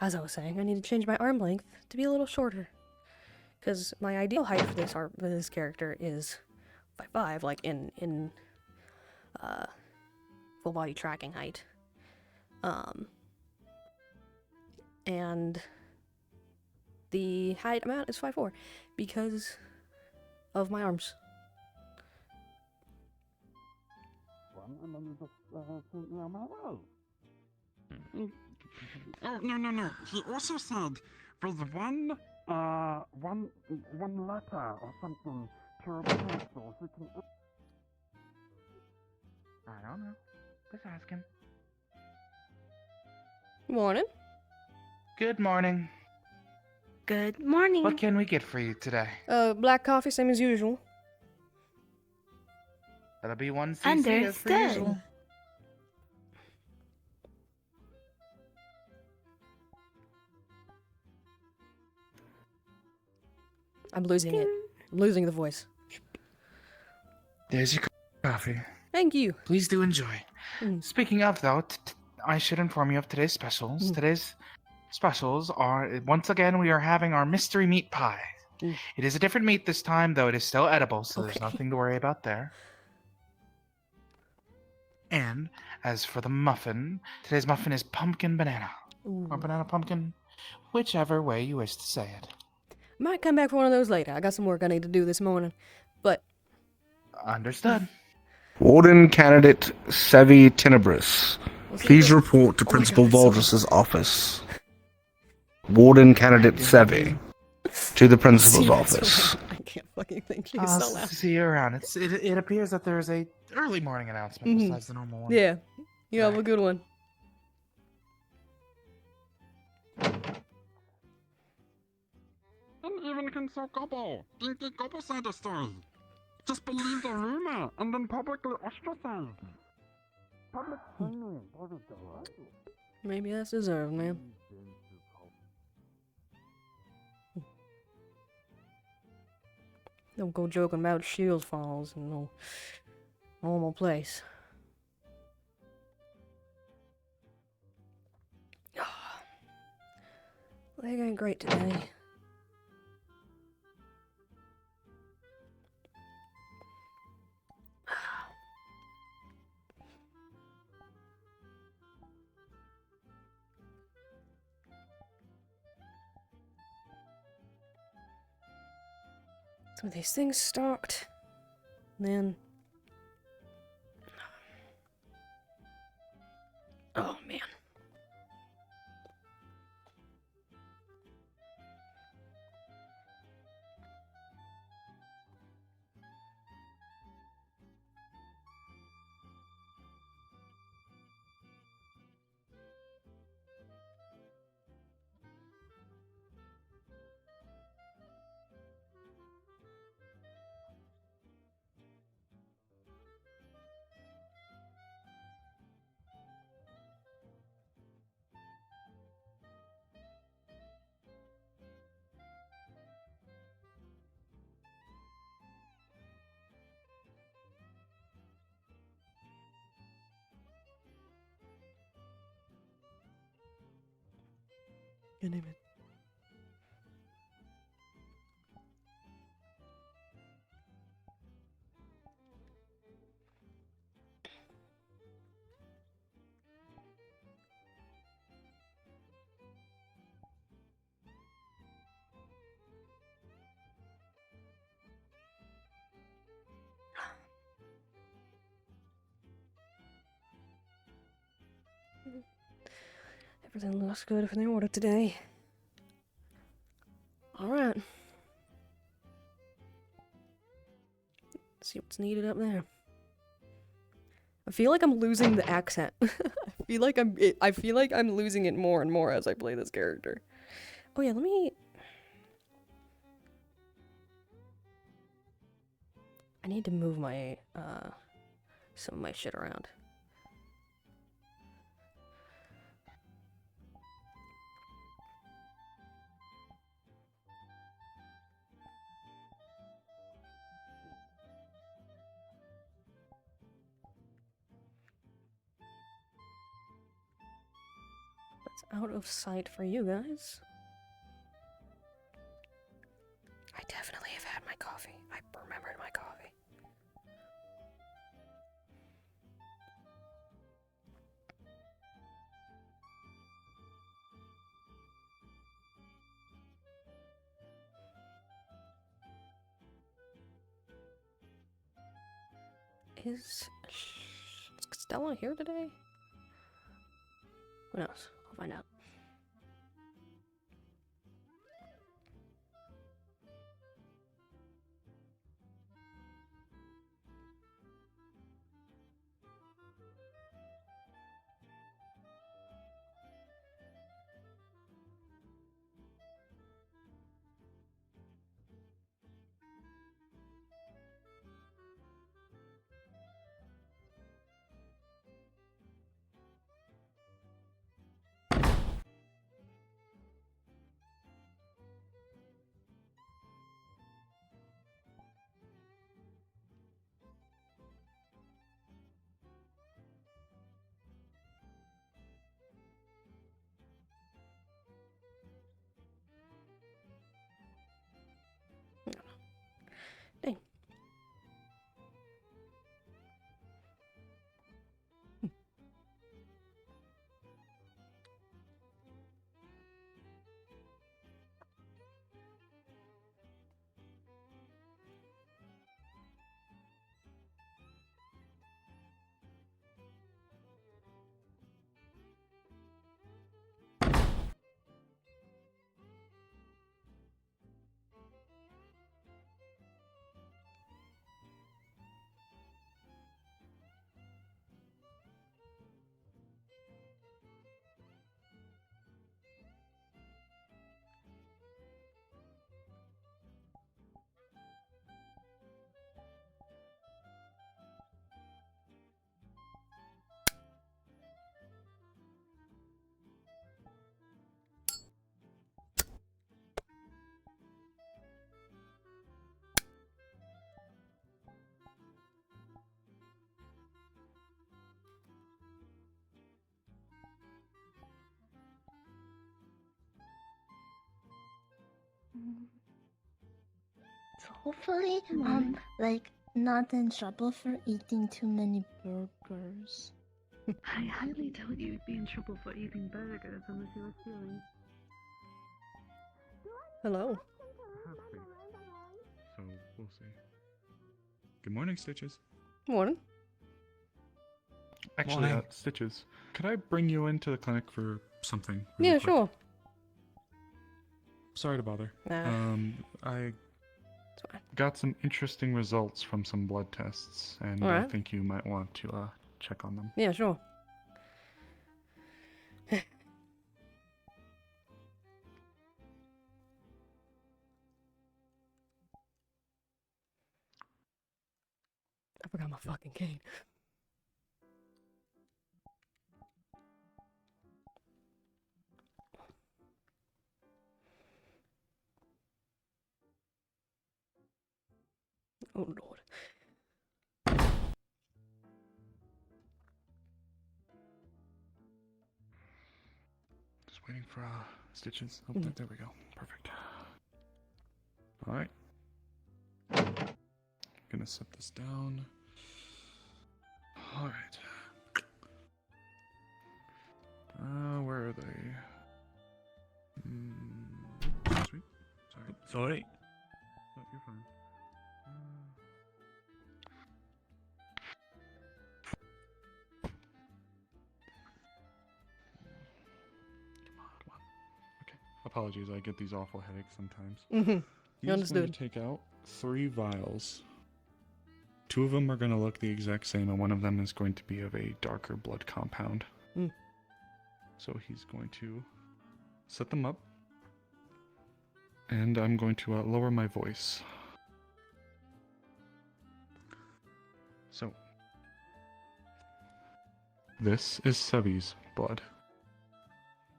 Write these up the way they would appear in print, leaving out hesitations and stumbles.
as I was saying, I need to change my arm length to be a little shorter. Because my ideal height for this character is 5'5", like in full body tracking height. And the height amount is 5'4", because of my arms. Oh, no. He also said there's one letter or something to replace so he can... I don't know. Just asking. Morning. Good morning. Good morning. What can we get for you today? Black coffee, same as usual. That'll be 1 cc as per Understood. usual. I'm losing it. I'm losing the voice. There's your coffee. Thank you. Please do enjoy. Mm. Speaking of, though, I should inform you of today's specials. Today's specials are, once again, we are having our mystery meat pie. It is a different meat this time, though it is still edible, so there's nothing to worry about there. And as for the muffin, today's muffin is pumpkin banana. Or banana pumpkin, whichever way you wish to say it. Might come back for one of those later. I got some work I need to do this morning. But Understood. Warden Candidate Sevi Tenebris, please report to Principal Valdris's office. Warden Candidate Sevi, to the principal's office. I can't fucking think. She's I'll so loud. see you around. It appears that there is a early morning announcement besides the normal one. Yeah. You have a good one. And even Console Gobble. Dinky Gobble said a story. Just believe the rumor and then publicly ostracize. Public opinion, Maybe that's deserved, man. Don't go joking about Shield Falls in no normal place. Leg ain't great today. Some of these things stocked. Then. Oh man. Good name it. Everything looks good for the order today. Alright. See what's needed up there. I feel like I'm losing the accent. I feel like I'm losing it more and more as I play this character. Oh yeah, let me... I need to move my, some of my shit around. It's out of sight for you guys. I definitely have had my coffee. I remembered my coffee. Is Stella here today? Who knows? I'll find out. Dang. So hopefully, like, not in trouble for eating too many burgers. I highly doubt you'd be in trouble for eating burgers unless you were stealing. Hello. Happy. So we'll see. Good morning, Stitches. Morning. Actually, Morning. Stitches, could I bring you into the clinic for something? Yeah, really quick? sure. Sorry to bother. Nah. I It's fine. got some interesting results from some blood tests, and I Alright. think you might want to check on them. Yeah, sure. I forgot my fucking cane. Oh lord. Just waiting for Stitches. Oh, Mhm. there we go. Perfect. All right. Gonna set this down. All right. Where are they? Sweet. Sorry. Sorry. Oh, you're fine. Come on. Okay. Apologies, I get these awful headaches sometimes. Mm-hmm. He's going Understood. to take out 3 vials. 2 of them are going to look the exact same, and one of them is going to be of a darker blood compound. Mm. So he's going to set them up, and I'm going to lower my voice. So, this is Sevi's blood.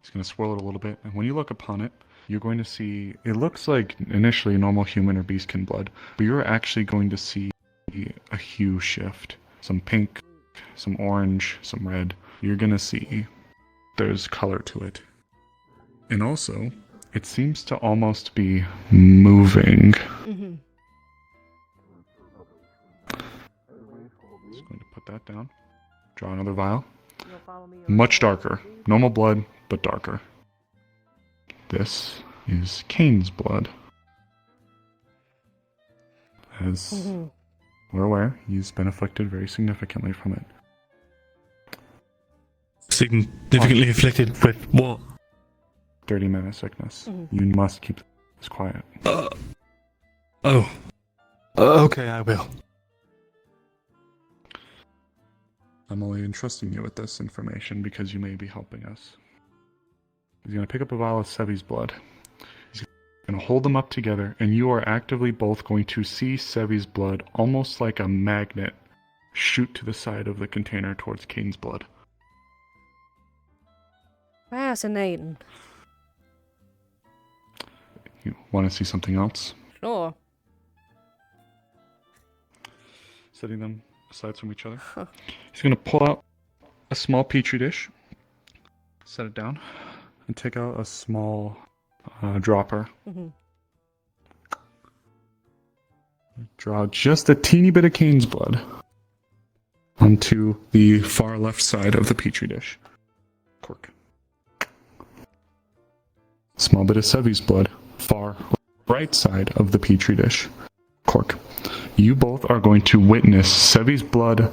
He's going to swirl it a little bit, and when you look upon it, you're going to see, it looks like initially normal human or beastkin blood, but you're actually going to see a hue shift. Some pink, some orange, some red. You're going to see there's color to it. And also, it seems to almost be moving. Mm-hmm. Just going to put that down. Draw another vial. Much darker. Normal blood, but darker. This is Kane's blood. As we're aware, he's been afflicted very significantly from it. Significantly afflicted with what? Dirty mana sickness. You must keep this quiet. Okay, I will. I'm only entrusting you with this information because you may be helping us. He's going to pick up a vial of Sevi's blood. He's going to hold them up together, and you are actively both going to see Sevi's blood almost like a magnet shoot to the side of the container towards Kane's blood. Fascinating. You want to see something else? Sure. Setting them aside from each other. He's going to pull out a small petri dish, set it down, and take out a small dropper. Draw just a teeny bit of Kane's blood onto the far left side of the petri dish. Cork. Small bit of Sevi's blood, far right side of the petri dish. Cork. You both are going to witness Sevi's blood,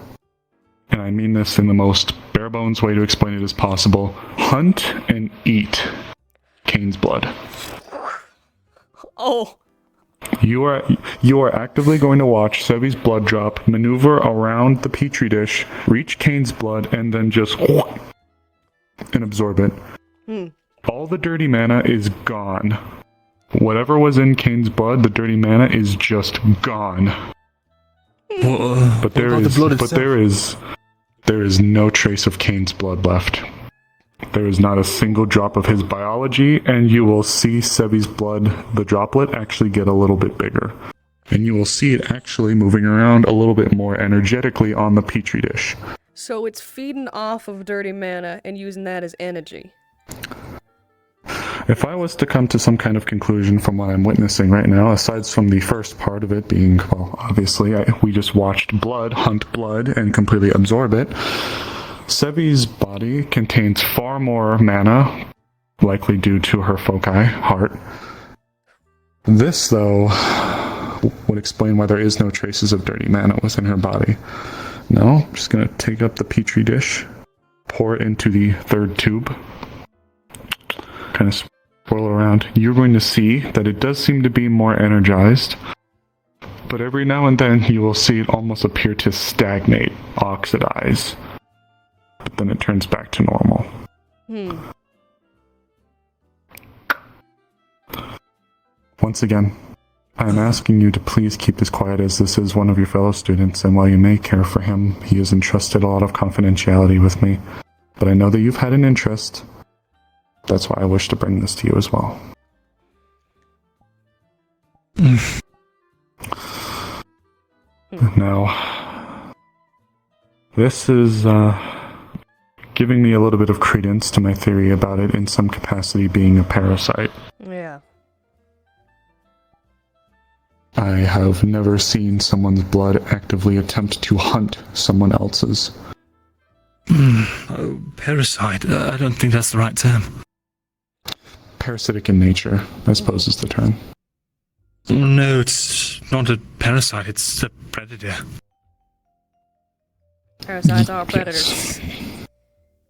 and I mean this in the most bare bones way to explain it as possible, hunt and eat Kane's blood. Oh. You are actively going to watch Sevi's blood drop, maneuver around the petri dish, reach Kane's blood, and then just and absorb it. All the dirty mana is gone. Whatever was in Kane's blood, the dirty mana is just gone. But there is no trace of Kane's blood left. There is not a single drop of his biology, and you will see Sevi's blood, the droplet, actually get a little bit bigger. And you will see it actually moving around a little bit more energetically on the petri dish. So it's feeding off of dirty mana and using that as energy. If I was to come to some kind of conclusion from what I'm witnessing right now, aside from the first part of it being, well, obviously, we just watched blood hunt blood and completely absorb it, Sevi's body contains far more mana, likely due to her foci, heart. This, though, would explain why there is no traces of dirty mana within her body. Now, I'm just going to take up the petri dish, pour it into the third tube, kind of swirl around. You're going to see that it does seem to be more energized, but every now and then you will see it almost appear to stagnate, oxidize, but then it turns back to normal. Once again, I am asking you to please keep this quiet, as this is one of your fellow students, and while you may care for him, he has entrusted a lot of confidentiality with me. But I know that you've had an interest. That's why I wish to bring this to you as well. Now, this is giving me a little bit of credence to my theory about it in some capacity being a parasite. Yeah. I have never seen someone's blood actively attempt to hunt someone else's. Parasite? I don't think that's the right term. Parasitic in nature, I suppose is the term. No, it's not a parasite, it's a predator. Parasites are predators.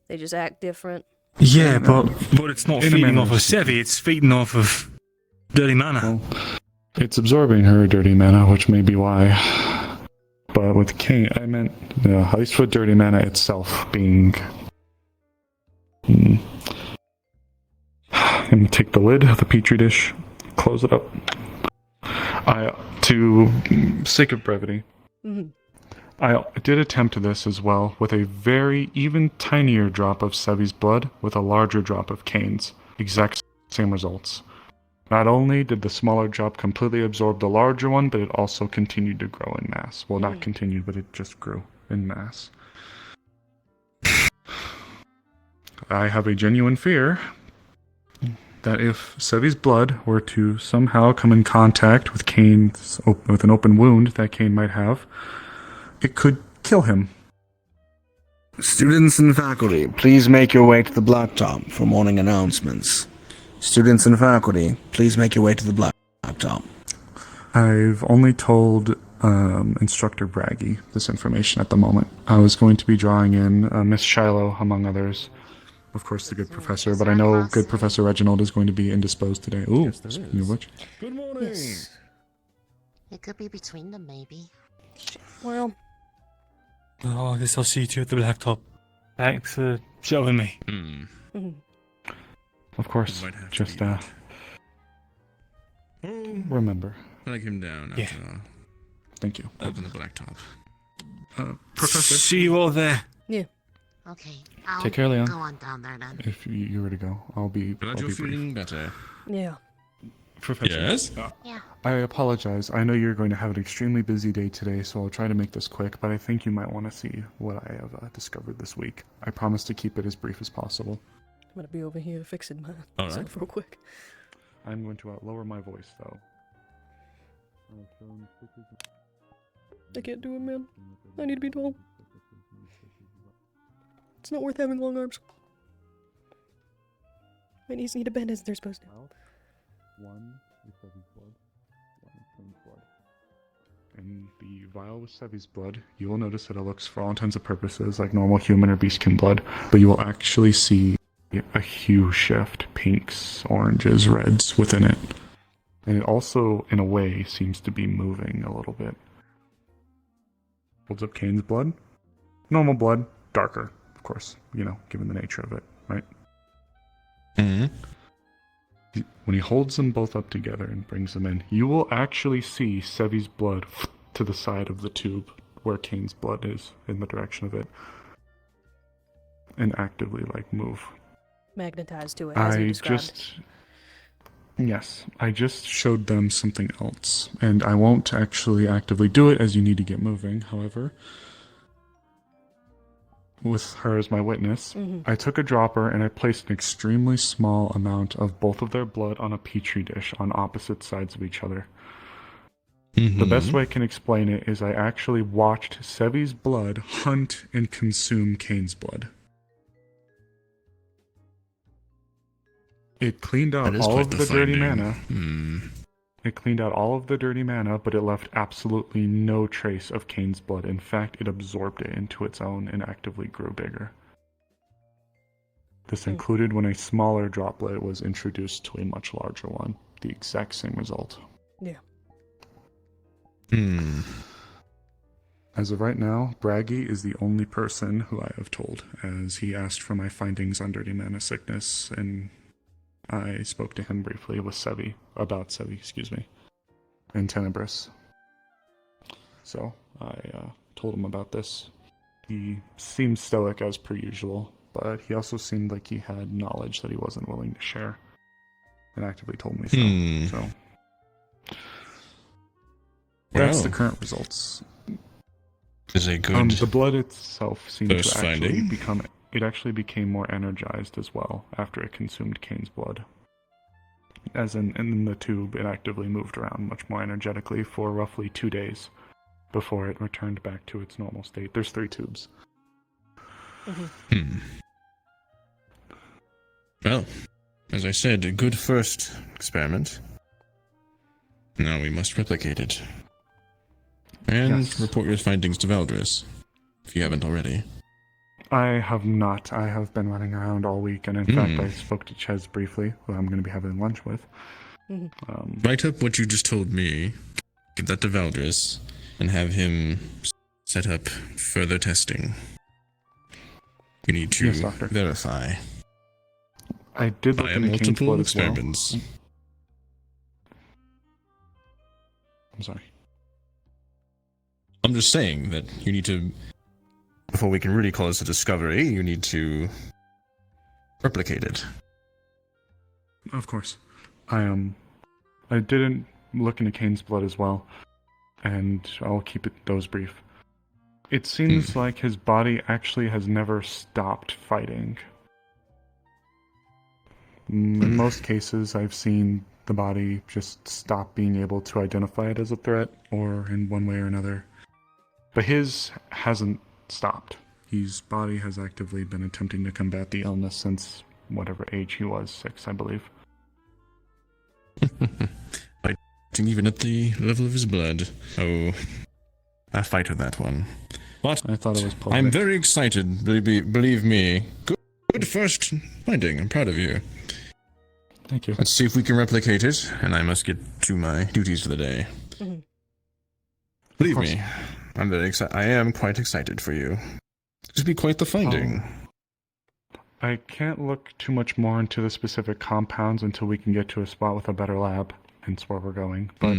They just act different. Yeah, but it's not feeding off of Sevi, it's feeding off of dirty mana. Well, it's absorbing her dirty mana, which may be why. But with Kane, I meant, at least for dirty mana itself being... I'm going to take the lid of the petri dish, close it up. To sake of brevity, I did attempt this as well with a very even tinier drop of Sevi's blood with a larger drop of Kane's. Exact same results. Not only did the smaller drop completely absorb the larger one, but it also continued to grow in mass. Well, not continued, but it just grew in mass. I have a genuine fear that if Sevi's blood were to somehow come in contact with Kane's with an open wound that Kane might have, it could kill him. Students and faculty, please make your way to the blacktop for morning announcements. Students and faculty, please make your way to the blacktop. I've only told Instructor Braggy this information at the moment. I was going to be drawing in Miss Shiloh, among others. Of course, the good professor, but I know good Professor Reginald is going to be indisposed today. Ooh, speaking of which. Good morning. Yes. It could be between them, maybe. Well, Oh, I guess I'll see you two at the blacktop. Thanks for showing me. mhm. Of course, Might have to just be that. remember. Flag him down Yeah. after all. Thank you. Up in the blacktop. Professor, See you all there. Okay, I'll take care, Leon. go on down there then. If you were to go, I'll be Glad you're brief. feeling better. Yeah. Professor, Yes? Yeah. I apologize. I know you're going to have an extremely busy day today, so I'll try to make this quick, but I think you might want to see what I have discovered this week. I promise to keep it as brief as possible. I'm gonna be over here fixing my All myself right. real quick. I'm going to lower my voice, though. I can't do it, man. I need to be tall. It's not worth having long arms. My knees need to bend as they're supposed to. One is Sevi's blood, one is Kane's blood. In the vial with Sevi's blood, you will notice that it looks, for all intents and purposes, like normal human or beastkin blood, but you will actually see a hue shift, pinks, oranges, reds within it. And it also, in a way, seems to be moving a little bit. Holds up Kane's blood. Normal blood, darker, of course, given the nature of it, right? Mm-hmm. When he holds them both up together and brings them in, you will actually see Sevi's blood to the side of the tube where Kane's blood is, in the direction of it, and actively, move. Magnetized to it, as you described. I just showed them something else, and I won't actually actively do it as you need to get moving, however. With her as my witness, I took a dropper and I placed an extremely small amount of both of their blood on a petri dish on opposite sides of each other. The best way I can explain it is I actually watched Sevi's blood hunt and consume Kane's blood. It cleaned out all of the dirty mana. It cleaned out all of the dirty mana, but it left absolutely no trace of Kane's blood. In fact, it absorbed it into its own and actively grew bigger. This included when a smaller droplet was introduced to a much larger one. The exact same result. Yeah. As of right now, Braggy is the only person who I have told, as he asked for my findings on dirty mana sickness, and I spoke to him briefly with Sevi, and Tenebris. So I told him about this. He seemed stoic as per usual, but he also seemed like he had knowledge that he wasn't willing to share, and actively told me so. So that's the current results. Is a good The blood itself seemed to first actually finding. It actually became more energized as well after it consumed Kane's blood. As in the tube, it actively moved around much more energetically for roughly 2 days before it returned back to its normal state. There's 3 tubes. Well, as I said, a good first experiment. Now we must replicate it. And Yes. report your findings to Valdris, if you haven't already. I have not. I have been running around all week, and in fact, I spoke to Ches briefly, who I'm going to be having lunch with. Write up what you just told me, give that to Valdris, and have him set up further testing. We need to Yes, Doctor. verify I did look by into Kane's multiple blood as well. experiments. I'm sorry. I'm just saying that you need to, before we can really call this a discovery, you need to replicate it. Of course. I didn't look into Kane's blood as well, and I'll keep those brief. It seems like his body actually has never stopped fighting. In most cases, I've seen the body just stop being able to identify it as a threat, or in one way or another. But his hasn't stopped. His body has actively been attempting to combat the illness since whatever age he was, 6, I believe. Fighting even at the level of his blood. Oh, a fight with that one. But I thought it was poetic. I'm very excited, believe me. Good first finding, I'm proud of you. Thank you. Let's see if we can replicate it, and I must get to my duties for the day. Mhm. Believe me, I'm very excited. I am quite excited for you. This would be quite the finding. I can't look too much more into the specific compounds until we can get to a spot with a better lab, hence where we're going. But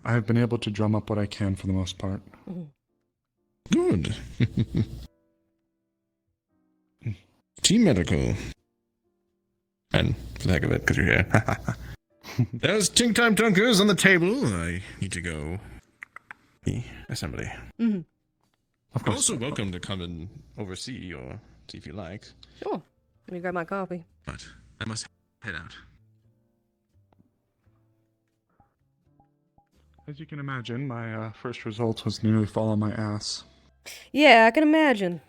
I've been able to drum up what I can for the most part. Good. Team Medical. And for the heck of it, because you're here. There's Tink Time Tunkers on the table. I need to go. The assembly. Mm-hmm. Of course. Also welcome to come and oversee or see if you like. Sure. Let me grab my coffee. But I must head out. As you can imagine, my first result was nearly fall on my ass. Yeah, I can imagine.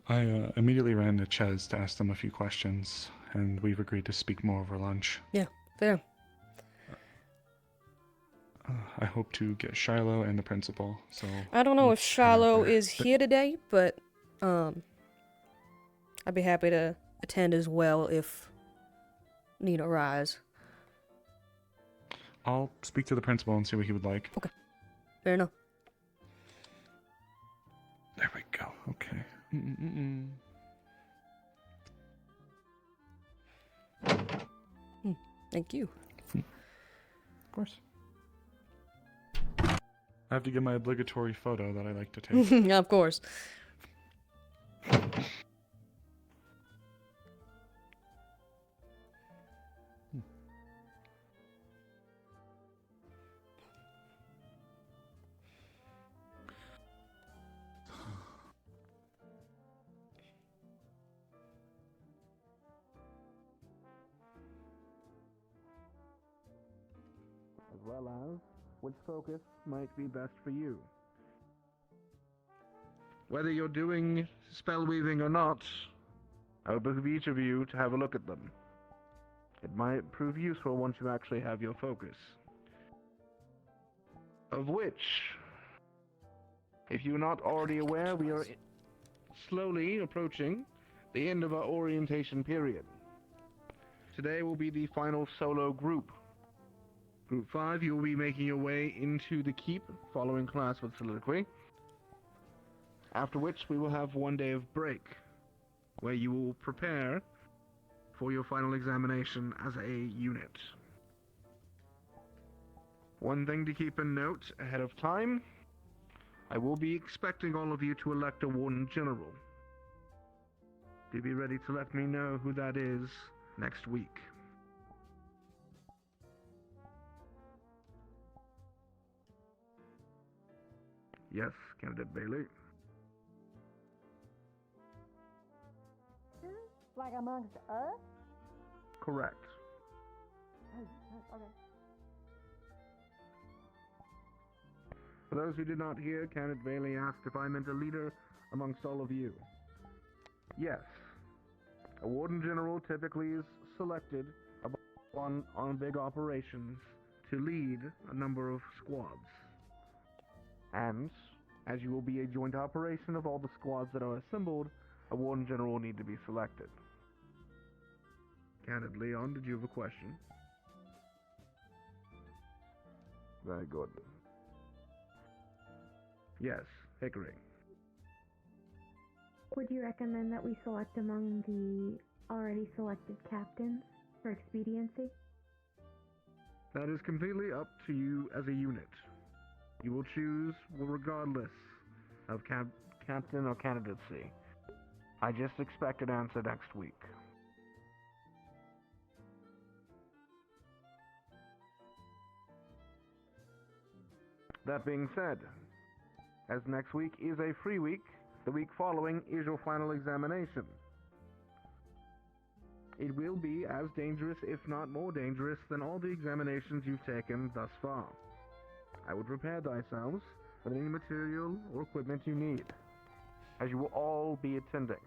I immediately ran to Ches to ask them a few questions, and we've agreed to speak more over lunch. Yeah, fair. I hope to get Shiloh and the principal, so... I don't know if Shiloh is here today, but I'd be happy to attend as well if need arise. I'll speak to the principal and see what he would like. Okay. Fair enough. There we go. Okay. Thank you. Of course. I have to get my obligatory photo that I like to take. Yeah, of course. As well as which focus might be best for you. Whether you're doing spell weaving or not, I would behoove each of you to have a look at them. It might prove useful once you actually have your focus. Of which, if you're not already aware, we are slowly approaching the end of our orientation period. Today will be the final solo group. Group 5, you will be making your way into the keep following class with soliloquy. After which we will have 1 day of break, where you will prepare for your final examination as a unit. One thing to keep in note ahead of time, I will be expecting all of you to elect a Warden General. Do be ready to let me know who that is next week. Yes, Candidate Bailey. Like amongst us? Correct. Okay. For those who did not hear, Candidate Bailey asked if I meant a leader amongst all of you. Yes. A Warden General typically is selected on big operations to lead a number of squads. And, as you will be a joint operation of all the squads that are assembled, a Warden General will need to be selected. Candidate Leon, did you have a question? Very good. Yes, Hickory. Would you recommend that we select among the already selected captains for expediency? That is completely up to you as a unit. You will choose regardless of captain or candidacy. I just expect an answer next week. That being said, as next week is a free week, The week following is your final examination. It will be as dangerous, if not more dangerous, than all the examinations you've taken thus far. I would prepare thyselves with any material or equipment you need, as you will all be attending.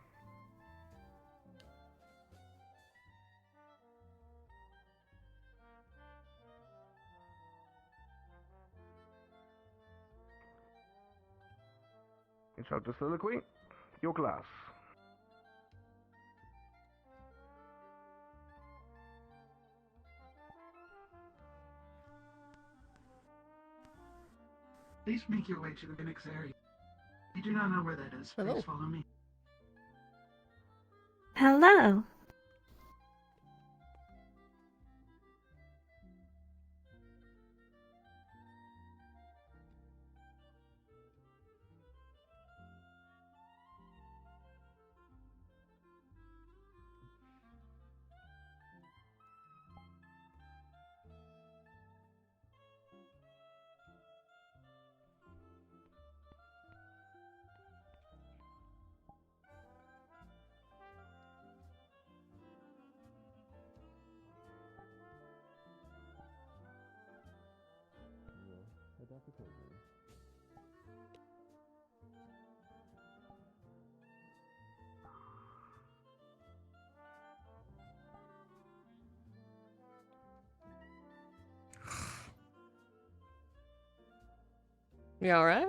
Instructor Soliloquy, your class. Please make your way to the Phoenix area. You do not know where that is. Hello. Please follow me. Hello. You alright?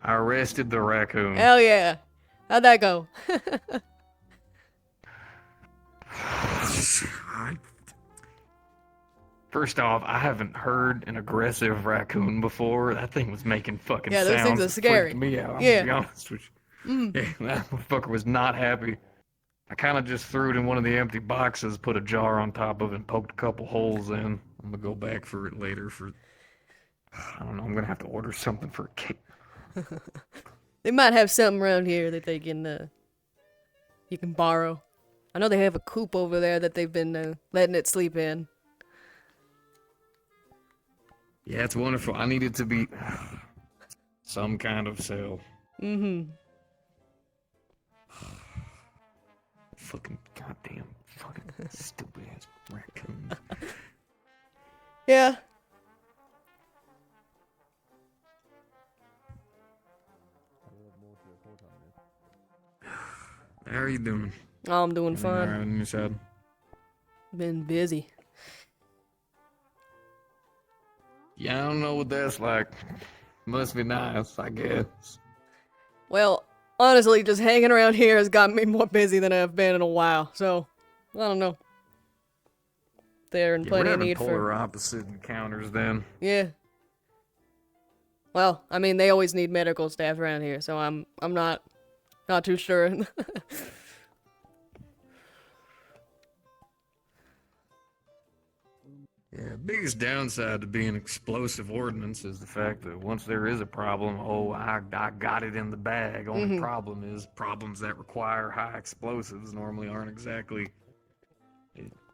I arrested the raccoon. Hell yeah. How'd that go? First off, I haven't heard an aggressive raccoon before. That thing was making fucking Yeah, sounds. those things are that scary. freaked me out. I'm Yeah. gonna be honest with you. Mm. Yeah, that motherfucker was not happy. I kind of just threw it in one of the empty boxes, put a jar on top of it, and poked a couple holes in. I'm gonna go back for it later for. I don't know. I'm gonna have to order something for a cake. They might have something around here that they can, you can borrow. I know they have a coop over there that they've been letting it sleep in. Yeah, it's wonderful. I need it to be some kind of cell. Mm-hmm. Fucking goddamn, fucking stupid ass raccoon. Yeah. How are you doing? Oh, I'm doing All right fine. on your side. Been busy. Yeah, I don't know what that's like. Must be nice, I guess. Well, honestly, just hanging around here has got me more busy than I've been in a while, so, I don't know. There and Yeah, plenty we're of having need polar for... opposite encounters then. Yeah. Well, I mean, they always need medical staff around here, so I'm not too sure. Yeah, biggest downside to being explosive ordnance is the fact that once there is a problem, oh, I got it in the bag. Only Mhm. problem is problems that require high explosives normally aren't exactly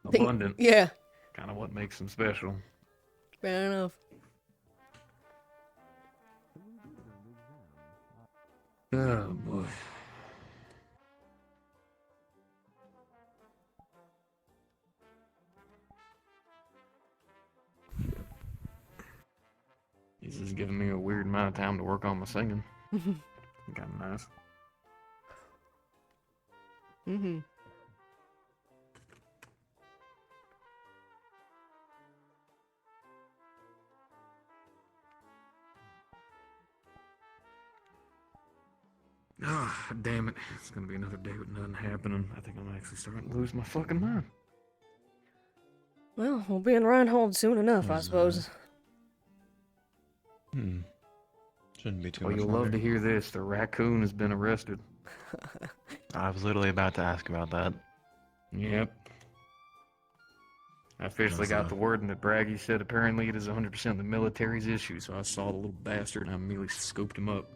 abundant. Yeah. Kind of what makes them special. Fair enough. Oh, boy. This is giving me a weird amount of time to work on my singing. Kind of nice. Mm-hmm. Ah, damn it. It's gonna be another day with nothing happening. I think I'm actually starting to lose my fucking mind. Well, we'll be in Reinhold soon enough, I suppose. Shouldn't be too Well, much you'll love longer. to hear this. The raccoon has been arrested. I was literally about to ask about that. Yep. I officially That's, got the word that Braggy said apparently it is 100% the military's issue, so I saw the little bastard and I immediately scooped him up.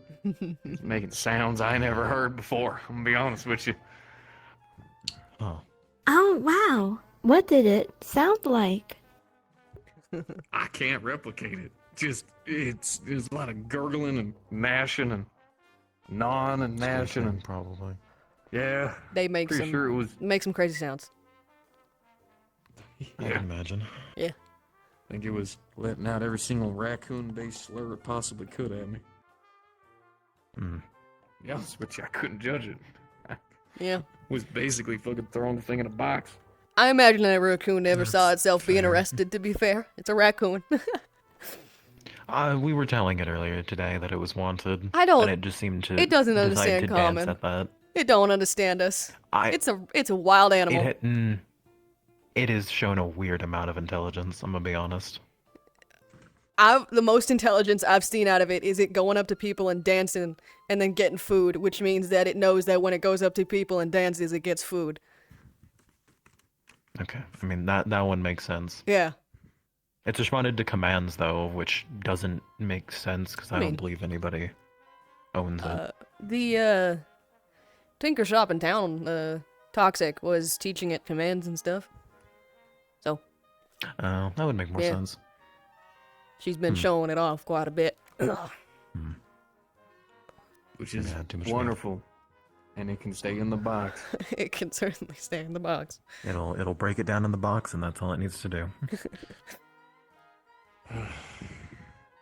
He's making sounds I never heard before, I'm gonna be honest with you. Oh. Oh, wow. What did it sound like? I can't replicate it. There's a lot of gurgling and mashing and gnawing and gnashing and probably. Yeah. They make pretty some sure it was. make some crazy sounds. I can imagine. Yeah. I think it was letting out every single raccoon-based slur it possibly could at me. Yeah, but I couldn't judge it. Yeah. Was basically fucking throwing the thing in a box. I imagine that a raccoon never saw itself being arrested, to be fair. It's a raccoon. We were telling it earlier today that it was wanted. I don't- And it just seemed to. it doesn't decide understand to common. Dance at that. It don't understand us. It's a wild animal. It has shown a weird amount of intelligence. I'm gonna be honest. The most intelligence I've seen out of it is it going up to people and dancing and then getting food, which means that it knows that when it goes up to people and dances, it gets food. Okay, I mean that one makes sense. Yeah. It's responded to commands though, which doesn't make sense because I mean, don't believe anybody owns it. The Tinker shop in town, Toxic, was teaching it commands and stuff. So. Oh, that would make more sense. She's been showing it off quite a bit. Which is too much wonderful. And it can stay in the box. It can certainly stay in the box. It'll break it down in the box, and that's all it needs to do.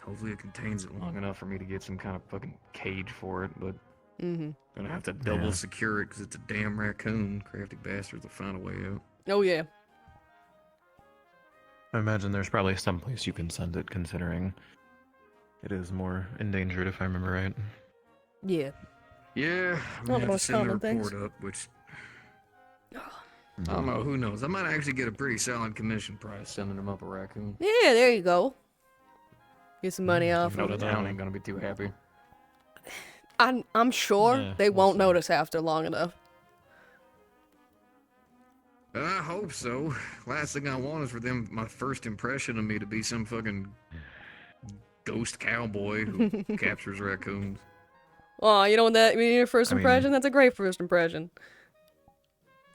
Hopefully it contains it long enough for me to get some kind of fucking cage for it, but gonna have to double Yeah. secure it because it's a damn raccoon. Crafty bastards will find a way out. Oh yeah. I imagine there's probably some place you can send it, considering it is more endangered, if I remember right. Yeah. Yeah, I'm Not the gonna have to most send the common things. report up, which I don't know. Who knows? I might actually get a pretty solid commission price sending them up a raccoon. Yeah, there you go. Get some money off No, of the it. town ain't gonna be too happy. I'm sure Yeah, they we'll won't notice after long enough. I hope so. Last thing I want is for them, my first impression of me, to be some fucking ghost cowboy who captures raccoons. Oh, you know what that mean? Your first I mean- impression? That's a great first impression.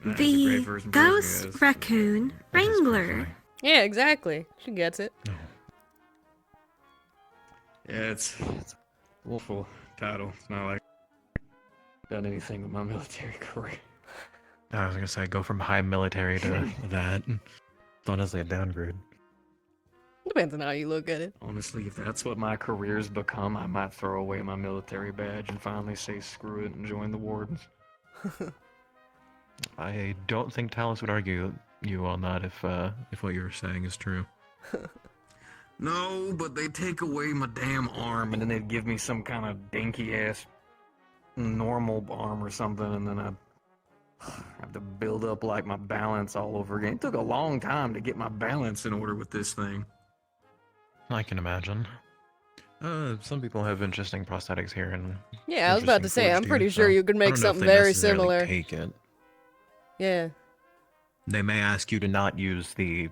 That's a great The first impression, Ghost yes. Raccoon Wrangler. Yeah, exactly. She gets it. Yeah, it's a awful title. It's not like I've done anything with my military career. I was gonna say, go from high military to that. It's honestly a downgrade. Depends on how you look at it. Honestly, if that's what my career's become, I might throw away my military badge and finally say screw it and join the Wardens. I don't think Talus would argue you on that if what you were saying is true. No, but they take away my damn arm and then they'd give me some kind of dinky ass normal arm or something, and then I'd have to build up like my balance all over again. It took a long time to get my balance in order with this thing. I can imagine. Some people have interesting prosthetics here, and Yeah, I was about to say, I'm pretty sure you could make something very similar. Take it. Yeah. They may ask you to not use the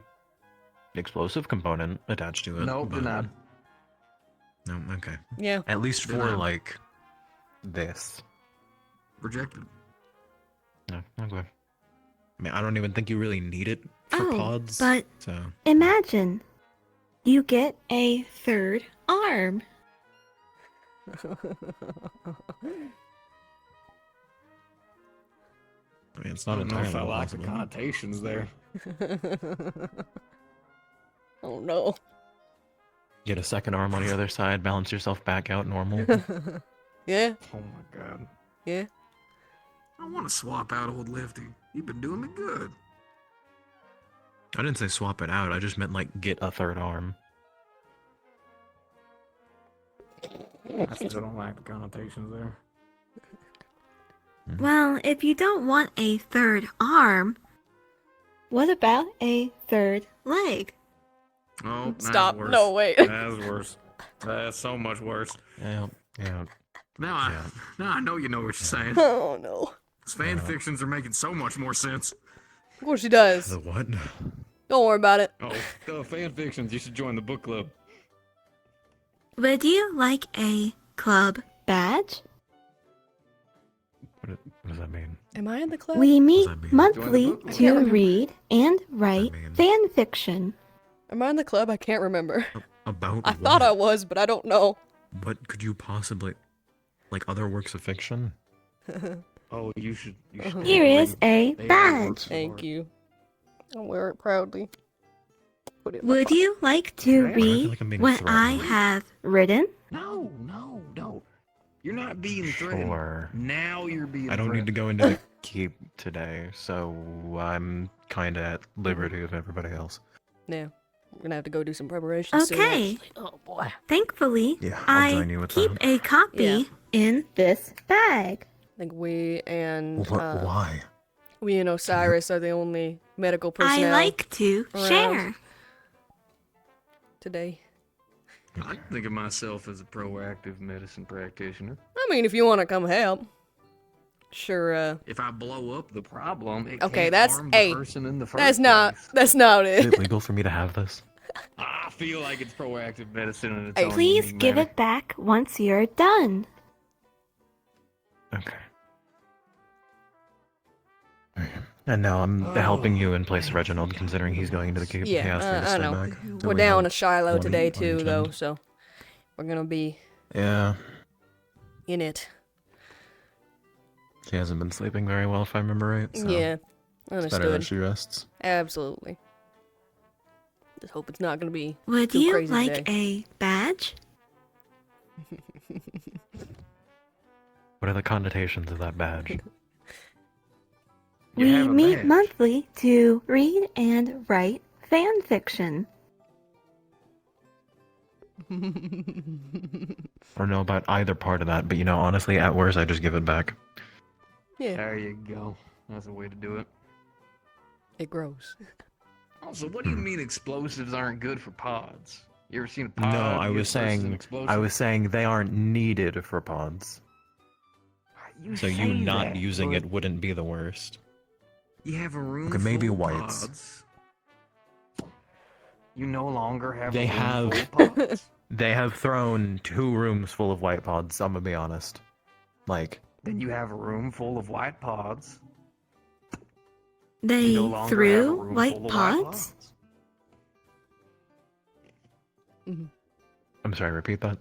explosive component attached to it. Nope, but- not. No, okay. Yeah. At least for Denied. like this. Rejected. No, okay. I mean, I don't even think you really need it for Oh, pods. but so imagine you get a third arm. I mean, it's I not don't know if I entirely like the impossible. connotations there. Oh no. Get a second arm on the other side, balance yourself back out normal. Yeah. Oh my god. Yeah. I want to swap out old Lefty. You've been doing me good. I didn't say swap it out. I just meant like get a third arm. I still don't like the connotations there. Well, if you don't want a third arm, what about a third leg? Oh, that's Stop. worse. No, wait. That's worse. That's so much worse. Yeah. Now I know you know what you're saying. Oh no. These fan fictions are making so much more sense. Of course she does. The what? Don't worry about it. Oh, the fan fictions. You should join the book club. Would you like a club badge? What does that mean? Am I in the club? We meet that mean? monthly Join the book club. to read and write fan fiction. Am I in the club? I can't remember. About I thought I was, but I don't know. What could you possibly... Like other works of fiction? Oh, you should. Here is a badge. Thank you. I'll wear it proudly. Put it in my Would pocket. you like to I feel read like I'm being what I threatened. have written? No. You're not being threatened. Sure. Now you're being I don't need to go into the keep today, so I'm kinda at liberty of everybody else. Yeah. We're gonna have to go do some preparations soon, Okay. actually. Oh boy. Thankfully, Yeah, I'll join I you with keep that. a copy Yeah. in this bag. I think we and Why? we and Osiris are the only medical personnel I like to around share. today. I think of myself as a proactive medicine practitioner. I mean, if you want to come help, sure. If I blow up the problem, it Okay, can't that's harm the person in the first that's not place. that's not Is it. it legal for me to have this? I feel like it's proactive medicine in its Hey, own Please unique give manner. it back once you're done. Okay. And now I'm helping you in place of Reginald, considering he's going into the keep. He Yeah, asked me to I stay know. back. So We're we down help to Shiloh on today each too, though, end. so we're gonna be Yeah. in it. She hasn't been sleeping very well, if I remember right. So Yeah, it's better that understood. she rests. Absolutely. Just hope it's not gonna be Would too you crazy like today. a badge? What are the connotations of that badge? You We have a meet badge. monthly to read and write fan fiction. Or know about either part of that, but honestly, at worst, I just give it back. Yeah, There you go. That's the way to do it. it grows. Also, what do you mean explosives aren't good for pods? You ever seen a pod? No, I used was versus an saying, explosive? they aren't needed for pods. You So you say not that, using but it wouldn't be the worst. You have a room Okay, maybe full of whites. pods. You no longer have They a room have- full of pods. They have thrown 2 rooms full of white pods, I'm gonna be honest. Like, Then you have a room full of white pods. They You no longer have a threw room white full of pods? I'm sorry, repeat that?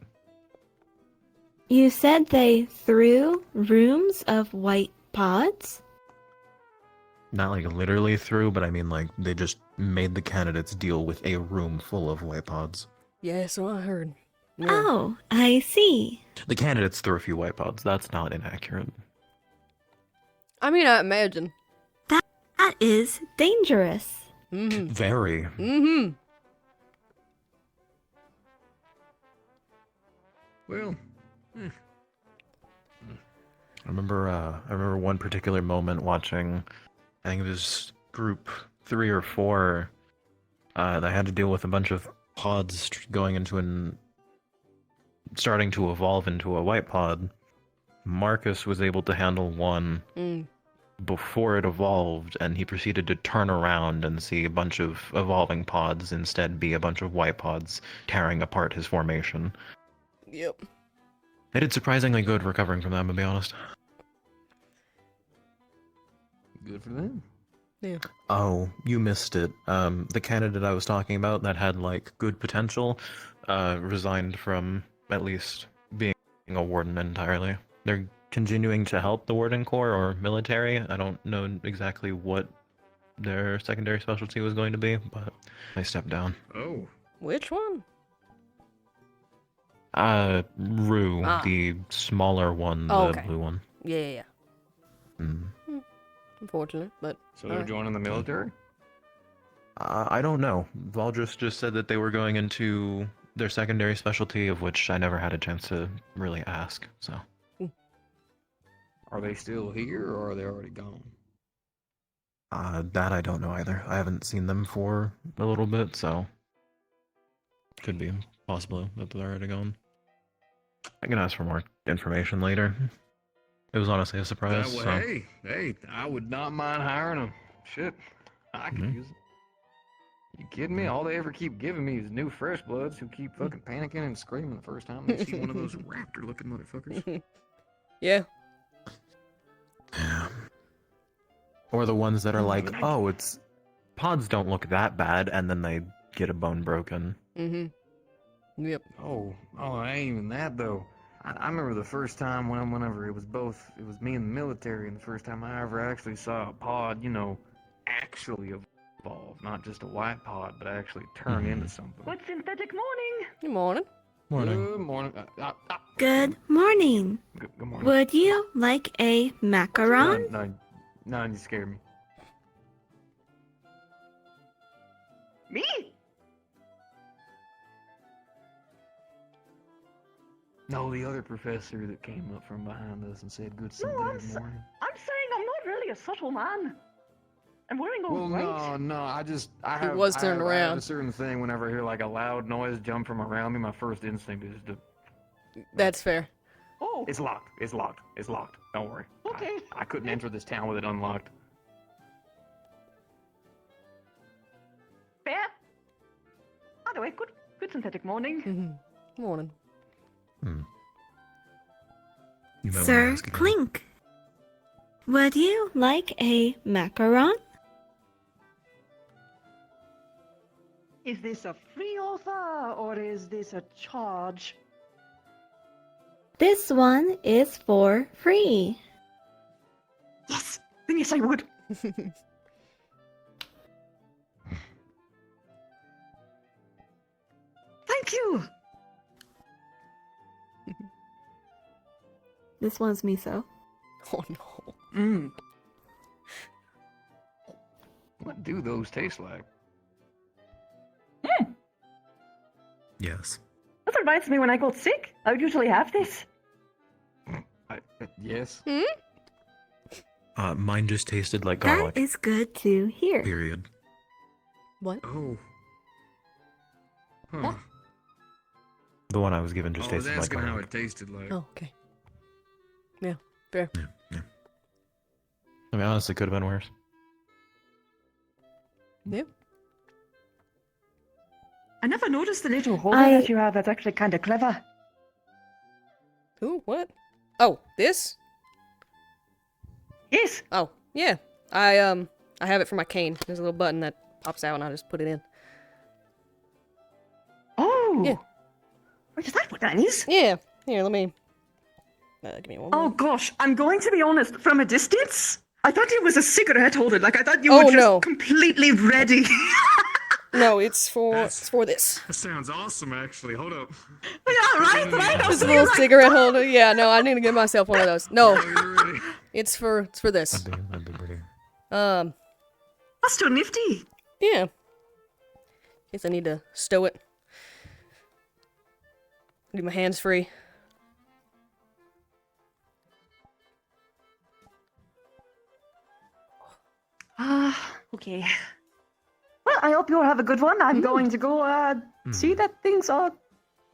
You said they threw rooms of white pods? Not like literally through, but I mean like they just made the candidates deal with a room full of white pods. Yeah, so I heard. Yeah. Oh, I see. The candidates threw a few white pods. That's not inaccurate. I mean, I imagine. That is dangerous. Mm-hmm. Very. Mm-hmm. Well, I remember one particular moment watching, I think it was group 3 or 4, they had to deal with a bunch of pods going into starting to evolve into a white pod. Marcus was able to handle one before it evolved, and he proceeded to turn around and see a bunch of evolving pods instead be a bunch of white pods tearing apart his formation. Yep. They did surprisingly good recovering from that, to be honest. good for them. Yeah. Oh, you missed it. The candidate I was talking about that had like good potential, resigned from at least being a warden entirely. They're continuing to help the warden corps or military. I don't know exactly what their secondary specialty was going to be, but they stepped down. Oh. Which one? Rue, Ah. the smaller one, the Oh, okay. blue one. Yeah, yeah, yeah. Mm. Unfortunate, but. So they're alright. joining the military? I don't know. Valdris just said that they were going into their secondary specialty, of which I never had a chance to really ask, so. Are they still here or are they already gone? That I don't know either. I haven't seen them for a little bit, so. Could be possible that they're already gone. I can ask for more information later. It was honestly a surprise, well, so. hey, I would not mind hiring them. Shit, I could use it. You kidding me? All they ever keep giving me is new fresh bloods who keep fucking panicking and screaming the first time they see one of those raptor-looking motherfuckers. Yeah. Or the ones that are like, Nice. oh, pods don't look that bad, and then they get a bone broken. Mm-hmm. Yep. Oh, it ain't even that though. I remember the first time whenever it was me in the military, and the first time I ever actually saw a pod, actually evolve, not just a white pod, but actually turn into something. Good synthetic morning. Good morning. Good morning. Good morning. Good morning. Would you like a macaron? No, you scared me. Me? No, the other professor that came up from behind us and said good No, synthetic morning. I'm saying I'm not really a subtle man. I'm wearing all white. No, I have, was I turned have- I have around. a certain thing whenever I hear like a loud noise jump from around me, my first instinct is to... That's fair. Oh. It's locked. It's locked. It's locked. Don't worry. Okay. I couldn't enter this town with it unlocked. Fair. Either way, good synthetic morning. Morning. You might wanna Sir ask again. Clink. Would you like a macaron? Is this a free offer or is this a charge? This one is for free. Yes. Then yes, I would. Thank you. This one's miso. Oh no. What do those taste like? Yes. This reminds me when I got sick. I would usually have this. Yes. Mine just tasted like That garlic. is good to hear. Period. What? Oh. Huh. The one I was given just I was tasted like asking how garlic. it tasted like. Oh, okay. Yeah, fair. I mean, honestly, could have been worse. Yep. I never noticed the little holder I- that you have. That's actually kind of clever. Ooh, what? Oh, this? Yes. Oh, yeah. I have it for my cane. There's a little button that pops out and I just put it in. Oh. Yeah. Wait, is that what that is? Yeah. Here, let me... give me one Oh moment. gosh, I'm going to be honest. From a distance, I thought it was a cigarette holder. Like I thought you Oh, were just no. completely ready. No, it's for this. That sounds awesome, actually. Hold up. Yeah, right. I This was little like, cigarette holder. Yeah, no, I need to get myself one of those. No, it's for this. That'd be pretty. Um, That's so nifty. yeah. Guess I need to stow it. Leave my hands free. Okay. Well, I hope you'll have a good one. I'm going to go see that things are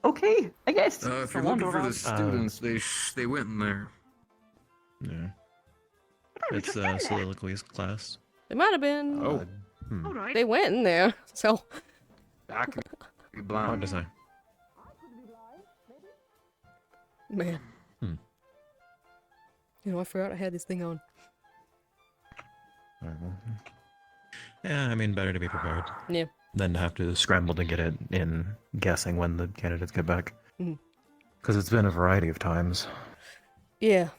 okay, I guess. If I you're wander looking for the around. students, they went in there. Yeah. were It's just in there. soliloquies class. It might have been. Oh. All right. They went in there, so. I could be Hard blind. to say. Man. You know, I forgot I had this thing on. Alright, well, yeah, I mean, better to be prepared Yeah. than to have to scramble to get it in guessing when the candidates get back. Mhm. Because it's been a variety of times. Yeah.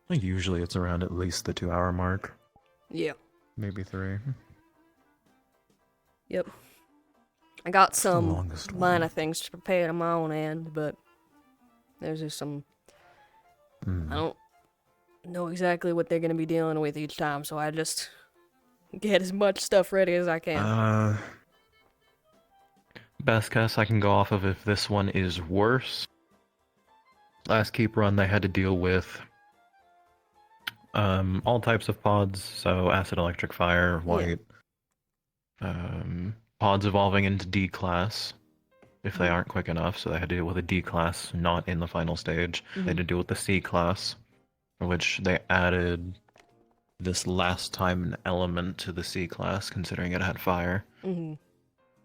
Like, usually it's around at least the 2-hour mark. Yeah. Maybe 3. Yep. I got some longest one. minor things to prepare on my own end, but there's just some. I don't know exactly what they're gonna be dealing with each time, so I just get as much stuff ready as I can. Best guess I can go off of if this one is worse. Last keep run they had to deal with all types of pods, so acid, electric, fire, white. Pods evolving into D class if they aren't quick enough, so they had to deal with a D class not in the final stage. They had to deal with the C class, which they added this last time an element to the C class, considering it had fire. Mm-hmm.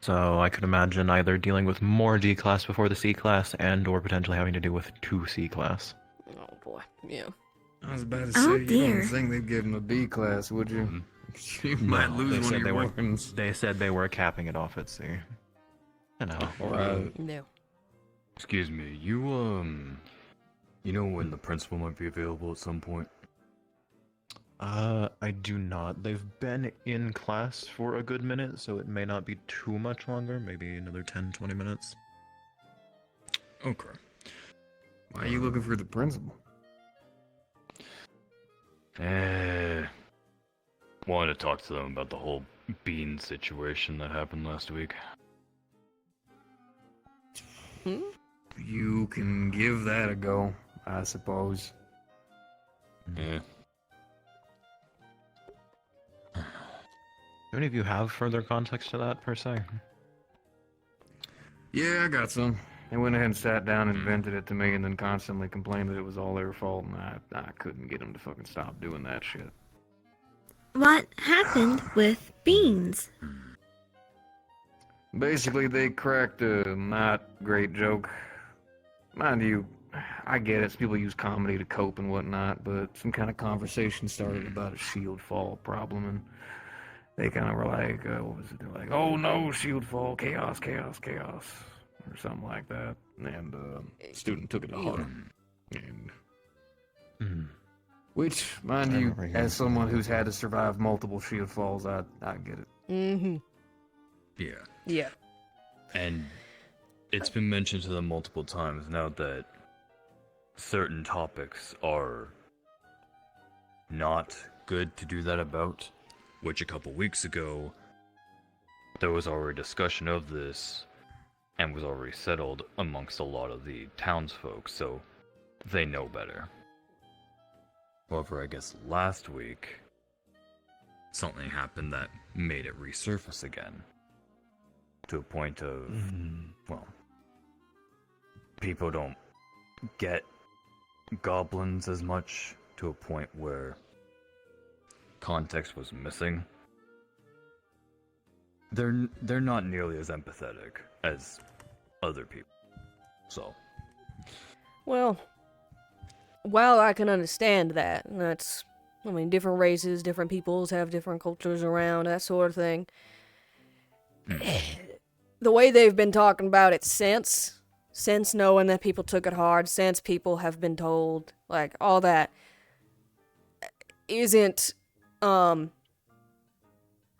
So I could imagine either dealing with more D class before the C class and or potentially having to deal with 2 C class. Oh boy, yeah. I was about to Oh, say, you dear. don't think they'd give him a B class, would you? You might lose they one said of they your were, weapons. They said they were capping it off at C. You know. No. Excuse me, you know when the principal might be available at some point? I do not. They've been in class for a good minute, so it may not be too much longer. Maybe another 10-20 minutes. Okay. Why are you looking for the principal? Wanted to talk to them about the whole bean situation that happened last week. You can give that a go, I suppose. Yeah. Do any of you have further context to that, per se? Yeah, I got some. They went ahead and sat down and vented it to me and then constantly complained that it was all their fault, and I couldn't get them to fucking stop doing that shit. What happened with Beans? Basically, they cracked a not great joke. Mind you, I get it, people use comedy to cope and whatnot, but some kind of conversation started about a shield fall problem, and they kind of were like, what was it? They're like, oh no, shield fall, chaos, chaos, chaos, or something like that. And student took it to heart. And, which, mind you, as someone who's had to survive multiple shield falls, I get it. Mm-hmm. Yeah. Yeah. And it's been mentioned to them multiple times now that certain topics are not good to do that about, which a couple weeks ago there was already discussion of this and was already settled amongst a lot of the townsfolk, so they know better. However, I guess last week something happened that made it resurface again. To a point of, well, people don't get goblins as much, to a point where context was missing. They're not nearly as empathetic as other people. So, Well, while I can understand that, I mean, different races, different peoples have different cultures around, that sort of thing. The way they've been talking about it since knowing that people took it hard, since people have been told, like, all that, isn't,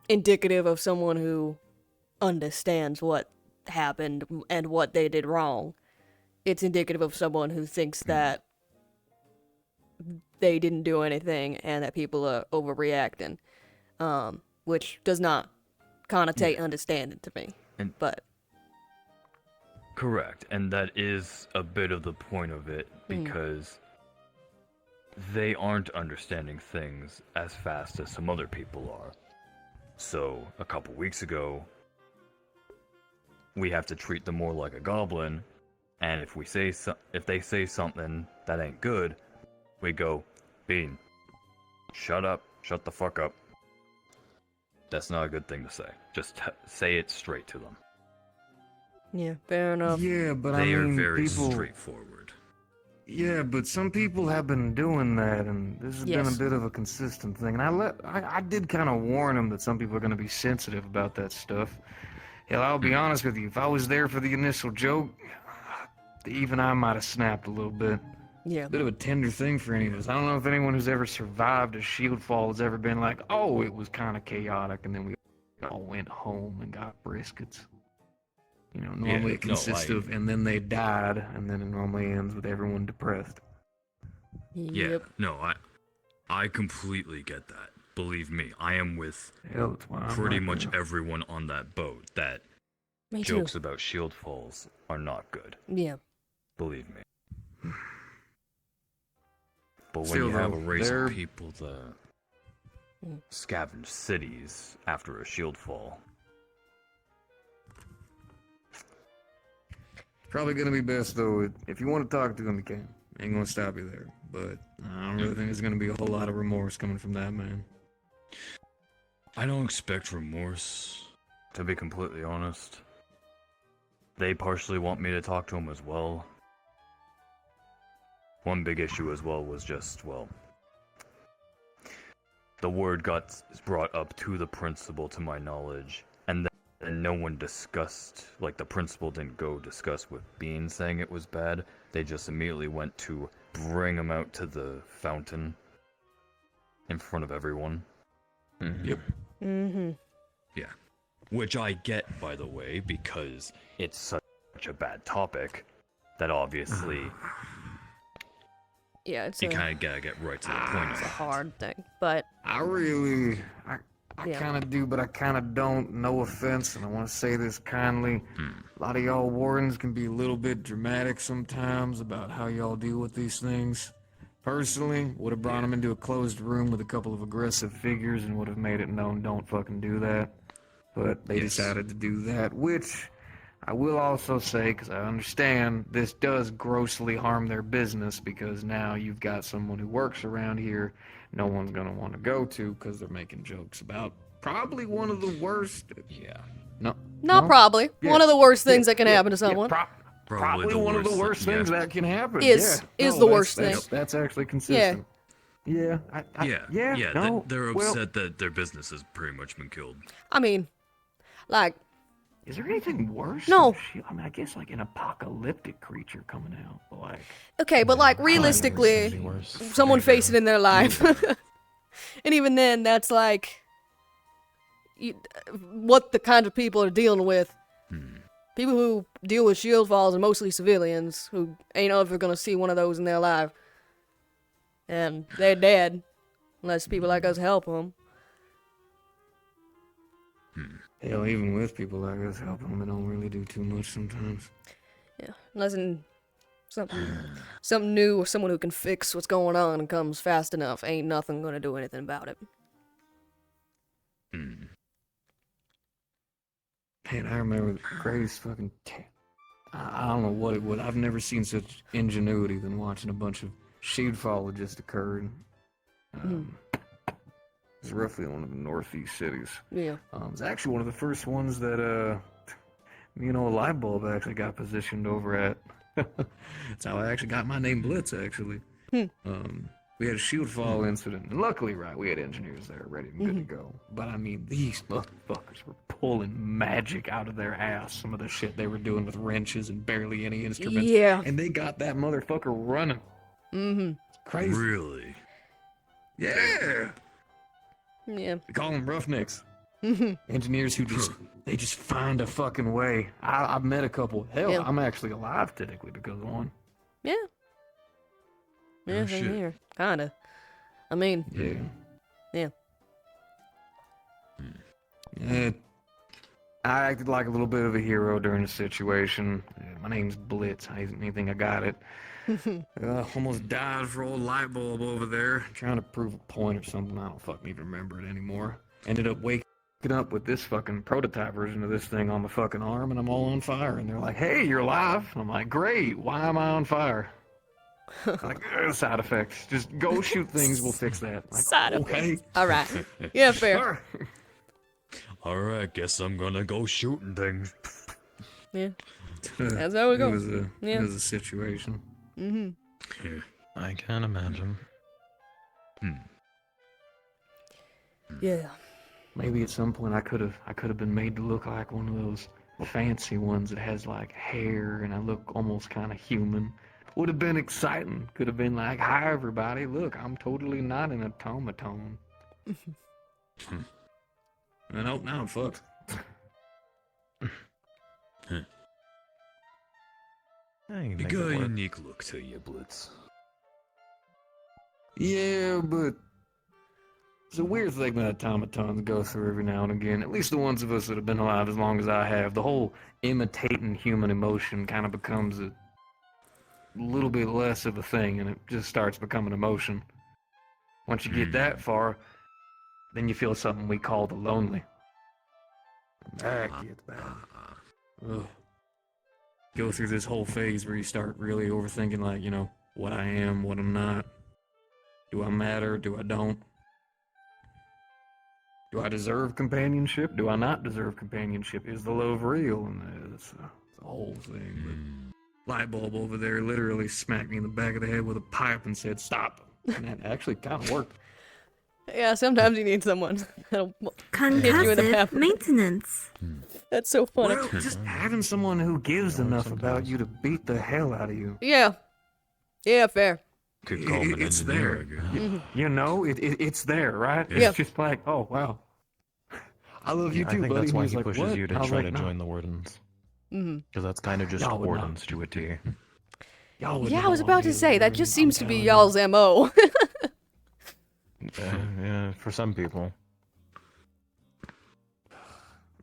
indicative of someone who understands what happened and what they did wrong. It's indicative of someone who thinks that they didn't do anything and that people are overreacting, which does not connotate understanding to me. But correct, and that is a bit of the point of it, because they aren't understanding things as fast as some other people are. So, a couple weeks ago, we have to treat them more like a goblin, and if they say something that ain't good, we go, Bean, shut up, shut the fuck up. That's not a good thing to say. Just say it straight to them. yeah, fair enough. Yeah, but They I are mean, very people... straightforward. Yeah, but some people have been doing that, and this has been Yes. a bit of a consistent thing. And I did kind of warn them that some people are going to be sensitive about that stuff. Hell, I'll be honest with you, if I was there for the initial joke, even I might have snapped a little bit. Yeah. Bit of a tender thing for any of us. I don't know if anyone who's ever survived a shield fall has ever been like, oh, it was kind of chaotic, and then we all went home and got briskets. You know, normally it consists of, and then they died, and then it normally ends with everyone depressed. Yeah, no, I completely get that. Believe me, I am with Hell, that's why I'm pretty like much that. everyone on that boat that Me too. jokes about shield falls are not good. Yeah. Believe me. But when Still, you have a though, race they're- of people that scavenge cities after a shield fall, Probably gonna be best though. If you want to talk to him, you can. Ain't gonna stop you there. But I don't really think there's gonna be a whole lot of remorse coming from that man. I don't expect remorse, to be completely honest. They partially want me to talk to him as well. One big issue as well was just, well, the word got brought up to the principal, to my knowledge, and then and no one discussed, like the principal didn't go discuss with Bean saying it was bad. They just immediately went to bring him out to the fountain in front of everyone. Yep. Mm-hmm. Yeah. Which I get, by the way, because it's such a bad topic that obviously Yeah, it's you kind of gotta get right to the point it's of a it. hard thing, but I really, I Yeah. kind of do, but I kind of don't. No offense, and I want to say this kindly. A lot of y'all wardens can be a little bit dramatic sometimes about how y'all deal with these things. Personally, would have brought them into a closed room with a couple of aggressive figures and would have made it known, don't fucking do that. But they decided to do that, which I will also say, because I understand, this does grossly harm their business because now you've got someone who works around here no one's going to want to go to because they're making jokes about probably one of the worst. Yeah. No. not no? probably Yeah. one of the worst things Yeah, that can yeah, happen to yeah, someone. Probably one of the worst things that can happen. Is yeah. the worst that's, thing. That's actually consistent. Yeah. Yeah, no, they're well, upset that their business has pretty much been killed. I mean, like, is there anything worse? No. than I mean, I guess like an apocalyptic creature coming out, but like. okay, but like realistically, someone faced it in their life, and even then, that's like what the kind of people are dealing with. People who deal with shield falls are mostly civilians who ain't ever gonna see one of those in their life, and they're dead unless people like us help them. Hell, even with people like us helping them, they don't really do too much sometimes. Yeah, unless in something new or someone who can fix what's going on and comes fast enough, ain't nothing gonna do anything about it. Man, I remember the greatest fucking. I don't know what it was. I've never seen such ingenuity than watching a bunch of shieldfall that just occurred. It's roughly one of the northeast cities. Yeah. It's actually one of the first ones that me and old Lightbulb actually got positioned over at. That's how I actually got my name Blitz, actually. We had a shield fall incident, and luckily, right, we had engineers there ready and good to go. But I mean, these motherfuckers were pulling magic out of their ass. Some of the shit they were doing with wrenches and barely any instruments. Yeah. And they got that motherfucker running. Mm-hmm. It's crazy. Really? Yeah. Yeah. We call them roughnecks. Mm-hmm. Engineers who just find a fucking way. I've met a couple. Hell, Yeah. I'm actually alive technically because of one. Yeah. Yeah, Oh, same shit. here. Kinda. I mean. Yeah. Yeah. I acted like a little bit of a hero during the situation. My name's Blitz. Anything I got it. Almost died for old Lightbulb over there, trying to prove a point or something. I don't fucking even remember it anymore. Ended up waking up with this fucking prototype version of this thing on my fucking arm, and I'm all on fire. And they're like, "Hey, you're alive." And I'm like, "Great. Why am I on fire?" Like, side effects. Just go shoot things. We'll fix that. Like, Side okay. effects. All right. Yeah, fair. Alright, guess I'm gonna go shooting things. Yeah. That's how it goes. It was a situation. Mm-hmm. I can imagine. Yeah. Maybe at some point I could have been made to look like one of those fancy ones that has like hair and I look almost kind of human. Would have been exciting. Could have been like, "Hi everybody, look, I'm totally not an automaton." And now I'm fucked. You got a unique look to you, Blitz. Yeah, but it's a weird thing that automatons go through every now and again. At least the ones of us that have been alive as long as I have. The whole imitating human emotion kind of becomes a little bit less of a thing, and it just starts becoming emotion. Once you get that far, then you feel something we call the lonely. That gets bad. Ugh. Go through this whole phase where you start really overthinking, like, you know, what I am, what I'm not. Do I matter? Do I don't? Do I deserve companionship? Do I not deserve companionship? Is the love real? And it's a whole thing. But Lightbulb over there literally smacked me in the back of the head with a pipe and said, "Stop." And that actually kind of worked. Yeah, sometimes you need someone that'll hit you in the Concussive pep. maintenance. That's so funny. Well, just having someone who gives enough about you to beat the hell out of you. Yeah. Yeah, fair. Could call him an It's engineer, there. I guess. You know, it's there, right? Yeah. It's just like, oh wow, I love you I too, think buddy. that's why He's he like, pushes what? you to I was try like, to "No." join the Wardens. Mm-hmm. Because that's kind of just Y'all would not. Wardens to a T. Y'all would Yeah, I not was want about me to say, that learn, just I'm seems to be telling you. y'all's MO. Yeah, for some people.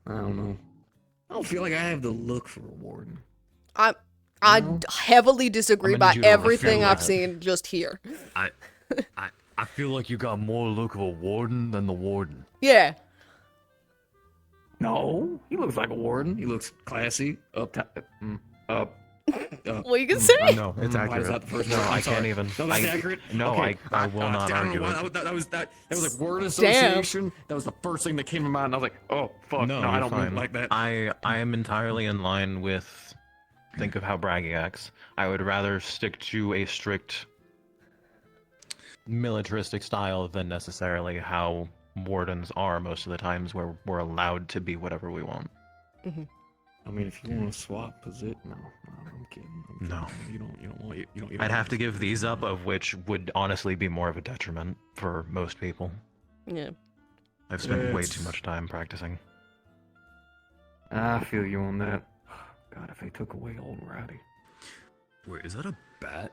I don't know. I don't feel like I have the look for a warden. I heavily disagree I'm gonna by need you to everything refute I've that. seen just here. I feel like you got more look of a warden than the warden. Yeah. No, he looks like a warden. He looks classy, up. What you can say? No, it's Why accurate. is that the first No, one? I'm I sorry. can't even. No, that's I- accurate. No, Okay. I will not I don't argue know why it. that was like word Damn. association. That was the first thing that came to mind. I was like, oh fuck, no, I you're don't mean fine. it like that. I am entirely in line with. Think of how Braggy acts. I would rather stick to a strict militaristic style than necessarily how wardens are most of the times, where we're allowed to be whatever we want. I mean, if you want to swap position, no, I'm kidding. No. You don't want you don't. I'd have to give these up, of which would honestly be more of a detriment for most people. Yeah. I've spent way It's- too much time practicing. I feel you on that. God, if they took away old Rowdy. Wait, is that a bat?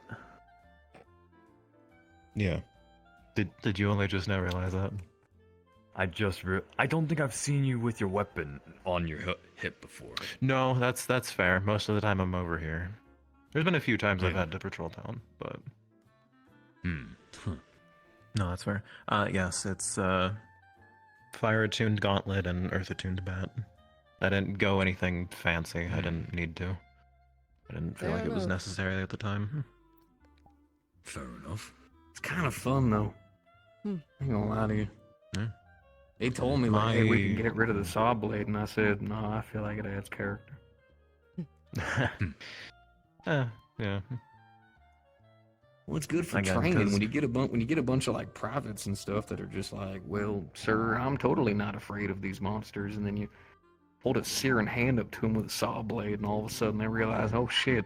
Yeah. Did you only just now realize that? I don't think I've seen you with your weapon on your hip before. No, that's fair. Most of the time I'm over here. There's been a few times I've Yeah. had to patrol town, but Huh. no, that's fair. Yes, it's fire attuned gauntlet and earth attuned bat. I didn't go anything fancy. I didn't need to. I didn't feel like it was enough. necessary at the time. Fair enough. It's kind of fun though. Hmm. I ain't gonna lie to you. Yeah. They told me like, hey, we can My- get rid of the saw blade, and I said, no, I feel like it adds character. Yeah. Well, it's good for Again, training 'cause- when you get a bunch of like privates and stuff that are just like, well, sir, I'm totally not afraid of these monsters, and then you hold a searing hand up to them with a saw blade, and all of a sudden they realize, oh shit,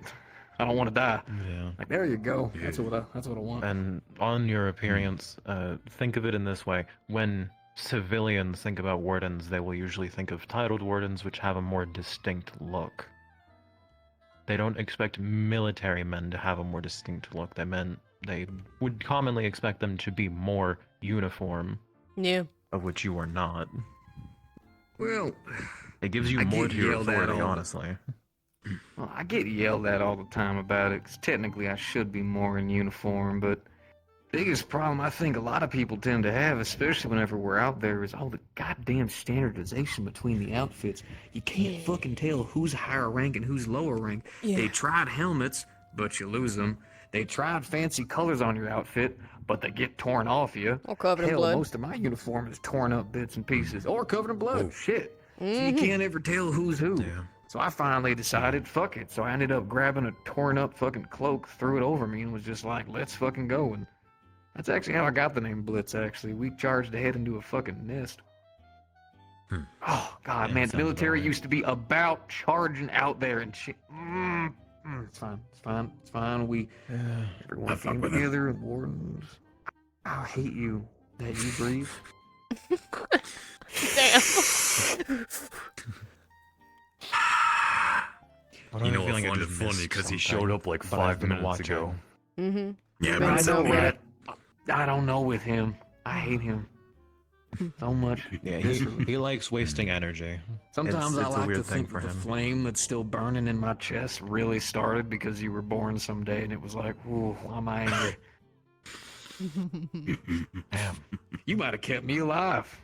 I don't want to die. Yeah. Like there you go. That's what I want. And on your appearance, think of it in this way. When civilians think about wardens, they will usually think of titled wardens, which have a more distinct look. They don't expect military men to have a more distinct look. They would commonly expect them to be more uniform, Yeah. of which you are not. Well, It gives you I more get to your yelled at authority, all- honestly. Well, I get yelled at all the time about it, 'cause technically I should be more in uniform, but biggest problem I think a lot of people tend to have, especially whenever we're out there, is all the goddamn standardization between the outfits. You can't fucking tell who's higher rank and who's lower rank. Yeah. They tried helmets, but you lose them. They tried fancy colors on your outfit, but they get torn off you. All covered in Hell, blood. most of my uniform is torn up bits and pieces, or covered in blood. Shit. So you Mhm. can't ever tell who's who. So I finally decided, fuck it. So I ended up grabbing a torn up fucking cloak, threw it over me, and was just like, let's fucking go. And that's actually how I got the name Blitz, actually. We charged ahead into a fucking nest. Oh, God, Yeah, man. The sounds about military right. used to be about charging out there and shit. It's fine. It's fine. It's fine. Everyone fuck came with him. together and wardens. I hate you that you breathe. Damn. You know, I find it funny because he showed up like 5 minutes ago. Mm-hmm. Yeah, I but it's know, alright. I don't know with him. I hate him so much. Yeah, he likes wasting energy. Sometimes it's I a like weird to thing think for that the him. flame that's still burning in my chest really started because you were born someday, and it was like, ooh, why am I angry? Damn. You might have kept me alive.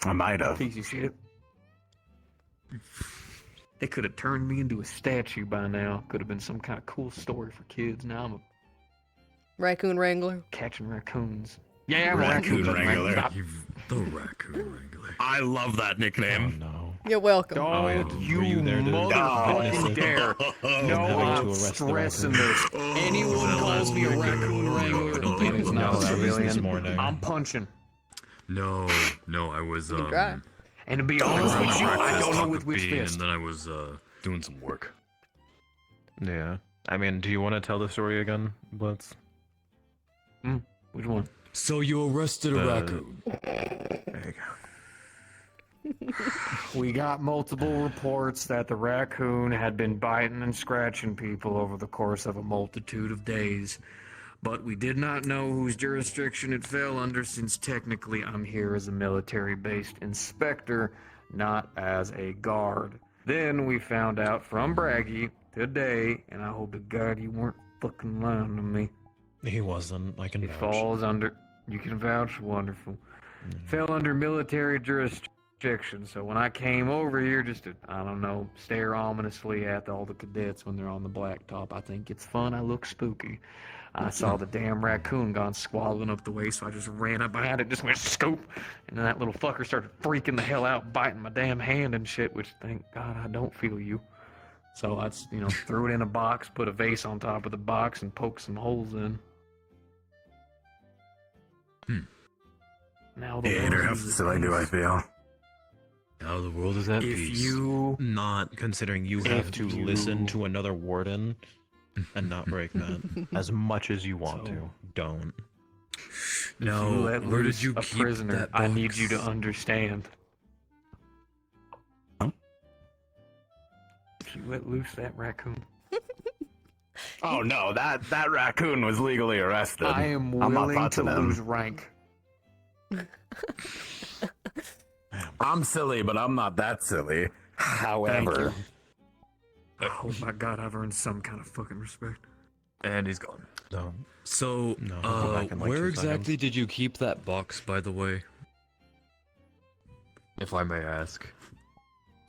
I might have. Piece of shit. They could have turned me into a statue by now. Could have been some kind of cool story for kids. Now I'm Raccoon Wrangler. catching raccoons. Yeah, Raccoon raccoons. Wrangler. Stop. The Raccoon Wrangler. I love that nickname. No. You're welcome. Don't Were you you there to motherfucking witness it? dare. No, having to I'm arrest the stressing raccoon. this. Anyone calls me a raccoon wrangler, and it's No, not that was this civilian, morning. I'm punching. No, I was You can try. And to be honest with you, I don't know with which and fist. then I was doing some work. Yeah. I mean, do you want to tell the story again, Blitz? Which one? So you arrested a The- raccoon. There you go. We got multiple reports that the raccoon had been biting and scratching people over the course of a multitude of days. But we did not know whose jurisdiction it fell under, since technically I'm here as a military-based inspector, not as a guard. Then we found out from Braggy today, and I hope to God you weren't fucking lying to me. He wasn't. I can It vouch. falls under. You can vouch. Wonderful. Fell under military jurisdiction. So when I came over here, just to, I don't know, stare ominously at all the cadets when they're on the blacktop, I think it's fun. I look spooky. I saw the damn raccoon gone squabbling up the way, so I just ran up behind it, just went scoop, and then that little fucker started freaking the hell out, biting my damn hand and shit. Which, thank God, I don't feel you. So I, threw it in a box, put a vase on top of the box, and poked some holes in. Now the world How is silly do I feel? Now the world is at If peace. you Not considering you have to listen to another warden and not break that as much as you want to. Don't. If you No, let where loose did you a keep prisoner, that I need you to box? understand. If you let loose that raccoon, Oh no, that raccoon was legally arrested. I am I'm not willing to touching him. lose rank. I'm silly, but I'm not that silly. However, Oh my God, I've earned some kind of fucking respect. And he's gone. No. So, No, I'll go back in like where 2 exactly seconds. did you keep that box, by the way? If I may ask.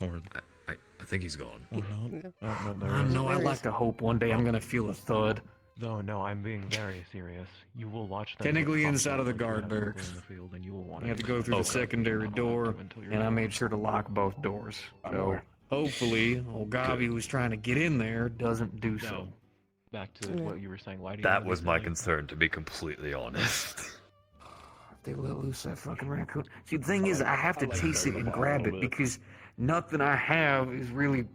Or I think he's gone. or not. No, there I don't is. know, I like to hope one day I'm gonna feel a thud. No, I'm being very serious. You will watch that. Technically get inside of the fucked up guard when you have barracks. people in the field, and you will want You have to go through the Okay. secondary Not door, active until you're and I done. made sure to lock both doors. So hopefully, old Gabi who's trying to get in there doesn't do so. So, back to what you were saying. Why do you That have was these my things? concern, to be completely honest. They let loose that fucking raccoon. See, the thing is, I have to chase it and grab it because nothing I have is really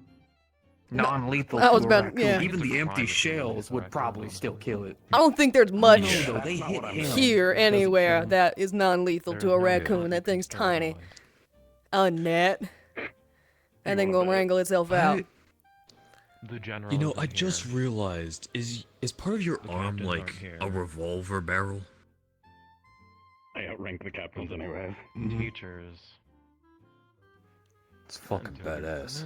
non-lethal I was to a about- raccoon. yeah. Even the empty shells would probably still kill it. I don't think there's much No, though, they hit him. here It doesn't anywhere kill him. that is non-lethal to a raccoon. That thing's tiny. A net. That thing gonna wrangle itself out. The general. You know, isn't I just here. realized, is part of your arm captains like aren't here. a revolver barrel? I outrank the captains anyway. Teachers. It's fucking badass.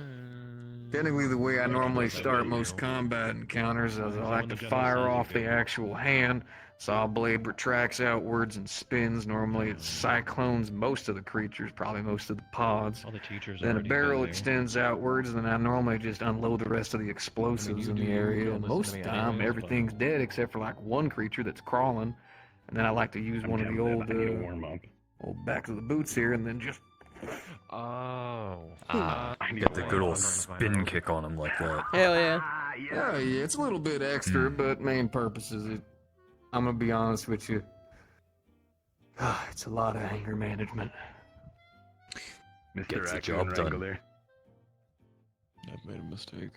Technically, the way I normally start most combat encounters is I like to fire off the actual hand. Saw blade retracts outwards and spins. Normally, it cyclones most of the creatures, probably most of the pods. All the teachers. Then a already barrel busy. extends outwards, and then I normally just unload the rest of the explosives in do the your area. real And listen most to of me the time, anyways, everything's dead except for like one creature that's crawling. And then I like to use one of the old, old back of the boots here, and then just. Oh. Get the good old spin kick on him like that. Hell yeah. Yeah, it's a little bit extra, but main purpose is it. I'm gonna be honest with you. It's a lot of anger management. Gets the job done. I've made a mistake.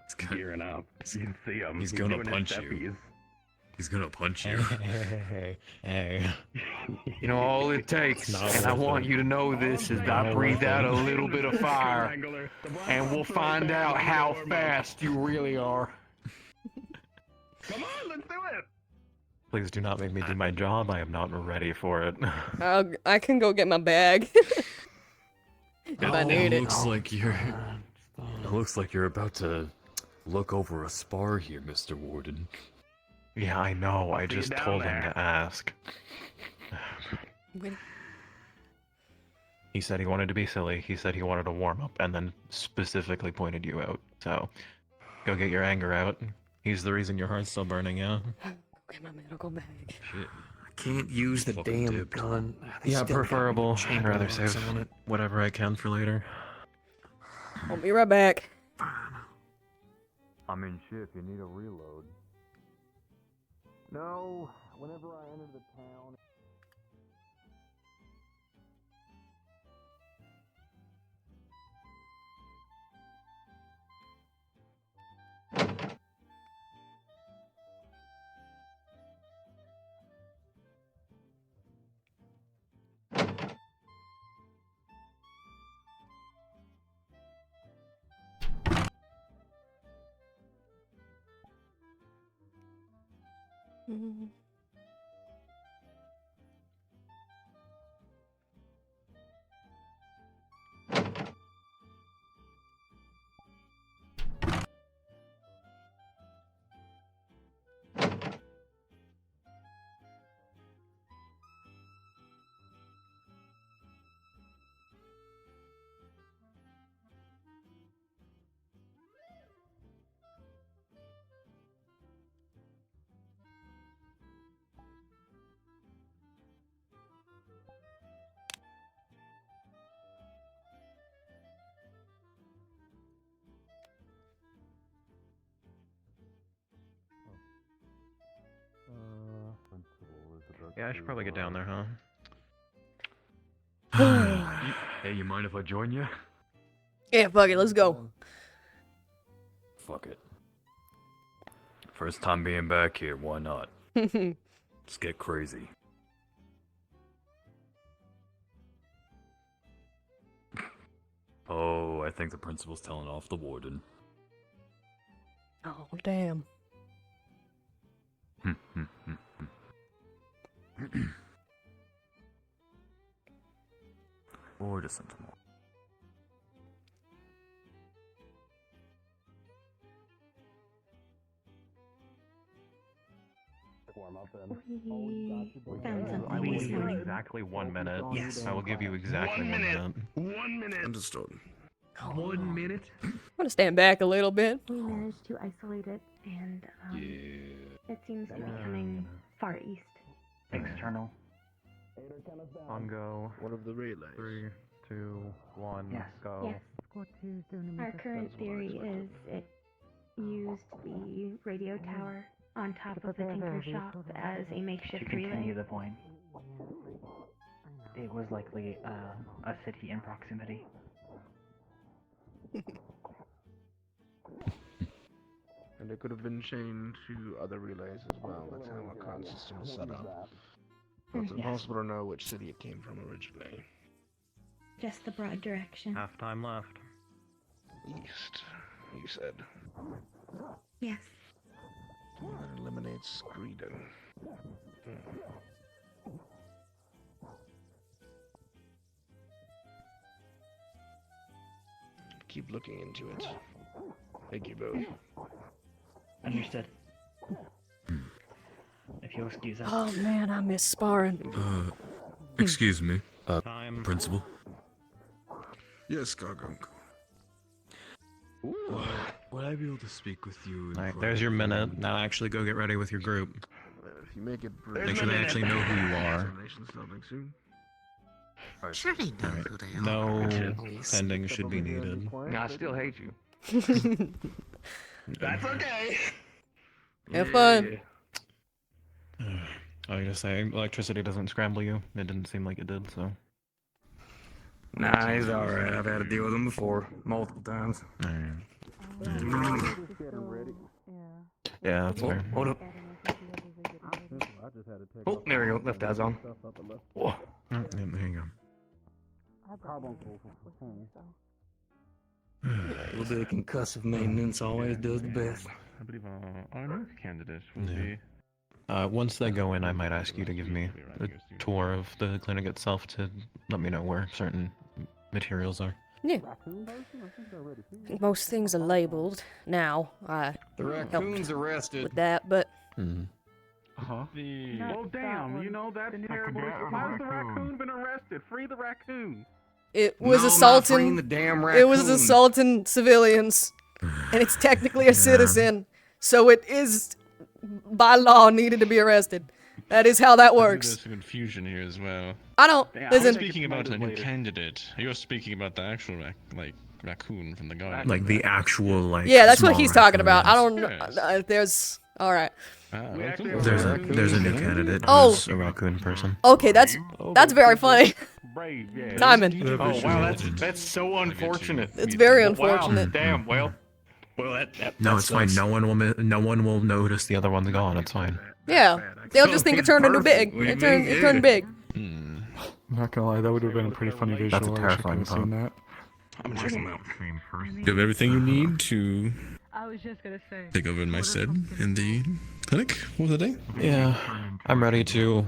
It's gearing up. You can see him. He's gonna punch you. He's gonna punch you. Hey. You know, all it takes, Not and I worth want it. you to know this, is that I breathe out a little bit of fire, and we'll find out how fast you really are. Come on, let's do it. Please do not make me do my job. I am not ready for it. I can go get my bag. If I need it. Looks like it looks like you're about to look over a spar here, Mr. Warden. Yeah, I know. I see you just down told him there. to ask. He said he wanted to be silly. He said he wanted to warm up, and then specifically pointed you out. So, go get your anger out. He's the reason your heart's still burning, yeah? Get my medical bag. Shit. I can't use the Fucking damn dipped. gun. They Yeah, still got preferable. I'd chamber rather locks save on it. whatever I can for later. I'll be right back. I mean, shit, if you need a reload. No, Whenever I enter the town. Mm. Yeah, I should probably get down there, huh? Hey, you mind if I join you? Yeah, fuck it, let's go. Fuck it. First time being back here, why not? Let's get crazy. Oh, I think the principal's telling off the warden. Oh, damn. Or to Sentinel. We found something I will this give you morning. exactly 1 minute. Yes. I will give you exactly 1 minute. 1 minute. Understood. 1 minute. I'm gonna stand back a little bit. We managed to isolate it, and it seems to be coming far east. External. On go. One of the relays. 3, 2, 1, Yes. go. Yes. Our current theory is it used the radio tower on top of the Tinker Shop as a makeshift To continue relay. the point, it was likely a city in proximity. And it could have been chained to other relays as well. That's how our card system is set up. But it's Yes. impossible to know which city it came from originally. Just the broad direction. Half time left. East, you said. Yes. That eliminates Greedon. Keep looking into it. Thank you both. Understood. If you'll excuse us. Oh man, I miss sparring. Excuse me. Time. Principal. Yes, Gargunk. Would I be able to speak with you? Alright, there's your minute. Now actually go get ready with your group. If you make it Make sure they actually know who you are. Examination's starting soon. Sure they know who they are. No pending should be needed. I still hate you. That's okay. Have fun. I was gonna say, electricity doesn't scramble you. It didn't seem like it did, so. Nah, he's alright. I've had to deal with him before, multiple times. Yeah, that's fair. Hold up. Oh, there we go. Left eye's on. Whoa. Yeah, there you go. A little bit of concussive maintenance always does the best. I believe our next candidate will be. Once they go in, I might ask you to give me a tour of the clinic itself to let me know where certain materials are. Yeah. Most things are labeled now. I The helped raccoon's arrested. with that, but Well, damn, you know, that's terrible. How's the raccoon been arrested? Free the raccoon. it was No, not freeing assaulting. the damn It was raccoon. assaulting civilians, and it's technically a citizen, so it is by law needed to be arrested. That is how that works. There's some confusion here as well. I don't You're listen. speaking about a new candidate. You're speaking about the actual, raccoon from the garden. Like the actual like. Yeah, that's what small he's talking about. I raccoons. don't know. There's all right. There's a new candidate Oh. who's a raccoon person. Okay, that's very funny. Timing. Oh wow, that's so unfortunate. It's very Wow, unfortunate. damn. Well, No, that it's fine. sucks. No one will notice the other one's gone. It's fine. Yeah, they'll just think it turned into big. It turned big. I'm not gonna lie, that would have been a pretty funny visual. That's a I wish I terrifying could've seen thought. that. I'm checking out. You have everything you need to I was just gonna say. take over my stead in the clinic for the day. Yeah, I'm ready to.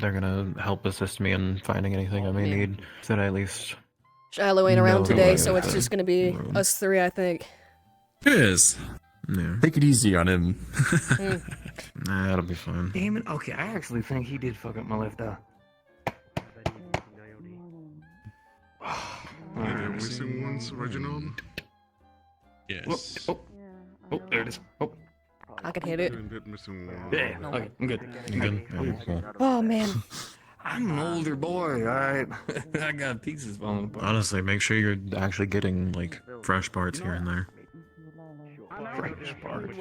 They're gonna help assist me in finding anything I may need today, at least. Shiloh ain't around No, today, no, so no, it's no. just gonna be us three, I think. It is. Yeah. Take it easy on him. Nah, it'll be fine. Damn it. Okay, I actually think he did fuck up my left eye. Missing once, Reginald. Yes. Oh, there it is. Oh. I can hit it. Yeah, okay, I'm good. You good? Yeah, cool. Oh man. I'm an older boy, alright? I got pieces falling apart. Honestly, make sure you're actually getting like fresh parts here and there. Fresh parts.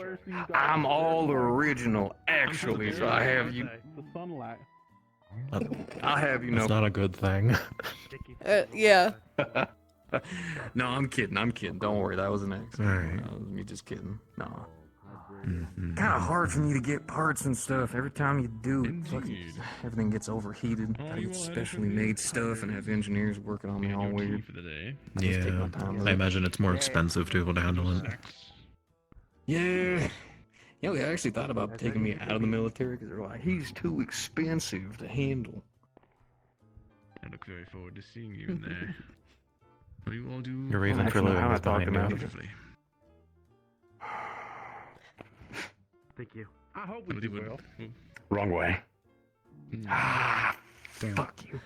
I'm all original, actually, so I have you. I'll have you know. That's not a good thing. Yeah. No, I'm kidding. Don't worry, that was an accident. Alright. That was me just kidding. No. Mm-hmm. Kind of hard for me to get parts and stuff. Every time you do, fucking, everything gets overheated. I get specially made stuff and have engineers working on me all weird. For the day. I just take Yeah, my time with I it. imagine it's more expensive to be able to handle it. Yeah. Yeah, we actually thought about taking me out of the military because they're like, he's too expensive to handle. I look very forward to seeing you in there. What do you all do? Your reason for living is behind me. Beautifully. Thank you. I hope What we do do you- well. Wrong way. Ah, Damn. fuck you.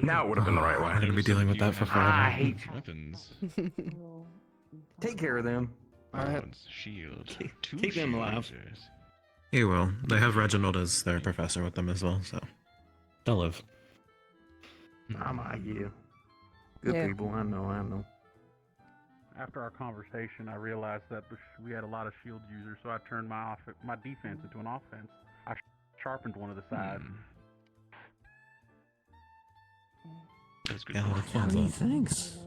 Now it would have been the right We're way. gonna be dealing with that for I forever. hate you. Weapons. Take care of them. Alright. Weapons, Shield. Two Keep them shield alive. users. You will. They have Reginald as their professor with them as well, so they'll live. I'm like you. Good Yeah. people, I know. After our conversation, I realized that we had a lot of shield users, so I turned my defense into an offense. I sharpened one of the sides. That's good. Yeah, for that's fun. you. Thanks.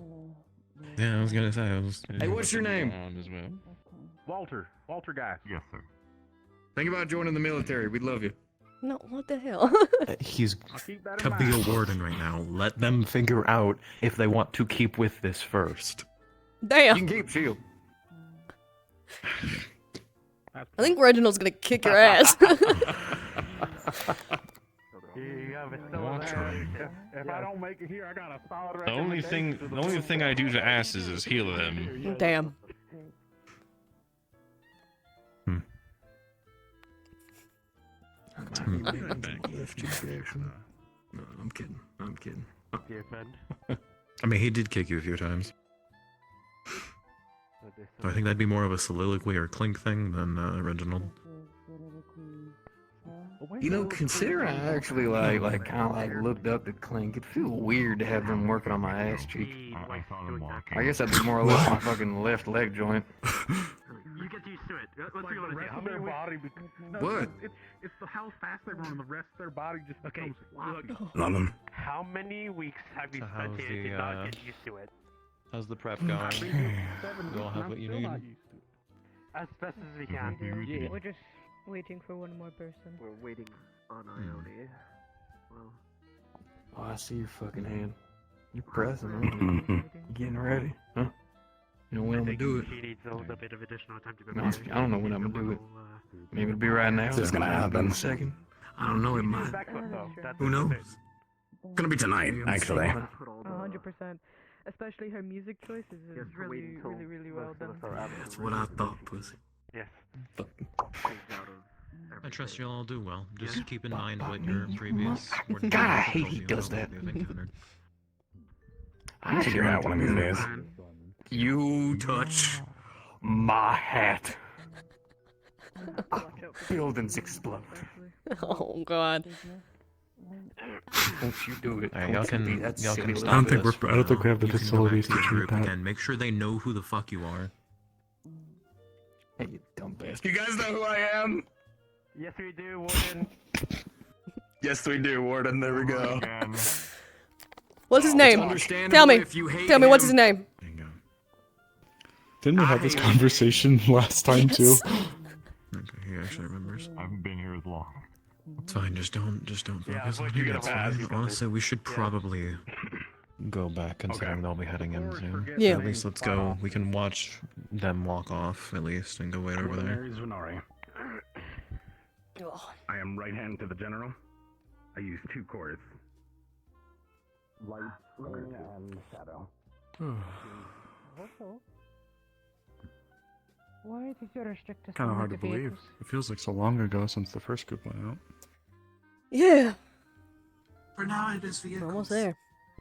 Yeah, I was gonna say I was. Hey, what's your name? As well. Walter guy. Yes, sir. Think about joining the military. We'd love you. No, what the hell? He's I'll keep that in to be mind. a warden right now. Let them figure out if they want to keep with this first. You Damn. can keep shield. I think Reginald's gonna kick your ass. I'll try. If I don't make it here, I got a solid The only thing I do to asses is heal them. Damn. No, I'm kidding. I mean, he did kick you a few times. I think that'd be more of a soliloquy or clink thing than Reginald. You know, considering I actually like kind of like looked up to Clink, it'd feel weird to have them working on my ass cheek. I guess that'd be more or less my fucking left leg joint. You get used to it. Let's see what the their body. What? It's how fast they run. The rest of their body just becomes floppy. Love him. How many weeks have you how's spent here the, to not get used to it? How's the prep going? You all have what you need? As best as we can. Yeah. We're just waiting for one more person. We're waiting on Ione. Well, Oh, I see your fucking hand. You're pressing, aren't you? You getting ready, huh? You know when I'm gonna do it? She needs a bit of additional time to No, prepare. I don't know when I'm gonna do it. Maybe it'll be right now. This is gonna happen. In a second. I don't know. It might. Who knows? Gonna be tonight, actually. 100%. Especially her music choices is really well done. That's what I thought, pussy. Yes. I trust you'll all do well. Just keep in mind what your previous. God, I hate he does that. I'll figure it out one of these days. You touch my hat. Buildings explode. Oh god. Don't you do it. Alright, Don't you be that silly stop little I don't think this we're. for I don't think now. we have the You can go facilities back to your treat group that. again. Make sure they know who the fuck you are. Hey, you dumb bastard. You guys know who I am? Yes, we do, Warden. Yes, we do, Warden. There we go. What's his It's name? understandable Tell me. if you hate Tell me what's his him. name. Didn't we have this conversation last time too? Okay, he actually remembers. I haven't been here as long. It's fine. Just don't Yeah, focus on you're it. gonna It's pass, fine. you can Honestly, we should Yeah. probably go back considering they'll be heading in soon. Yeah. At least let's go. We can watch them walk off at least and go wait over there. Mercenaries Venari. I am right hand to the general. I use 2 cores. Light and shadow. Why did you restrict us Kind of from hard to the believe. vehicles? It feels like so long ago since the first group went out. Yeah. For now, it is vehicles. Almost there.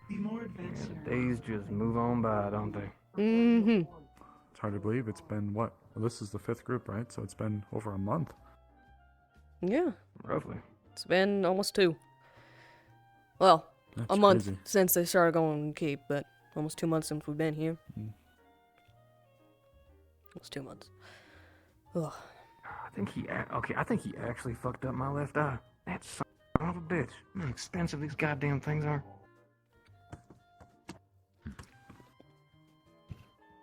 Be more advanced. Days just move on by, don't they? Mm-hmm. It's hard to believe. It's been what? Well, this is the 5th group, right? So it's been over a month. Yeah. Roughly. It's been almost 2. Well, That's a month crazy. since they started going to keep, but almost 2 months since we've been here. Almost 2 months. Ugh. I think he actually fucked up my left eye. That son of a bitch. How expensive these goddamn things are.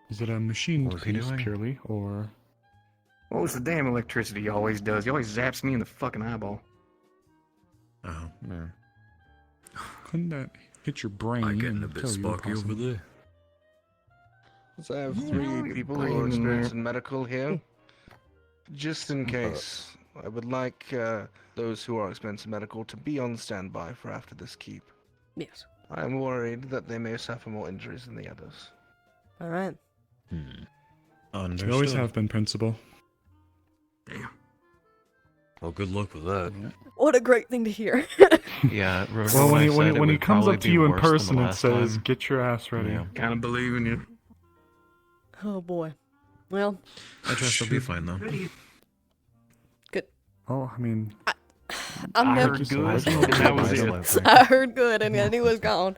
Is it a machine What was he piece doing? purely, or What was the damn electricity he always does? He always zaps me in the fucking eyeball. Oh, yeah. couldn't that hit your brain and kill you? Possibly? there. So I have Yeah, 3 people who are brain in experienced there. in medical here. Just in case, I would like those who are experienced in medical to be on standby for after this keep. Yes. I am worried that they may suffer more injuries than the others. All right. We Understood. always have been, Principal. Well, good luck with that. What a great thing to hear. Yeah. Well, when he comes up to you in person and says, Time. "Get your ass ready," Yeah. Kind of believe in you. Oh boy. Well, I trust they'll be fine though. good. Oh, I mean, I'm I never. heard so. good. I and that was it. I heard good, and then he was gone.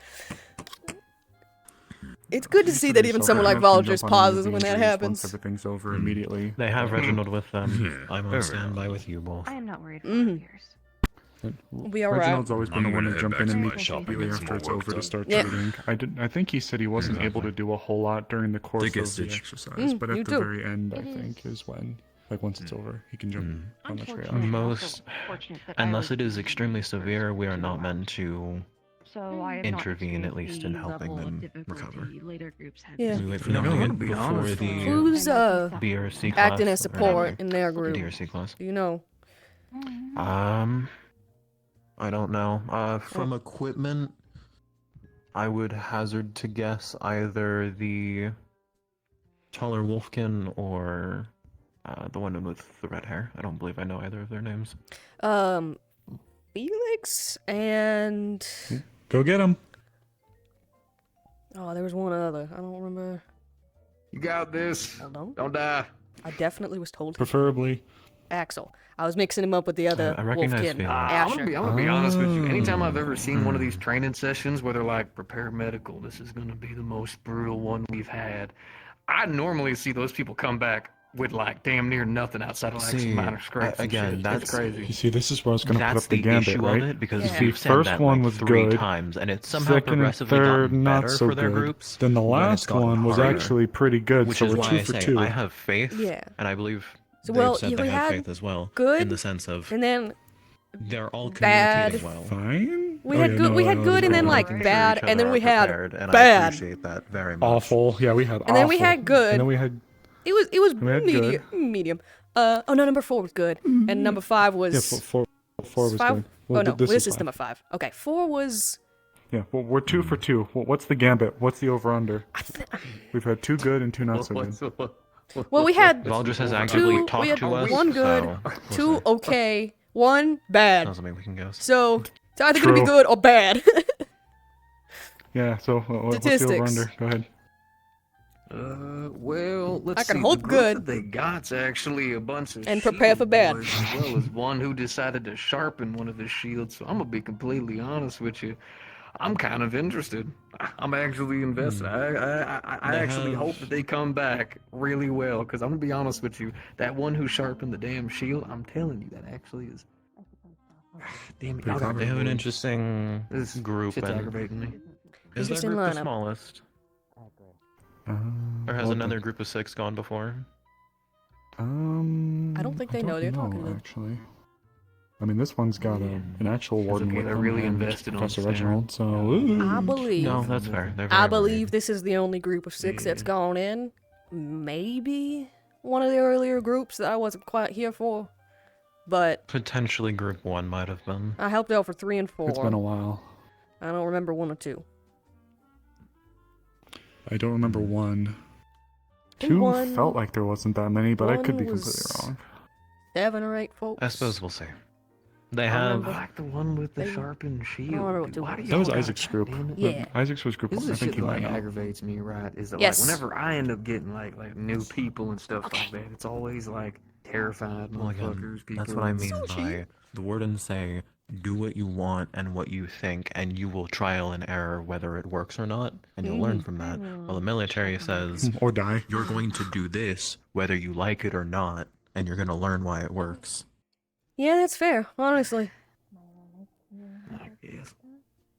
It's good to see that even someone like Val just pauses when that happens. Once everything's over immediately. They have Reginald with them. Yeah. I'm on standby with you both. I am not worried for Mhm. years. We'll be alright. Reginald's always been I'm the one gonna to head jump back in to and my meet shop and immediately get some after it's more work over to done. start Yeah. treating. I think he said he wasn't able to do a whole lot during the course Take it, of the Stitch. exercise, but you at the too. very end, I It think, is when, like, once it's over, he can jump on the trail. Unfortunately, I'm also Most, fortunate that I unless was it is extremely severe, we are not meant to. So I have intervene, not at least in experienced the helping level of them difficulty recover. Later groups had. Yeah. We wait for No, them to I'm get gonna be before honest the with you. Who's BRC class. acting as or support in their group? DRC class. Do you know? I don't know. From equipment, I would hazard to guess either the taller Wolfkin or the one with the red hair. I don't believe I know either of their names. Felix and Go get him. oh, there was one other. I don't remember. You got this. Hold on. Don't die. I definitely was told Preferably. Axel. I was mixing him up with the other I recognize Wolfkin, Felix. I'm Asher. gonna be honest with you. Anytime I've ever seen one of these training sessions where they're like, prepare medical, this is gonna be the most brutal one we've had. I normally see those people come back with like damn near nothing outside of like See, some minor scrapes. and again, shit. that's It's crazy. You see, this is where I was going to put That's up the the gambit, issue right? of it because Yeah. See, we've said first that one like was 3 good. times, and it's somehow Second and progressively third, gotten not better so for their good. groups. Then the when it's last gotten one was harder, actually pretty good, which so is we're why 2 I for say 2. I have faith, Yeah. and I believe So, they've well, said we they have had faith as well. good, in the sense of and then they're all bad. communicating well. Fine. We had good. We had good, and then like Making sure bad, each and then other we are had prepared, and I bad. appreciate that very much. Awful. Yeah, we had awful. And then we had good. And then we had It was We had medium. Medium. Oh no, number 4 was good, and number 5 was yeah, four was 5. good. Well, Oh no, this this is is number 5. Okay, 4 was. Yeah, well, we're 2 for 2. What's the gambit? What's the over under? We've had 2 good and 2 not so good. Well, we had Valdris has actively 2. talked We had to us, 1 good, so we'll 2 see. okay, 1 bad. Doesn't mean we can guess. So it's either gonna be True. good or bad. Yeah, so what's the over Statistics. under? Go ahead. Well, let's I can see. hope the group good. that they got's actually a bunch of And prepare for bad. boys, as well as one who decided to sharpen one of his shields. So I'm gonna be completely honest with you. I'm kind of interested. I'm actually invested. I They actually have- hope that they come back really well. Because I'm gonna be honest with you, that one who sharpened the damn shield, I'm telling you, that actually is. Damn it! y'all got They have me an worried. interesting This group. shit's and- aggravating me. Is that Interesting group the lineup. smallest? Or has well, another group of 6 gone before? I don't think they know they're talking to them. Actually, I mean, this one's got an actual warden okay, with they're them really and invested on Professor Sarah. Reginald. So I believe. No, that's fair. They're I very believe this is the only group of 6 that's gone in. Maybe one of the earlier groups that I wasn't quite here for, but Potentially group 1 might have been. I helped out for 3 and 4. it's been a while. I don't remember 1 or 2. I don't remember Hmm. one. And 2 one- felt like there wasn't that many, but I could be one completely was- wrong. 7 or 8 folks. I suppose we'll see. They I have. remember like the one with the They- sharpened shield. remember what Dude, two why do was. That was y'all got- Isaac's group. damn it. Yeah. Isaac's was group This 1. I is think shit you that might like know. aggravates me, right? Is that Yes. like whenever I end up getting like new people and stuff like that, it's always like terrified Well, again, motherfuckers. that's people what I and- mean by the wardens say, do what you want and what you think, and you will trial and error whether it works or not, and you'll learn from that. Well, the military says, Or die. you're going to do this whether you like it or not, and you're going to learn why it works. Yeah, that's fair, honestly. I guess.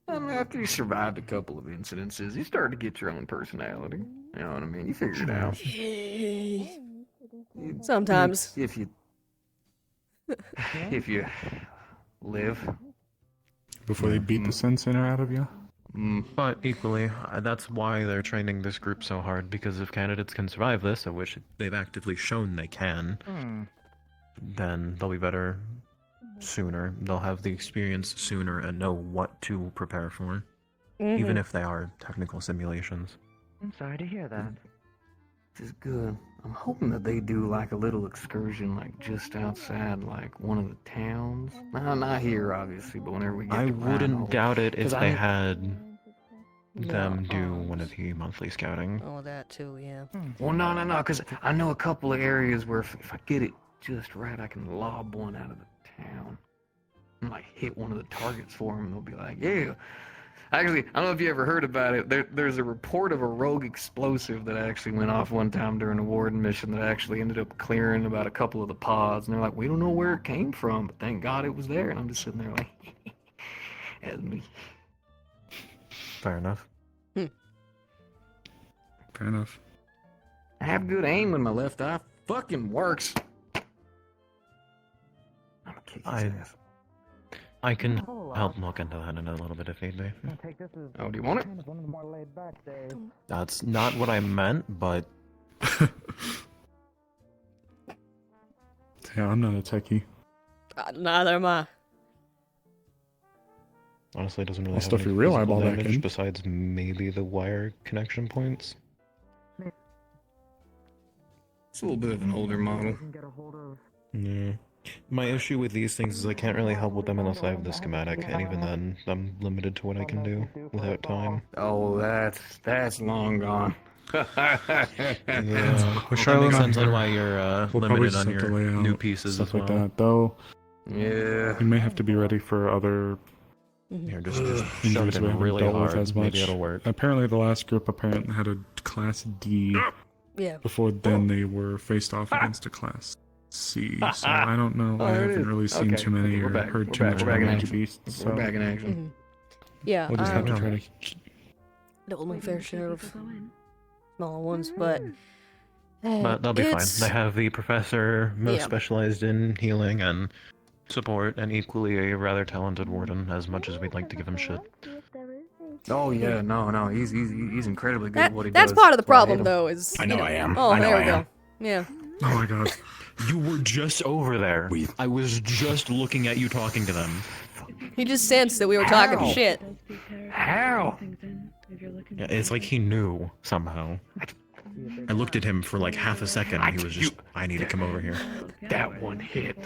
I mean, after you survived a couple of incidences, you start to get your own personality. You know what I mean? You figure it out. Sometimes. If you live. Before they beat the sense center out of you. But equally, that's why they're training this group so hard, because if candidates can survive this, at which they've actively shown they can, then they'll be better sooner. They'll have the experience sooner and know what to prepare for, even if they are technical simulations. I'm sorry to hear that. This is good. I'm hoping that they do like a little excursion, like just outside, like one of the towns. Nah, not here, obviously, but whenever we get I to wouldn't Rhino. doubt it if 'Cause they I- had them do one of the monthly scouting. Oh, that too, yeah. Well, no, because I know a couple of areas where if I get it just right, I can lob one out of the town and like hit one of the targets for them, and they'll be like, yeah. Actually, I don't know if you ever heard about it. There's a report of a rogue explosive that actually went off one time during a warden mission that actually ended up clearing about a couple of the pods. And they're like, we don't know where it came from, but thank God it was there. And I'm just sitting there like, that's me. Fair enough. Fair enough. I have good aim when my left eye fucking works. I'm gonna kick his ass. I can help look into that in a little bit if need be. Oh, do you want it? That's not what I meant, but Yeah, I'm not a techie. Neither am I. honestly it doesn't really I'll have stuff any your real physical eyeball back damage in. besides maybe the wire connection points. It's a little bit of an older model. Yeah. My issue with these things is I can't really help with them unless I have the schematic, and even then, I'm limited to what I can do without time. Oh, that's long gone. Yeah, Well, which Charlotte makes and I- sense on why you're We'll probably limited just on have to your lay out new pieces stuff as well. like that, though. Yeah. We may have to be ready for other You're just shove injuries it we in haven't really dealt with hard. as much. Maybe it'll work. Apparently, the last group apparently had a class D. Yeah. Before then, they were faced off against a class C. So I don't know. Oh, I there it haven't is. really seen Okay, too many okay, we're or back. heard We're too back. much We're back about in Monkey action. Beasts. We're So back in action. Yeah, we'll just have to try to. double my fair share of smaller ones, but But they'll be fine. it's- They have the professor most Yeah. specialized in healing and support, and equally a rather talented warden, as much as we'd like to give him shit. Oh yeah, no, he's incredibly good at what he That's does. part of the That's why I hate problem, him. though, is I know I am. Oh, I know there I we go. am. Yeah. Oh my god. You were just over there. I was just looking at you talking to them. He just sensed that we were talking How? shit. How? Yeah, it's like he knew somehow. I looked at him for like half a second, and he was just, I need to come over here. That one hit.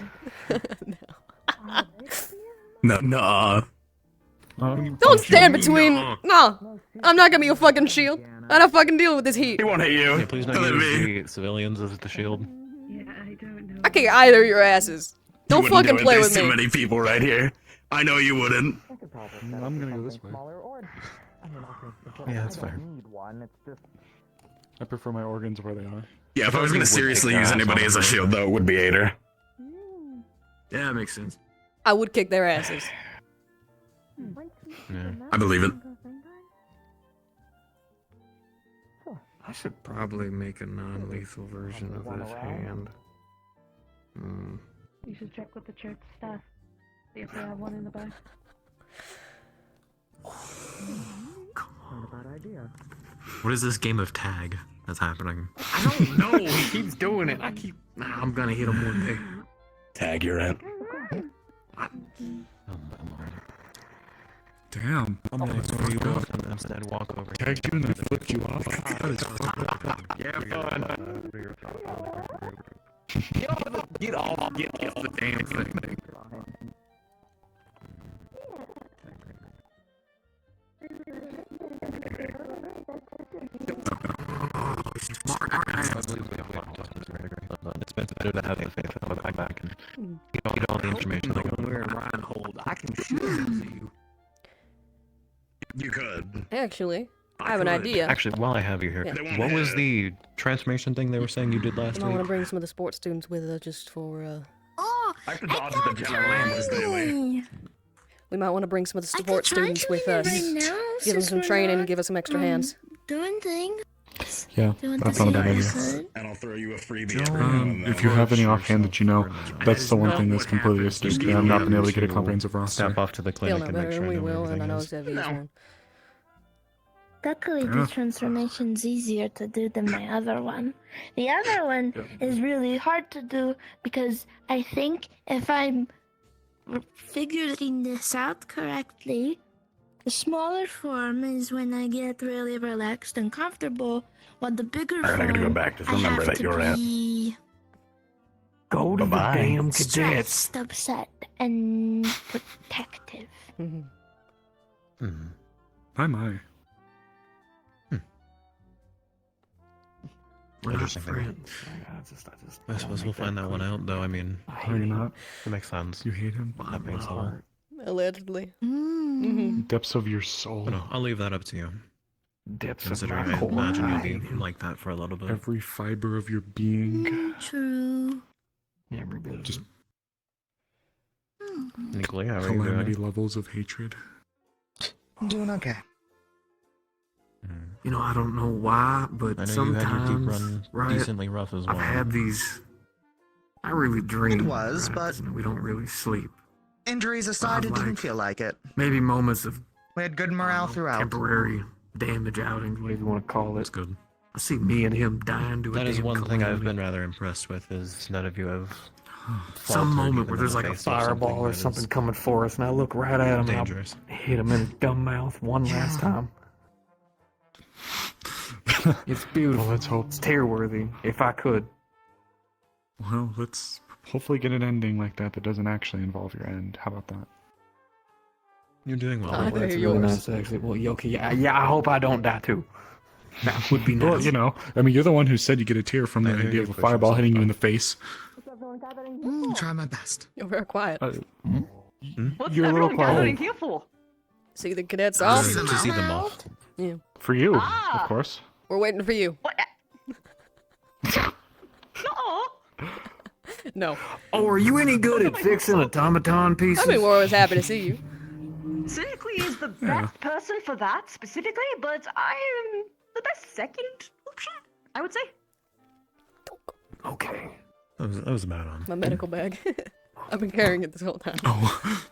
Nah. Don't stand between. No, I'm not gonna be your fucking shield. I'm not fucking dealing with this heat. He won't hit you. Yeah, please don't use the civilians as the shield. I kick either of your asses. Don't You wouldn't fucking do it. play There's with too me. many people right here. I know you wouldn't. I'm gonna go this way. Yeah, that's fair. I prefer my organs where they are. Yeah, if I was gonna seriously use anybody as a shield, though, it would be Ader. Yeah, that makes sense. I would kick their asses. Yeah. I believe it. I should probably make a non-lethal version of this hand. You should check with the church staff. See if they have one in the back. What is this game of tag that's happening? I don't know. He keeps doing it. I'm gonna hit him one day. Tag, you're in. Damn. I'm gonna throw you off and instead walk over. Tagged you and then flipped you off. That is fucked up. Yeah, Get off the damn thing. It's better to have the faith that I'll come back and get all the information. Where Reinhold, I can shoot you. You could. Actually, I have an idea. Actually, while I have you here, Yeah. what was the transformation thing they were saying you did last I want week? to bring some of the sports students with us just for. Oh, I could dodge the general ambulance daily. We might want to bring some of the sports try students with doing it us. right now, Give them since some we're training and not, give us some extra hands. Doing things. Yeah, Doing that's the not a bad same idea. person. And I'll throw you a freebie every now and then. If you have any offhand that you know, that's the one thing that's completely escaped me. I've not been able to get a comprehensive roster. Step off to the He'll clinic know and make better sure than we I know where will, and I know everything is. Xavier's one. Luckily, Yeah. this transformation's easier to do than my other one. The other one is really hard to do because I think if I'm figuring this out correctly, the smaller form is when I get really relaxed and comfortable, while the bigger Alright, form I gotta go back. Just I remember have that to you're at. be Go to Bye-bye. the damn cadets. stressed, upset, and protective. My, my. Interesting thing. I suppose we'll find that one out, though. I mean, Are you not? it makes sense. You hate him? That being so. Allegedly. Depths of your soul. But no, I'll leave that up to you. Depths of Considering my I core. imagine you'll be like that for a little bit. Every fiber of your being. True. Every bit of Just Nicolai, how are you calamity doing? levels of hatred. I'm doing okay. You know, I don't know why, but I know you had your deep sometimes, run right, decently rough as well. I've had these. I really dream. It was, right, but 'cause we don't really sleep. injuries aside, it didn't feel like it. Maybe moments of We had good morale throughout. temporary damage outings, whatever you want to call it. That's good. I see me and him dying to a That is damn one thing I've calamity. been rather impressed with is none of you have Some faltered moment even where in there's the like a face of fireball or that is something coming for us, and I look right at him dangerous. and I hit him in his dumb mouth one last time. It's beautiful. Well, let's hope. It's tear-worthy, if I could. Well, let's hopefully get an ending like that that doesn't actually involve your end. How about that? You're doing well. I Well, that's think really yours. nice, actually. Well, okay, yeah, I hope I don't die too. That would be nice. Well, you know, I mean, you're the one who said you get a tear from the I hear idea you of a pushing fireball yourself hitting you in the up. face. Try my best. You're very quiet. What's You're a little everyone gathering quiet. here for? See the cadets off? To see them off. Yeah. For you, Ah. of course. We're waiting for you. What? No. No. Oh, are you any good at fixing automaton pieces? I mean, we're always happy to see you. Cynically is the Yeah. best person for that specifically, but I am the best second option, I would say. Okay. That was about on. My medical bag. I've been carrying it this whole time. Oh.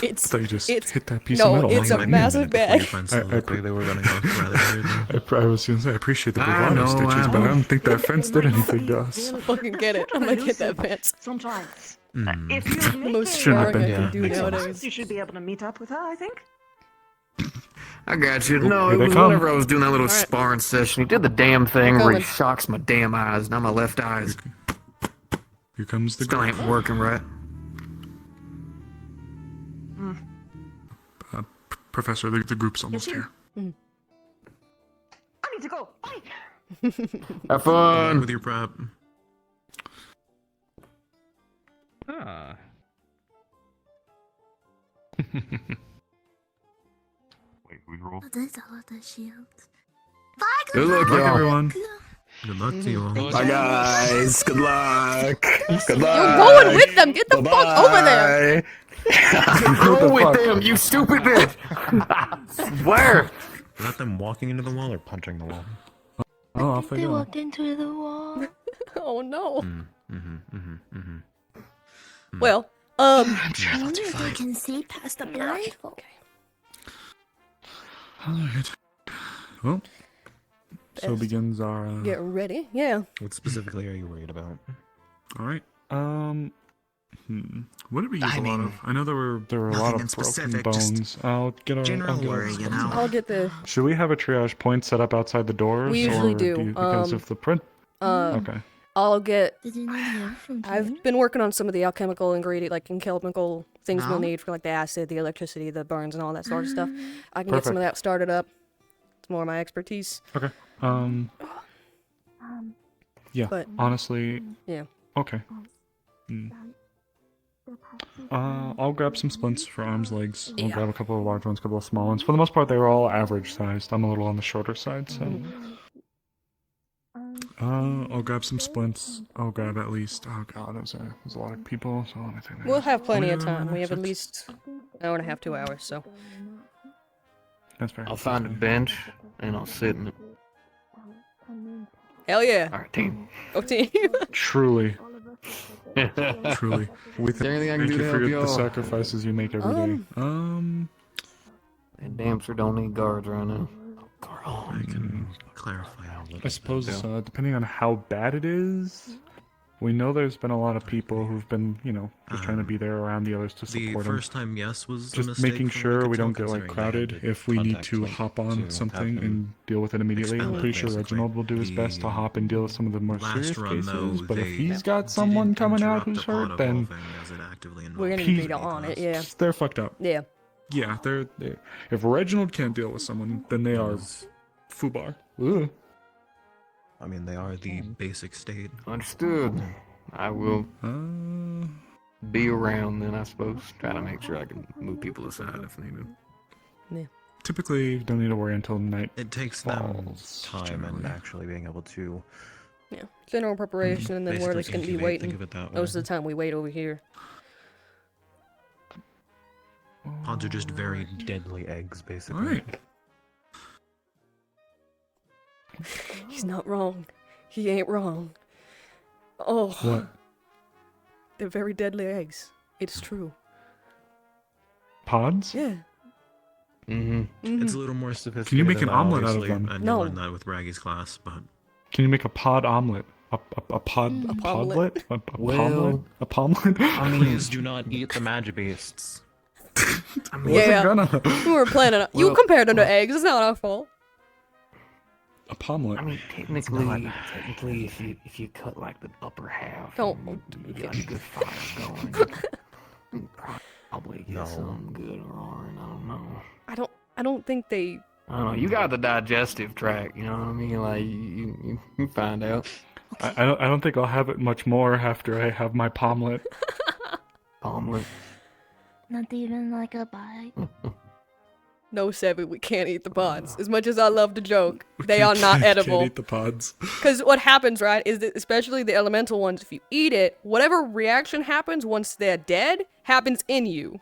It's. So you just it's hit that piece no, of metal. it's a massive bag. They were running off rather weirdly. I was going to say, I appreciate the I bravado know, stitches, I but I know. don't think that fence did anything to us. Fucking get it. I'm gonna get that fence. Sometimes. Hmm. If you're The most making Shouldn't have sparring I been. can Yeah, do makes sense. nowadays. you should be able to meet up with her, I think. I got you. No, Here it they was come. whenever I was doing that little Alright. sparring session. He did the damn thing They're where he coming. shocks my damn eyes. Now my left eye is Here comes the still girl. ain't working right. Professor, the group's almost Yes, here. Have fun with your prep. Ah. Wait, we roll. There's all of the shields. Good luck, everyone. Good luck to you all. Bye, guys. Good luck. Good luck. You're going with them. Get the fuck over there. Go with them, you stupid bitch! Where? Is that them walking into the wall or punching the wall? Oh, off they They go. walked into the wall. Oh no. Mm-hmm. Well, I wonder if they can see past the blindfold. Alright. Well, so begins our. Get ready. Yeah. What specifically are you worried about? Alright. What did we use a lot of? I know there were a lot of broken bones. I'll get a general worry, you know. I'll get the. Should we have a triage point set up outside the doors? We usually or do, because of the print. Okay. I'll get. Did you not hear from I've been working on some of the alchemical ingredient, like chemical things No? we'll need for like the acid, the electricity, the burns, and all that sort of stuff. I can get some Perfect. of that started up. It's more my expertise. Okay. Yeah. But- honestly. Yeah. Okay. I'll grab some splints for arms, legs. I'll Yeah. grab a couple of large ones, a couple of small ones. For the most part, they were all average sized. I'm a little on the shorter side, so. I'll grab some splints. I'll grab at least. Oh god, there's a lot of people. So let me think. We'll have plenty of time. We have at 6. least an hour and a half, 2 hours. So. That's fair. I'll find a bench and I'll sit in it. Hell yeah. Alright, team. Oh, team. Truly. Truly. Is there anything I can Thank do to you help for you the all? sacrifices you make every day. And Damster don't need guards right now. I can clarify all I suppose, depending on how bad it is, we know there's been a lot of people who've been, just trying to be there around the others to The support them. first time, yes, was a Just mistake making from what I sure could we tell, don't get considering they had crowded to if we need contact to me hop to on have something him and deal with it immediately. I'm expelled, pretty sure basically. Reginald will do his best to hop and deal with some of the more last serious run, cases. though, But if they he's got someone coming out interrupt who's the pot hurt, then evolving as it actively We're gonna He's- be on it. Yeah. they're fucked up. Yeah. Yeah, they're if Reginald can't deal with someone, then they are foobar. Ugh. I mean, they are the basic state. Understood. I will be around then, I suppose. Try to make sure I can move people aside if needed. Yeah. Typically, you don't need to worry until night. It takes falls, Time and actually being able to. Yeah. General preparation, and then we're Basically just gonna be incubate, think waiting. of it that Most way. of the time, we wait over here. Pods are just very deadly eggs, basically. Alright. He's not wrong. He ain't wrong. Oh. What? They're very deadly eggs. It's true. Pods? Yeah. It's a little more sophisticated. Can you make than an that, omelet out of obviously. them? I No. learned that with Raggy's class, but Can you make a pod omelet? A pod? A Pomlet? podlet? A Well, pomlet? A pomlet? I mean, please do not eat the Magibeasts. I wasn't Yeah. gonna. We were planning on. You Well, compared them to eggs. It's not our fault. A pomlet. I mean, technically, if you cut like the upper half, Don't- you got a good fire going. you probably get something good or I don't know. I don't think they. I don't know. You got the digestive tract, you know what I mean? Like you find out. I don't think I'll have it much more after I have my pomlet. Omelet. Not even like a bite. No, Seven, we can't eat the pods. As much as I love to joke, they are not edible. Can't eat the pods. Because what happens, right, is that especially the elemental ones, if you eat it, whatever reaction happens once they're dead happens in you.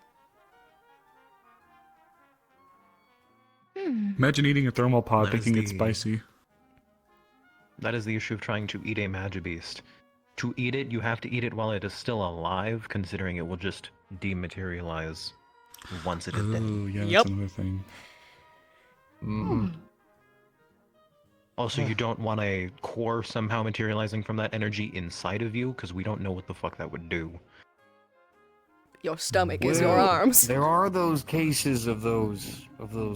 Imagine eating a thermal pod That is thinking it's the- spicy. That is the issue of trying to eat a Magibeast. To eat it, you have to eat it while it is still alive, considering it will just dematerialize once it is dead. Oh, yeah, that's Yep. another thing. Also, you don't want a core somehow materializing from that energy inside of you, because we don't know what the fuck that would do. Your stomach is your Well, arms. There are those cases of those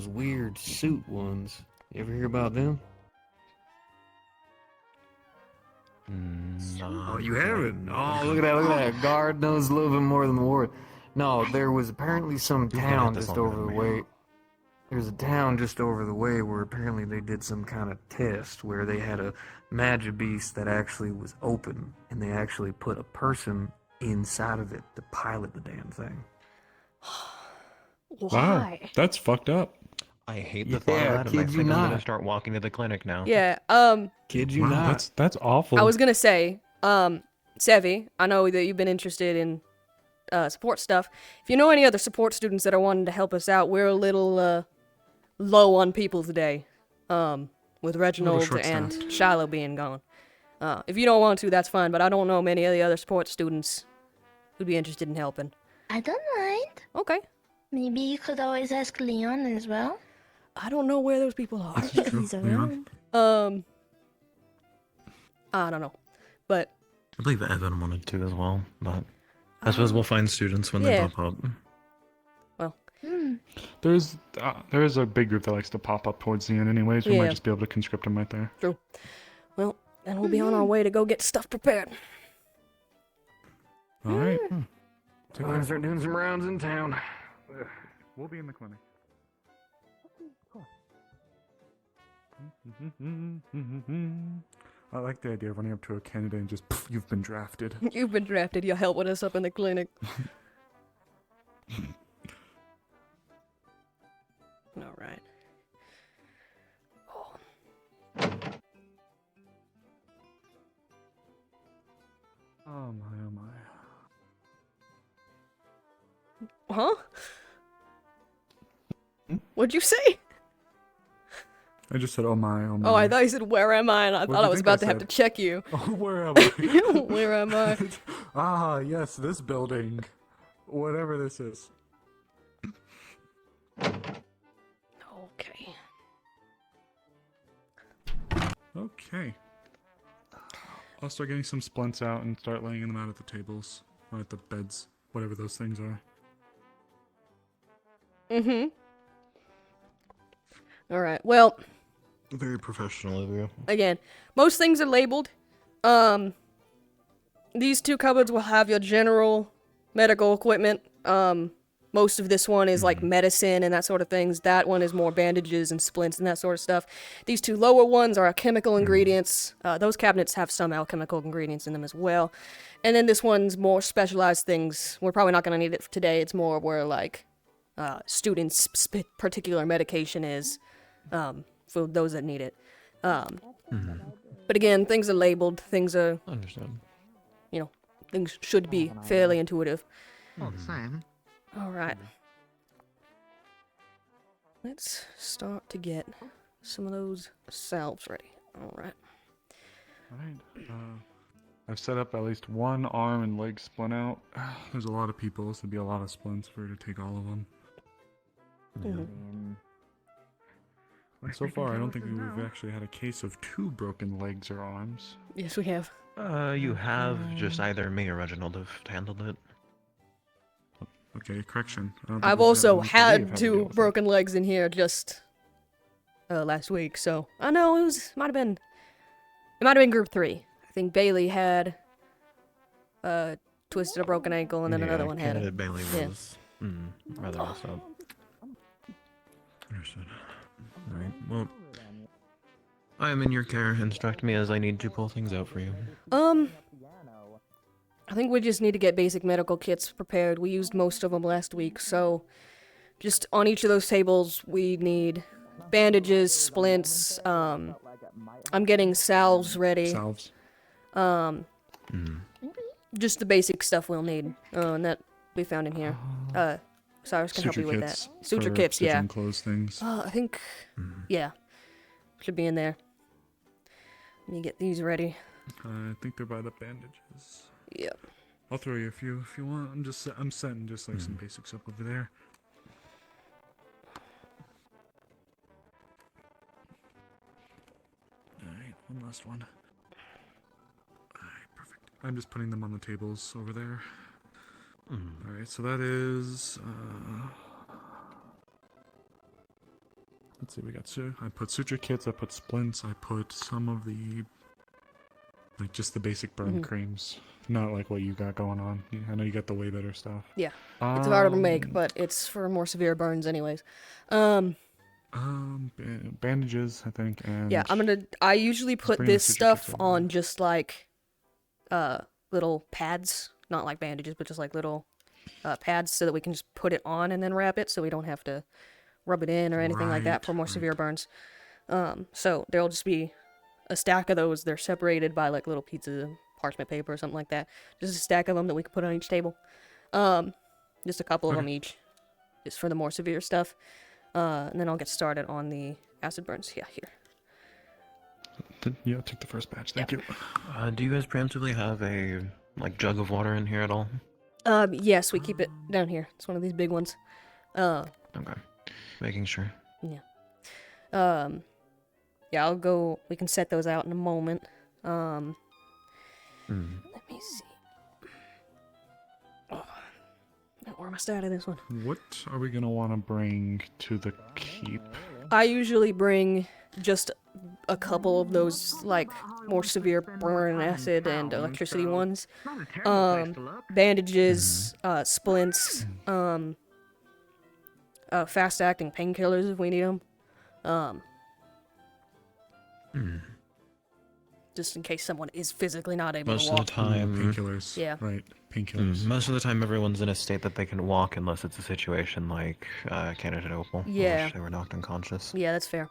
weird suit ones. You ever hear about them? Oh, you haven't? Oh, look at that. Guard knows a little bit more than the ward. No, there was apparently some You've been at town this just longer over than the me. way. There's a town just over the way where apparently they did some kind of test where they had a Magibeast that actually was open, and they actually put a person inside of it to pilot the damn thing. Wow, that's fucked up. I hate the thought of that, and I kid you think I'm gonna not. start walking to the clinic now. Yeah. Kid you Wow, not. that's awful. I was gonna say, Sevi, I know that you've been interested in support stuff. If you know any other support students that are wanting to help us out, we're a little low on people today. With Reginald and short-staffed. Shiloh being gone. If you don't want to, that's fine, but I don't know many of the other support students who'd be interested in helping. I don't mind. Okay. Maybe you could always ask Leon as well. I don't know where those people are. He's around. I don't know. But I believe Evan wanted to as well, but I suppose we'll find students when yeah. they pop up. Well, there is a big group that likes to pop up towards the end anyways. We Yeah. might just be able to conscript them right there. true. Well, then we'll be on our way to go get stuff prepared. All right. I'm gonna start doing some rounds in town. We'll be in the clinic. I like the idea of running up to a candidate and just, "Pff, you've been drafted." You've been drafted. You're helping us up in the clinic. All right. Oh my, oh my. Huh? What'd you say? I just said, oh my, oh my. Oh, I thought you said, where am I? And I What do thought you I was think about I to have to said? check you. Oh, where am I? Where am I? Ah, yes, this building. Whatever this is. Okay. Okay. I'll start getting some splints out and start laying them out at the tables. Or at the beds. Whatever those things are. Mm-hmm. Alright, well, Very professional of you. again, most things are labeled. These two cupboards will have your general medical equipment. Most of this one is like medicine and that sort of things. That one is more bandages and splints and that sort of stuff. These two lower ones are chemical ingredients. Those cabinets have some alchemical ingredients in them as well. And then this one's more specialized things. We're probably not going to need it for today. It's more where like students' particular medication is for those that need it. But again, things are labeled. Things are, Understood. you know, things should be fairly intuitive. All the same. All right. Let's start to get some of those salves ready. All right. Alright. I've set up at least one arm and leg splint out. There's a lot of people, so there'd be a lot of splints for her to take all of them. And so far, I don't think we've actually had a case of 2 broken legs or arms. Yes, we have. You have just either me or Reginald have handled it. Okay, correction. I don't think I've we've also one today of had having to 2 deal with broken legs in here just last week, so I know it might have been group 3. I think Bailey had twisted a broken ankle and then another one had Candidate it. Bailey Yeah. was rather messed up. Understood. Alright, well, I am in your care. Instruct me as I need to pull things out for you. I think we just need to get basic medical kits prepared. We used most of them last week, so just on each of those tables we need bandages, splints, I'm getting salves ready. Salves. Just the basic stuff we'll need, and that we found in here. Cyrus can help you with that. Suture for kits, yeah. stitching closed things. I think, yeah, should be in there. Let me get these ready. I think they're by the bandages. Yep. I'll throw you a few if you want. I'm setting just like some basic stuff over there. Alright, one last one. Alright, perfect. I'm just putting them on the tables over there. Alright, so that is let's see, we got I put suture kits, I put splints, I put some of the like just the basic burn creams. Not like what you got going on. I know you got the way better stuff. Yeah. It's harder to make, but it's for more severe burns anyways. Bandages, I think, and Yeah, I usually put bring the this stuff Sujitsu on just like little pads, not like bandages, but just like little pads, so that we can just put it on and then wrap it, so we don't have to rub it in or anything like that for more severe burns. So there'll just be a stack of those. They're separated by like little pieces of parchment paper or something like that. Just a stack of them that we can put on each table. Just a couple of them each, just for the more severe stuff. And then I'll get started on the acid burns. Yeah, here. Yeah, take the first batch. Thank you. Do you guys preemptively have a like jug of water in here at all? Yes, we keep it down here. It's one of these big ones. Okay, making sure. Yeah. Yeah, I'll go. We can set those out in a moment. Let me see. Where am I starting this one? What are we gonna want to bring to the keep? I usually bring just a couple of those, like, more severe burn, acid, and electricity ones. Bandages, splints, fast-acting painkillers if we need them. Just in case someone is physically not able Most to of walk. the time, painkillers. Yeah. Right, painkillers. Most of the time, everyone's in a state that they can walk, unless it's a situation like Candidate Opal, in Yeah. which they were knocked unconscious. Yeah, that's fair.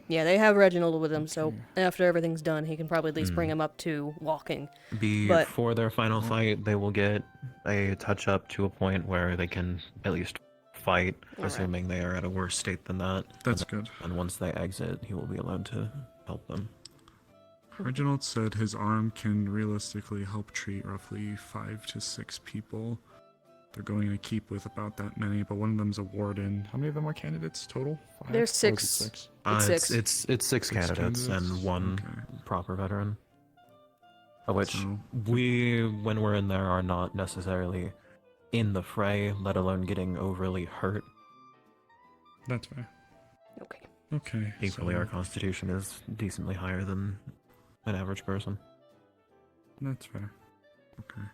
Yeah, they have Reginald with them, so after everything's done, he can probably at least bring him up to walking. But Before their final fight, they will get a touch up to a point where they can at least fight, assuming they are at a worse state than that. That's good. And once they exit, he will be allowed to help them. Reginald said his arm can realistically help treat roughly 5 to 6 people. They're going to keep with about that many, but one of them's a warden. How many of them are candidates total? 5? There's Or is it 6. 6? It's six candidates and one proper veteran. Of which we, when we're in there, are not necessarily in the fray, let alone getting overly hurt. That's fair. Okay. Okay. Equally, so our constitution is decently higher than an average person. That's fair. Okay.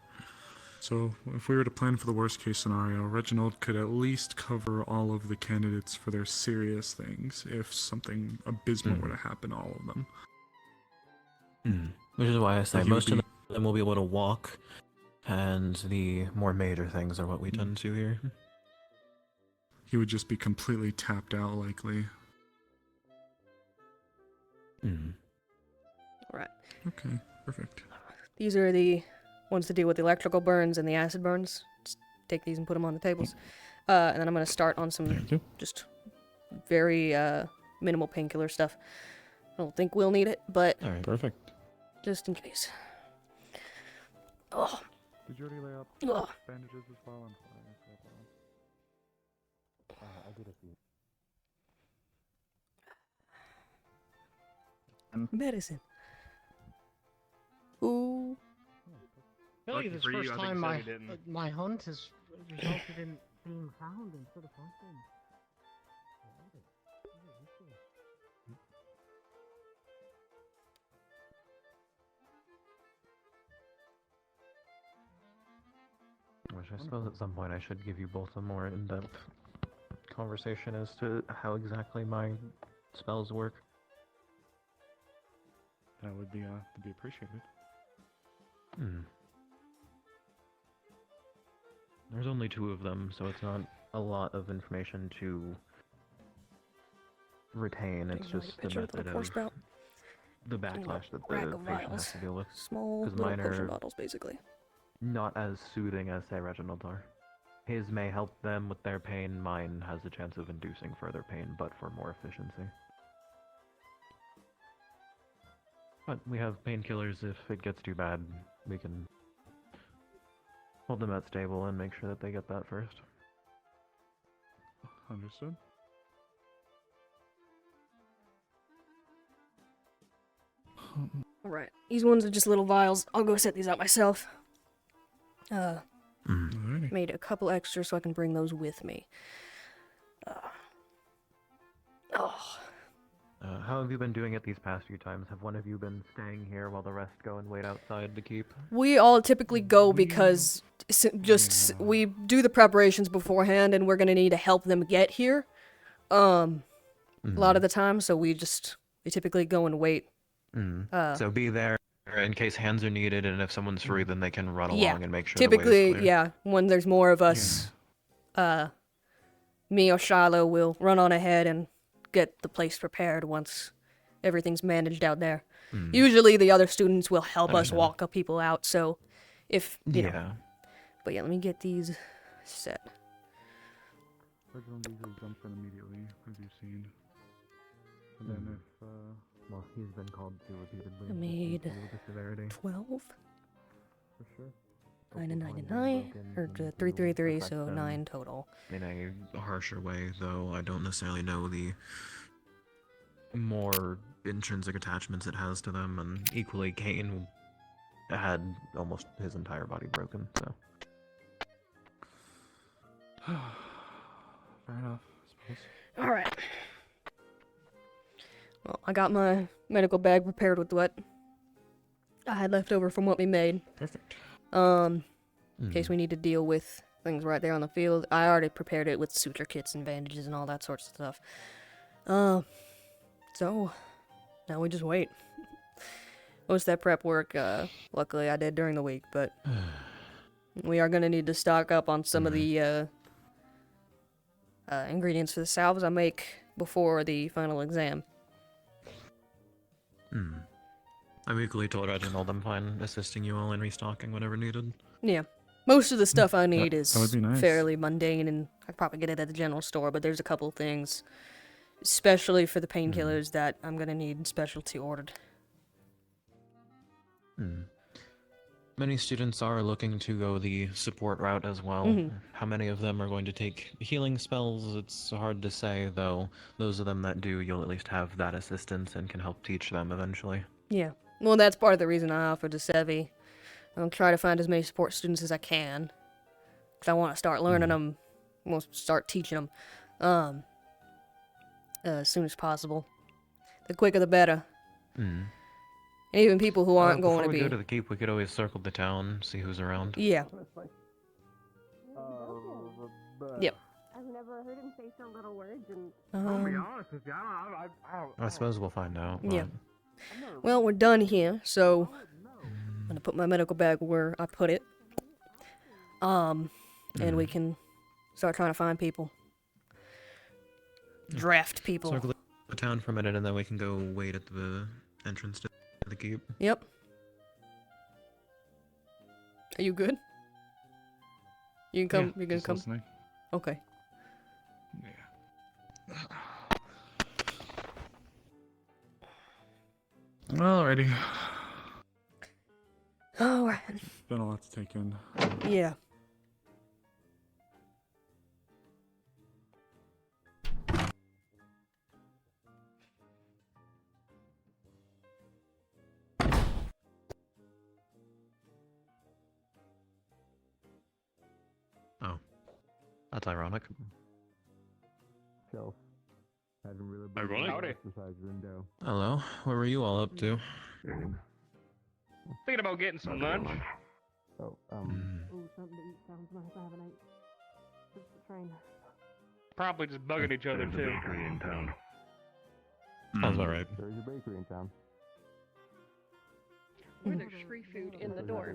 So, if we were to plan for the worst case scenario, Reginald could at least cover all of the candidates for their serious things if something abysmal were to happen to all of them. Which is why I say He would most of be- them will be able to walk, and the more major things are what we tend to here. He would just be completely tapped out, likely. Right. Okay, perfect. These are the ones to deal with the electrical burns and the acid burns. Just take these and put them on the tables. And then I'm going to start on some just very minimal painkiller stuff. I don't think we'll need it, but Alright, perfect. just in case. Oh. Did you already lay out Ugh. bandages as well? I'm sorry. I did a few. Medicine. Ooh. I feel like Lucky this for you, first I think time you my said you didn't. my hunt has resulted in being found instead of hunting. Which I suppose at some point I should give you both a more in-depth conversation as to how exactly my spells work. That would be appreciated. There's only 2 of them, so it's not a lot of information to retain. It's Taking a just the picture of the method force of spout. the Taking a backlash that rack the of patient vials. has to deal with. Small 'Cause little mine potion are bottles, basically. not as soothing as, say, Reginald's are. His may help them with their pain, mine has a chance of inducing further pain, but for more efficiency. But we have painkillers if it gets too bad. We can hold them at stable and make sure that they get that first. Understood. Alright. These ones are just little vials. I'll go set these out myself. Alrighty. Made a couple extra so I can bring those with me. Oh. How have you been doing it these past few times? Have one of you been staying here while the rest go and wait outside the keep? We all typically go because we do the preparations beforehand, and we're gonna need to help them get here. A lot of the time, so we typically go and wait. So be there in case hands are needed, and if someone's free, then they can run Yeah, along and make sure typically, the way is clear. yeah, when there's more of us, me or Shiloh will run on ahead and get the place prepared once everything's managed out there. Usually the other students will help us walk up people out, so if, you know. But yeah, let me get these set. Everyone usually jumps in immediately, as you've seen. And then if, well, he's been called to repeatedly. I made the severity. 12. For sure. 9 and 9 and 9, or 3, 3, 3, so 9 total. In a harsher way, though, I don't necessarily know the more intrinsic attachments it has to them, and equally, Kane had almost his entire body broken, so. Fair enough, I suppose. Alright. Well, I got my medical bag prepared with what I had left over from what we made. Perfect. In case we need to deal with things right there on the field. I already prepared it with suture kits and bandages and all that sorts of stuff. So, now we just wait. Most of that prep work, luckily I did during the week, but we are going to need to stock up on some of the ingredients for the salves I make before the final exam. I'm equally told Reginald I'm fine assisting you all in restocking whatever needed. Yeah. Most of the stuff I need is that would be nice. fairly mundane, and I probably get it at the general store, but there's a couple things, especially for the painkillers, that I'm going to need specialty ordered. Many students are looking to go the support route as well. How many of them are going to take healing spells? It's hard to say, though. Those of them that do, you'll at least have that assistance and can help teach them eventually. Yeah. Well, that's part of the reason I offered to Sevi. I'll try to find as many support students as I can, because I want to start learning them, we'll start teaching them, as soon as possible. The quicker the better. And even people who aren't going to be... Before we go to the keep, we could always circle the town, see who's around. Yeah. Yep. I've never heard him say some little words, and I'll be honest with you, I don't I suppose we'll find out. Yeah. Well, we're done here, so I'm gonna put my medical bag where I put it. And we can start trying to find people. Draft people. Circle the town for a minute, and then we can go wait at the entrance to the keep. Yep. Are you good? You can come. Yeah, you can just come. listening. Okay. Alrighty. Alright. Been a lot to take in. Yeah. Oh. That's ironic. Shelf. Hasn't really been Ironic? Howdy. besides window. Hello, what were you all up to? Thinking about getting some lunch. Oh, Ooh, something to eat sounds nice. I have a night. Just the train. Probably just bugging each other There's a too. bakery in town. Sounds about right. There's a bakery in town. There's free food in the door.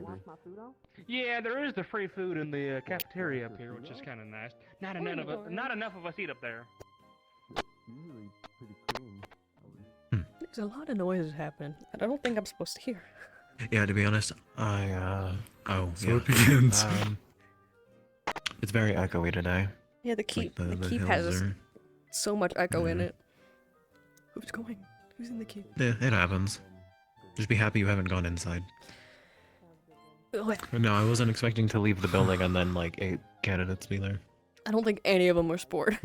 Yeah, there is the free food in the cafeteria up here, which is kind of nice. Not enough of us eat up there. Usually pretty clean. There's a lot of noises happening that I don't think I'm supposed to hear. Yeah, to be honest, So it begins. It's very echoey today. Yeah, the keep. Like the keep hills has are- so much echo in it. Who's going? Who's in the keep? Yeah, it happens. Just be happy you haven't gone inside. Ugh. No, I wasn't expecting to leave the building and then like 8 candidates be there. I don't think any of them were sport.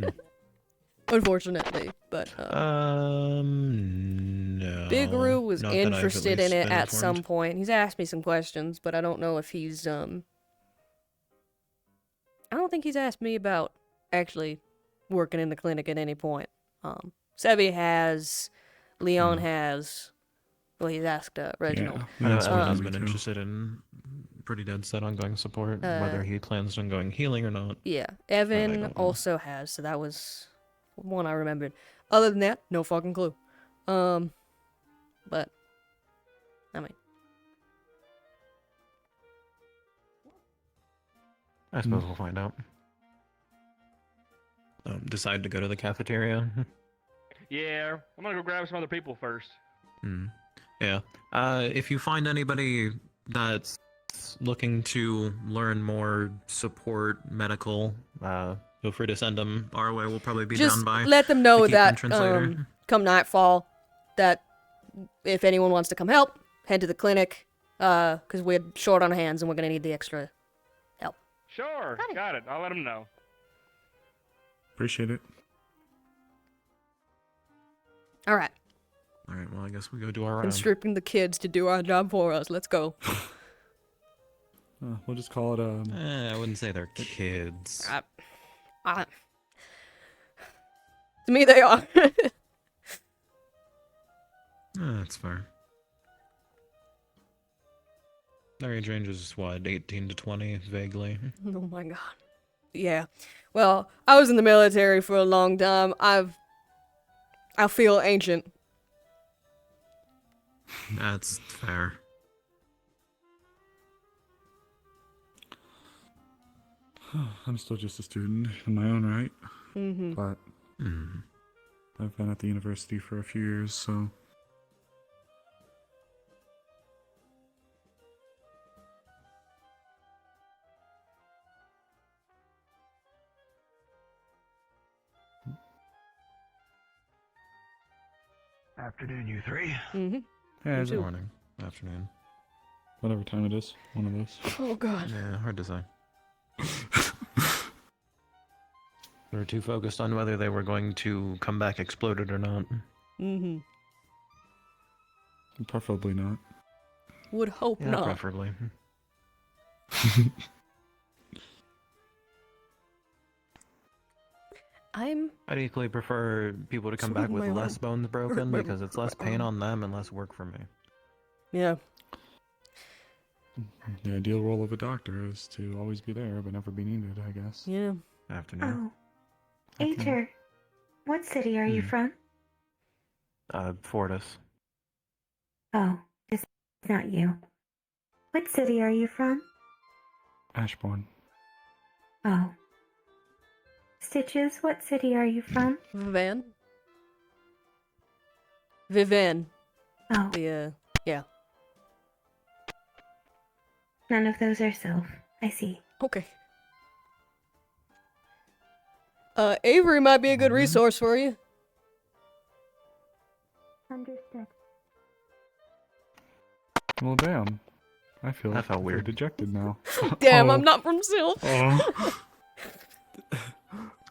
Unfortunately, but no. Big Roo was Not that I've at interested in least it been at some informed. point. He's asked me some questions, but I don't know if he's I don't think he's asked me about actually working in the clinic at any point. Sevi has Leon has. Well, he's asked Reginald. Evan has been interested in pretty dead set on going support, whether he plans on going healing or not. Yeah, I Evan don't know. also has, so that was one I remembered. Other than that, no fucking clue. But I mean, I suppose we'll find out. Decide to go to the cafeteria. Yeah, I'm gonna go grab some other people first. Yeah. If you find anybody that's looking to learn more support medical, feel free to send them our way. We'll probably be just down by let them the know Keep that entrance later. come nightfall, that if anyone wants to come help, head to the clinic, because we're short on hands and we're gonna need the extra help. Sure, got it. I'll let them know. Appreciate it. All right, All right. Well, I guess we go do our round. conscripting the kids to do our job for us. Let's go. We'll just call it I wouldn't say they're kids. To me, they are. That's fair. Their age range is what, 18 to 20, vaguely. Oh my god. Yeah. Well, I was in the military for a long time. I feel ancient. That's fair. I'm still just a student in my own right. Mhm. But I've been at the university for a few years, so Afternoon, you three. Mhm. yeah, Good morning. Afternoon. whatever time it is, one of those. Oh god. Yeah, hard to say. We were too focused on whether they were going to come back exploded or not. Mhm. Preferably not. Would hope Yeah, not. preferably. I'd equally prefer people to come back with my less arm. bones broken My- because it's less pain on them and less work for me. Yeah. The ideal role of a doctor is to always be there but never be needed, I guess. Yeah. Afternoon. Oh, Ater, what city are you from? Fortis. Oh, this is not you. What city are you from? Ashbourne. Oh. Stitches, what city are you from? Vivan. Vivan. Oh. Yeah. None of those are Sylph. I see. Okay. Avery might be a good resource for you. Understood. Well, damn. I feel That felt very weird. dejected now. Damn, Oh. I'm not from Sylph. Oh.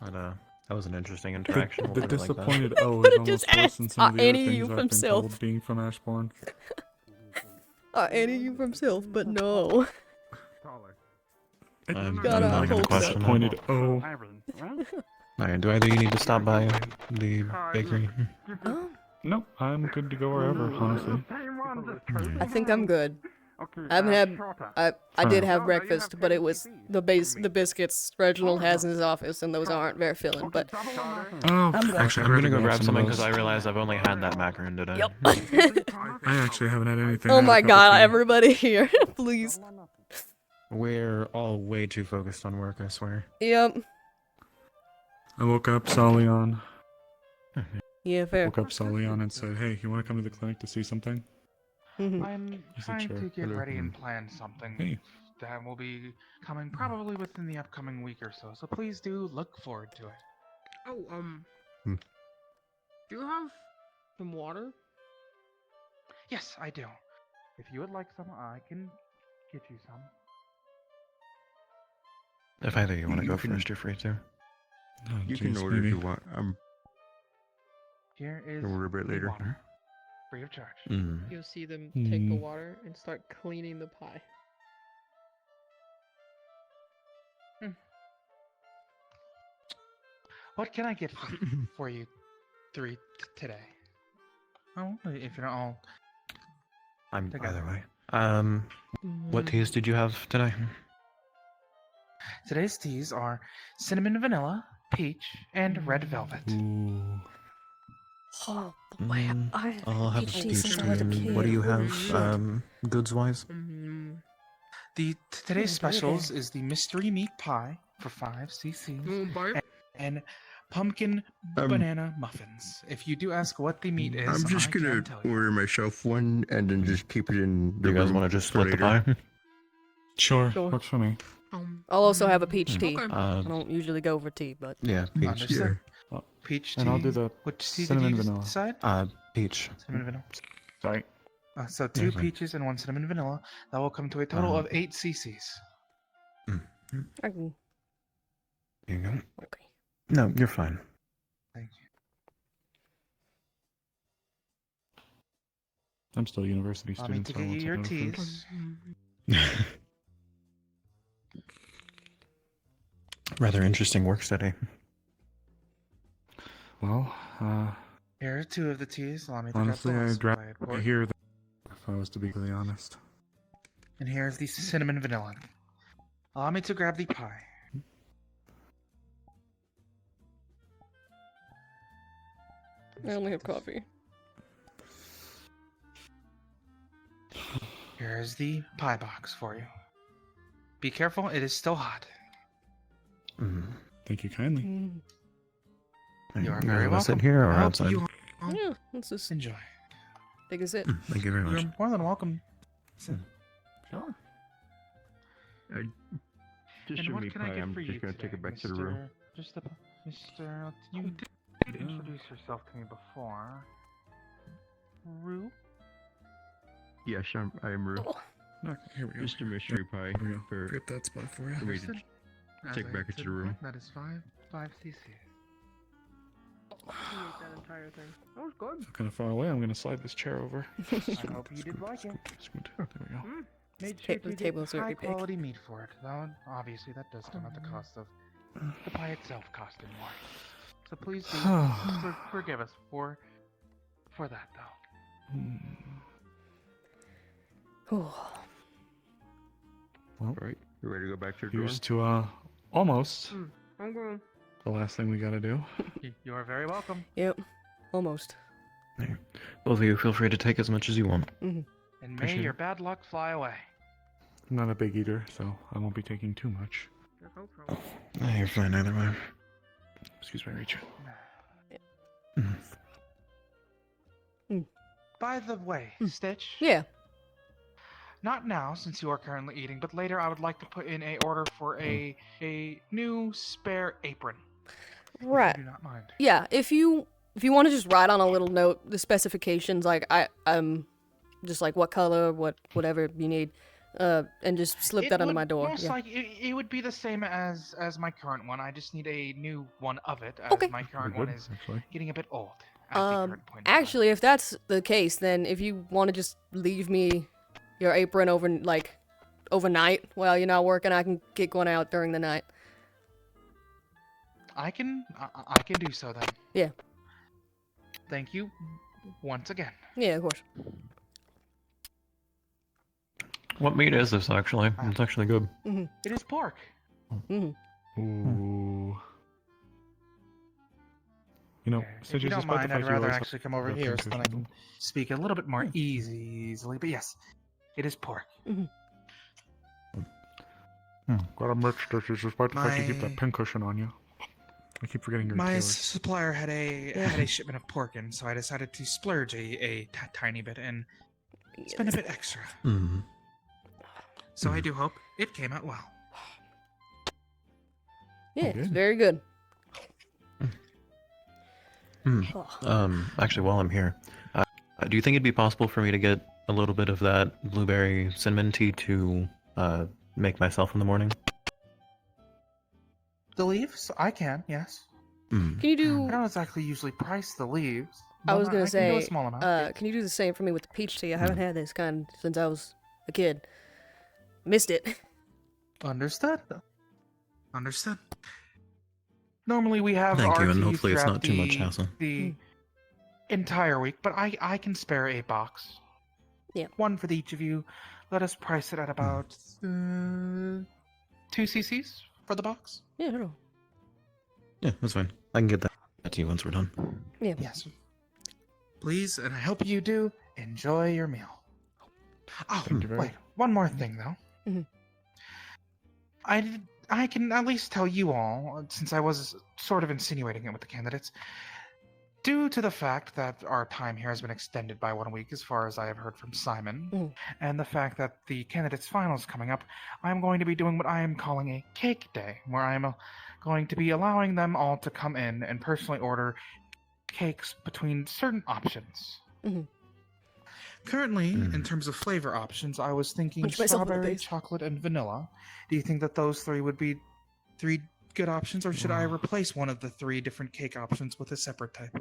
That was an interesting interaction. The We'll put it like that. disappointed O Could've is just almost worse asked, than some of the are other any of you things I've from been Sylph? told being from Ashbourne. Any of you from Sylph, but no. I'm God, I not even hope a question. Disappointed O. Alright, do either you need to stop by the bakery? Nope, I'm good to go wherever, honestly. I think I'm good. I haven't had. I did have breakfast, but it was the biscuits Reginald has in his office, and those aren't very filling. But Oh, I'm good. actually, I'm gonna go grab grab some something of because I those. realize I've only had that macaron today. Yep. I actually haven't had anything. Oh I had a my cup of god, tea. everybody here, please. We're all way too focused on work, I swear. Yep. I woke up, saw Leon. Yeah, fair. Woke up, saw Leon, and said, "Hey, you want to come to the clinic to see something?" Mhm. I'm I said, trying "Sure." to get Hello. ready and plan something Hey. that will be coming probably within the upcoming week or so. So please do look forward to it. Oh, Hmm. do you have some water? Yes, I do. If you would like some, I can get you some. If either you want to You go can- first, you're free to. Oh, You can jeez, order maybe. if you want. Here is Order a bit the later. water, free of charge. Mm. You'll see them take the Mm. water and start cleaning the pie. What can I get for you three today? Oh, if you're not all I'm together. either way. What teas did you have today? Today's teas are cinnamon vanilla, peach, and red velvet. Oh boy, I'll have a peach tea peach since tea. I was a And what do kid. you Holy have, shit. goods wise? Today's Oh, baby. specials is the mystery meat pie for 5 cc's and pumpkin banana muffins. If you do ask what the meat is, I'm just I gonna can tell you. order myself one and then just keep it in the You guys room want to just for split the later. pie? Sure, Sure. works for me. I'll also have a peach tea. Okay. I don't usually go for tea, but Yeah, peach. Understood. Peach tea. And I'll do the Which tea cinnamon did you vanilla. decide? Peach. Cinnamon vanilla. Sorry. So 2 You're fine. peaches and 1 cinnamon vanilla. That will come to a total of 8 cc's. I can. Here you go. Okay. No, you're fine. Thank you. I'm still a university Allow me student, to so I get won't you your take no offense. teas. Rather interesting work study. Well, Here are 2 of the teas. Allow me to honestly, grab the I'd last rather one I poured. hear that if I was to be really honest. And here's the cinnamon vanilla. Allow me to grab the pie. I only have coffee. Here's the pie box for you. Be careful, it is still hot. Thank you kindly. You are guys very wanna sit welcome. here or I hope outside? you Yeah, let's just enjoy. take a sip. Thank you very much. You're more than welcome. Sure. Just And show what me can I pie. get I'm for just you gonna take it back to the room. Mr. You did introduce yourself to me before. Rue? Yes, I am Rue. Okay, here we go. Just a mystery pie. Here we go. For Get that spot for you. for me to Understood. As take I back said into the room. before, That is 5 cc's. That entire thing. That was good. So kind of far away. I'm gonna slide this chair over. I hope you did like it. Scoot. There we go. Made sure The to table get is very high big. quality meat for it. Though obviously that does come at the cost of the pie itself costing more. So please do forgive us for that though. Well, right. You ready to go back to the room? here's to almost I'm going. the last thing we gotta do. You are very welcome. Yep. Almost. Both of you feel free to take as much as you want. And may Appreciate your it. bad luck fly away. I'm not a big eater, so I won't be taking too much. You're fine either way. Excuse my reach. By the way, Stitch. Yeah. Not now, since you are currently eating, but later I would like to put in a order for a new spare apron. Right. If you do not mind. Yeah, if you want to just write on a little note the specifications, like I'm just like what color, whatever you need, and just slip It that under would my door. Most Yeah. like it would be the same as my current one. I just need a new one of it, as Okay. my current Good, one is actually. getting a bit old. At the current point. Actually, if that's the case, then if you want to just leave me your apron overnight while you're not working, I can get one out during the night. I can do so then. Yeah. Thank you once again. Yeah, of course. What meat is this, actually? It's actually good. It is pork. Ooh. You know, If you don't mind, I'd rather actually come over here so that I can. can speak a little bit more easily. But yes, it is pork. Gotta merch this is despite the fact you keep My- that pincushion on you. I keep forgetting your My tailors. supplier had a shipment of pork in, so I decided to splurge a tiny bit and spend a bit extra. So I do hope it came out well. Yeah, it's very good. Actually, while I'm here, do you think it'd be possible for me to get a little bit of that blueberry cinnamon tea to make myself in the morning? The leaves? I can, yes. Can you do? I don't exactly usually price the leaves. I but was gonna can do say, a small amount. can you do the same for me with the peach tea? I haven't had this kind since I was a kid. Missed it. Understood. Understood. Normally we have Thank our you, and teas hopefully it's throughout not too much hassle. The entire week, but I can spare a box. Yeah. One for each of you. Let us price it at about 2 cc's for the box. Yeah, no. Yeah, that's fine. I can get that to you once we're done. Yeah. Yes. Please, and I hope you do enjoy your meal. Oh, wait, one more thing though. Mhm. I can at least tell you all, since I was sort of insinuating it with the candidates, due to the fact that our time here has been extended by 1 week, as far as I have heard from Simon, and the fact that the candidates' finals coming up, I'm going to be doing what I am calling a cake day, where I am going to be allowing them all to come in and personally order cakes between certain options. Currently, in terms of flavor options, I was thinking Punch myself in the strawberry, face. chocolate, and vanilla. Do you think that those three would be 3 good options, or should I replace one of the 3 different cake options with a separate type?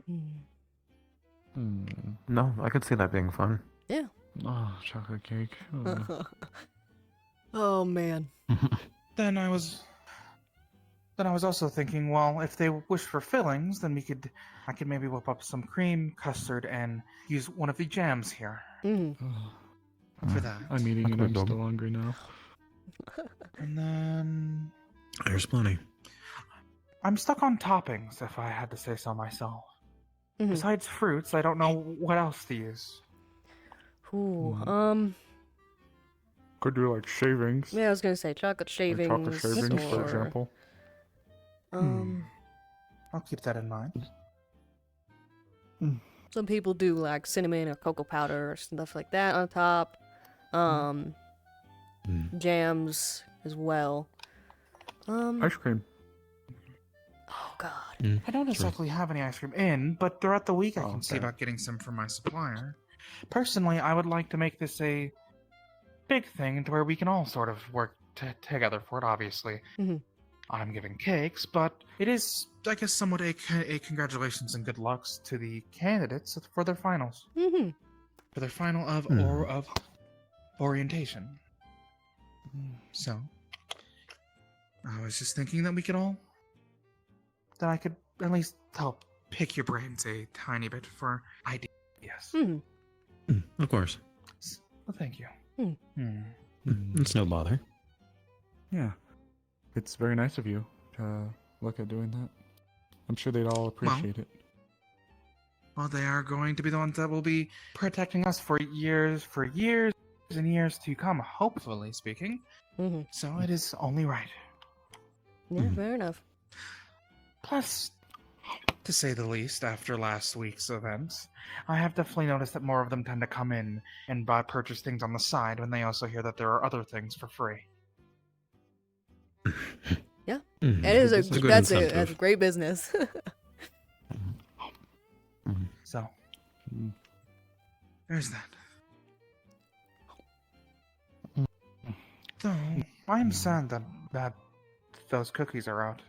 No, I could see that being fun. Yeah. Oh, chocolate cake. Oh man. Then I was also thinking, well, if they wish for fillings, then I could maybe whip up some cream, custard, and use one of the jams here for that. I'm eating and I'm still hungry now. And then There's plenty. I'm stuck on toppings, if I had to say so myself. Mm-hmm. Besides fruits, I don't know what else to use. Ooh, Could do like shavings. yeah, I was gonna say chocolate shavings. Like chocolate shavings, for or, example. I'll keep that in mind. Some people do like cinnamon or cocoa powder or stuff like that on top. Jams as well. Ice cream. Oh god. I don't exactly have any ice cream in, but throughout the week I can see okay. about getting some from my supplier. Personally, I would like to make this a big thing to where we can all sort of work together for it, obviously. I'm giving cakes, but it is, I guess, somewhat a congratulations and good lucks to the candidates for their finals. For their final of orientation. So, I was just thinking that that I could at least help pick your brains a tiny bit for ideas. Of course. Well, thank you. It's no bother. Yeah. It's very nice of you to look at doing that. I'm sure they'd all appreciate it. Well, they are going to be the ones that will be protecting us for years and years to come, hopefully speaking. So it is only right. Yeah, fair enough. Plus, to say the least, after last week's events, I have definitely noticed that more of them tend to come in and purchase things on the side when they also hear that there are other things for free. Yeah, Mhm. it is It's a good that's incentive. a great business. So, there's that. Though, I am sad that those cookies are out.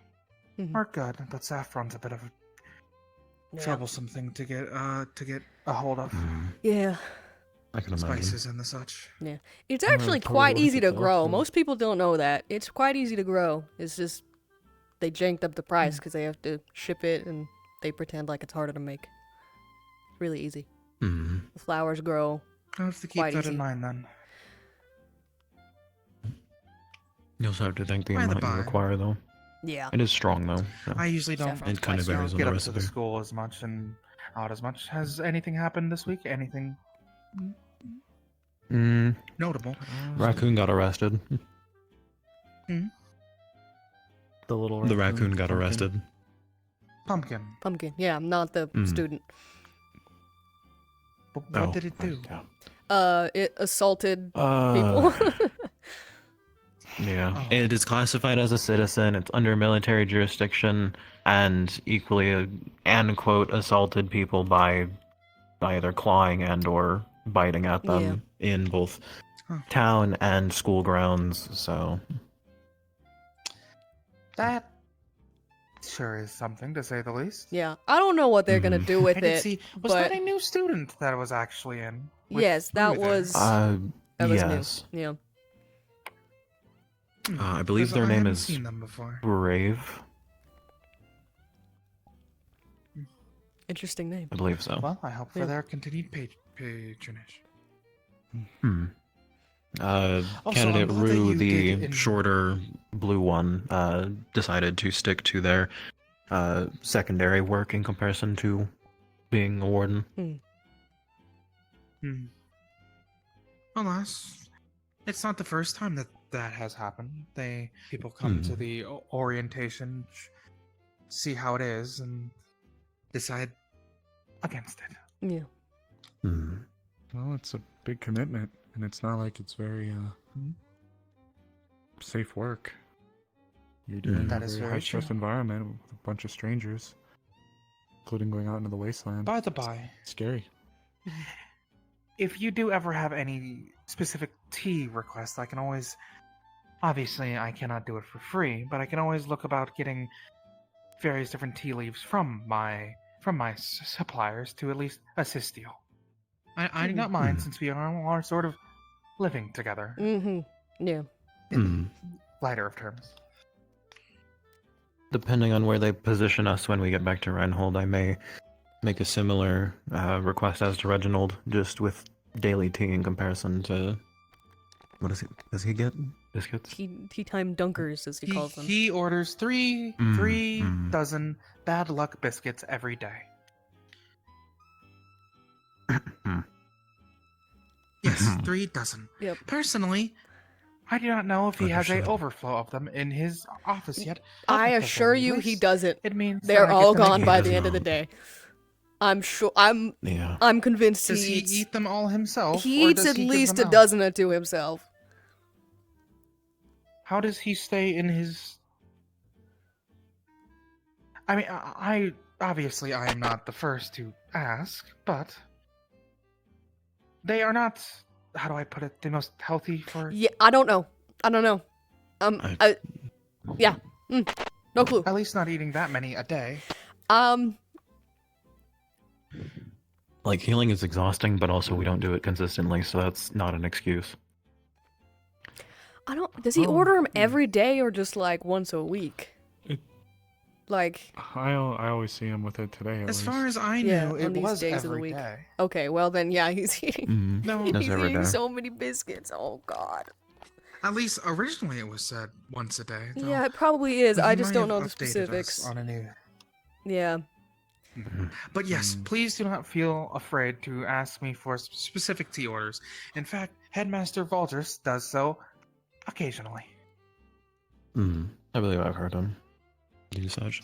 Are good, but saffron's a bit of a troublesome thing to get a hold of. Yeah. I can imagine. Spices and the such. Yeah. It's I actually totally quite like easy it to though, grow. too. Most people don't know that. It's quite easy to grow. It's just they janked up the price because they have to ship it and they pretend like it's harder to make. It's really easy. The flowers grow. I'll have to keep quite that easy. in mind then. You also have to think the By the amount you by. require, though. Yeah. It is strong, though. so I usually don't. It kind of varies on get the up to recipe. the school as much and out as much. Has anything happened this week? Anything notable? Raccoon got arrested. Hmm? The raccoon got arrested. Pumpkin. Pumpkin. Yeah, I'm not the student. What did it do? It assaulted Uh, people. Yeah. It is classified as a citizen. It's under military jurisdiction, and equally, and quote, assaulted people by either clawing and or biting at them in both town and school grounds. So That sure is something, to say the least. Yeah, I don't know what they're gonna do with I did it. see. Was but that a new student that was actually in? yes, that through there? was. That was yes. new. Yeah. I believe Because their I name haven't is seen them before. Brave. Interesting name. I believe so. Well, I hope for Yeah. their continued patronage. Hmm. Also, Candidate I'm glad that Rue, you did the shorter blue one, decided to stick to their secondary work in comparison to being a warden. Alas, it's not the first time that that has happened. People come to the orientation, see how it is, and decide against it. Yeah. Well, it's a big commitment, and it's not like it's very safe work. You're doing That a is very very high-stress true. environment with a bunch of strangers, including going out into the wasteland. By the by, Scary. if you do ever have any specific tea requests, I can always. Obviously, I cannot do it for free, but I can always look about getting various different tea leaves from my suppliers to at least assist you. I do not mind, since we are sort of living together. Yeah. Lighter of terms. Depending on where they position us when we get back to Reinhold, I may make a similar request as to Reginald, just with daily tea in comparison to... What does he get? Biscuits? Tea time dunkers, as he calls them. He orders three dozen bad luck biscuits every day. Yes, 3 dozen. Yep. Personally, I do not know if he has a Understood. overflow of them in his office yet. I But at the assure very you he least, doesn't. It means They're that I all get them gone again. by the end of the day. I'm sure. I'm convinced Does he he eats. eat them all himself? He or eats does at he give least them a out? dozen to himself. How does he stay in his... I mean, I obviously I am not the first to ask, but they are not, how do I put it, the most healthy for... Yeah, I don't know. Yeah. No clue. At least not eating that many a day. Like, healing is exhausting, but also we don't do it consistently, so that's not an excuse. I don't. Does he order them every day or just like once a week? Like. I always see him with it today. As far as I knew, Yeah, it on these was days of the every week. day. Okay, well then, yeah, he's eating. No, he's that's every eating day. so many biscuits. Oh God. At least originally it was said once a day. though Yeah, it probably is. he I just might don't have know the updated us specifics. On a new... Yeah. But yes, please do not feel afraid to ask me for specific tea orders. In fact, Headmaster Valdris does so occasionally. I believe I've heard him do such.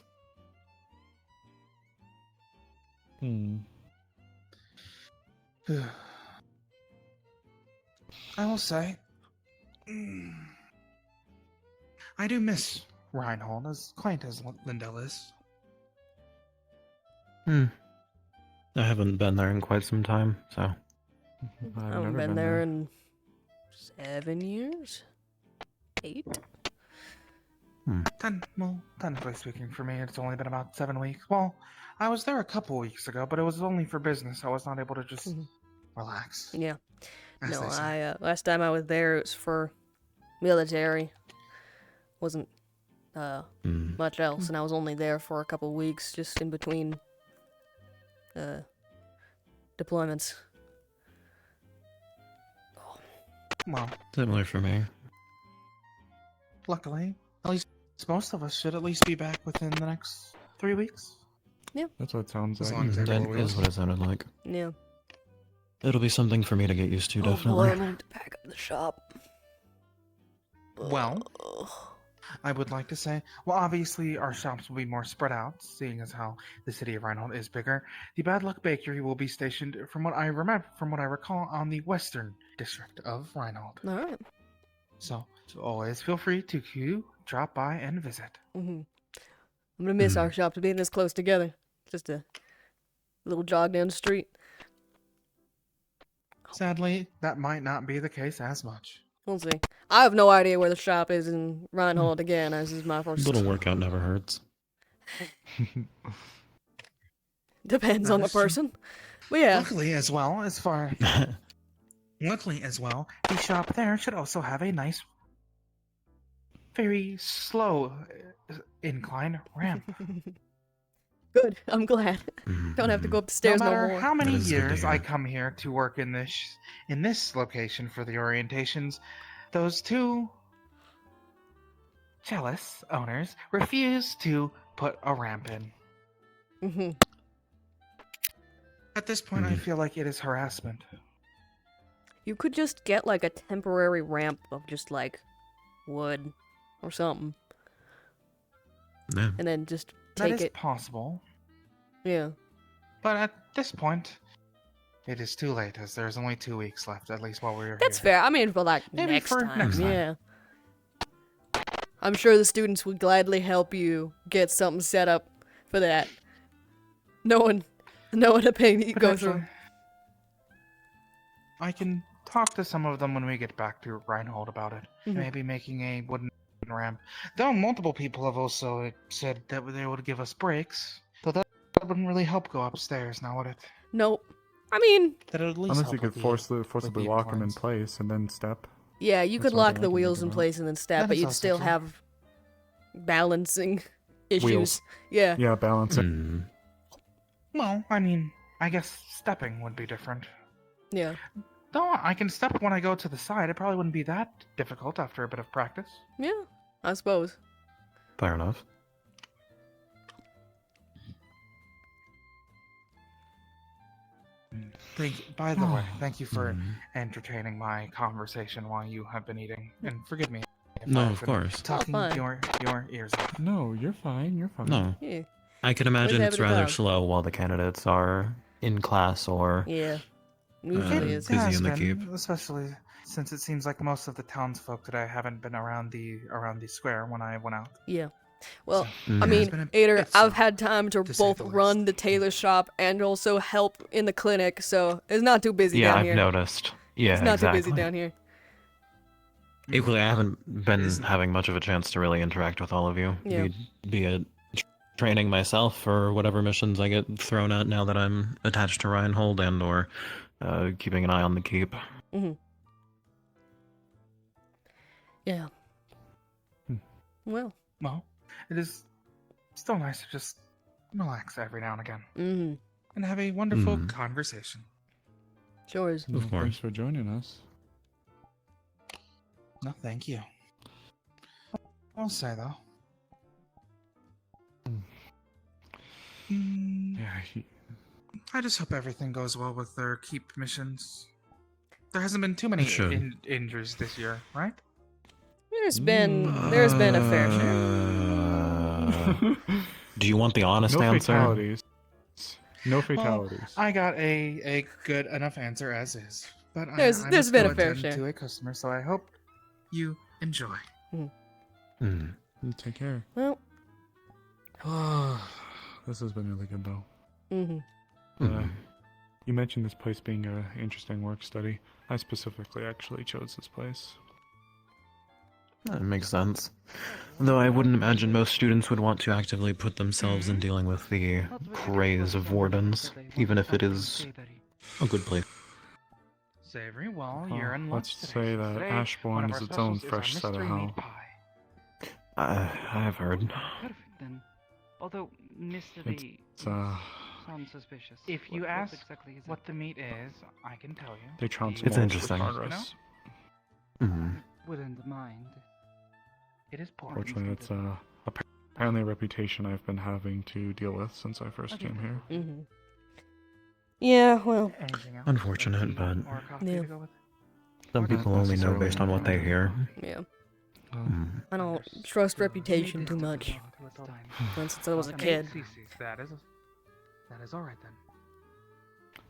I will say, I do miss Reinhold, as quaint as Lindell is. I haven't been there in quite some time, so... I haven't been there in 7 years? 8? Technically speaking, for me, it's only been about 7 weeks. Well, I was there a couple weeks ago, but it was only for business. I was not able to just relax. Yeah. As No, they say. last time I was there, it was for military. Wasn't much else, and I was only there for a couple weeks, just in between deployments. Well, Similar for me. luckily, at least most of us should at least be back within the next 3 weeks. Yeah. That's what it sounds As like. long as That everyone is wills. what it sounded like. Yeah. It'll be something for me to get used to, Oh boy, definitely. I need to pack up the shop. Well, I would like to say, well, obviously our shops will be more spread out, seeing as how the city of Reinhold is bigger. The Bad Luck Bakery will be stationed, from what I recall, on the western district of Reinhold. All right. So always feel free to drop by and visit. I'm gonna miss our shops being this close together. Just a little jog down the street. Sadly, that might not be the case as much. We'll see. I have no idea where the shop is in Reinhold again. This is my A first. little workout never hurts. Depends That on the is true. person. But yeah. Luckily as well, the shop there should also have a nice, very slow incline ramp. Good. I'm glad. Don't have to go up the stairs no no matter more. how many That is good to years I hear. come here to work in this location for the orientations, those two jealous owners refuse to put a ramp in. Mm-hmm. At this point, I feel like it is harassment. You could just get like a temporary ramp of just like wood or something, Yeah. and then just That take is it. possible, Yeah. but at this point, it is too late, as there's only 2 weeks left, at least while we're That's here. fair. I mean, for like Maybe next for time. next time. Yeah. I'm sure the students would gladly help you get something set up for that. Knowing the pain you go through. Potentially. I can talk to some of them when we get back to Reinhold about it. Mhm. Maybe making a wooden ramp. Though multiple people have also said that they would give us breaks. Though that wouldn't really help go upstairs, now would it? Nope. I mean, That at least Unless you help could with the forcibly lock them in inclines. place and then step. yeah, you That's could one lock thing I the can wheels think in about. place and then step, That but is you'd also still true. have balancing issues. Wheels. Yeah. Yeah, balance it. Mm. Well, I mean, I guess stepping would be different. Yeah. Though I can step when I go to the side, it probably wouldn't be that difficult after a bit of practice. Yeah, I suppose. Fair enough. By the way, thank you for entertaining my conversation while you have been eating. And forgive me if No, I've of been course. talking fine. your ears off. No, you're fine. You're fine. No. Yeah. I can imagine having it's a rather talk. slow while the candidates are in class or Yeah. Usually is. busy Has in the been, keep. especially since it seems like most of the townsfolk today haven't been around the square when I went out. Yeah. Well, Mm. I It mean, has been a Ader, bit I've slow, had time to to say both the least. run the tailor shop and also help in the clinic, so it's not too busy Yeah, down I've here. noticed. Yeah, It's not exactly. too busy down here. Equally, I haven't been having much of a chance to really interact with all of you. Yeah. Be it training myself for whatever missions I get thrown at now that I'm attached to Reinhold, and or keeping an eye on the keep. Hmm. Yeah. Well. Well, it is still nice to just relax every now and again Mm-hmm. and have a wonderful conversation. Sure is. Well, thanks for joining us. No, thank you. I'll say though. Yeah, I just hope everything goes well with their keep missions. There hasn't been too many It should. injuries this year, right? There's been a fair share. Do you want the honest no answer? fatalities. No Well, fatalities. I got a good enough answer as is, but There's I been must a go fair attend share. to a customer, so I hope you enjoy. Mm. You take care. Well. This has been really good, though. Mm-hmm. You mentioned this place being an interesting work study. I specifically actually chose this place. That makes sense. Though I wouldn't imagine most students would want to actively put themselves in dealing with the craze of wardens, even if it is a good place. Savory, well, Well, you're in lunch let's today. say that Today, Ashbourne one of is our its own specials is our fresh set of mystery hell. meat pie. I've heard. Perfect then. Although Mr. Lee It's, sounds suspicious. If you What ask exactly is what the meat is, I can tell you. They trounce It's more interesting. progress. Mhm. Wouldn't mind. It is poor. Fortunately, it's apparently a reputation I've been having to deal with since I first came here. Mm-hmm. Yeah, well. Anything else? Unfortunate, but Or a coffee Yeah. to go with? some people only know based on what they hear. Yeah. Mm. I don't trust reputation too much. Since I was a kid. That is all right then.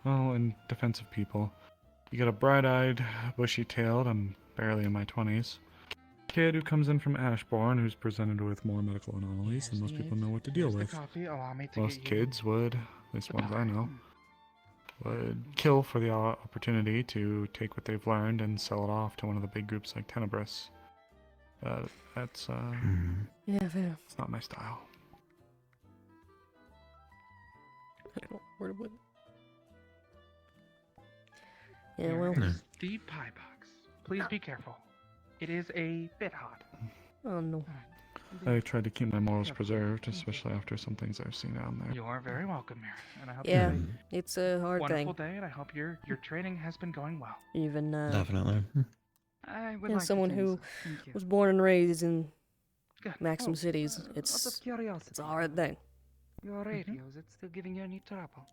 Well, in defense of people, you got a bright-eyed, bushy-tailed, I'm barely in my 20s, kid who comes in from Ashbourne who's presented with more medical anomalies than most people know what to deal Here's with. the coffee. Allow me to Most get you kids would, at least ones I know, would kill for the opportunity to take what they've learned and sell it off to one of the big groups like Tenebris. That's, Yeah, fair. it's not my style. I don't know where to put it. Yeah, well. Here is the pie box. Please be careful. It is a bit hot. Oh no. I tried to keep my morals preserved, especially after some things I've seen down there. You are very welcome, Mira, and I hope Yeah, you have it's a a hard wonderful thing. day, and I hope your training has been going well. Even Definitely. I would as like to someone think who so. Thank you. was born and raised in Good. Maxim Oh, cities, out of it's curiosity, a hard thing. your radio, is it still giving you any trouble?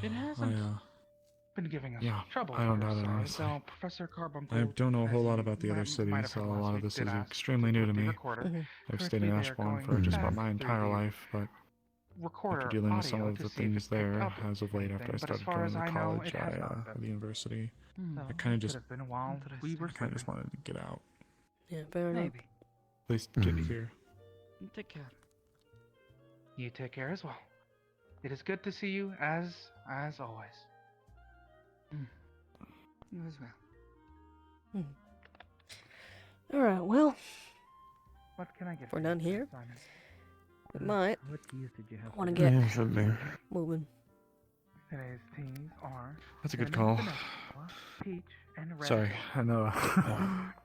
It hasn't been giving us trouble. I don't here, doubt it, so honestly. Professor Carbuncle. I don't know a whole as lot you about the other might cities, have so heard a last lot of week, this did is ask extremely to new to put the me. recorder. I've stayed Currently, in they are Ashbourne for going just to about my pass entire through the life, but recorder after dealing with audio some of to the see if it things picked there up as of late after I anything, but as started far going as to I know, college, it has not at the university, So, I kind of could just have been a while. We were kind of just wanted to get out. Yeah, fair enough. Maybe. At least get here. Take care. You take care as well. It is good to see you as always. You as well. Alright, well, What can I get? if we're done here, Simon? we might What use did you have? want to get Yeah, should be. moving. Today's teams are. That's a good lemon, call. vanilla, peach, and red. Sorry, I know.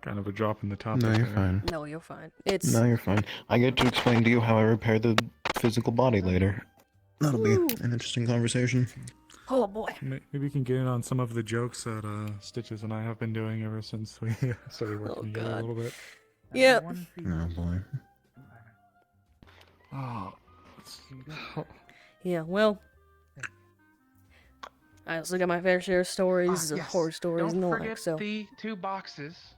Kind of a drop in the topic. No, you're there. fine. No, you're fine. It's No, you're fine. I get to explain to you how I repair the physical body later. That'll be an interesting conversation. oh boy. Maybe we can get in on some of the jokes that Stitches and I have been doing ever since we started working together a God. little bit. Yep. Oh boy. Oh, Yeah, well, I also got my fair share of stories, of Yes. horror stories, Don't and the forget like. So, the 2 boxes.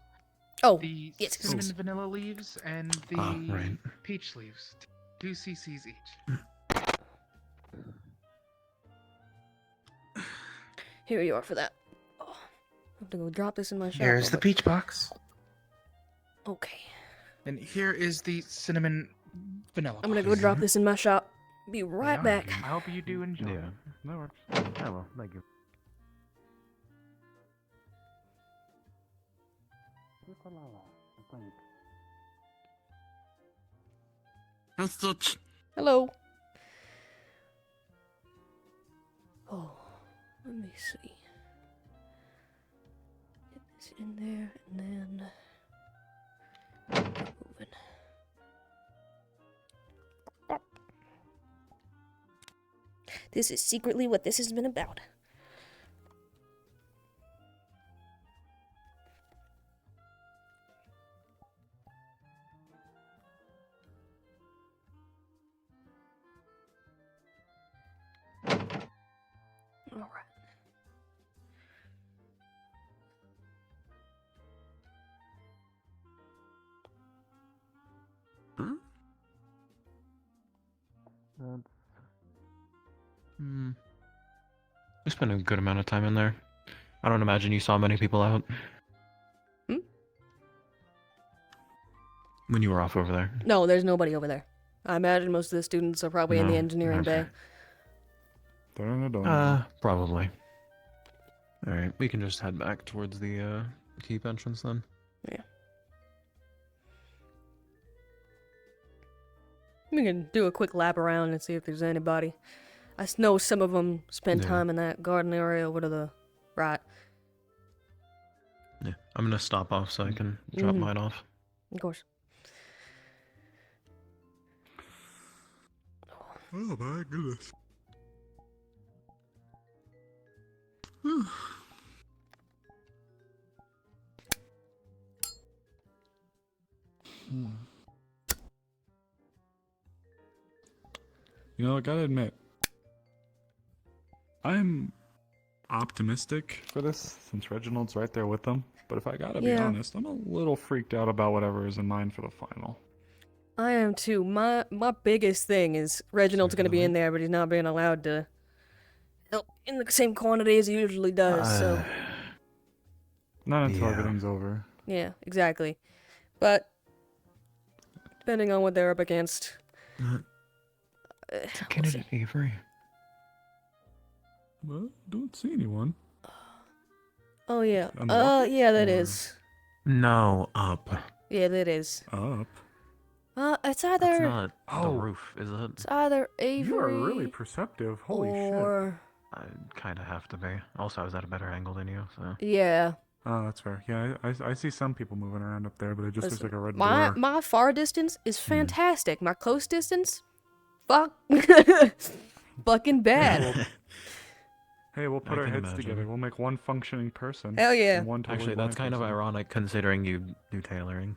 oh, The yes, cinnamon yes. vanilla leaves and the right. peach leaves. 2 cc's each. Here you are for that. Oh, I have to go drop this in my shop. Here's the real quick. peach box. Okay, And here is the cinnamon vanilla. I'm gonna go box. drop this in my shop. Be They right are. back. I hope you do enjoy. Yeah. that works. Oh, well, thank you. Hey, Stitch. Hello. Oh, let me see. Get this in there, and then get moving. This is secretly what this has been about. All right. We spent a good amount of time in there. I don't imagine you saw many people out. When you were off over there. No, there's nobody over there. I imagine most of the students are probably in the No, engineering bay. okay. They're in the dorm. Probably. Alright, we can just head back towards the keep entrance then. Yeah. We can do a quick lap around and see if there's anybody. I know some of them spend Yeah. time in that garden area over to the right. Yeah, I'm gonna stop off so I can drop Mhm. mine off. Of course. Oh my goodness. You know, I gotta admit, I'm optimistic for this since Reginald's right there with them. But if I gotta be Yeah. honest, I'm a little freaked out about whatever is in mind for the final. I am too. My biggest thing is Reginald's gonna be in there, but he's not being allowed to help in the same quantity as he usually does. So Not until Yeah. everything's over. yeah, exactly. But depending on what they're up against, we'll see. Candidate Avery. Well, don't see anyone. Oh yeah. On the walkway? Yeah, that Or- is. No, up. Yeah, that is. Up. It's That's either not Oh. the roof, is it? it's either Avery You are really perceptive. Holy shit. or I kind of have to be. Also, I was at a better angle than you, so. yeah. Oh, that's fair. Yeah, I see some people moving around up there, but it just looks like a red My blur. my far distance is fantastic. My close distance, fuck, fucking bad. Hey, we'll put I our can heads imagine. together. We'll make one functioning person. Hell yeah. and one totally Actually, that's blind kind of person. ironic considering you do tailoring.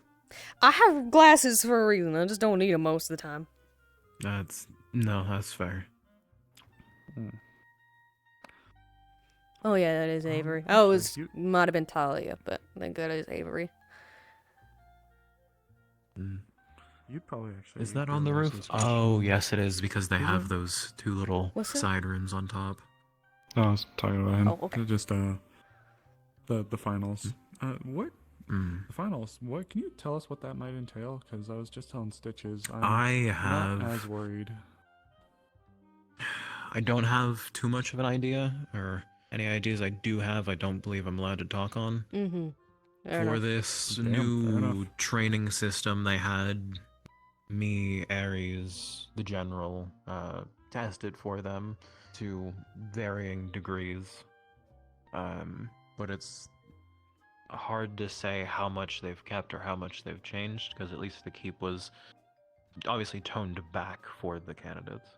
I have glasses for a reason. I just don't need them most of the time. That's fair. Oh yeah, that is Avery. Oh, it was might have been Talia, but I think that is Avery. You'd probably actually. Is that be on the able to roof? see this Oh, question. yes, it is because they Is have it? those two little What's that? side rooms on top. No, I was talking about him. Oh, okay. Just the finals. What? Mm. The finals. What? Can you tell us what that might entail? Because I was just telling Stitches. I'm have- not as worried. I don't have too much of an idea, or any ideas I do have, I don't believe I'm allowed to talk on. Mm-hmm. For this Damn, fair new enough. training system, they had me, Ares, the general, test it for them to varying degrees. But it's hard to say how much they've kept or how much they've changed, because at least the keep was obviously toned back for the candidates.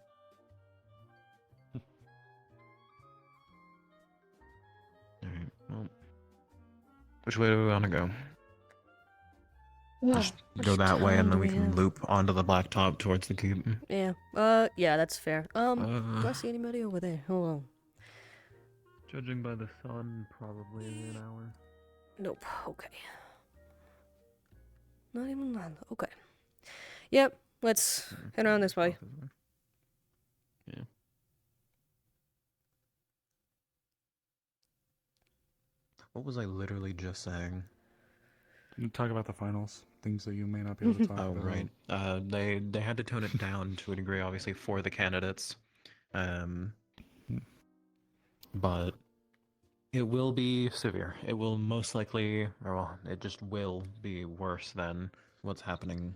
Alright, well, which way do we want to go? Just go that way, and then we can loop onto the blacktop towards the keep. Yeah. Yeah, that's fair. Do I see anybody over there? Hold on. Judging by the sun, probably in an hour. Nope. Okay. Not even that. Okay. Yep. Let's head around this way. Yeah. What was I literally just saying? You talk about the finals, things that you may not be able to talk Oh, about. right. They had to tone it down to a degree, obviously, for the candidates. But it will be severe. It will most likely, or well, it just will be worse than what's happening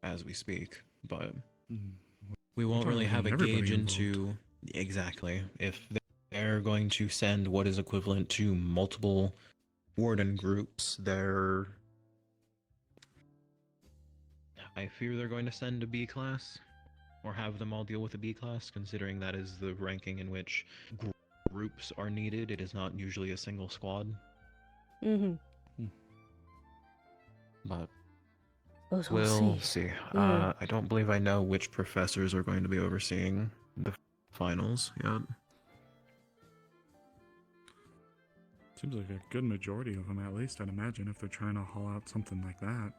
as we speak. But we won't really have a Everybody gauge involved. into exactly if they're going to send what is equivalent to multiple warden groups. I fear they're going to send a B class, or have them all deal with a B class, considering that is the ranking in which groups are needed. It is not usually a single squad. Mm-hmm. But We'll we'll see. see. Yeah. I don't believe I know which professors are going to be overseeing the finals yet. Seems like a good majority of them, at least, I'd imagine, if they're trying to haul out something like that.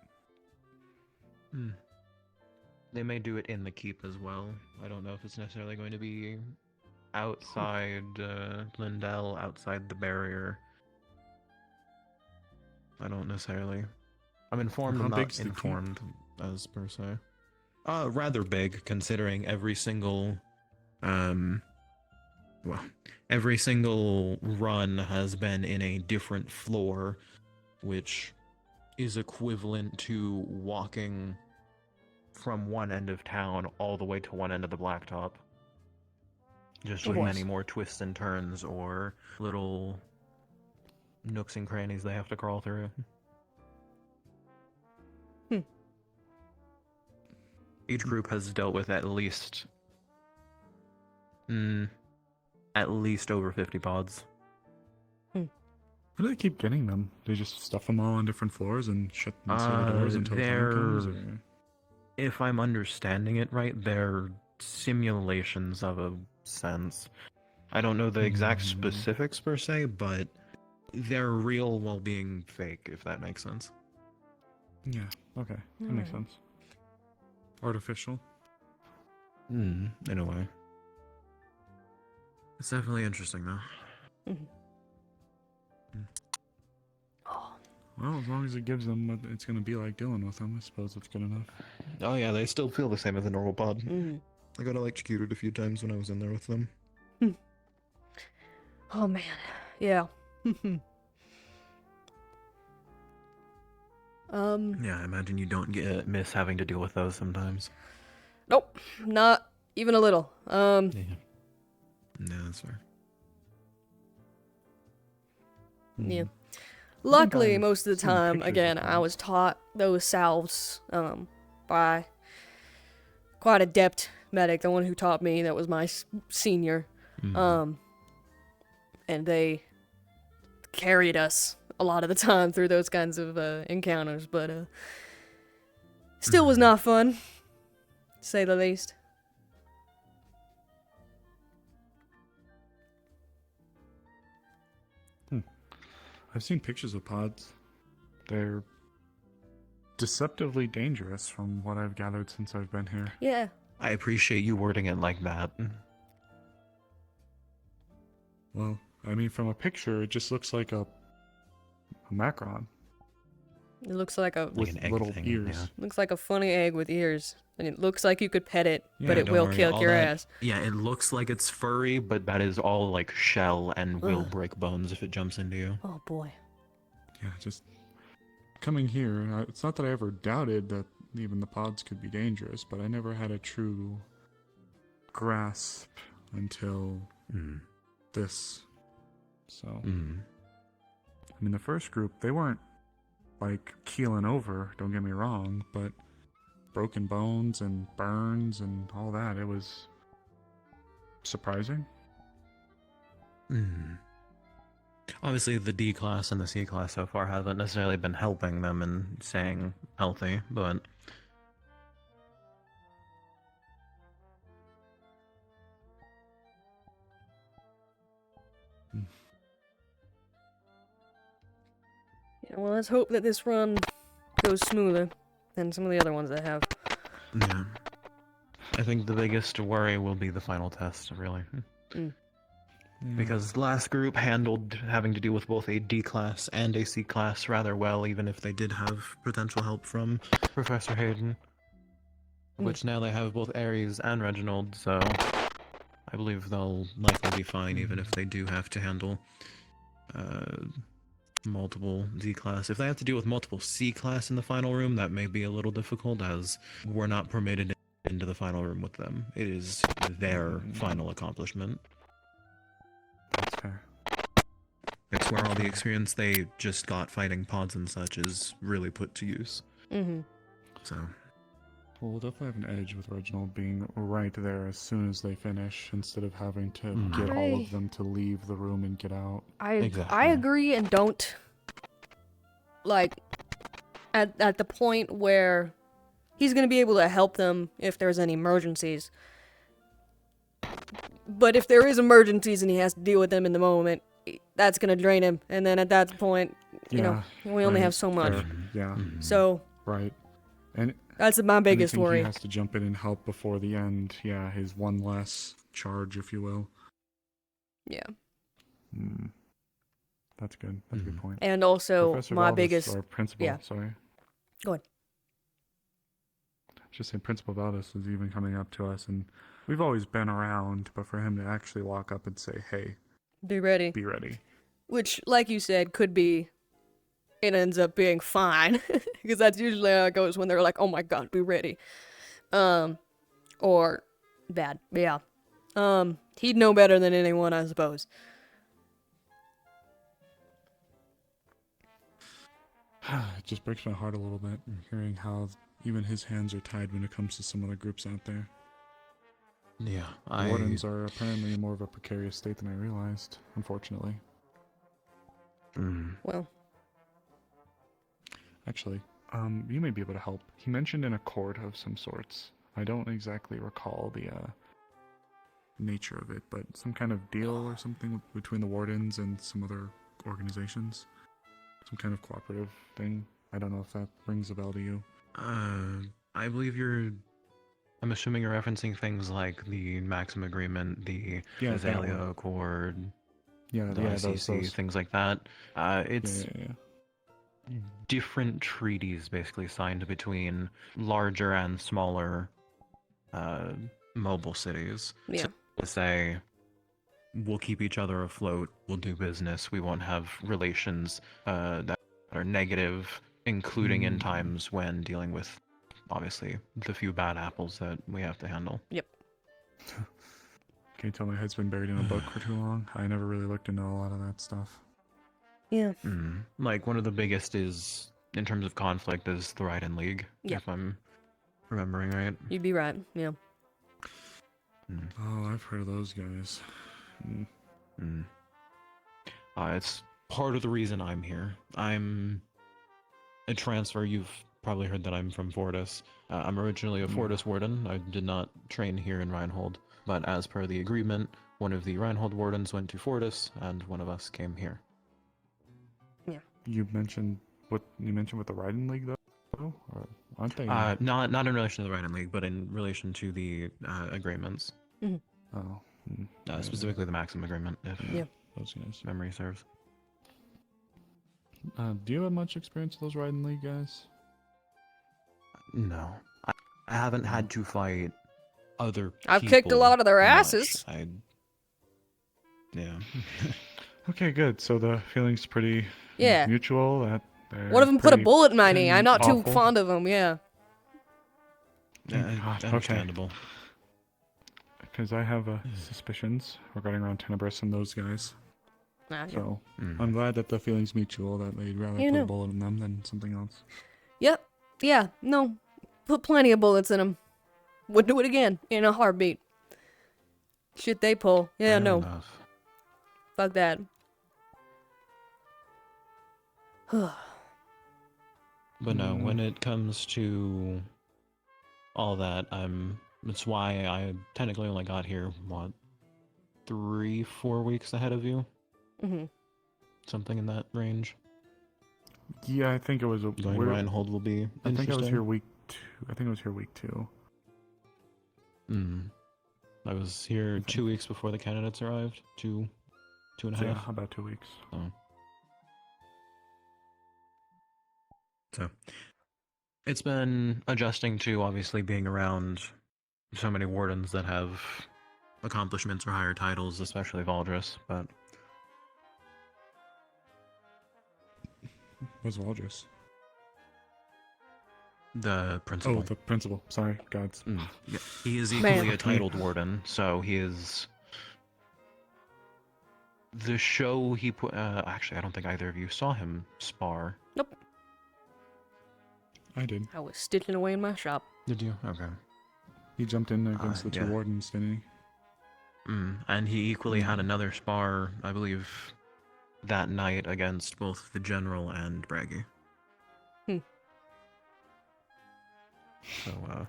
They may do it in the keep as well. I don't know if it's necessarily going to be outside Lindell, outside the barrier. I don't necessarily. I'm informed. How I'm big's not the keep? informed as per se. Rather big, considering every single every single run has been in a different floor, which is equivalent to walking from one end of town all the way to one end of the blacktop. Just with many more twists and turns or little nooks and crannies they have to crawl through. Each group has dealt with at least over 50 pods. How do they keep getting them? They just stuff them all on different floors and shut and seal the doors until time comes? Or... If I'm understanding it right, they're simulations of a sense. I don't know the exact specifics per se, but they're real while being fake, if that makes sense. Yeah, okay. That makes sense. Artificial. In a way. It's definitely interesting, though. Well, as long as it gives them what it's going to be like dealing with them, I suppose it's good enough. Oh yeah, they still feel the same as a normal pod. I got electrocuted a few times when I was in there with them. Oh man, yeah. Yeah, I imagine you don't miss having to deal with those sometimes. Nope, not even a little. Yeah, that's fair. Yeah. Luckily, I've most of the seen time, pictures again, of I was taught those salves by quite adept medic, the one who taught me, that was my senior. And they carried us a lot of the time through those kinds of encounters, but still was not fun, to say the least. I've seen pictures of pods. They're deceptively dangerous from what I've gathered since I've been here. Yeah. I appreciate you wording it like that. Well, I mean, from a picture, it just looks like a macron. It looks like a with little ears. Looks like a funny egg with ears, and it looks like you could pet it, Yeah, but it don't will worry, kill all your that- ass. Yeah, it looks like it's furry, but that is all like shell and will Ugh. break bones if it jumps into you. Oh boy. Yeah, just coming here, it's not that I ever doubted that even the pods could be dangerous, but I never had a true grasp until this. So, I mean, the first group, they weren't like keeling over, don't get me wrong, but broken bones and burns and all that, it was surprising. Obviously, the D class and the C class so far haven't necessarily been helping them and staying healthy, but Yeah, well, let's hope that this run goes smoother than some of the other ones that have. yeah. I think the biggest worry will be the final test, really. Because last group handled having to deal with both a D class and a C class rather well, even if they did have potential help from Professor Hayden. Which now they have both Ares and Reginald, so I believe they'll likely be fine, even if they do have to handle multiple D class. If they have to deal with multiple C class in the final room, that may be a little difficult, as we're not permitted into the final room with them. It is their final accomplishment. That's fair. It's where all the experience they just got fighting pods and such is really put to use. So, Well, we'll definitely have an edge with Reginald being right there as soon as they finish, instead of having to get all of them to leave the room and get out. I agree, and don't like at the point where he's gonna be able to help them if there's any emergencies. But if there is emergencies and he has to deal with them in the moment, that's gonna drain him. And then at that point, you know, we only have so much. fair. Yeah. So Right. And that's my biggest anything worry. He has to jump in and help before the end. Yeah, his one less charge, if you will. Yeah. That's good. That's a good point. And also, Professor my Valdez, biggest- our principal, yeah. sorry. Go ahead. Just saying, Principal Valdez was even coming up to us, and we've always been around, but for him to actually walk up and say, "Hey, Be ready." be ready." Which, like you said, could be. It ends up being fine, because that's usually how it goes when they're like, "Oh my God, be ready," or bad. Yeah. He'd know better than anyone, I suppose. It just breaks my heart a little bit hearing how even his hands are tied when it comes to some other groups out there. Yeah, The Wardens are apparently in more of a precarious state than I realized, unfortunately. Well. Actually, you may be able to help. He mentioned an accord of some sorts. I don't exactly recall the nature of it, but some kind of deal or something between the Wardens and some other organizations. Some kind of cooperative thing. I don't know if that rings a bell to you. I believe I'm assuming you're referencing things like the Maxim Agreement, the Yeah, that Azalea one. Accord, Yeah, the yeah, ICC, those. things like that. It's Yeah. different treaties basically signed between larger and smaller mobile cities. Yeah. So to say, we'll keep each other afloat, we'll do business, we won't have relations that are negative, including in times when dealing with, obviously, the few bad apples that we have to handle. Yep. Can you tell my head's been buried in a book for too long? I never really looked into a lot of that stuff. Yeah. Like one of the biggest is in terms of conflict is the Raiden League, Yeah. if I'm remembering right. You'd be right. Yeah. Oh, I've heard of those guys. It's part of the reason I'm here. I'm a transfer. You've probably heard that I'm from Fortis. I'm originally a Fortis warden. I did not train here in Reinhold, but as per the agreement, one of the Reinhold wardens went to Fortis, and one of us came here. You mentioned with the Raiden League though, or aren't they? Not in relation to the Raiden League, but in relation to the agreements. Oh. Specifically the Maxim agreement, if Yeah. Those guys. memory serves. Do you have much experience with those Raiden League guys? No, I haven't had to fight other. I've kicked a lot of their much. asses. Yeah. Okay, good. So the feeling's pretty Yeah. mutual. That they're One of them put a pretty bullet in my knee. I'm not too awful. fond of them. Yeah. God, Understandable. Because I have suspicions regarding around Tenebris and those guys. Ah, yeah. So I'm glad that the feeling's mutual. That they'd rather You put know. a bullet in them than something else. Yep. Yeah. No. Put plenty of bullets in them. Would do it again in a heartbeat. Shit they pull. Yeah. Fair No. enough. Fuck that. But no, when it comes to all that, it's why I technically only got here, 3-4 weeks ahead of you? Something in that range. Yeah, I think it was a Going Reinhold will be I think I was interesting. here week 2. I think I was here week 2. I was here 2 weeks before the candidates arrived. Two and a Yeah, half. about 2 weeks. So it's been adjusting to obviously being around so many wardens that have accomplishments or higher titles, especially Valdris, but What's Valdris? the principal. Oh, the principal. Sorry, gods. Yeah, he is equally Man. a titled warden, so he is. The show he put. Actually, I don't think either of you saw him spar. Nope. I did. I was stitching away in my shop. Did you? Okay. He jumped in against the two yeah. wardens, didn't he? And he equally had another spar, I believe, that night against both the general and Braggy. So,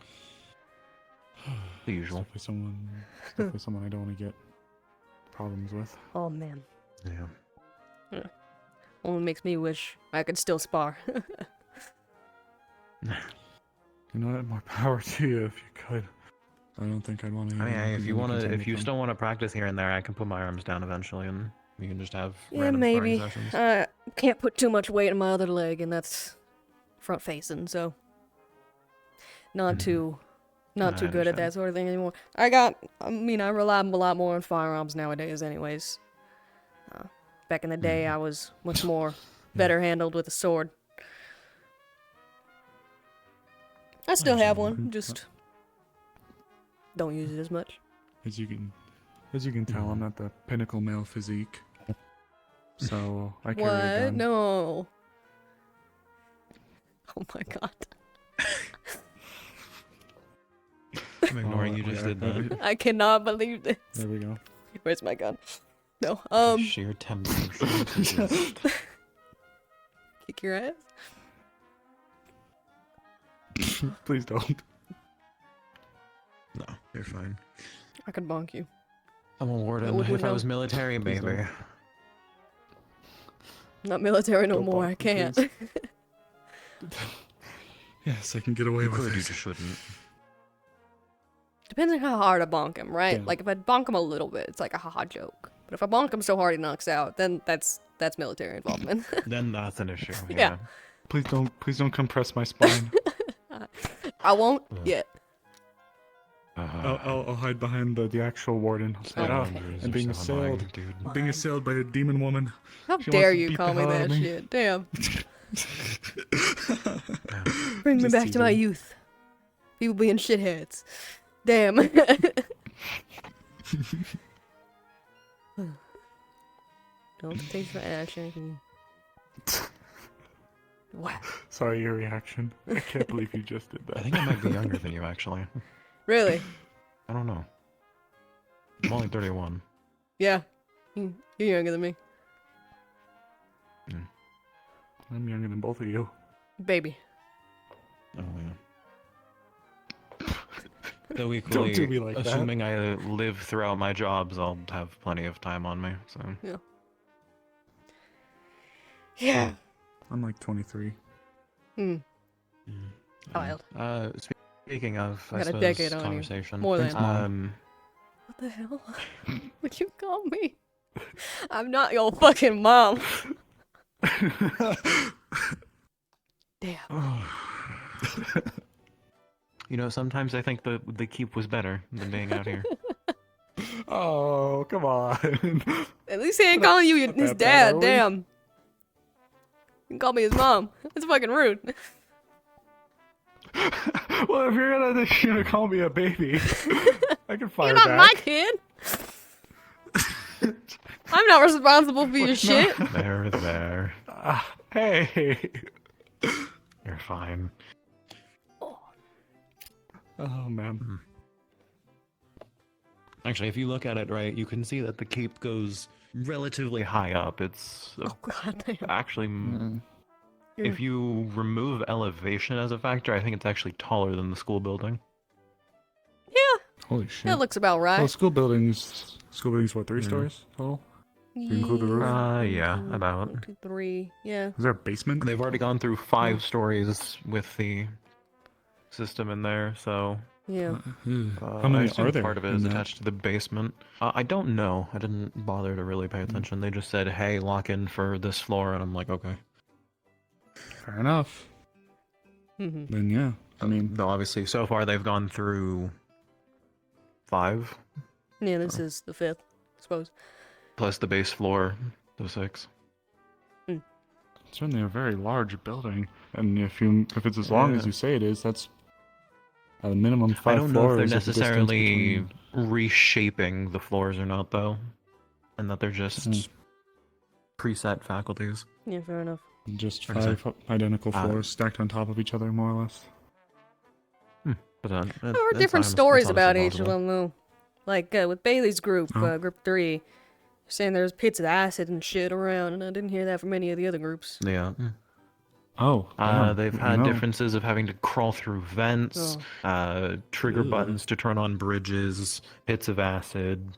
the usual. Definitely someone I don't want to get problems with. Oh man. Yeah. Only makes me wish I could still spar. You know what? More power to you if you could. I don't think I'd want to. I mean, if you still want to practice here and there, I can put my arms down eventually, and you can just have Yeah, random maybe. sparring sessions. Can't put too much weight on my other leg, and that's front facing, so not too I good at that sort of thing anymore. I rely a lot more on firearms nowadays, anyways. Back in the day, I was much more better handled with a sword. I still have one, just don't use it as much. As you can tell, I'm not the pinnacle male physique. So I carry a What? gun. No. Oh my god. I'm ignoring you just did that. I cannot believe this. There we go. Where's my gun? No. Sheer temptation to just... Kick your ass? Please don't. No, you're fine. I could bonk you. I'm a warden. would If I know. was military, Please baby. don't. Not military no Don't more. bonk I me, can't. please. Yes, I can get away You with could, you it. just shouldn't. Depends on how hard I bonk him, right? Yeah. Like if I bonk him a little bit, it's like a haha joke. But if I bonk him so hard he knocks out, then that's military involvement. Then that's an issue. Yeah. Please don't compress my spine. I won't yet. I'll hide behind the actual warden. I'll say, Okay. I'm being assailed. I'm being assailed by a demon woman. How She dare wants to you beat call the me hell out that of me. shit? Damn. Bring me Just back to my teasing. youth. People being shitheads. Damn. Don't taste for action. What? Sorry, your reaction. I can't believe you just did that. I think I might be younger than you, actually. Really? I don't know. I'm only 31. Yeah. You're younger than me. I'm younger than both of you. Baby. Oh, yeah. Though equally, do me like that. assuming I live throughout my jobs, I'll have plenty of time on me, so... Yeah. Yeah. I'm like 23. Wild. Speaking of, I I got a suppose, decade on you. conversation. More than. What the hell? Would you call me? I'm not your fucking mom. Damn. You know, sometimes I think the keep was better than being out here. Oh, come on. At least he ain't calling you his that bad, dad. are we? Damn. You can call me his mom. That's fucking rude. Well, if you're gonna call me a baby, I can fire You're not back. my kid. I'm not responsible for your shit. There. Hey. You're fine. Oh, man. Actually, if you look at it right, you can see that the keep goes relatively high up. It's God damn. actually, if you remove elevation as a factor, I think it's actually taller than the school building. Holy shit. That looks about right. Well, school buildings, what, 3 stories total? You include the roof? Yeah, about. 1, 2, 3. Yeah. Is there a basement? They've already gone through 5 stories with the system in there, so... Yeah. How many I assume are there part of it in is that? attached to the basement. I don't know. I didn't bother to really pay attention. They just said, hey, lock in for this floor, and I'm like, okay. Fair enough. Then yeah, I mean... Though obviously, so far they've gone through 5, Yeah, this is the 5th, I suppose. plus the base floor, the 6. Certainly a very large building, and if it's as long as Yeah. you say it is, that's a minimum 5 I don't know if floors. they're of the distance necessarily between- reshaping the floors or not, though. And that they're just preset faculties. Yeah, fair enough. Just What is it? 5 identical Ah. floors stacked on top of each other, more or less. But, There were different stories about each of them, though. Like with Bailey's group, group 3, saying there's pits of acid and shit around, and I didn't hear that from any of the other groups. Yeah. Oh, they've had differences of having to crawl through vents, trigger Ugh. buttons to turn on bridges, pits of acid,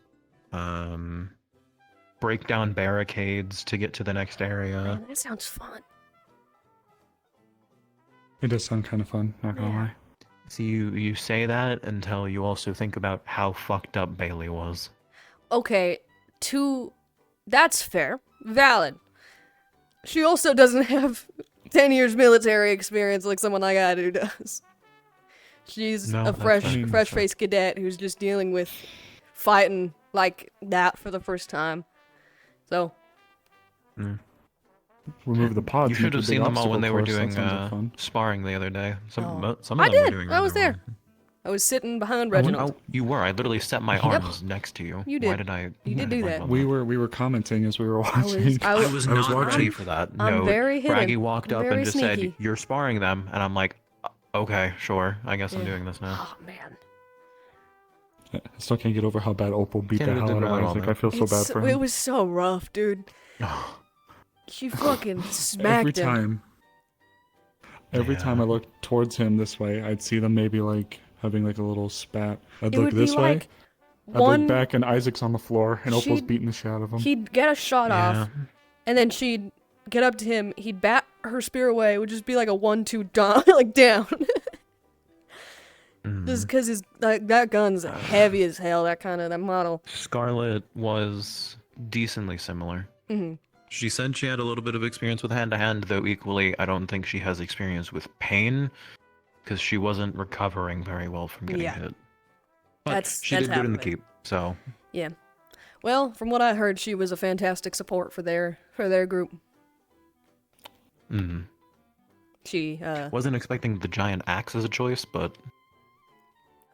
break down barricades to get to the next area. Man, that sounds fun. It does sound kind of fun, not gonna lie. See, you say that until you also think about how fucked up Bailey was. Okay, that's fair. Valid. She also doesn't have 10 years military experience like someone like I do does. She's No, a that's- fresh, I mean, fresh-faced cadet who's just dealing with fighting like that for the first time. So, Remove the pods. You should make a have big seen them all when obstacle they were course, that doing sounds like fun. sparring the other day. Some Oh. of them I were did. doing I was really there. I was sitting behind well. Reginald. You were. I literally set my Yep. arms next to you. You Why did. did I? You did do that. We were commenting as we were watching. I was not ready watching. for that. I'm No, very hidden. Braggy walked I'm up very and just sneaky. said, "You're sparring them," and I'm like, "Okay, sure. I guess I'm Yeah. doing this now." Oh man. I still can't get over how bad Opal beat the Canada hell did out of really well, Isaac. man. I feel so bad for him. It was so rough, dude. She fucking smacked Every him. time. Every time I looked towards him this way, I'd see them maybe like having like a little spat. I'd It look would be this way. like I'd one- look back and Isaac's on the floor and Opal's She'd- beating the shit out of him. He'd get a shot off, and then she'd get up to him. He'd bat her spear away. It would just be like a 1-2 down, like down. Just because his that gun's heavy as hell. That model. Scarlet was decently similar. Mhm. She said she had a little bit of experience with hand-to-hand, though equally, I don't think she has experience with pain, because she wasn't recovering very well from getting Yeah. hit. But That's she that's did good in the happening. keep, so... Yeah. Well, from what I heard, she was a fantastic support for their group. Mm. She Wasn't expecting the giant axe as a choice, but...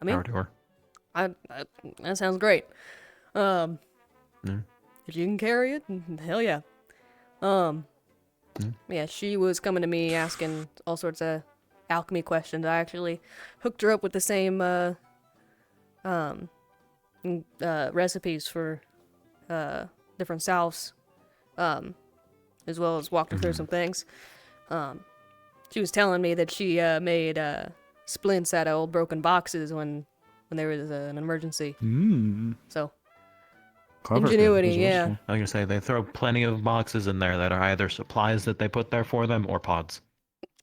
I mean, power to her. that sounds great. Yeah. If you can carry it, hell yeah. Yeah, she was coming to me asking all sorts of alchemy questions. I actually hooked her up with the same recipes for different salves, as well as walked her through some things. She was telling me that she made splints out of old broken boxes when there was an emergency. So Clever. ingenuity, yeah. I was gonna say they throw plenty of boxes in there that are either supplies that they put there for them or pods.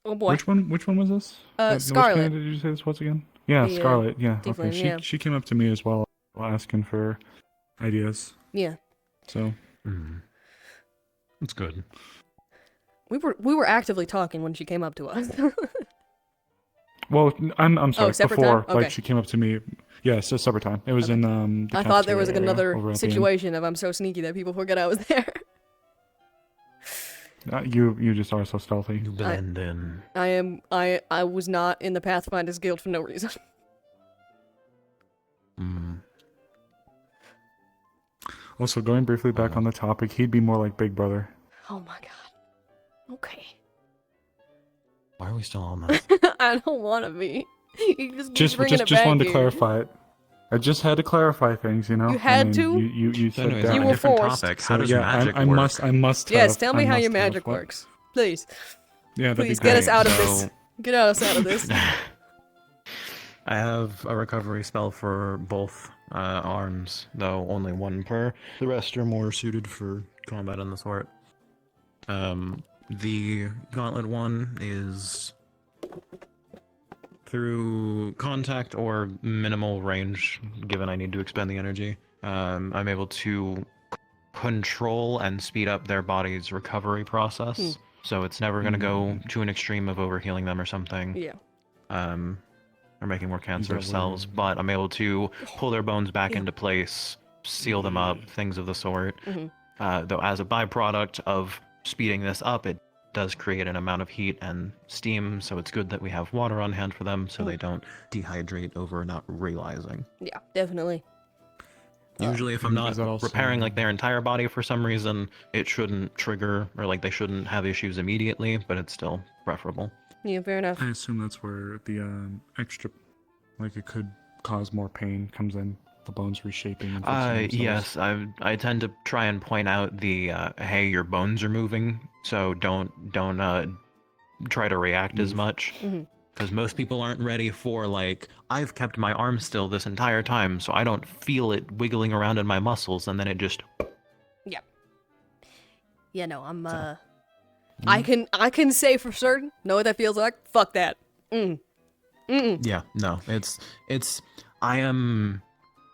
Oh boy. Which one was this? Which Scarlet. planet did you say this was again? Yeah, The, Scarlet. Yeah. Okay. tiefling, yeah. She came up to me as well, asking for ideas. Yeah. So. That's good. We were actively talking when she came up to us. Well, I'm sorry. separate Before, time? Okay. like she came up to me. Yeah, so separate time. It was in the I thought there was like cafeteria over another at the situation of I'm so sneaky that people forget I was there. inn. You just are so stealthy. You blend in. I was not in the Pathfinder's Guild for no reason. Also, going briefly back on the topic, he'd be more like Big Brother. Oh my god. Okay. Why are we still on this? I don't want to be. You just Just bringing it just back wanted to here. clarify it. I just had to clarify things, you know. You had I mean, to? You said Anyways, that. on You a were different forced. topic. So, How does yeah, magic I work? must. Yes, have- tell me I how must your have magic what- works. Please. Yeah, that'd Please be get great. us out of So- this. Get us out of this. I have a recovery spell for both arms, though only one per. The rest are more suited for combat and the sort. The gauntlet one is through contact or minimal range, given I need to expend the energy. I'm able to control and speed up their body's recovery process. So it's never going to go to an extreme of overhealing them or something. Yeah. Or making more cancerous Yeah, cells, but I'm able to pull their bones back into place, seal them up, things of the sort. Though as a byproduct of speeding this up, it does create an amount of heat and steam, so it's good that we have water on hand for them so they don't dehydrate over not realizing. Yeah, definitely. Usually if I'm not Is that also- repairing like their entire body for some reason, it shouldn't trigger or like they shouldn't have issues immediately, but it's still preferable. Yeah, fair enough. I assume that's where the extra, like it could cause more pain, comes in. The bones reshaping. And fixing themselves. Yes, I tend to try and point out the hey, your bones are moving, so don't try to react as much. Because most people aren't ready for like, I've kept my arm still this entire time, so I don't feel it wiggling around in my muscles, and then it just. Yeah. Yeah, no, I'm I can say for certain, know what that feels like? Fuck that. Yeah, no, it's I am,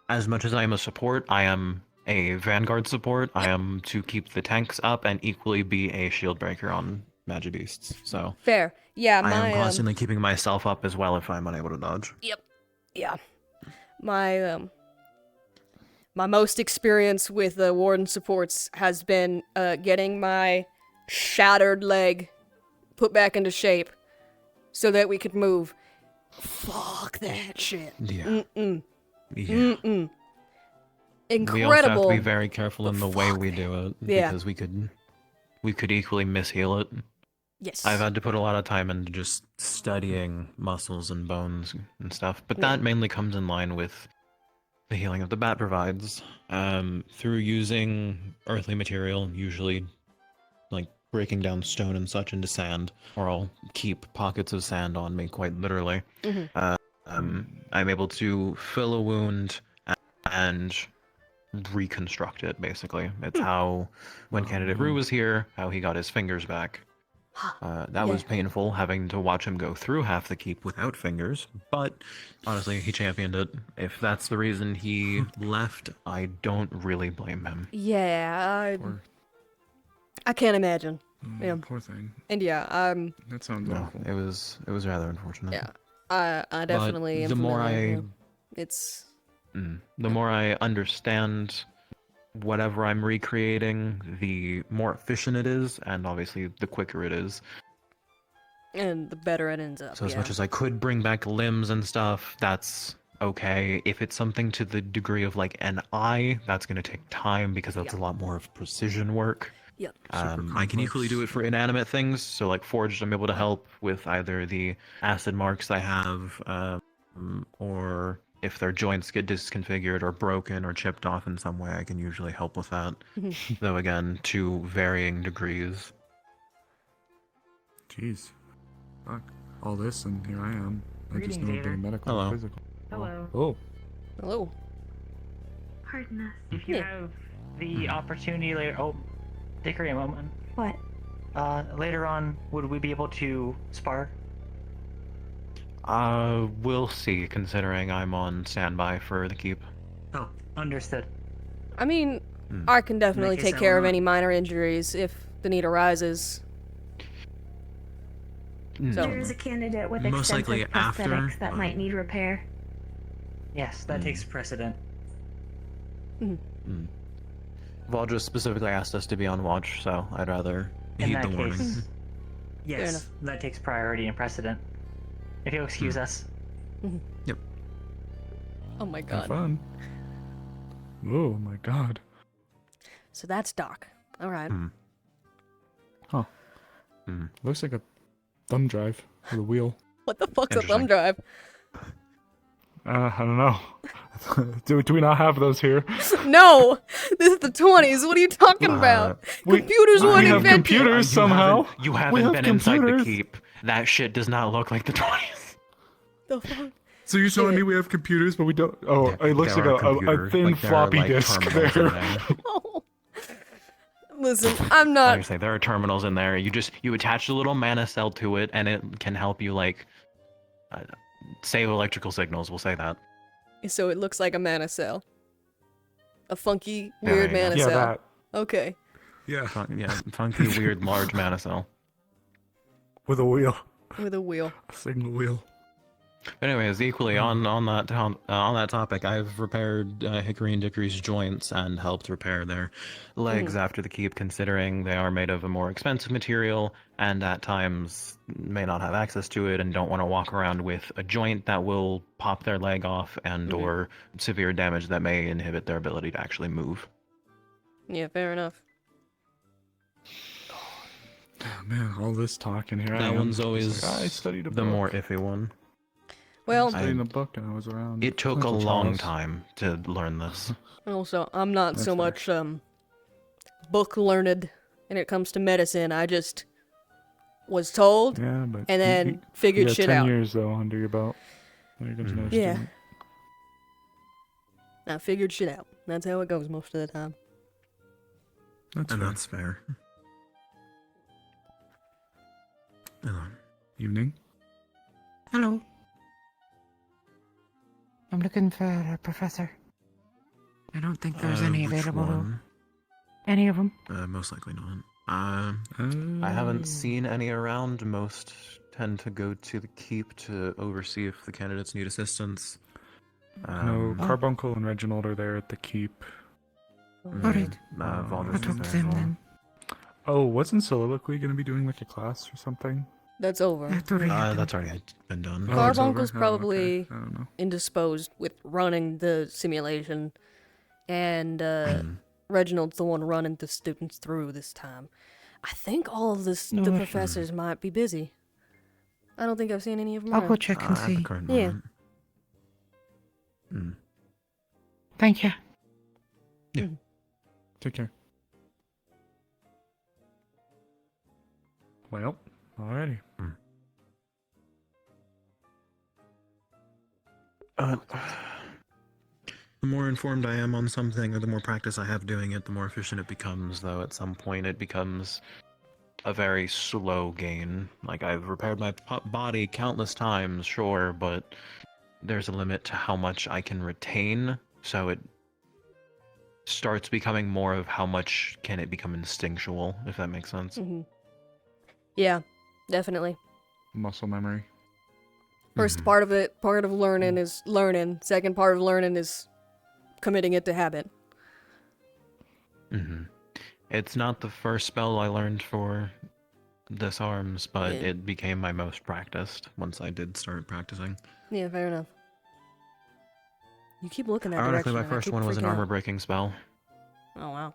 as much as I am a support, I am a vanguard support. I am to keep the tanks up and equally be a shield breaker on Magibeasts. So Fair. Yeah, I my am constantly keeping myself up as well if I'm unable to dodge. Yep. Yeah. My my most experience with warden supports has been getting my shattered leg put back into shape so that we could move. Fuck that shit. Yeah. Mm-mm. Yeah. Mm-mm. We also have Incredible. to be very careful in the way we do it Yeah. because we could equally misheal it. Yes. I've had to put a lot of time into just studying muscles and bones and stuff, but Yeah. that mainly comes in line with the healing that the bat provides through using earthly material, usually like breaking down stone and such into sand, or I'll keep pockets of sand on me quite literally. I'm able to fill a wound and reconstruct it basically. It's how when Candidate Rue was here, how he got his fingers back. That was painful having to watch him go through half the keep without fingers, but honestly, he championed it. If that's the reason he left, I don't really blame him. Yeah, I can't imagine. Yeah. Poor thing. And yeah, That sounds No, awful. it was rather unfortunate. Yeah, I definitely am the more familiar, I yeah. It's the more I understand whatever I'm recreating, the more efficient it is, and obviously the quicker it is. and the better it ends up. So as yeah. much as I could bring back limbs and stuff, that's okay. If it's something to the degree of like an eye, that's going to take time because that's a lot more of precision work. Yep. I can equally do it for inanimate things. So like forged, I'm able to help with either the acid marks I have, or if their joints get disconfigured or broken or chipped off in some way, I can usually help with that. Though again, to varying degrees. Jeez. Fuck. All this, and here I am. I just Greetings, know Vader. being medical Hello. and physical. Hello. Oh. Hello. Pardon us. If you have the opportunity later, Dickory, a moment. What? Later on, would we be able to spar? We'll see, considering I'm on standby for the keep. Oh, understood. I mean, I can definitely case, take I care will of not- any minor injuries if the need arises. So, There is a candidate with Most extensive likely after, prosthetics that might need repair. Yes, that takes precedent. Valdra specifically asked us to be on watch, so I'd rather In heed that the warning. case, yes, that takes priority and precedent. If you'll excuse us. Yep. oh my Have god. fun. Oh my god. So that's Doc. All right. Huh. Looks like a thumb drive with a wheel. What the fuck's a thumb drive? I don't know. do we not have those here? No! This is the 20s. What are you talking about? Computers weren't we have invented. computers somehow. You We haven't have been inside the computers. keep. That shit does not look like the 20s. The fuck? So you're telling me we have computers, but we don't? Oh, it looks There like are a computers, thin like, there are, floppy like, disk terminals in there. there. Listen, I'm Like not. I say, there are terminals in there. You attach a little mana cell to it, and it can help you like save electrical signals. We'll say that. So it looks like a mana cell. A funky, Yeah, weird there you mana go. Yeah, cell. that. Okay. Yeah. Funky, weird, large mana cell. With a wheel. With a wheel. A signal wheel. But anyways, equally on that topic, I've repaired Hickory and Dickory's joints and helped repair their legs after the keep, considering they are made of a more expensive material and at times may not have access to it and don't want to walk around with a joint that will pop their leg off and or severe damage that may inhibit their ability to actually move. Yeah, fair enough. Oh, man, all this talking here. I That am. one's Just always like, I studied a the book. more iffy one. Well, I was reading a book and I was around. It took a clinical long trials. time to learn this. also, I'm not That's so fair. much book learned when it comes to medicine. I just was told Yeah, but and then you figured got shit 10 out. years though under your belt. When you're gonna know Yeah. student. I figured shit out. That's how it goes most of the time. That's fair. Hello. Evening. Hello. I'm looking for a professor. I don't think there's any Which available. one? Any of them? Most likely not. I haven't seen any around. Most tend to go to the keep to oversee if the candidates need assistance. No, Carbuncle and Reginald are there at the keep. Alright. Valdris I'll is talk there to as them well. then. Oh, wasn't Soliloquy gonna be doing like a class or something? That's over. That's already been done. Oh, it's over? Carbuncle's Oh, okay. probably I don't know. indisposed with running the simulation, and Reginald's the one running the students through this time. I think all of the No, professors might be busy. I don't think I've seen any of them. I'll go around. check and see. Yeah. Thank you. Yeah. Take care. Well, alrighty. The more informed I am on something, or the more practice I have doing it, the more efficient it becomes, though at some point it becomes a very slow gain. Like, I've repaired my body countless times, sure, but there's a limit to how much I can retain, so it starts becoming more of how much can it become instinctual, if that makes sense. Yeah, definitely. Muscle memory. First part of learning is learning. Second part of learning is committing it to habit. It's not the first spell I learned for disarms, but Yeah. it became my most practiced once I did start practicing. Yeah, fair enough. You keep looking that Ironically, direction. my and I first keep one was an freaking out. armor breaking spell. Oh wow.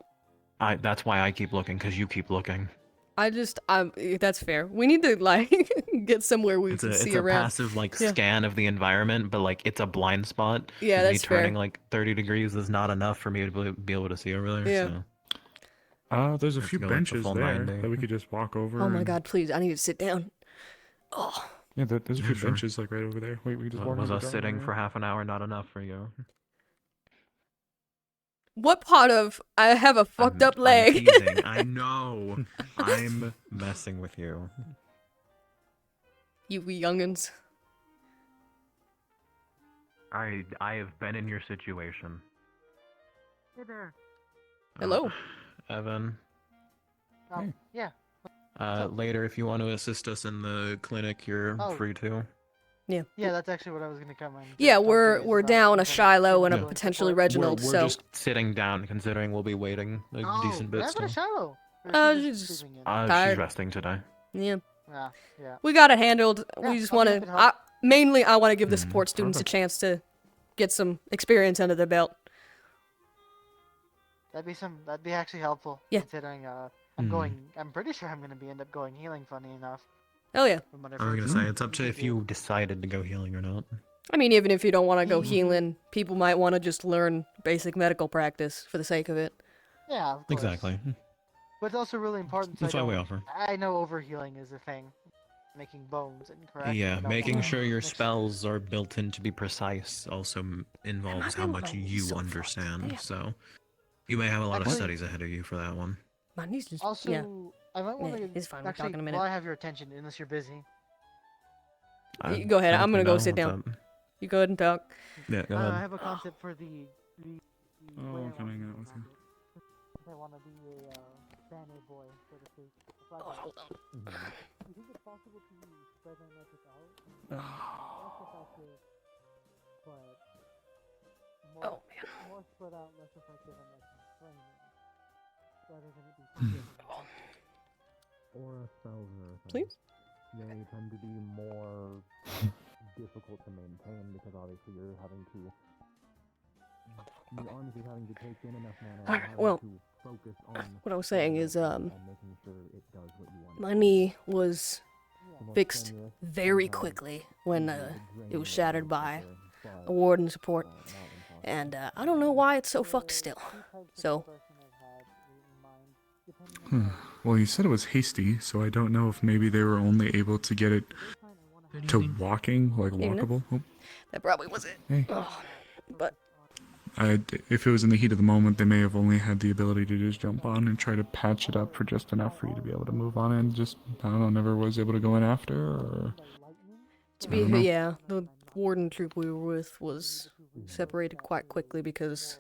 That's why I keep looking, because you keep looking. That's fair. We need to, like, get somewhere we can see It's a around. passive, like, Yeah. scan of the environment, but, like, it's a blind spot. Yeah, 'cause that's me fair. turning, like, 30 degrees is not enough for me to be able to see over there, Yeah. so... There's a Have to few go, like, the benches full there 90. that we could just walk over. Oh my and- god, please, I need to sit down. Oh. Yeah, there's a Yeah, few sure. benches like right over there. Wait, we can just walk Was over us the sitting garden for area. half an hour not enough for you? What part of I have a fucked up leg? I'm teasing. I know. I'm messing with you. You youngins. I have been in your situation. Hey there. Hello. Evan. Yeah. Later, if you want to assist us in the clinic, you're Oh. free to. Yeah. Yeah, that's actually what I was gonna come in. Yeah, we're down a Shiloh and a Yeah. potentially Reginald, We're so just sitting down, considering we'll be waiting a decent bit I've been a still. shallow. she's sleeping in? She's tired. resting today. Yeah. Yeah. We got it handled. Yeah, We just I'll want be happy to. to help. Mainly, I want to give the support students a chance to get some experience under their belt. That'd be actually helpful. Yeah. Considering Mhm. I'm pretty sure I'm gonna end up going healing. Funny enough. Oh yeah. From what I've I was heard. gonna say it's up to if you decided to go healing or not. I mean, even if you don't want to go healing, people might want to just learn basic medical practice for the sake of it. Yeah. Of course. Exactly. But it's also really important. That's so I why we don't- offer. I know overhealing is a thing. Making bones incorrect. Yeah, without making the- sure your spells are built in to be precise also involves how much you so understand. Damn. So you may have a lot of Actually- studies ahead of you for that one. My knees just. Also, yeah. I might want to. Yeah, it's fine, we'll talk Actually, in a minute. while I have your attention, unless you're busy. You go ahead. I'm gonna go sit What's down. up? You go ahead and talk. Yeah, go I ahead. have a concept for the Oh, coming out with you. I want to be a banner boy, so to speak. Oh, hold on. You think it's possible to spread my magic out? Less effective, but more, more spread out, less effective, and less training, rather than it be Aura spells are Please? They tend to be more difficult to maintain because obviously you're having to. Your arms are having to take in enough mana. Alright, having well, to focus on what I was saying is, and making sure it does what you want. my knee was fixed very quickly when it was shattered by a warden support, and I don't know why it's so fucked still. So, Well, you said it was hasty, so I don't know if maybe they were only able to get it to walking, like Evening. walkable. Oh, that probably was it. Hey. Oh, but if it was in the heat of the moment, they may have only had the ability to just jump on and try to patch it up for just enough for you to be able to move on and just, I don't know, never was able to go in after, or... to I don't be know. yeah, the warden troop we were with was separated quite quickly because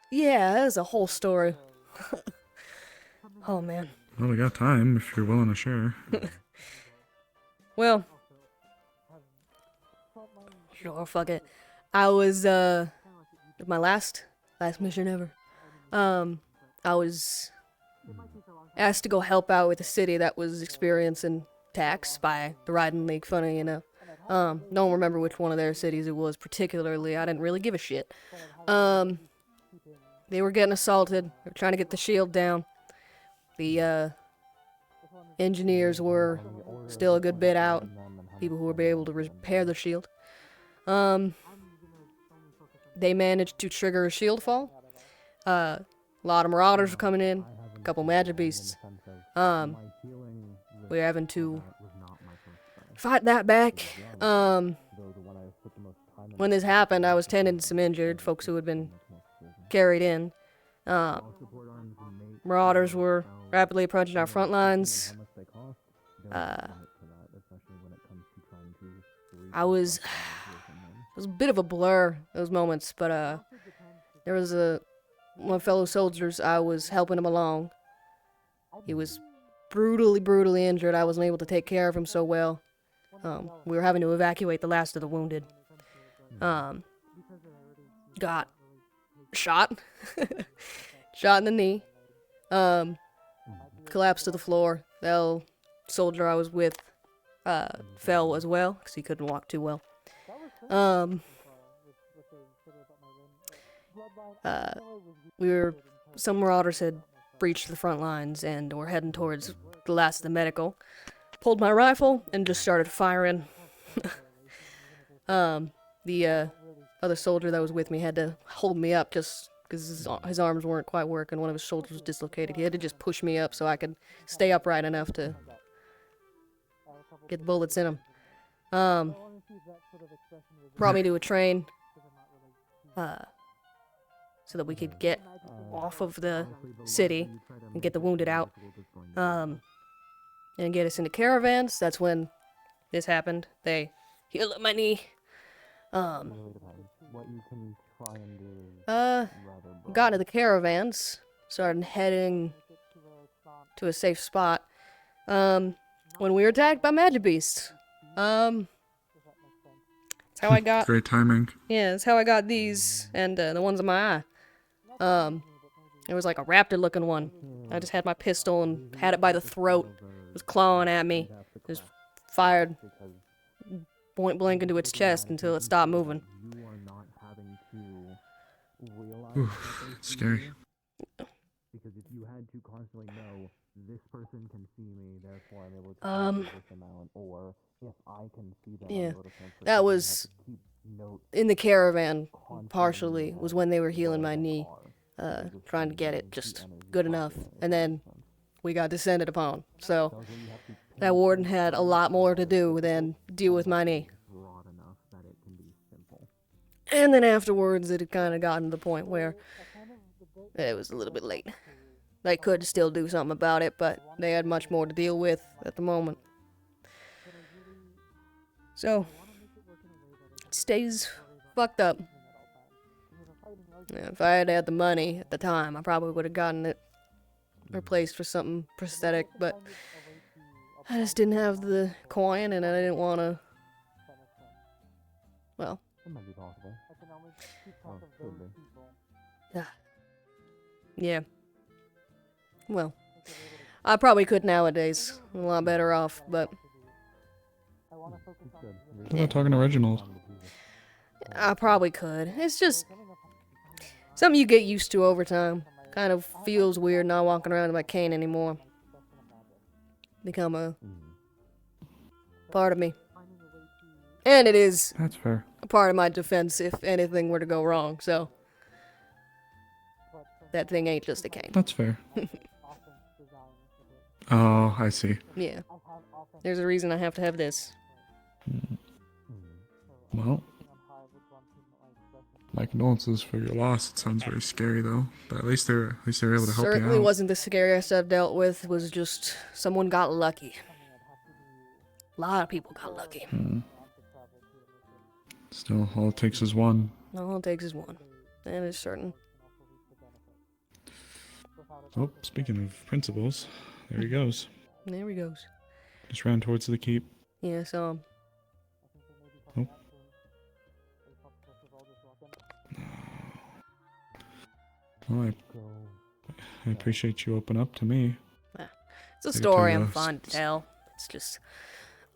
yeah, there's a whole story. Oh man. Well, we got time if you're willing to share. Well, sure, fuck it. I was my last mission ever. I was asked to go help out with a city that was experiencing attacks by the Riding League, funny enough. Don't remember which one of their cities it was particularly. I didn't really give a shit. They were getting assaulted. They were trying to get the shield down. The engineers were still a good bit out. People who would be able to repair the shield. They managed to trigger a shield fall. A lot of marauders were coming in. A couple magic beasts. We're having to fight that back. When this happened, I was tending to some injured folks who had been carried in. Marauders were rapidly approaching our front lines. It was a bit of a blur, those moments, but there was one of my fellow soldiers. I was helping him along. He was brutally injured. I wasn't able to take care of him so well. We were having to evacuate the last of the wounded. Got shot. Shot in the knee. Collapsed to the floor. The soldier I was with fell as well because he couldn't walk too well. some marauders had breached the front lines and were heading towards the last of the medical. Pulled my rifle and just started firing. The other soldier that was with me had to hold me up just because his arms weren't quite working. One of his shoulders was dislocated. He had to just push me up so I could stay upright enough to get the bullets in him. Brought me to a train so that we could get off of the city and get the wounded out. And get us into caravans. That's when this happened. They healed up my knee. Got into the caravans. Started heading to a safe spot. When we were attacked by magic beasts. That's how I got. Great timing. Yeah, that's how I got these and the ones in my eye. It was like a raptor-looking one. I just had my pistol and had it by the throat. It was clawing at me. Just fired point blank into its chest until it stopped moving. Oof, scary. Because if you had to constantly know this person can see me, therefore I'm able to see this amount, or if I can see them, yeah, that was in the caravan. Partially was when they were healing my knee, trying to get it just good enough, and then we got descended upon. So that warden had a lot more to do than deal with my knee. And then afterwards, it had kind of gotten to the point where it was a little bit late. They could still do something about it, but they had much more to deal with at the moment. So, it stays fucked up. Yeah, if I had had the money at the time, I probably would have gotten it replaced for something prosthetic, but I just didn't have the coin, and I didn't want to, well, yeah. Well, I probably could nowadays. I'm a lot better off, but What about talking to Reginald? I probably could. It's just something you get used to over time. Kind of feels weird not walking around with my cane anymore. Become a part of me. And it is That's fair. a part of my defense if anything were to go wrong, so that thing ain't just a cane. That's fair. Oh, I see. Yeah. There's a reason I have to have this. Well, my condolences for your loss. It sounds very scary though, but at least they're able to help you Certainly out. wasn't the scariest I've dealt with. It was just someone got lucky. A lot of people got lucky. Still, all it takes is one. All it takes is one. That is certain. Oh, speaking of principals, there he goes. There he goes. Just ran towards the keep. Yeah, so Oh. Well, I appreciate you open up to me. it's a I could story tell I'm you fine to tell. It's just,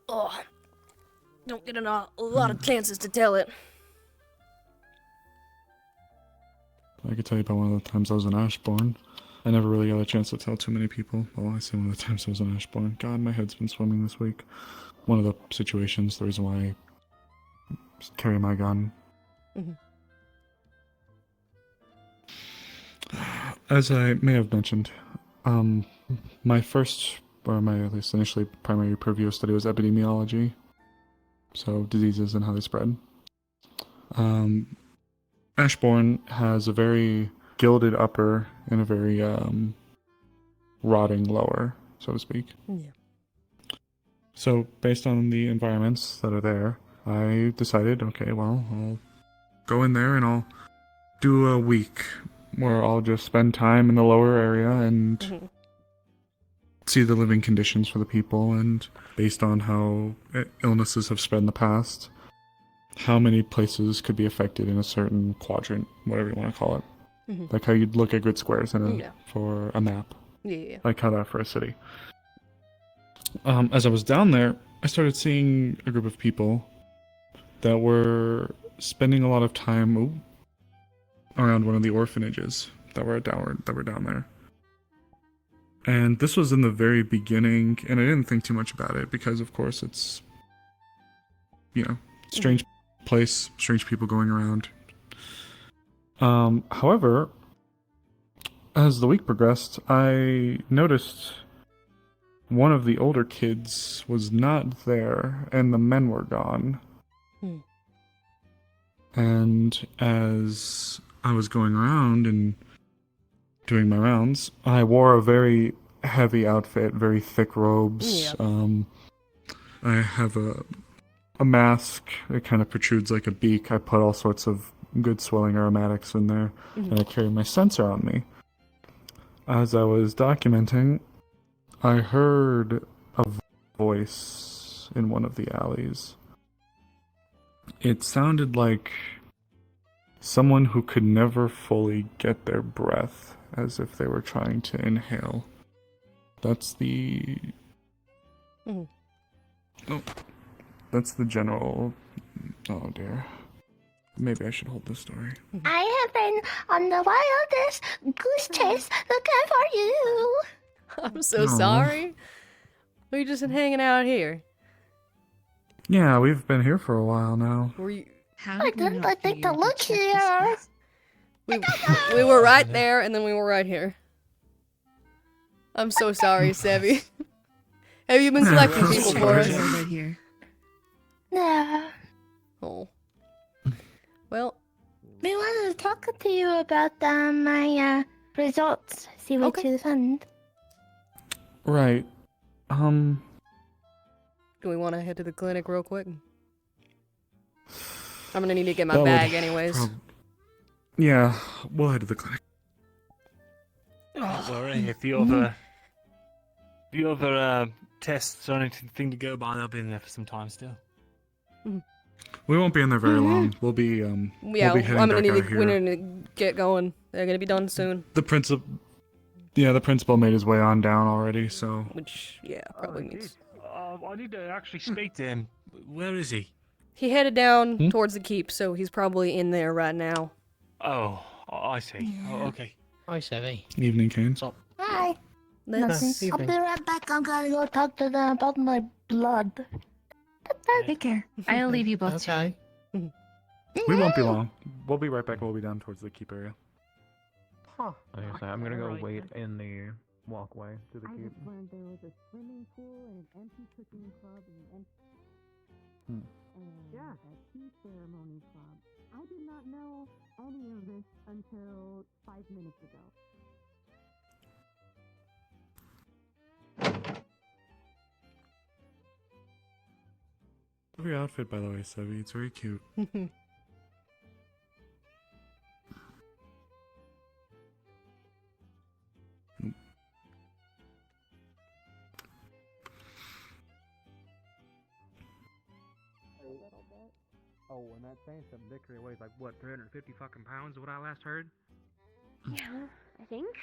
don't get a lot of chances to tell it. I could tell you about one of the times I was in Ashbourne. I never really got a chance to tell too many people. Well, I say one of the times I was in Ashbourne. God, my head's been swimming this week. One of the situations, the reason why I carry my gun. As I may have mentioned, my first, or my at least initially primary purview study was epidemiology. So diseases and how they spread. Ashbourne has a very gilded upper and a very rotting lower, so to speak. Yeah. So based on the environments that are there, I decided, okay, well, I'll go in there and I'll do a week where I'll just spend time in the lower area and see the living conditions for the people, and based on how illnesses have spread in the past, how many places could be affected in a certain quadrant, whatever you want to call it. Like how you'd look at grid squares for a map. Yeah. Like how that for a city. As I was down there, I started seeing a group of people that were spending a lot of time around one of the orphanages that were down there. And this was in the very beginning, and I didn't think too much about it because, of course, it's, strange place, strange people going around. However, as the week progressed, I noticed one of the older kids was not there, and the men were gone. And as I was going around and doing my rounds, I wore a very heavy outfit, very thick robes. Yep. I have a mask. It kind of protrudes like a beak. I put all sorts of good swelling aromatics in there, and I carry my sensor on me. As I was documenting, I heard a voice in one of the alleys. It sounded like someone who could never fully get their breath, as if they were trying to inhale. That's the... Oh. That's the general... Oh dear. Maybe I should hold this story. I have been on the wildest goose chase looking for you. I'm so sorry. We just been hanging out here. Yeah, we've been here for a while now. Were you... I didn't think to look here. We were right there, and then we were right here. I'm so sorry, Sevi. Have you been selecting people for us? Right here. No. Oh. Well. We wanted to talk to you about my results. See what you found. Right. Do we want to head to the clinic real quick? I'm gonna need to get my bag anyways. Yeah, we'll head to the clinic. Sorry, if the other tests or anything to go by, they'll be in there for some time still. We won't be in there very long. We'll be Yeah, we'll be heading I'm gonna back need out to. We're here. gonna get going. They're gonna be done soon. The principal made his way on down already, so. Which, yeah, probably means. I need to actually speak to him. Where is he? He headed down towards the keep, so he's probably in there right now. Oh, I see. Oh, okay. Hi, Sevi. Evening, Kane. Hi. Let's... I'll be right back. I'm gonna go talk to them about my blood. Take care. I'll leave you both. Okay. We won't be long. We'll be right back. We'll be down towards the keep area. Huh. I'm gonna go wait in the walkway to the I keep. just learned there was a swimming pool and an empty cooking club and an empty... And a tea ceremony club. I did not know any of this until 5 minutes ago. Love your outfit, by the way, Sevi. It's very cute. Oh, and that phantom dickery weighs like what, 350 fucking pounds? What I last heard? Yeah, I think.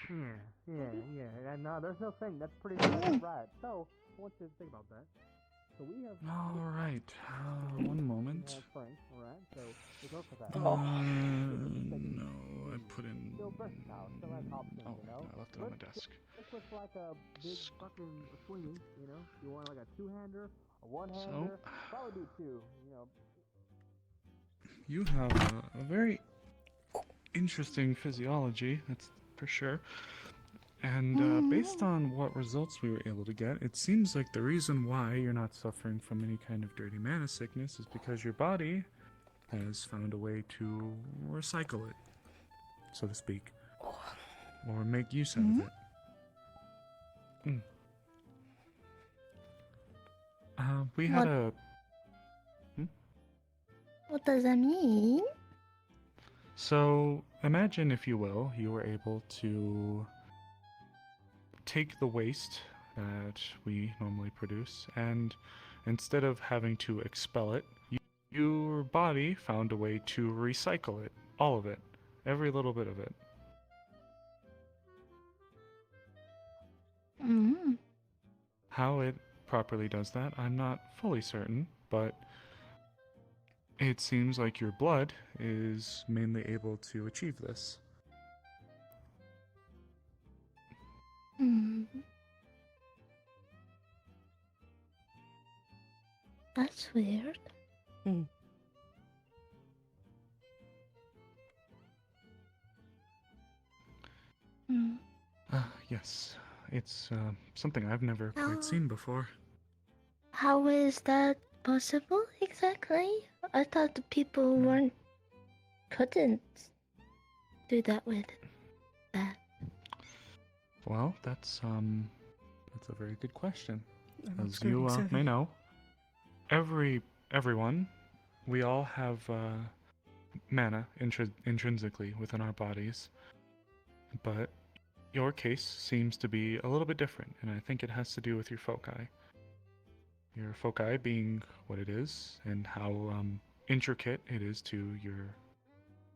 Yeah. And no, there's no thing. That's pretty much right. So, I want you to think about that. So we have. All right. One moment. Frank, all right. So we go for that. No, I put in. Still versatile. Still has options, you know. I left it on my desk. This looks like a big fucking swinging. You know, you want like a two-hander, a one-hander. Probably do two. You know. You have a very interesting physiology, that's for sure. And based on what results we were able to get, it seems like the reason why you're not suffering from any kind of dirty mana sickness is because your body has found a way to recycle it, so to speak, or make use out of it. We had a... What does that mean? So, imagine, if you will, you were able to take the waste that we normally produce, and instead of having to expel it, your body found a way to recycle it. All of it. Every little bit of it. How it properly does that, I'm not fully certain, but it seems like your blood is mainly able to achieve this. Hmm. That's weird. Hmm. Hmm. Yes, it's something I've never Oh. quite seen before. How is that possible exactly? I thought the people couldn't do that with that. Well, that's a very good question. I'm As you screwing Sevi. may know, everyone, we all have mana intrinsically within our bodies, but your case seems to be a little bit different, and I think it has to do with your foci. Your foci being what it is, and how intricate it is to your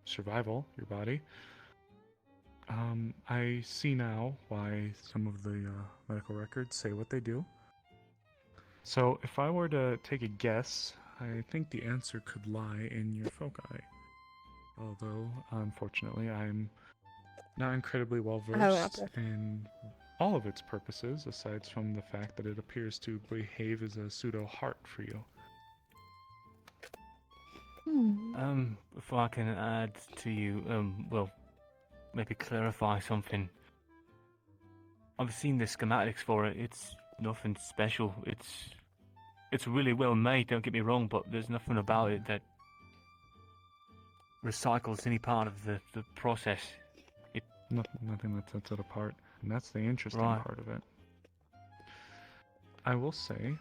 survival, your body. I see now why some of the medical records say what they do. So, if I were to take a guess, I think the answer could lie in your foci. Although, unfortunately, I'm not incredibly well I have an versed apple. in all of its purposes, aside from the fact that it appears to behave as a pseudo heart for you. If I can add to you, well, maybe clarify something. I've seen the schematics for it. It's nothing special. It's really well made, don't get me wrong, but there's nothing about it that recycles any part of the process. Nothing that sets it apart, and that's the interesting Right. part of it. I will say,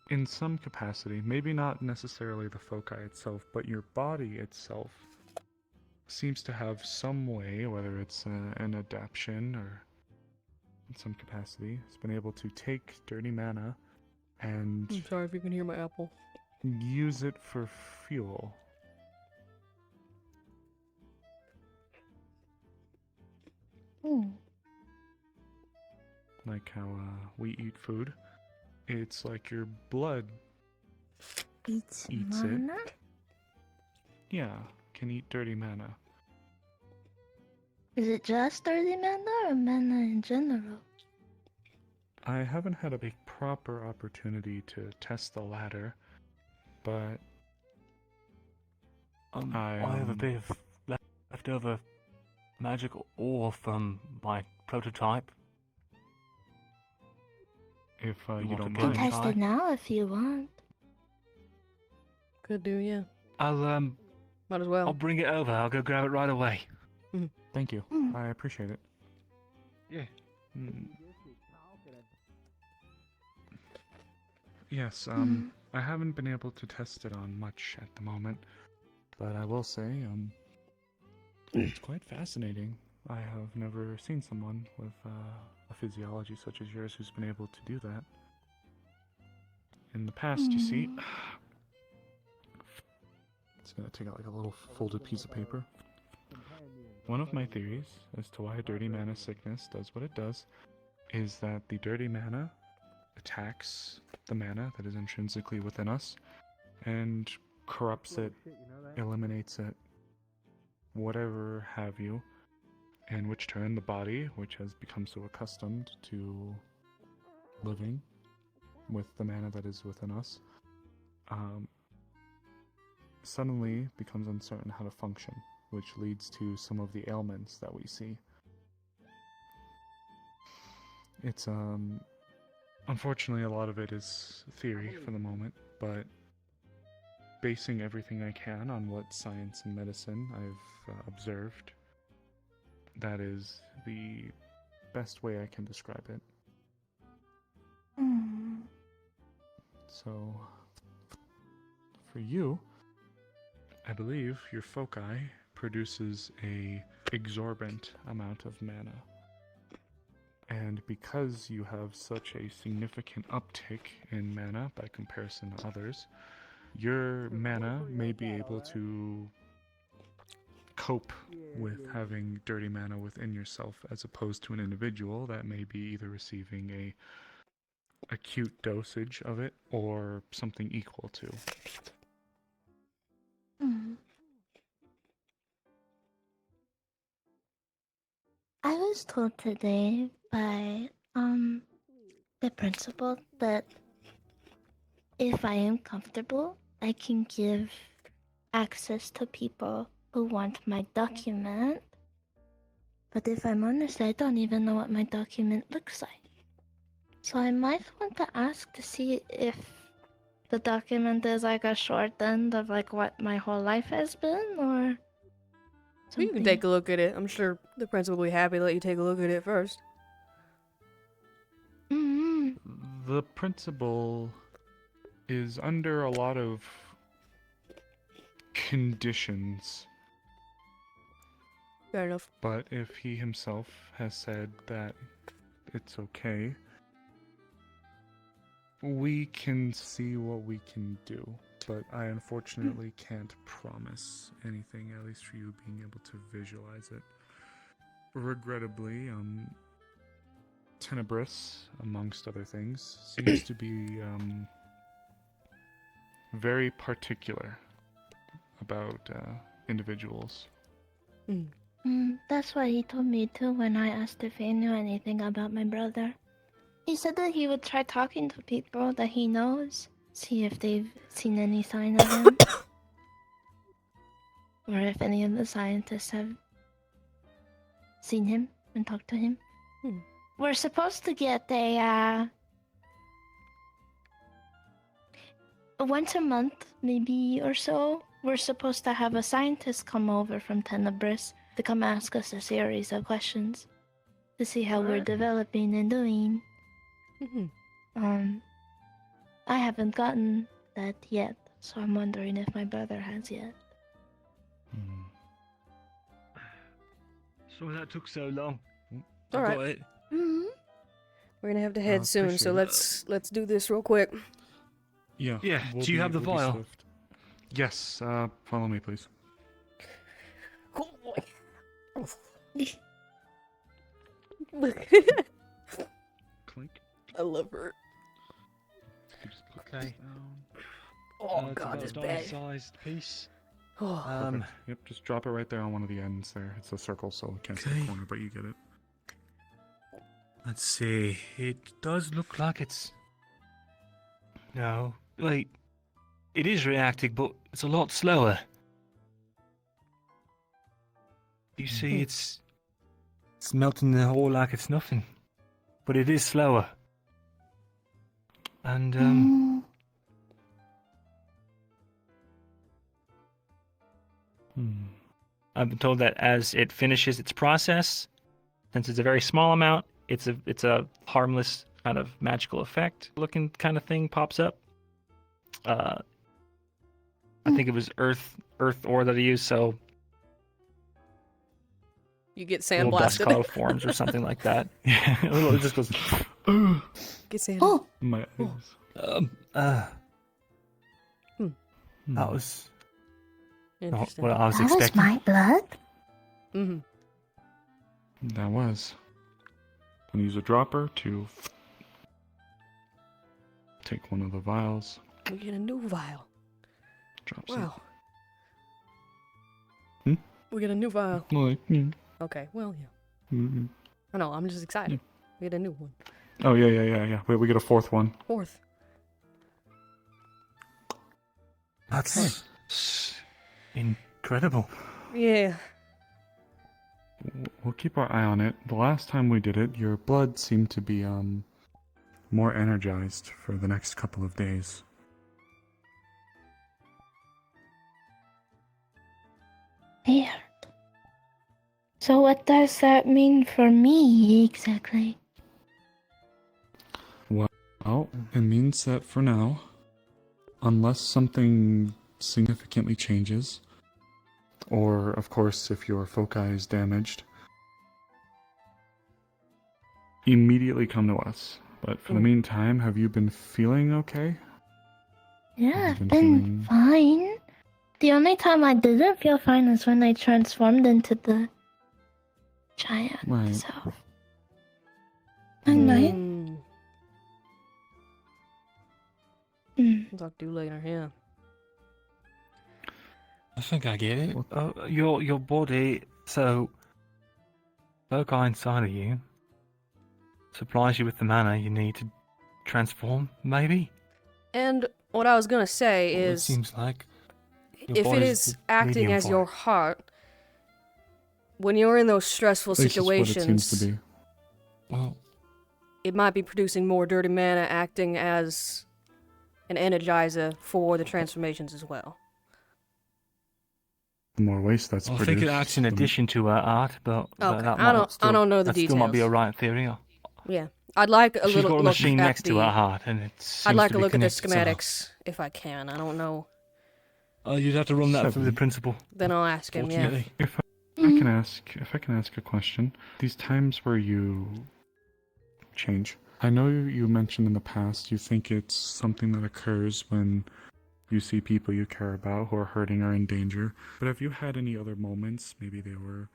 in some capacity, maybe not necessarily the foci itself, but your body itself seems to have some way, whether it's an adaptation or in some capacity, it's been able to take dirty mana and I'm sorry if you can hear my apple. use it for fuel. Like how we eat food. It's like your blood Eats it. mana? Yeah, can eat dirty mana. Is it just dirty mana or mana in general? I haven't had a proper opportunity to test the latter, but I have a bit of leftover magical ore from my prototype. If You you want don't to You mind. can test it now if you want. Could do, yeah. I'll Might as well. I'll bring it over. I'll go grab it right away. Thank you. I appreciate it. Yeah. Yes, I haven't been able to test it on much at the moment, but I will say, it's quite fascinating. I have never seen someone with a physiology such as yours who's been able to do that. In the past, you see, it's gonna take out like a little folded piece of paper. One of my theories as to why dirty mana sickness does what it does is that the dirty mana attacks the mana that is intrinsically within us and corrupts it, eliminates it, whatever have you, in which turn the body, which has become so accustomed to living with the mana that is within us, suddenly becomes uncertain how to function, which leads to some of the ailments that we see. It's unfortunately, a lot of it is theory for the moment, but basing everything I can on what science and medicine I've observed, that is the best way I can describe it. So, for you, I believe your foci produces a exorbitant amount of mana. And because you have such a significant uptick in mana by comparison to others, your mana may be able to cope with having dirty mana within yourself, as opposed to an individual that may be either receiving a acute dosage of it or something equal to. I was told today by the principal that if I am comfortable, I can give access to people who want my document. But if I'm honest, I don't even know what my document looks like. So I might want to ask to see if the document is like a short end of like what my whole life has been, or something. You can take a look at it. I'm sure the principal will be happy to let you take a look at it first. The principal is under a lot of conditions. Fair enough. But if he himself has said that it's okay, we can see what we can do. But I unfortunately can't promise anything, at least for you being able to visualize it. Regrettably, Tenebris, amongst other things, seems to be very particular about individuals. That's what he told me too when I asked if he knew anything about my brother. He said that he would try talking to people that he knows, see if they've seen any sign of him. Or if any of the scientists have seen him and talked to him. We're supposed to get once a month, maybe or so, we're supposed to have a scientist come over from Tenebris to come ask us a series of questions to see how we're developing and doing. I haven't gotten that yet, so I'm wondering if my brother has yet. Sorry that took so long. All right. Got it. We're gonna have to head soon, so let's do this real quick. Yeah. Do you have the we'll be vial? swift. Yes. Follow me, please. Cool. Clink. I love her. Okay. Oh god, this bag. Sized piece. Perfect. Yep, just drop it right there on one of the ends there. It's a circle, so it can't see the corner, but you get it. Let's see. It does look like it's. No, wait. It is reacting, but it's a lot slower. You see, it's melting the hole like it's nothing, but it is slower. And I've been told that as it finishes its process, since it's a very small amount, it's a harmless kind of magical effect looking kind of thing pops up. I think it was earth ore that I used, so You get little dust sandblasted. cloud forms or something like that. Yeah, a little, it just goes. Get sand. My That was not Interesting. what I was That was expecting. my blood? That was. I'm gonna use a dropper to take one of the vials. We get a new vial. Drops Wow. Hmm? We get a new vial. it. Okay, well, yeah. I know, I'm just excited. We get a new one. Oh yeah. Wait, we get a fourth one. Fourth. That's incredible. Yeah. We'll keep our eye on it. The last time we did it, your blood seemed to be more energized for the next couple of days. Weird. So what does that mean for me exactly? Well, it means that for now, unless something significantly changes, or of course if your foci is damaged, immediately come to us. But for the meantime, have you been feeling okay? Yeah, I've I've been been fine. The only time I didn't feel fine is when I transformed into the giant. Right. So I'm right. Talk to you later, yeah. I think I get it. Your body. So Loci inside of you supplies you with the mana you need to transform, maybe? And what I was gonna say Well, it is, seems like your if it body's is the acting medium as for your it. heart, when you're in those stressful At least it's what it seems situations, to be. Well, it might be producing more dirty mana, acting as an energizer for the transformations as well. The more waste that's I produced. think it acts in the- addition to her art, but Okay, that I might don't- still, I don't know the that still might be a details. right theory. Yeah, I'd like a She's little got a look machine at next to the- her heart, and it I'd seems like to a be look at the connected somehow. schematics if I can. I don't know. Oh, you'd have to run that through the principal. Then I'll ask him. Yeah. Fortunately. If I can ask a question, these times where you change, I know you mentioned in the past you think it's something that occurs when you see people you care about who are hurting or in danger, but have you had any other moments, maybe they were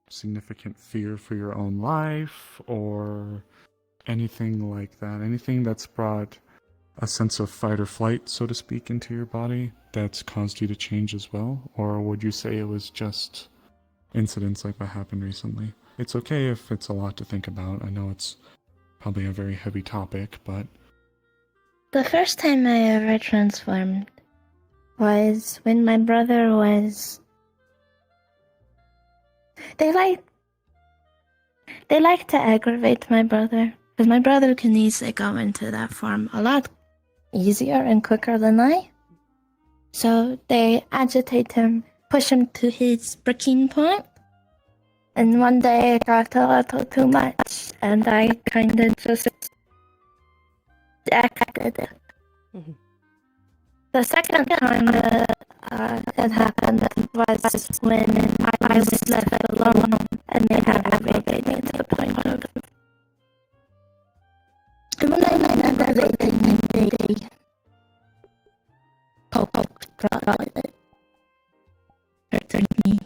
significant fear for your own life or anything like that, anything that's brought a sense of fight or flight, so to speak, into your body that's caused you to change as well? Or would you say it was just incidents like what happened recently? It's okay if it's a lot to think about. I know it's probably a very heavy topic, but The first time I ever transformed was when my brother was. They like to aggravate my brother, because my brother can easily go into that form a lot easier and quicker than I. So they agitate him, push him to his breaking point. And one day it got a little too much, and I kind of just acted it. The second time that it happened was when I was left alone, and they aggravated me to the point of. And when I meant aggravated me, they poked it, hurting me.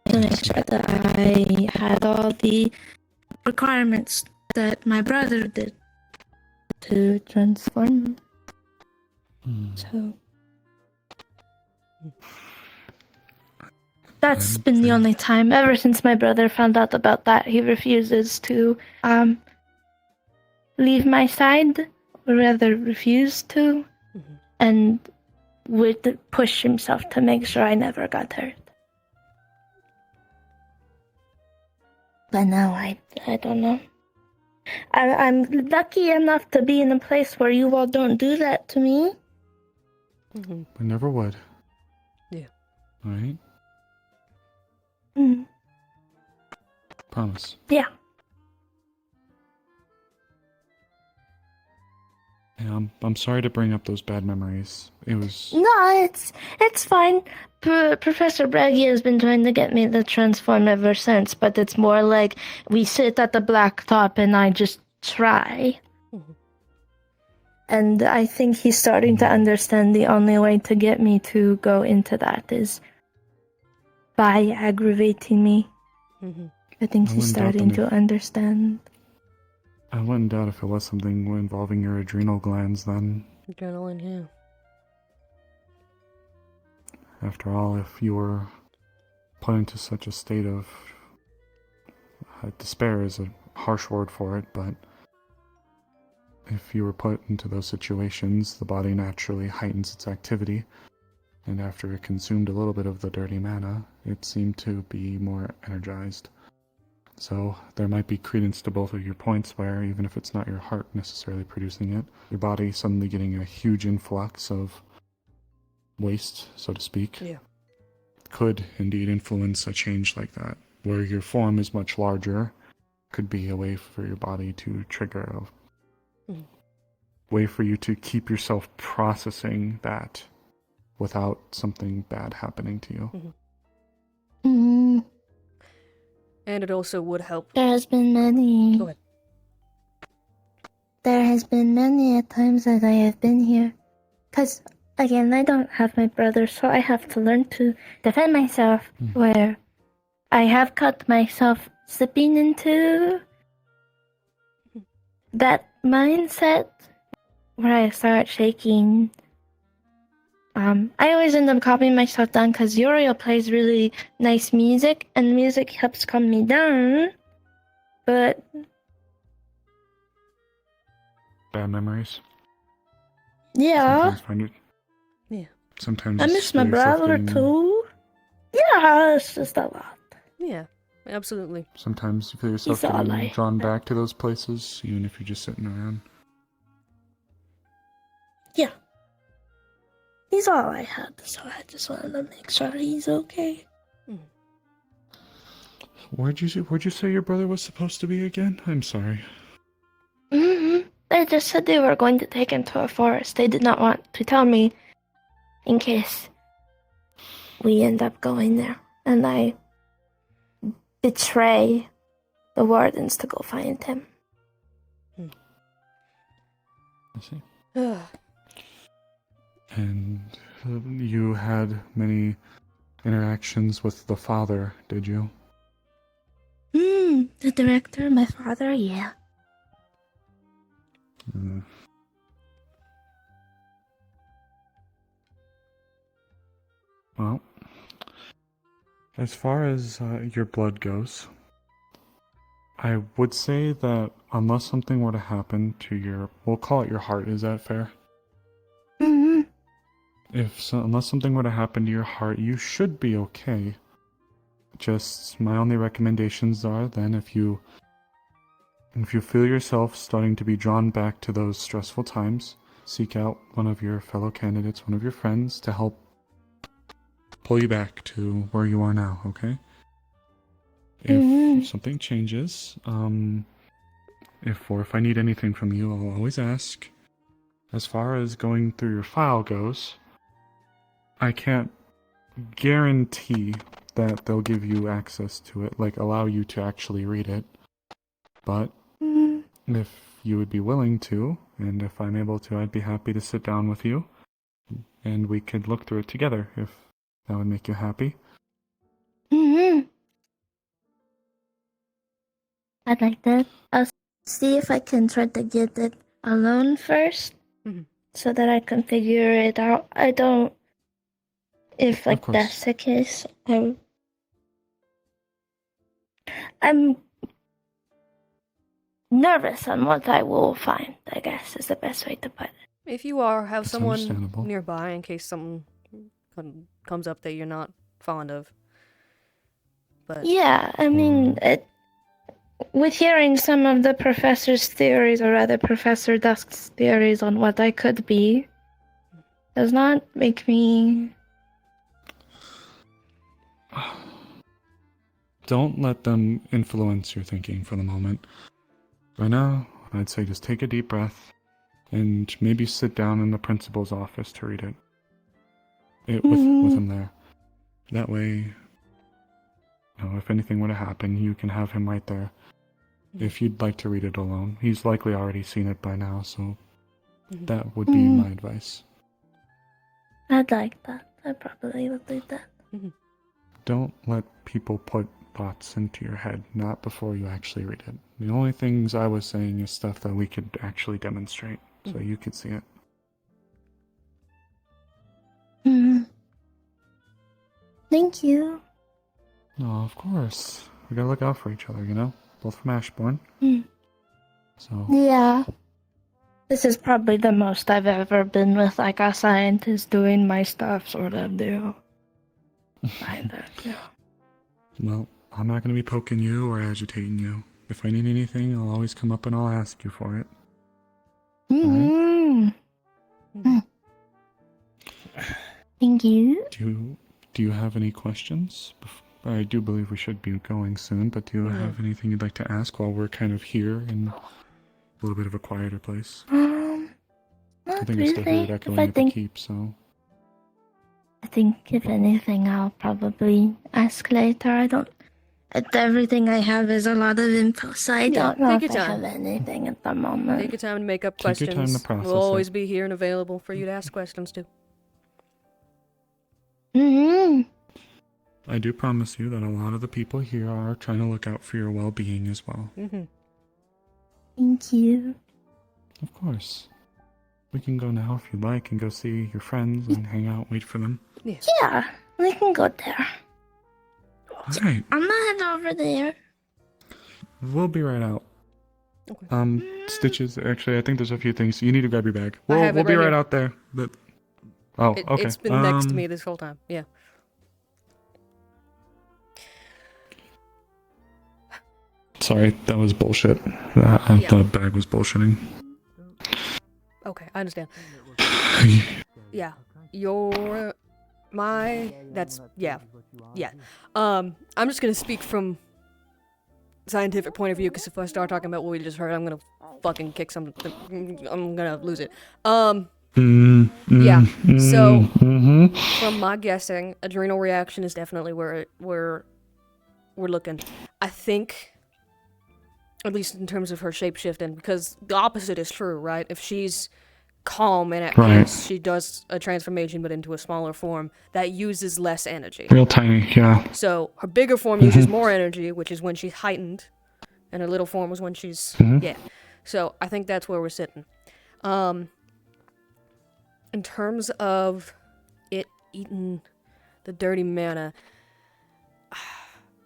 To make sure that I had all the requirements that my brother did to transform. So that's been the only time ever since my brother found out about that. He refuses to leave my side, or rather refuse to, and would push himself to make sure I never got hurt. But now I don't know. I'm lucky enough to be in a place where you all don't do that to me. I never would. Yeah. Alright? Mm. Promise. Yeah. Yeah, I'm sorry to bring up those bad memories. It was... No, it's fine. Professor Braggy has been trying to get me to transform ever since, but it's more like we sit at the black top and I just try. And I think he's starting to understand the only way to get me to go into that is by aggravating me. I think he's wouldn't doubt starting them to understand. I wouldn't doubt if it was something involving your adrenal glands then. Adrenaline, yeah. After all, if you were put into such a state of... despair is a harsh word for it, but if you were put into those situations, the body naturally heightens its activity, and after it consumed a little bit of the dirty mana, it seemed to be more energized. So there might be credence to both of your points where, even if it's not your heart necessarily producing it, your body suddenly getting a huge influx of waste, so to speak, could indeed influence a change like that, where your form is much larger, could be a way for your body to trigger a way for you to keep yourself processing that without something bad happening to you. And it also would help. There has been many. Go ahead. There has been many times that I have been here. Because, again, I don't have my brother, so I have to learn to defend myself. Where I have cut myself slipping into that mindset where I start shaking I always end up calming myself down because Uriel plays really nice music, and music helps calm me down. But Bad memories. yeah, Sometimes find it. Yeah. Sometimes I you miss my feel yourself brother getting- too. Yeah, it's just a lot. Yeah, absolutely. Sometimes you feel yourself He's all getting I drawn back to those places, even if you're just sitting around. Yeah. He's all I had, so I just wanted to make sure he's okay. Where'd you say your brother was supposed to be again? I'm sorry. They just said they were going to take him to a forest. They did not want to tell me in case we end up going there. And I betray the wardens to go find him. I see. And you had many interactions with the father, did you? The director, my father, yeah. Mm. Well, as far as your blood goes, I would say that unless something were to happen to your, we'll call it your heart, is that fair? Unless something were to happen to your heart, you should be okay. Just my only recommendations are then if you feel yourself starting to be drawn back to those stressful times, seek out one of your fellow candidates, one of your friends to help pull you back to where you are now, okay? If something changes, if I need anything from you, I'll always ask. As far as going through your file goes, I can't guarantee that they'll give you access to it, like allow you to actually read it. But if you would be willing to, and if I'm able to, I'd be happy to sit down with you, and we could look through it together, if that would make you happy. I'd like that. I'll see if I can try to get it alone first, so that I can figure it out. I don't. If like that's the case, I'm nervous on what I will find. I guess is the best way to put it. If you are, have That's someone understandable. nearby in case something comes up that you're not fond of. But Yeah, I mean, with hearing some of the professor's theories, or rather Professor Dusk's theories on what I could be, does not make me. Don't let them influence your thinking for the moment. Right now, I'd say just take a deep breath and maybe sit down in the principal's office to read it with him there. That way, if anything were to happen, you can have him right there. If you'd like to read it alone, he's likely already seen it by now, so that would be my advice. I'd like that. I probably would do that. Don't let people put thoughts into your head, not before you actually read it. The only things I was saying is stuff that we could actually demonstrate, so you could see it. Thank you. No, of course. We gotta look out for each other, Both from Ashbourne. So, Yeah. This is probably the most I've ever been with like a scientist doing my stuff, sort of deal. Kind of, yeah. well, I'm not gonna be poking you or agitating you. If I need anything, I'll always come up and I'll ask you for it. Thank you. Do you have any questions? I do believe we should be going soon, but do you have anything you'd like to ask while we're kind of here in a little bit of a quieter place? I Not think I still hear really. it If echoing I at the think, keep, so... I think if anything, I'll probably ask later. I don't. Everything I have is a lot of info, so I don't know take if your I time. have anything at the moment. Take your time to make up Take your questions. time to process We'll always it. be here and available for you to ask questions to. I do promise you that a lot of the people here are trying to look out for your well-being as well. Thank you. Of course. We can go now if you'd like and go see your friends and hang out, wait for them. Yeah, we can go there. Alright, I'm gonna head over there. we'll be right out. Stitches, actually, I think there's a few things. You need to grab your bag. We'll have it be right right here. out there. Oh, okay. It's been next to me this whole time. Yeah. Sorry, that was bullshit. The bag was bullshitting. Okay, I understand. Yeah. Yeah. I'm just gonna speak from scientific point of view, because if I start talking about what we just heard, I'm gonna fucking kick something. I'm gonna lose it. Yeah. So, from my guessing, adrenal reaction is definitely where we're looking. I think, at least in terms of her shapeshifting, because the opposite is true, right? If she's calm and at peace, she does a transformation, but into a smaller form that uses less energy. Real tiny, yeah. So her bigger form uses more energy, which is when she's heightened, and her little form was when she's yeah. So I think that's where we're sitting. In terms of it eating the dirty mana,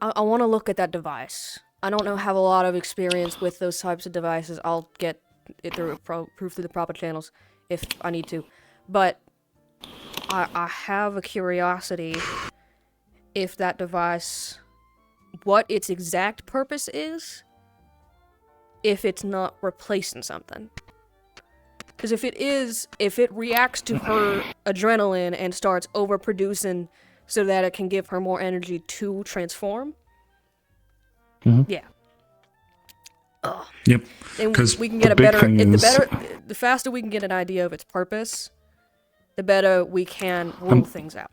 I want to look at that device. I don't have a lot of experience with those types of devices. I'll get it through proof through the proper channels if I need to, but I have a curiosity if that device, what its exact purpose is, if it's not replacing something. Because if it reacts to her adrenaline and starts overproducing so that it can give her more energy to transform, yeah. Yep. And we can get the faster we can get an idea of its purpose, the better we can rule things out.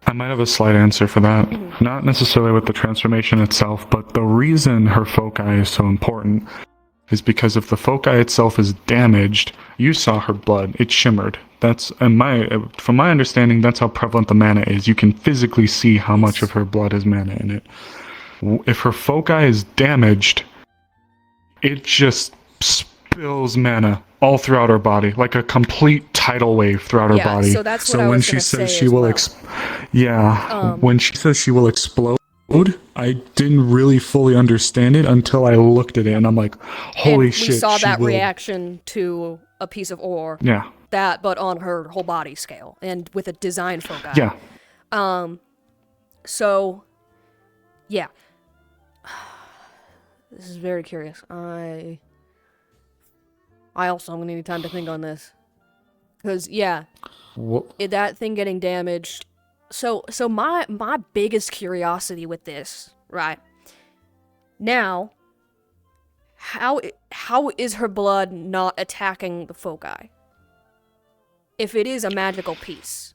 I might have a slight answer for that. Not necessarily with the transformation itself, but the reason her foci is so important is because if the foci itself is damaged, you saw her blood, it shimmered. That's from my understanding, that's how prevalent the mana is. You can physically see how much of her blood has mana in it. If her foci is damaged, it just spills mana all throughout her body, like a complete tidal wave throughout her body. So that's what I was gonna say as well. When she says she will explode, I didn't really fully understand it until I looked at it, and I'm like, holy shit! We saw that will. reaction to a piece of ore. Yeah. That, but on her whole body scale, and with a design foci. Yeah. So, yeah. This is very curious. I also am gonna need time to think on this, because that thing getting damaged. So my biggest curiosity with this, right now, how is her blood not attacking the foci? If it is a magical piece.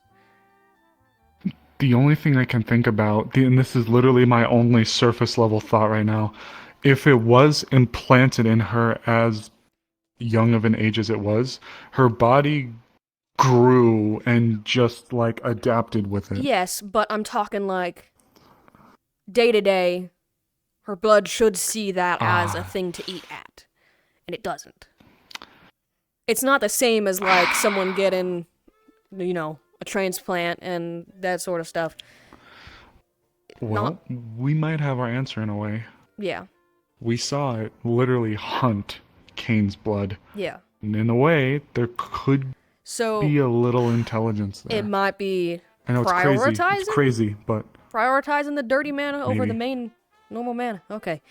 The only thing I can think about, and this is literally my only surface level thought right now, if it was implanted in her as young of an age as it was, her body grew and just like adapted with it. Yes, but I'm talking like day to day, her blood should see that as a thing to eat at, and it doesn't. It's not the same as like someone getting, a transplant and that sort of stuff. Well, we might have our answer in a way. Yeah. We saw it literally hunt Kane's blood. Yeah. And in a way, there could be a little intelligence there. It might be I know prioritizing? It's crazy, but Prioritizing the dirty mana over the Maybe. main normal mana. Okay.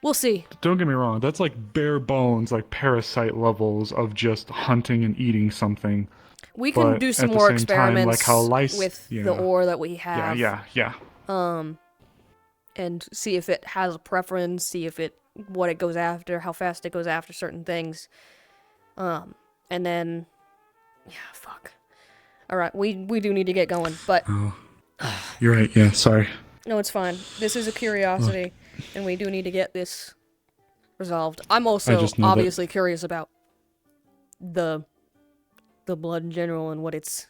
We'll see. don't get me wrong, that's like bare bones, like parasite levels of just hunting and eating something. We can But do some at the more same time, experiments like how lice, with the ore that we have. Yeah. And see if it has a preference, see if what it goes after, how fast it goes after certain things. And then, fuck. All right, we do need to get going, but You're right, yeah, sorry. no, it's fine. This is a curiosity, and we do need to get this resolved. I'm also just know that- obviously curious about the blood in general and what its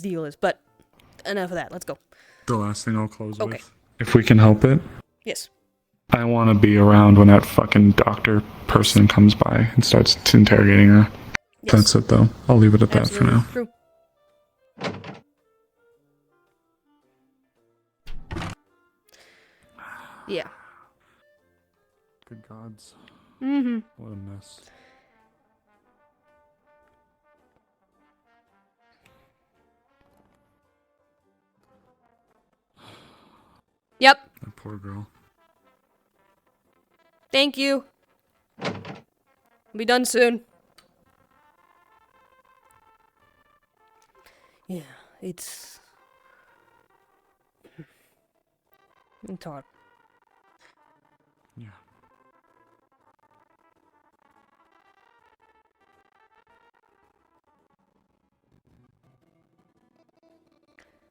deal is. But enough of that. Let's go. The last thing I'll close Okay. with. If we can help it, Yes. I want to be around when that fucking doctor person comes by and starts interrogating her. Yes. That's it, though. I'll leave it at that for Absolutely now. true. Yeah. Good gods. Mm-hmm. What a mess. Yep. That poor girl. Thank you. Be done soon. Yeah, it's hard. Yeah.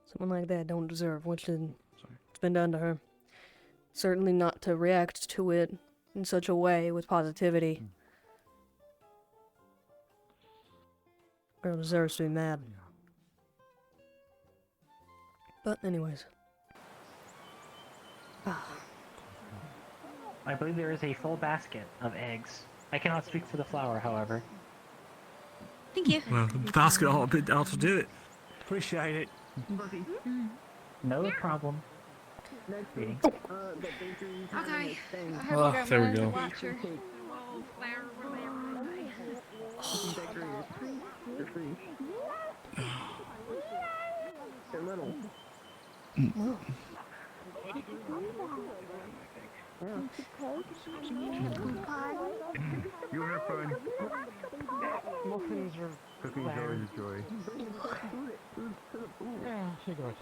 Someone like that don't deserve what's been done to her. Certainly not to react to it in such a way with positivity. Girl deserves to be mad. But anyways. I believe there is a full basket of eggs. I cannot speak for the flower, however. Thank you. Well, the basket ought to do it. Appreciate it. No problem. Reading. Okay. Oh, there we go. You have fun. Muffins are Cooking joy is joy. Yeah, she got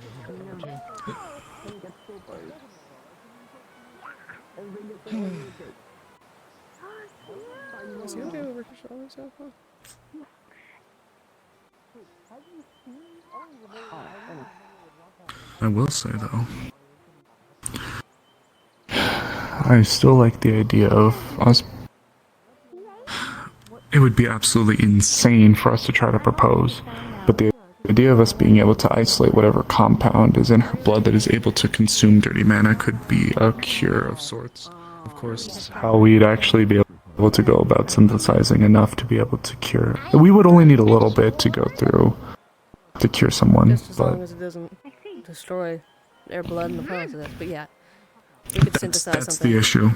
Is he okay over control himself? I will say, though, I still like the idea of us. It would be absolutely insane for us to try to propose, but the idea of us being able to isolate whatever compound is in her blood that is able to consume dirty mana could be a cure of sorts. Of course, how we'd actually be able to go about synthesizing enough to be able to cure. We would only need a little bit to go through to cure someone, Just as but long as it doesn't destroy their blood in the process. But yeah, we could synthesize that's something. the issue.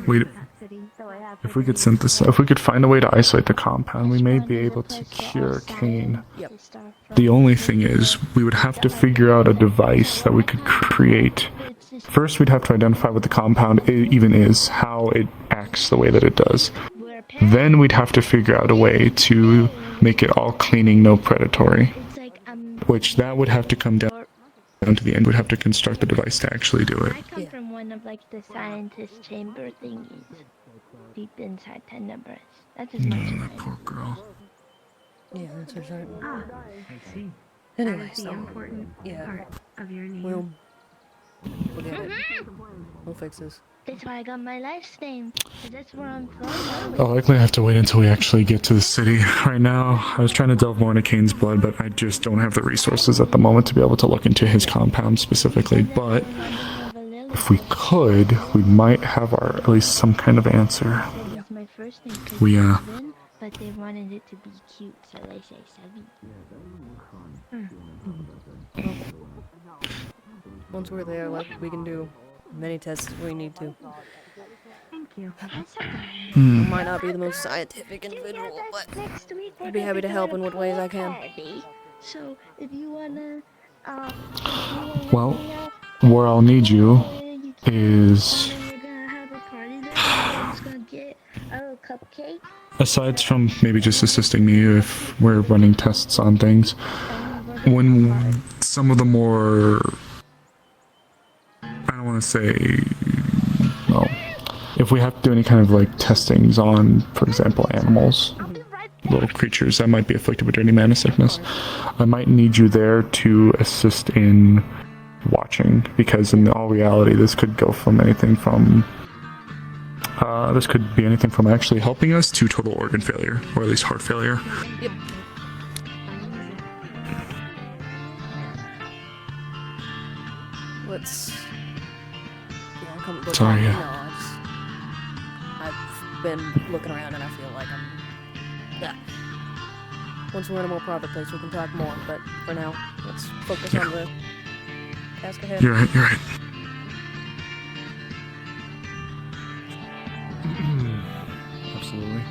If we could synthesize, if we could find a way to isolate the compound, we may be able to cure Cain. Yep. The only thing is, we would have to figure out a device that we could create. First, we'd have to identify what the compound even is, how it acts the way that it does. Then we'd have to figure out a way to make it all cleaning, no predatory. Which that would have to come down to the end. We'd have to construct the device to actually do it. I come from one of like the scientist chamber thingies deep inside Tenebris. That's as much as I That poor girl. Yeah, that's for sure. Ah, I see. Anyway, that is the so important yeah, part of your name. we'll get it. We'll fix this. That's why I got my life's name. 'Cause that's where I'm from. I'll likely have to wait until we actually get to the city. Right now, I was trying to delve more into Cain's blood, but I just don't have the resources at the moment to be able to look into his compound specifically. But if we could, we might have at least some kind of answer. That is my first name. 'Cause We, it's Seven, but they wanted it to be cute, so they say Seven. Once we're there, like, we can do many tests if we need to. Thank you. I might not be the most scientific individual, but I'd be happy to help in what ways I can. So if you wanna, Well, where I'll need you is, we're gonna have a party there. I'm just gonna get a little cupcake. aside from maybe just assisting me if we're running tests on things, when some of the more, I don't want to say, well, if we have to do any kind of like testings on, for example, animals, little creatures that might be afflicted with dirty mana sickness, I might need you there to assist in watching, because in all reality this could go from anything from this could be anything from actually helping us to total organ failure, or at least heart failure. Yep. Let's. Yeah, come. Sorry, yeah. No, been looking around and I feel like I'm... Yeah. Once we're in a more private place, we can talk more, but for now, let's focus on the task ahead. You're right, you're right. Absolutely.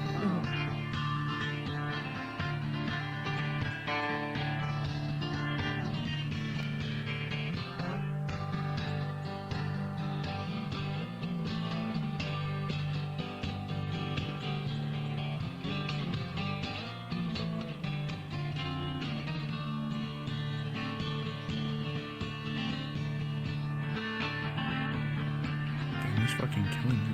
Damn, he's fucking killing it.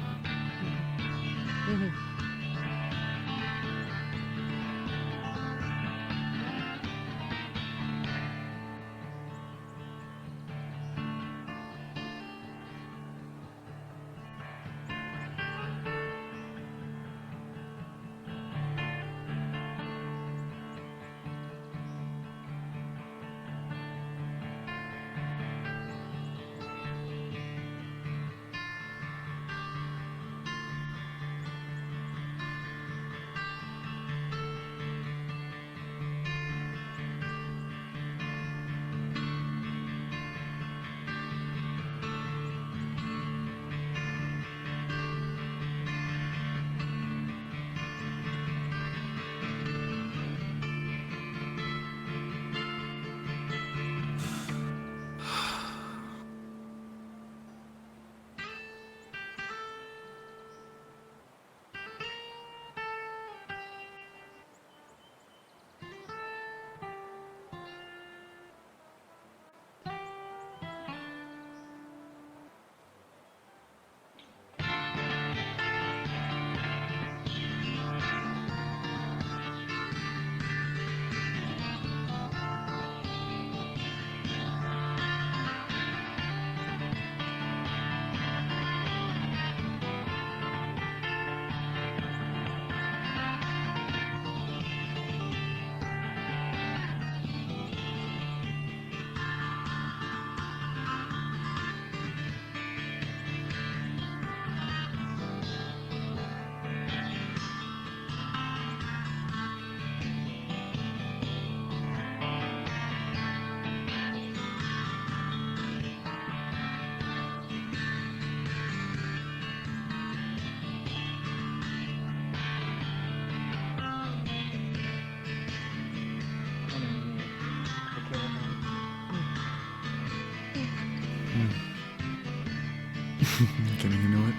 Can you know it?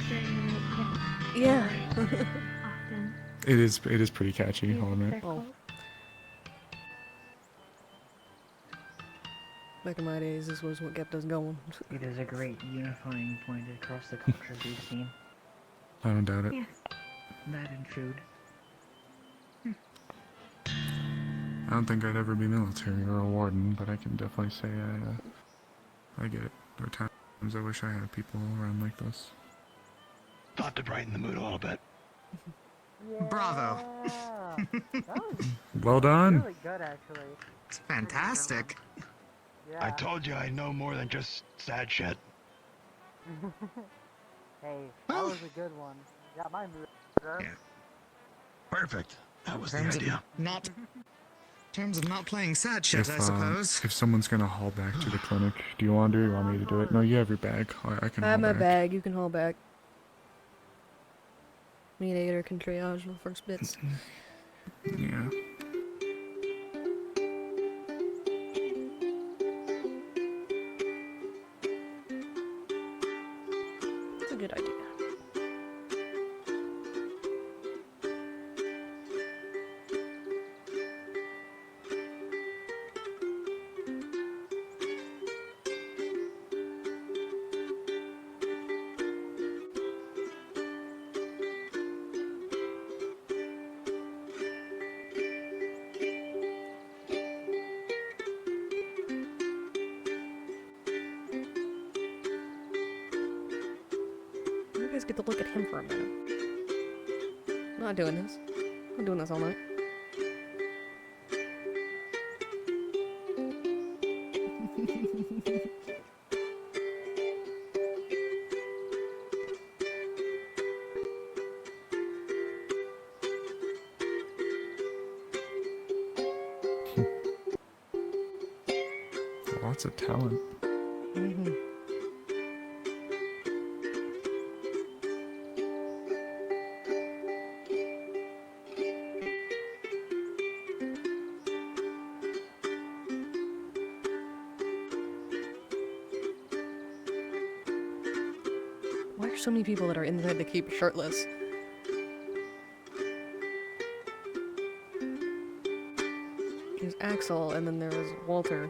Yeah. It is pretty catchy, I'll admit. Oh. Back in my days, this was what kept us going. It is a great unifying point across the cultures we've seen. I don't doubt it. Yes, that and food. I don't think I'd ever be military or a warden, but I can definitely say I get it. There are times I wish I had people around like this. Thought to brighten the mood a little bit. Bravo. Well done. Really good, actually. It's fantastic. I told you I know more than just sad shit. Hey, that was a good one. Got my mood. Yeah. Perfect. That was the Terms of idea. in terms of not playing sad shit, I suppose. If someone's gonna haul back to the clinic, do you want to, or you want me to do it? No, you have your bag. I can I haul have my back. bag, you can haul back. Me and Ader can triage the first bits. Yeah. That's a good idea. You guys get to look at him for a minute. I'm not doing this. I'm not doing this all night. lots of talent. Mm-hmm. Why are so many people that are inside the keep shirtless? There's Axel, and then there was Walter.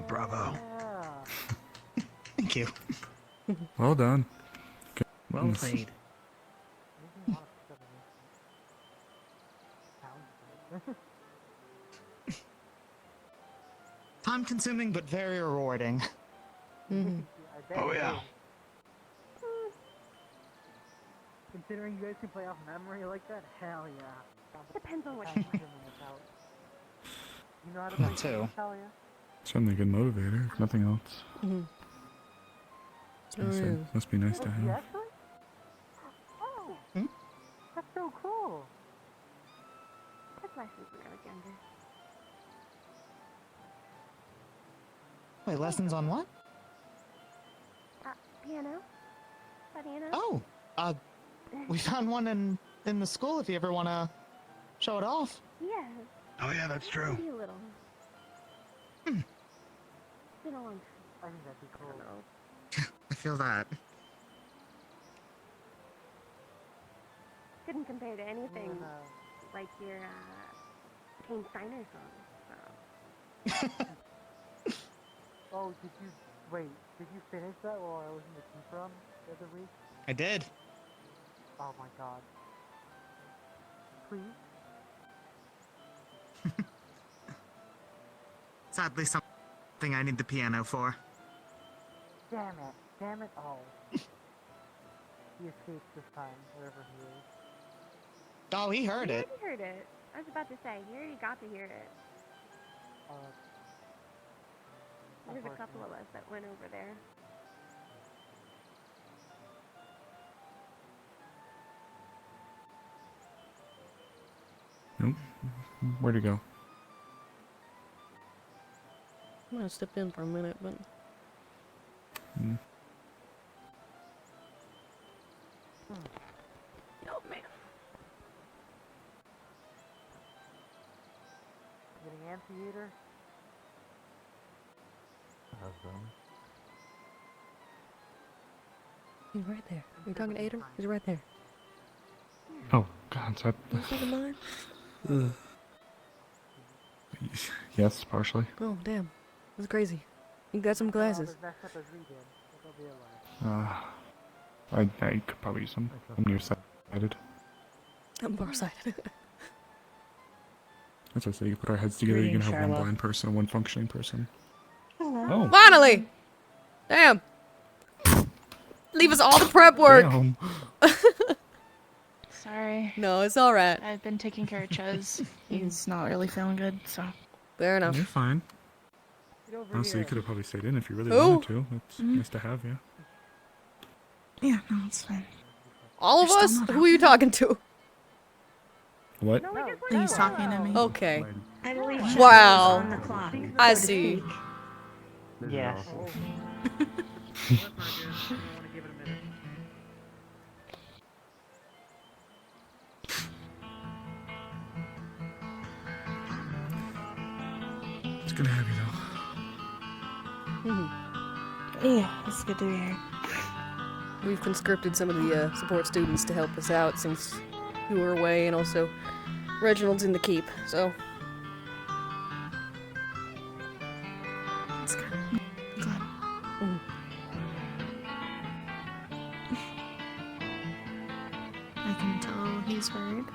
Bravo. Thank you. Well done. Well Goodness. played. Time consuming, but very rewarding. Mm-hmm. Oh, yeah. Considering you guys can play off memory like that, hell yeah. Depends on what you play. You know how to play That too. Hell yeah. Certainly a good motivator, if nothing else. Mm-hmm. Must be nice to You have. actually? Oh! Hmm? That's so cool! That's lessons when I was younger. Wait, lessons on what? Piano? Piano? Oh! We found one in the school if you ever want to show it off. Yeah. Oh, yeah, that's true. Maybe a little. Hmm. It's been a long time. I think that'd be cool. I feel that. Couldn't compare to anything like your Kane Steiner song. Oh, did you finish that while I was in the keep room the other week? I did. Oh my god. Please? Sadly, something I need the piano for. Damn it, oh. He escaped this time, wherever he is. Oh, he heard He it. already heard it. I was about to say, he already got to hear it. There's a couple of us that went over there. Nope. Where'd he go? I might have stepped in for a minute, but... Hmm. Oh, man. Getting amphitheater? He's right there. Are you talking to Ader? He's right there. Oh, God, is that... You see the mine? Yes, partially. Oh, damn. That's crazy. You got some glasses. As messed up as we did, but they'll be alive. I could probably use some. I'm nearsighted. I'm farsighted. That's what I say. You put our heads together, you can have one Charlotte. blind person and one functioning person. Oh. Finally! Damn! Leave us all the prep work! Damn. Sorry. No, it's alright. I've been taking care of Chuz. He's not really feeling good, so. Fair enough. You're fine. over Honestly, you here. could have probably stayed in if you really Who? wanted to. It's nice to have you. Yeah, no, it's fine. All of You're us? still not Who are you talking to? What? He's talking to me. Okay. I believe Chaz Wow. is on the clock. I so to see. speak. Yes. It's good to have you, though. Yeah, it's good to be here. We've conscripted some of the support students to help us out since you were away, and also Reginald's in the keep, so. It's good. Glad. I can tell he's worried.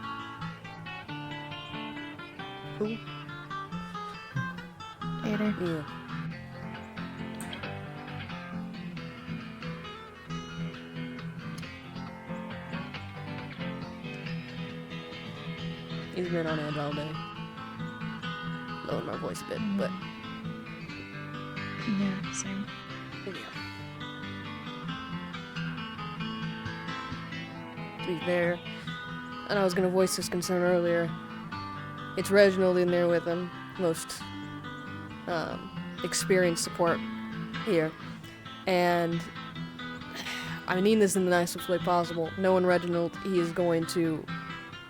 Who? theater. Yeah. He's been on edge all day. Lowered my voice a bit, but Yeah, same. yeah. To be fair, and I was gonna voice this concern earlier. It's Reginald in there with him, most experienced support here, and I mean this in the nicest way possible. Knowing Reginald, he is going to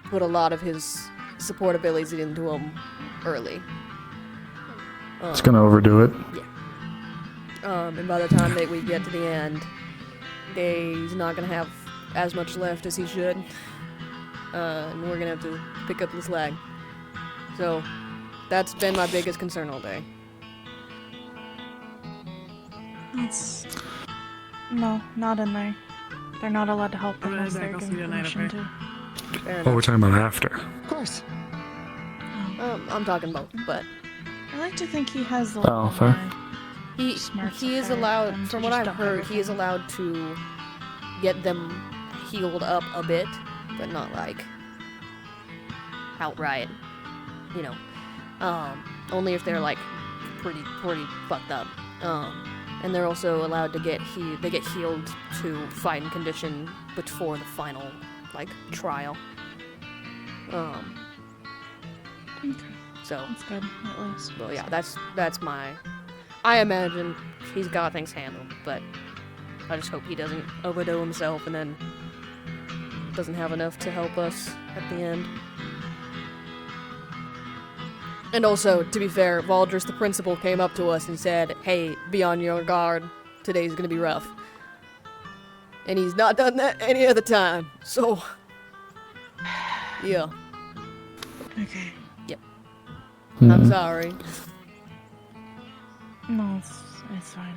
put a lot of his support abilities into him early. It's gonna overdo it. And by the time that we get to the end, he's not gonna have as much left as he should, and we're gonna have to pick up the slack. So, that's been my biggest concern all day. It's no, not in there. They're not allowed to help unless they're given permission to. Fair Oh, we're enough. talking about after. Of course. I'm talking both, but I like to think he has the Oh, fair. he smarts he up is there allowed, for them from to what just I've dump heard, he everything. is allowed to get them healed up a bit, but not like outright, you know. Only if they're like pretty fucked up. And they're also allowed to get healed to fighting condition before the final like trial. So That's good, at least. well, yeah, that's my. I imagine he's got things handled, but I just hope he doesn't overdo himself and then doesn't have enough to help us at the end. And also, to be fair, Valdris, the principal, came up to us and said, "Hey, be on your guard. Today's gonna be rough." And he's not done that any other time. So, yeah. Okay. Yep. Hmm. I'm sorry. No, it's fine.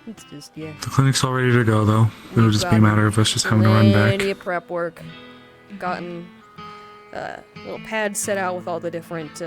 It's just, yeah. The clinic's all ready to go, though. It'll just be a matter of us just having to run back. Plenty of prep work. Gotten little pads set out with all the different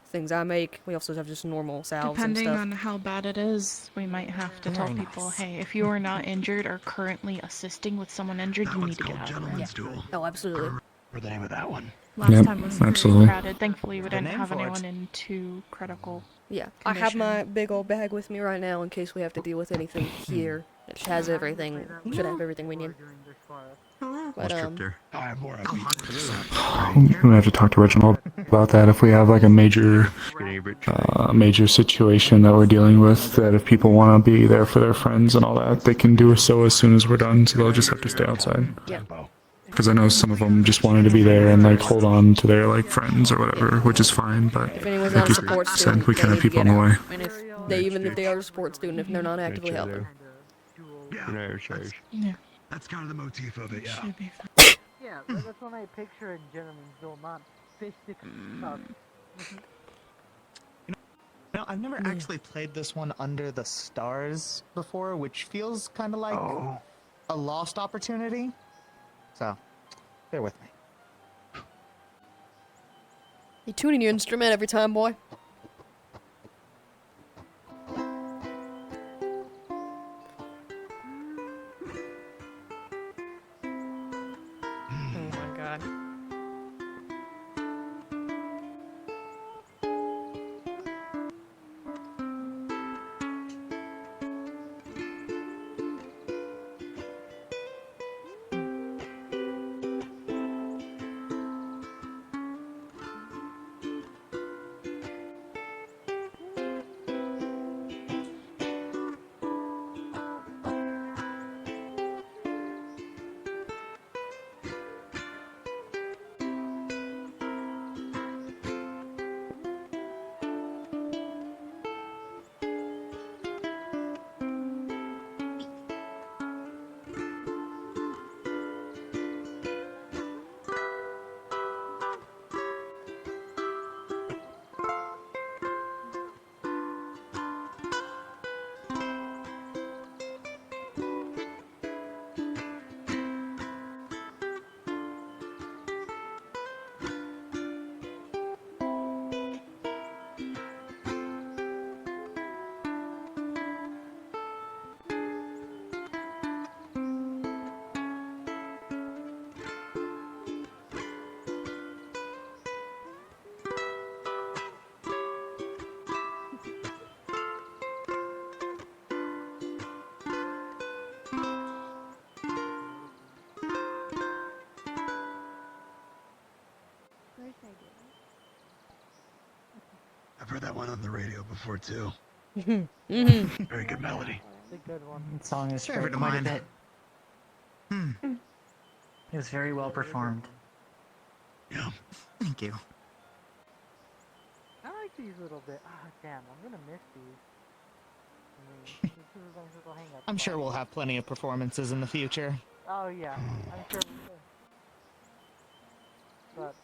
things I make. We also have just normal salves Depending and stuff. on how bad it is, we might have to tell people, hey, if you are not injured or currently assisting with someone injured, you need to get out of there. Oh, absolutely. For the name of that one. Last Yep, time was absolutely. very crowded. Thankfully, we The didn't name have for it. anyone in too critical. Yeah, I have condition. my big old bag with me right now in case we have to deal with anything here. It has everything. Should have everything we need. But I have more. I'm gonna have to talk to Reginald about that if we have like a major situation that we're dealing with. That if people want to be there for their friends and all that, they can do so as soon as we're done. So they'll just have to stay outside. Yeah. Because I know some of them just wanted to be there and like hold on to their like friends or whatever, which is fine. But if anyone's like not you a support said, student, we they can't need have to people get in the way. out. And if even if they are a support student, if they're not actively helping. Yeah. That's kind of the motif of it, yeah. Should be Yeah, that's when I picture in Gentleman's not fistic stuff. You know, I've never actually played this one under the stars before, which feels kind of like a lost opportunity. So, bear with me. You tuning your instrument every time, boy. Oh my god. heard that one on the radio before too. Mm-hmm. Very good melody. It's a good one. The song is Favorite of quite a mine. bit. It was very well performed. Yeah. Thank you. I like these little bit. Ah, damn, I'm gonna miss these. I mean, this is a nice little hang-up I'm sure spot. we'll have plenty of performances in the future. Oh yeah, I'm sure we will. But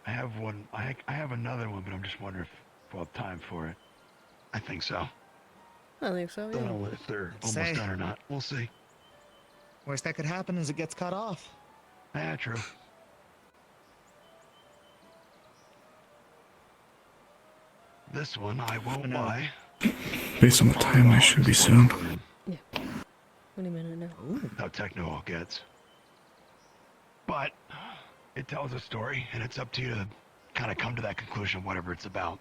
I have one. I have another one, but I'm just wondering if we'll have time for it. I think so. I think so, Don't yeah. know if they're almost Say. done or not. We'll see. Worst that could happen is it gets cut off. Yeah, true. This one I won't lie. Based on the time, I should be soon. Yeah. 20 minutes now. How techno all gets. But it tells a story, and it's up to you to kind of come to that conclusion, whatever it's about.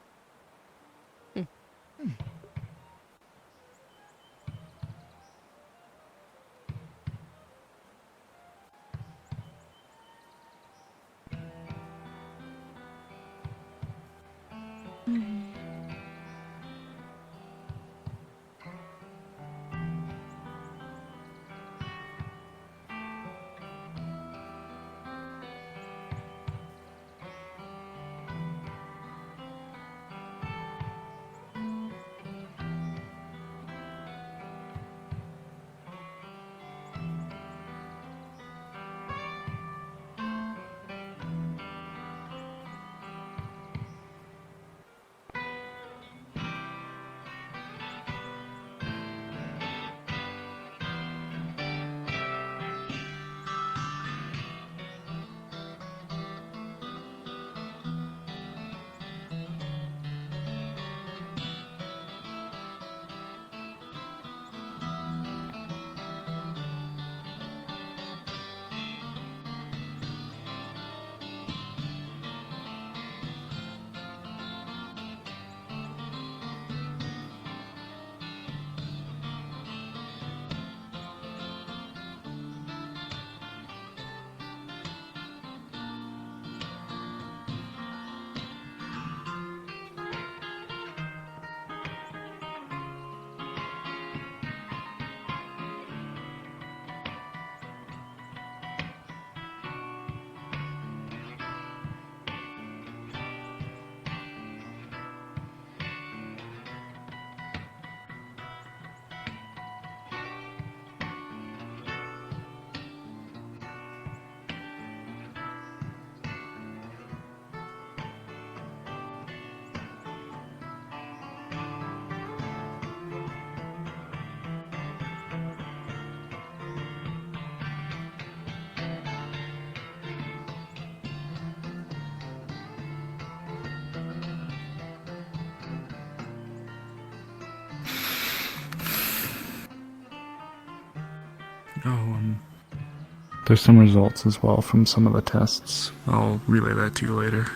There's some results as well from some of the tests. I'll relay that to you later.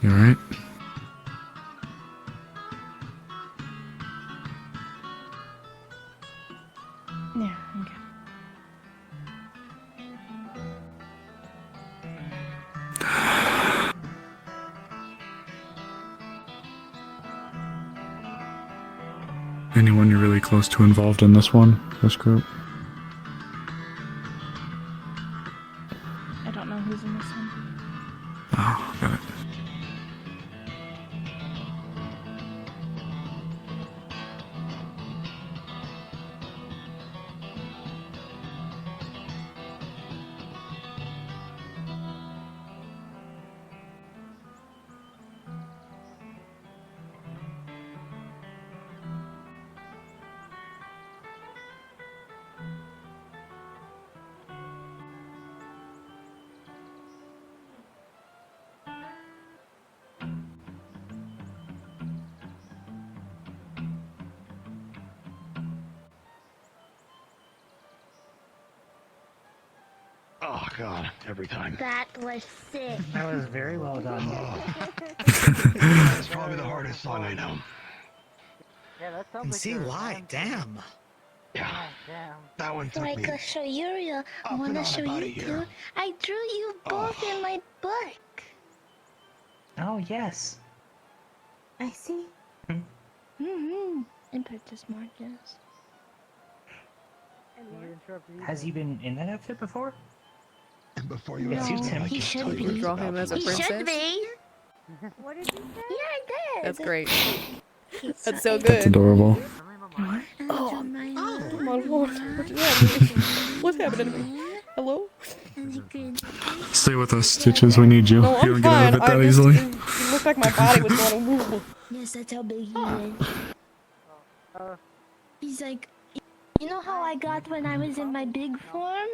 You alright? Yeah, okay. Anyone you're really close to involved in this one, this group? I don't know who's in this one. Oh, got it. Oh god, every time. That was sick. That was very well done. That's probably the hardest song I know. yeah, that sounds Can like see you're why. man- Damn. Yeah, that one So took I me. could show Uriel. I Up want and to on show about you a year. too. I drew you both in my book. Oh, yes. I see. Mm-hmm. And Princess Marcus. Has he been in that outfit before? And before you It ask suits me, him. I He can should tell you be. what it's Draw about him for as a He myself. should princess? be. What did you say? Yeah, I did. That's great. He's That's so That's good. adorable. Oh my lord. What is happening? What's happening to me? Hello? Stay with us, Stitches. We need you. No, You I'm don't get out fine. of it that I just, easily. it looked like my body was going woo. Yes, that's how big he is. He's like, you know how I got when I was in my big form?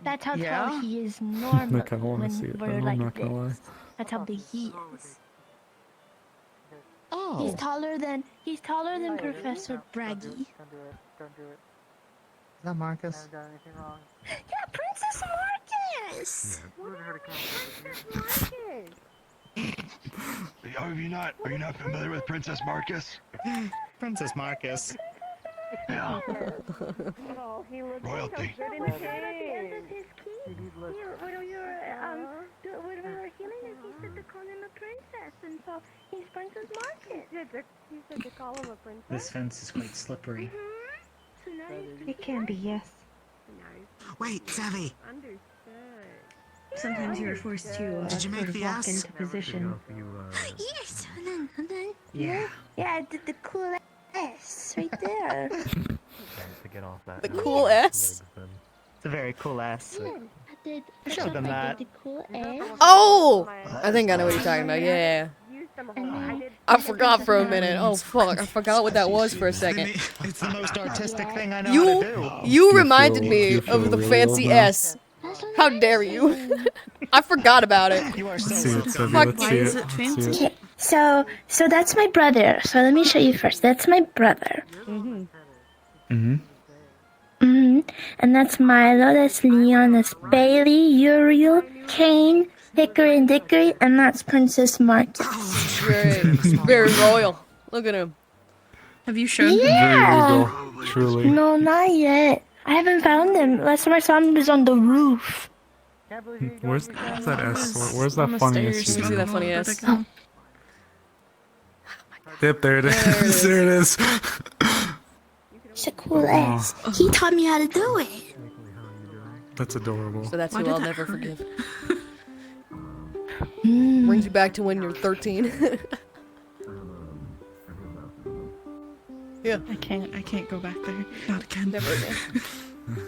That's how tall he is I normally kind of want to when see it, though. we're I'm like not gonna lie. this. That's how big he is. Oh. He's taller than Professor Braggy. Is that Marcus? Yeah, Princess Marcus. Are you not familiar with Princess Marcus? Princess Marcus. Yeah. Oh, he looks Royalty. so good in the game. His key. When we were healing him, he said to call him a princess, and so he's Princess Marcus. He said to call him a princess. This fence is quite slippery. So now he's It can be, yes. Wait, Savvy. understood. Sometimes you are forced to Did you make sort of the lock S? into position. Yes, hold on. Yeah. Yeah, I did the cool S right there. To get off that. The cool S? It's a very cool ass. I did. I showed them that. The cool S. Oh! I think I know what you're talking about. Yeah. I forgot for a minute. Oh fuck! I forgot what that was for a second. It's the most artistic thing I know how to do. You reminded me of the fancy S. How dare you? I forgot about it. You are Let's see it, Sevy. Fuck Let's you. see it. Let's see it. Okay, so that's my brother. So let me show you first. That's my brother. Mm-hmm. And that's Milo, that's Leon, that's Bailey, Uriel, Kane, Hickory and Dickory, and that's Princess Marcus. Very, very royal. Look at him. Have you shown Very Yeah! regal, truly. No, not yet. I haven't found him. Last time I saw him was on the roof. Where's that S? Where's that on the funny S? stairs. Let me see that funny But S. again- Yep, there it is. There it is. It's a cool S. He taught me how to do it. That's adorable. So that's Why who did I'll that never hurt? forgive. Brings you back to when you're 13. Yeah. I can't go back there. Not again. Never again.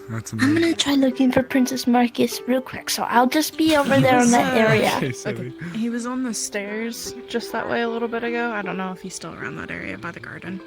That's I'm amazing. gonna try looking for Princess Marcus real quick, so I'll just be over there in that area. Okay, Sevy. He was on the stairs just that way a little bit ago. I don't know if he's still around that area by the garden.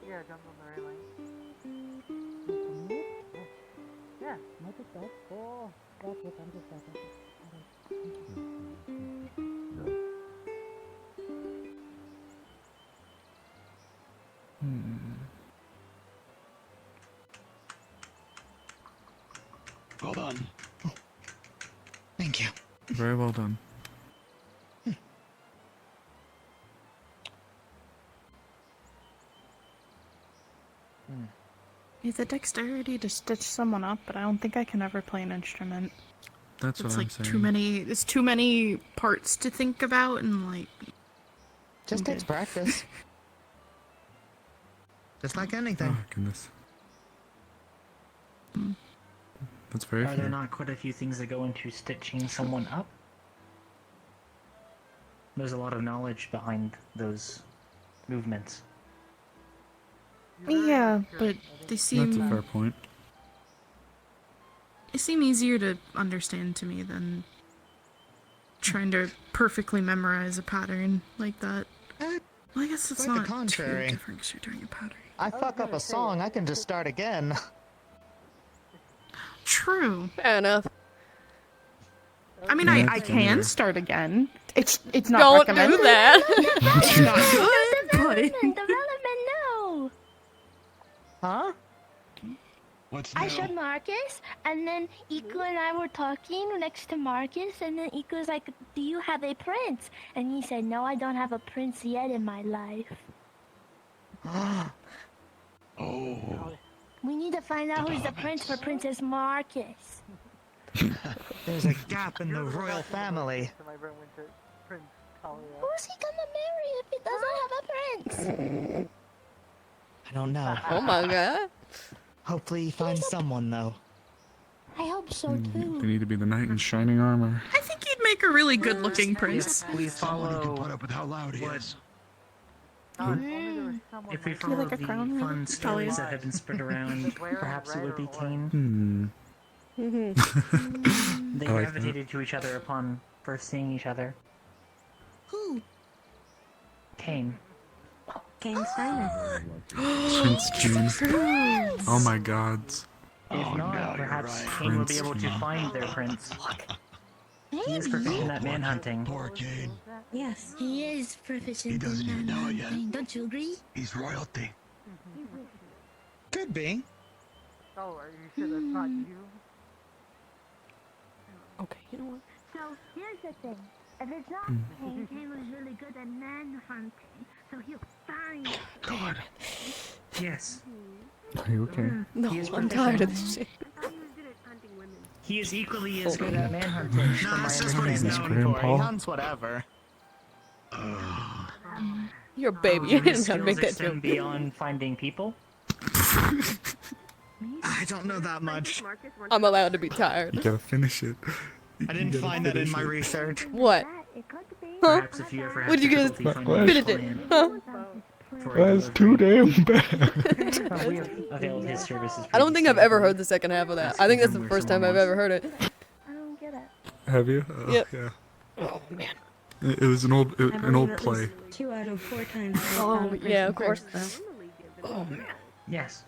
Yeah, jump on the right line. Yeah, make it that. Oh, that's it. I'm just second. Well done. Thank you. Very well done. It's a dexterity to stitch someone up, but I don't think I can ever play an instrument. That's what It's I'm like saying. too many. It's too many parts to think about, and like. Just takes practice. Just like anything. Oh, goodness. That's very Are fair. there not quite a few things that go into stitching someone up? There's a lot of knowledge behind those movements. Yeah, but they seem. That's a fair point. They seem easier to understand to me than trying to perfectly memorize a pattern like that. Well, I guess it's Quite the not contrary. too different 'cause you're doing a pattern. I fuck up a song, I can just start again. True. Fair enough. I mean, I can start again. It's not Don't recommended. do that. It's not good, but Development, no! Huh? What's I new? showed Marcus, and then Iku and I were talking next to Marcus, and then Iku was like, "Do you have a prince?" And he said, "No, I don't have a prince yet in my life. Oh. We need to find out who's the prince for Princess Marcus." There's a gap in the royal family. To my Winter Prince Kalia. Who's he gonna marry if he doesn't have a prince? I don't know. Oh my god. Hopefully he finds someone, though. I hope so They too. need to be the knight in shining armor. I think he'd make a really good-looking prince. If we Someone who can follow put up with how loud he is. If we Feel follow like a the crown fun ring? stories that have been spread around, perhaps it would be Kane. Hmm. They I like gravitated to each other upon first seeing each other. Who? Kane. Kane's famous. Prince Kane. Oh my gods. If not, perhaps Kane will be able to find their prince. He is proficient at manhunting. Poor Kane. Yes. He is proficient He doesn't in even know it yet. manhunting. Don't you agree? He's royalty. Could be. Oh, are you sure that's not you? Okay, you know what? So here's the thing. If it's not Kane, Kane was really good at manhunting, so he'll find it. God. Yes. Are you okay? No, He is I'm tired of this proficient. shit. He is equally as good at manhunting, from Nah, my that's just what he's understanding. known for. He Grandpa? hunts whatever. You're a baby. You His didn't have to make skills that joke. extend beyond finding people. I don't know that much. I'm allowed to be tired. You gotta finish it. I didn't find that in my research. What? Huh? Perhaps if you ever have What did you get? difficulty What? finding Finish a it. plan Huh? for a That's too delivery. damn bad. We have availed his services. I don't think I've previously. ever heard the second half of that. I think that's the first time I've ever heard it. I don't get it. Have you? Yep. Yeah. Oh man. It was an old I an believe old at play. least 2 out of 4 times. I Oh found a prince yeah, in of course. purse, though. Oh man. Yes,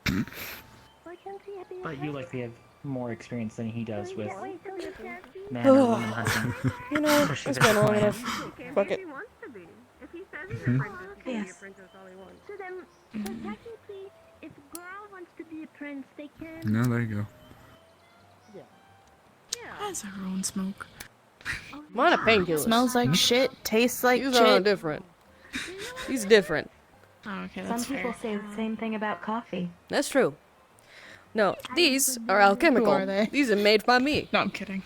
Why can't he be a but you prince? likely have more experience than he does with Wait till you can't be. man and woman hunting. You know, Pushing it's this been long plan. enough. Fuck it. Yes. So then, so technically, if girl wants to be a prince, they can. No, there you go. That's everyone smoke. I'm on a painkiller. Smells like shit. Tastes like These are shit. different. He's different. Oh, okay, Some that's people fair. say the same thing about coffee. That's true. No, these are Who alchemical. are they? These are made by me. No, I'm kidding.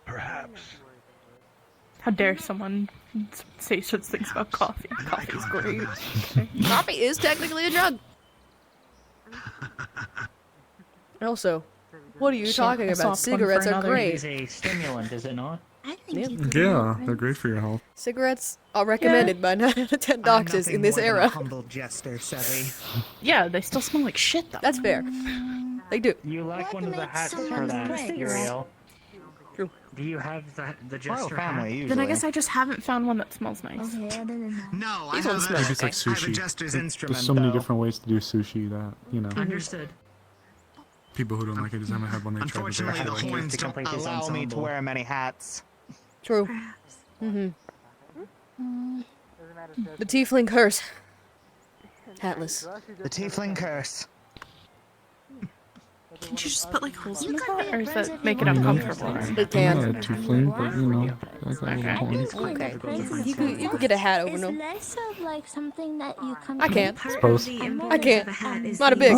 Perhaps. How dare someone say such things about coffee? Coffee's great. Coffee is technically a drug. Also, what are you Shit, talking I saw a about? plug for Cigarettes are another. It is great. a stimulant, is it not? I think Yep. you could be a Yeah, they're prince. great for your health. Cigarettes are recommended by 9 out of 10 doctors in this era. Humble jester, Sevi. Yeah, they still smell like shit though. That's fair. They do. You lack That one of the makes hats for someone that, prince. Uriel. True. Do you have the jester family, hat? usually. Then I guess I just haven't found one that smells nice. Okay, other than that. No, I These ones have smell Maybe it's like I have a sushi. jester's There's instrument, so many though. different ways to do sushi that, you know, Understood. people who don't like it just haven't had one they tried to Unfortunately, the like it. horns to don't complete this allow me to ensemble. wear many hats. True. Mm-hmm. The tiefling curse. Hatless. The tiefling curse. Can't you just put like holes in the could hat, be or a does prince that if make you it Mm-hmm. want. uncomfortable? It can. I'm not a tiefling, but you know, I got a little horns. Okay. You could get a hat over It's them. less of like something that you come. I can't. Suppose. I can't. Not a big.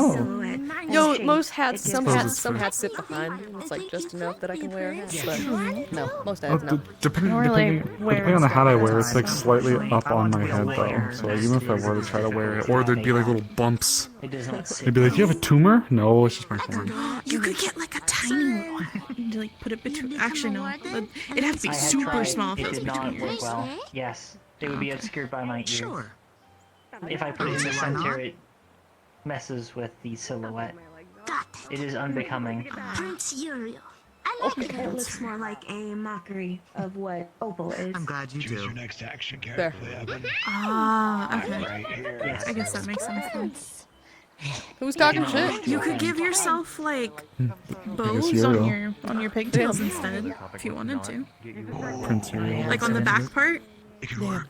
Yo, most hats, some Suppose hats sit behind. It's like just enough that I can wear a hat. But no, most hats no. Depending Really depending on the hat I wear, it's like slightly up on my head though. So like, even if I were to try to wear it, or there'd be like little bumps. It does not They'd be like, "You have a tumor?" No, it's just my horn. You could get like a tiny one. And, like put it between. Actually, no. It'd have to be I have super tried. small if It it was did not between work yours. well. Yes, they would be obscured by my ears. If I put it in the center, it messes with the silhouette. It is unbecoming. Prince Uriel. I like it. It looks more like a mockery of what Opal is. I'm glad you Choose do. your next action There. character, Evan. Ah, okay. Right here. Yes. I guess that makes sense then. Who's talking shit? You could give yourself like bows Uriel. on your pigtails instead, if you wanted to. Prince Uriel. Like on the back part, It could work.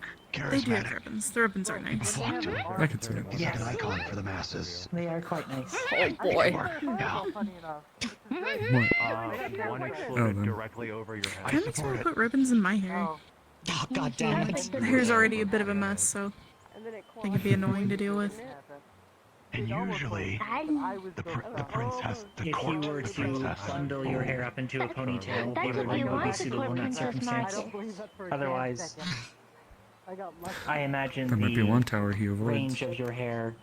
they do have ribbons. The ribbons are nice. I could see it. He's like an icon for the masses. They are quite nice. Oh boy. Yeah. Oh, One then. directly over your head. Can I make someone put ribbons in my hair? Oh, God damn it. My hair's already a bit of a mess, so I think it'd be annoying to deal with. And usually, the prince has the If court you were to princess. bundle your hair up into a ponytail, That's it would if you not be want to suitable in that court princess circumstance. Otherwise, I imagine That might be one the tower he avoids. range of your hair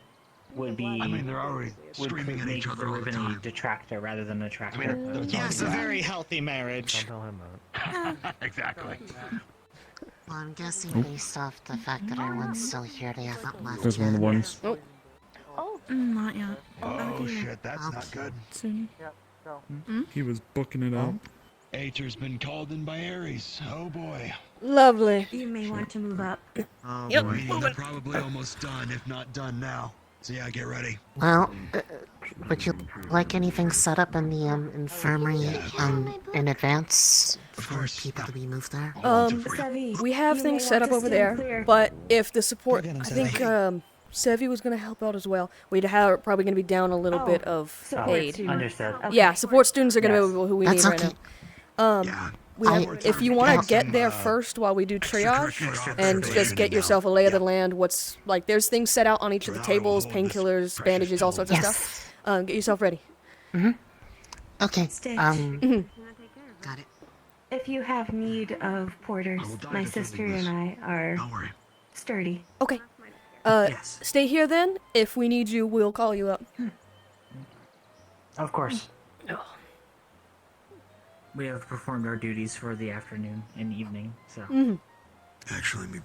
would be I mean, they're already would screaming at make each other the all the ribbon a time. detractor rather than an I attractor. mean, that's Yes, a all very healthy marriage. Tell him that. Exactly. Well, I'm guessing based off the fact that everyone's still here, they haven't left. There's one of the yet. ones. Not yet. Oh shit, that's not good. Soon. He was booking it out. Aeter's been called in by Ares. Oh boy. Lovely. You may want to move up. Oh Yep. boy, they're probably almost done, if not done now. So yeah, get ready. Well, would you like anything set up in the infirmary in advance for people to be moved there? We have things set up over there, but if the support, I think Sevi was gonna help out as well. We'd have probably gonna be down a little bit of aid. Understood. Yeah, support students are gonna be who we That's need right now. If you want to get there first while we do triage and just get yourself a lay of the land, what's like there's things set out on each of the tables, painkillers, bandages, all sorts of stuff. Get yourself ready. Okay. Stitch. Got it. If you have need of porters, my sister and I are sturdy. Okay. Stay here then. If we need you, we'll call you up. Of course. We have performed our duties for the afternoon and evening, so. Actually, let me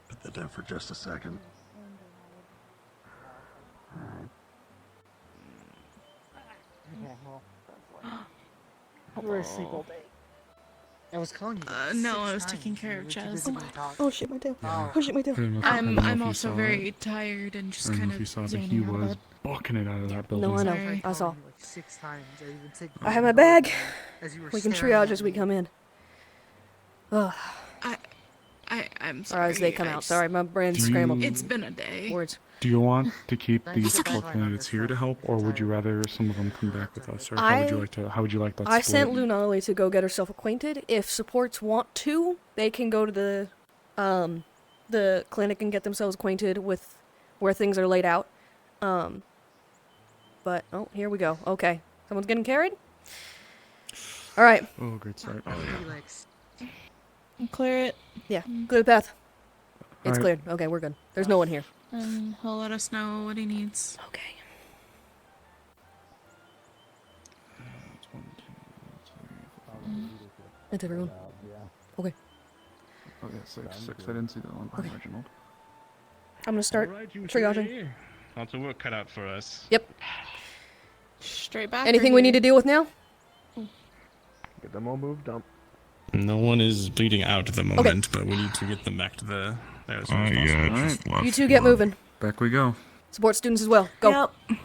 put that down for just a second. I was calling you. No, I was taking care of Chaz. Oh shit, my tail. Oh shit, my tail. I don't know if I'm you also saw very it. tired and just I don't know kind if you of saw it, but zoning he out a was bit. bucking it out of that building. No, I know. Sorry. I saw. 6 times. I even said I have my bag. as you were We can staring triage at as we me. come in. Ugh. I'm Or sorry. as they come out. just- Sorry, my brain's Do scrambled. you- It's been a day. Words. Do you want to keep these It's okay. 4 candidates here to help, or would you rather some of them come back with us, or how would you like that I split? sent Lunali to go get herself acquainted. If supports want to, they can go to the clinic and get themselves acquainted with where things are laid out. But oh, here we go. Okay, someone's getting carried. All right. Oh, great start. Clear it. Yeah, clear the path. It's Alright. cleared. Okay, we're good. There's no one here. And he'll let us know what he needs. Okay. That's everyone. Okay. Oh yeah, 6. I didn't see that one by Reginald. I'm gonna start triaging. Lots of work cut out for us. Yep. Straight back. Anything we need to deal with now? Get them all moved up. No one is bleeding out at the moment, but we need to get them back to the. There as soon as Yeah, possible. just left. You two get moving. Back we go. Support students as well. Go. Yep.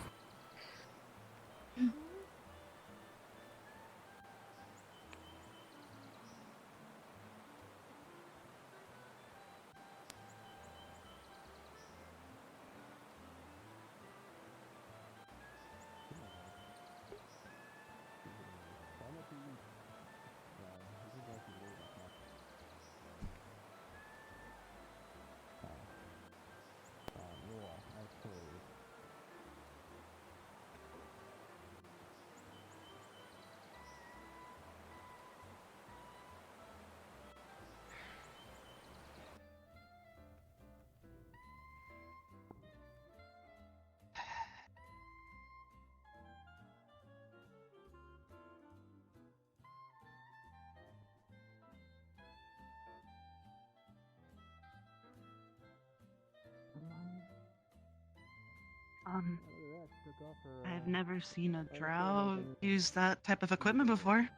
I've never seen a drow use that type of equipment before.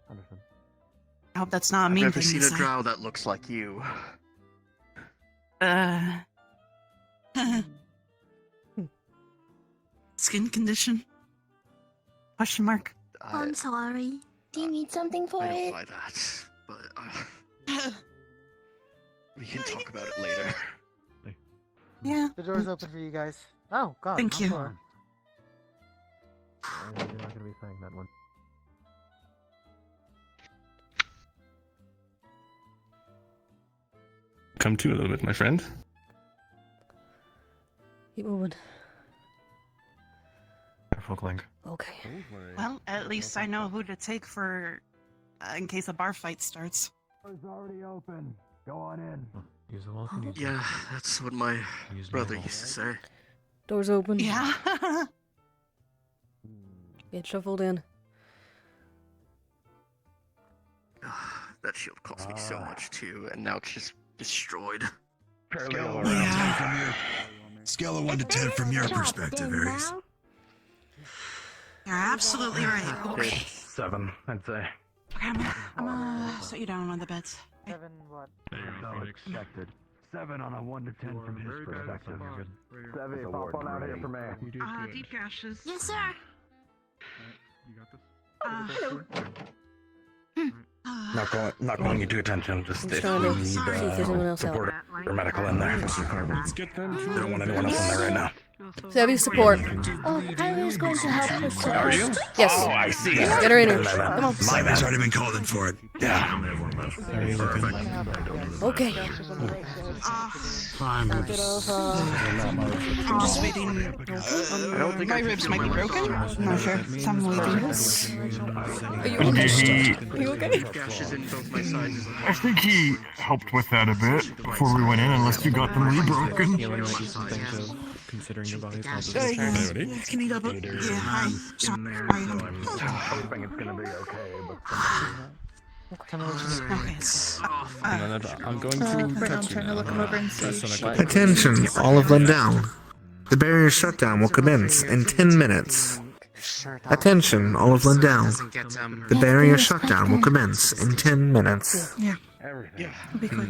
Understand. I hope that's not a I've mean never thing seen to a say. drow that looks like you. Skin condition? Question mark. I'm sorry. Do you need something for I don't it? buy that, but we can talk about it later. Yeah. The door's open for you guys. Oh, God. Thank I'm you. sorry. You're not gonna be saying that one. Come to a little bit, my friend. Keep moving. Careful, Clink. Okay. Well, at least I know who to take for in case a bar fight starts. Door's already open. Go on in. Use the wall if you need to. Yeah, that's what my brother used to say. Doors open. Yeah. Get shuffled in. That shield cost me so much too, and now it's just destroyed. Scale of 1 to 10 from your perspective, Aries. You're absolutely right. Okay. 7, I'd say. Okay, I'm gonna set you down on one of the beds. 7 what? So expected. 7 on a 1 to 10 from his perspective. Sevy, pop on out here for me. Deep gashes. Yes, sir. You got this? Hello. Not calling you to attention. Just I'm if trying you to need see if there's anyone else out. support or medical in there. Let's get them. I don't want anyone else in there right now. Savvy support. Oh, I was going to help with support. Are you? Yes. Oh, I see. Get her in here. My bad. Come on. My bad. He's already been called in for it. Yeah. Okay. Fine. I'm just waiting. My ribs might be broken. I'm not sure. So I'm waiting. Are you okay? Are you okay? Gashes in both my sides. I think he helped with that a bit before we went in, unless you got them rebroken. Considering your body's Sorry, can you double? Yeah, hi. Sorry. Hoping it's gonna be okay, but I'm going Right, I'm trying to look him over and see. Attention, all of Lindau. The barrier shutdown will commence in 10 minutes. Attention, all of Lindau. The barrier shutdown will commence in 10 minutes. Yeah. Yeah. It'll be quick.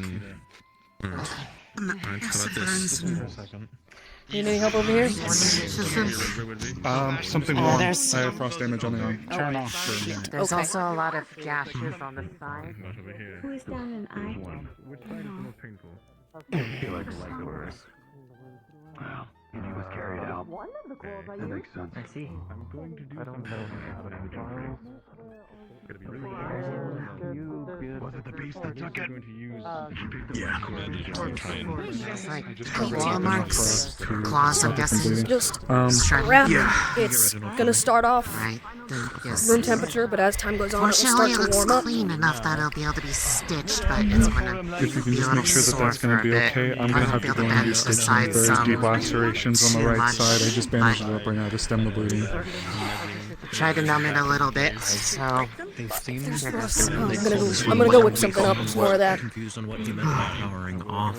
Need any help over here? Something Oh, warm. I there's- have frost damage on the arm. Turn off. There's Okay. also a lot of gashes on the side. Who is down an eye? which side is the most painful? I feel like yours. Well, and he was carried out. One of the calls I That makes sense. I see. I'm going to do I don't know how to do something. this. Was it the beast that took it? Going to use Yeah. It's like claw marks. Claws, I'm guessing. Just Sharp. wrap. Yeah. It's gonna start off Right. Then, yes. room temperature, but as time goes on, it will Fortunately, start it to looks warm up. clean enough that it'll be able to be stitched, but it's gonna If you can be a just little make sure that sore that's for going a to be bit. okay, I'm going to Probably have to be go able and to do bend the stitching. sides There's some deep lacerations on the too right much, side. I just bandaged but- it up right now to stem the bleeding. Try to numb it a little bit, so They seem I'm gonna go whip something up. Some more of that. Confused on what he meant by powering off.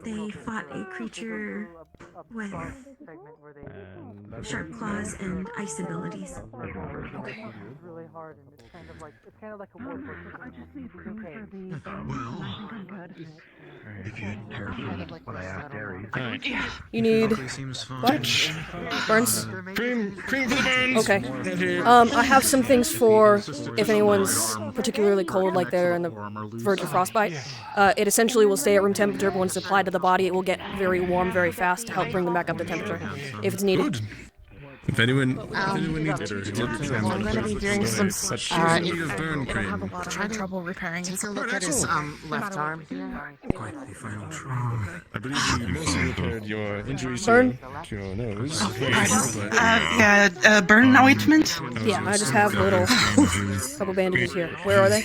They fought a creature with sharp claws and ice abilities. Really hard, and it's kind of like a war. If you'd heard what I asked Aries. You need what? Burns? Cream for the burns! Okay. I have some things for if anyone's particularly cold, like they're on the verge of frostbite. It essentially will stay at room temperature, but when it's applied to the body, it will get very warm very fast to help bring them back up to temperature if it's needed. If anyone needs it, I'm gonna be doing some burn cream. trying to trouble repairing. Take a look at his left arm here. Quite the final trial. I believe you mostly repaired your injuries Burn? to your nose. Burn ointment? Yeah, I just have little couple bandages here. Where are they?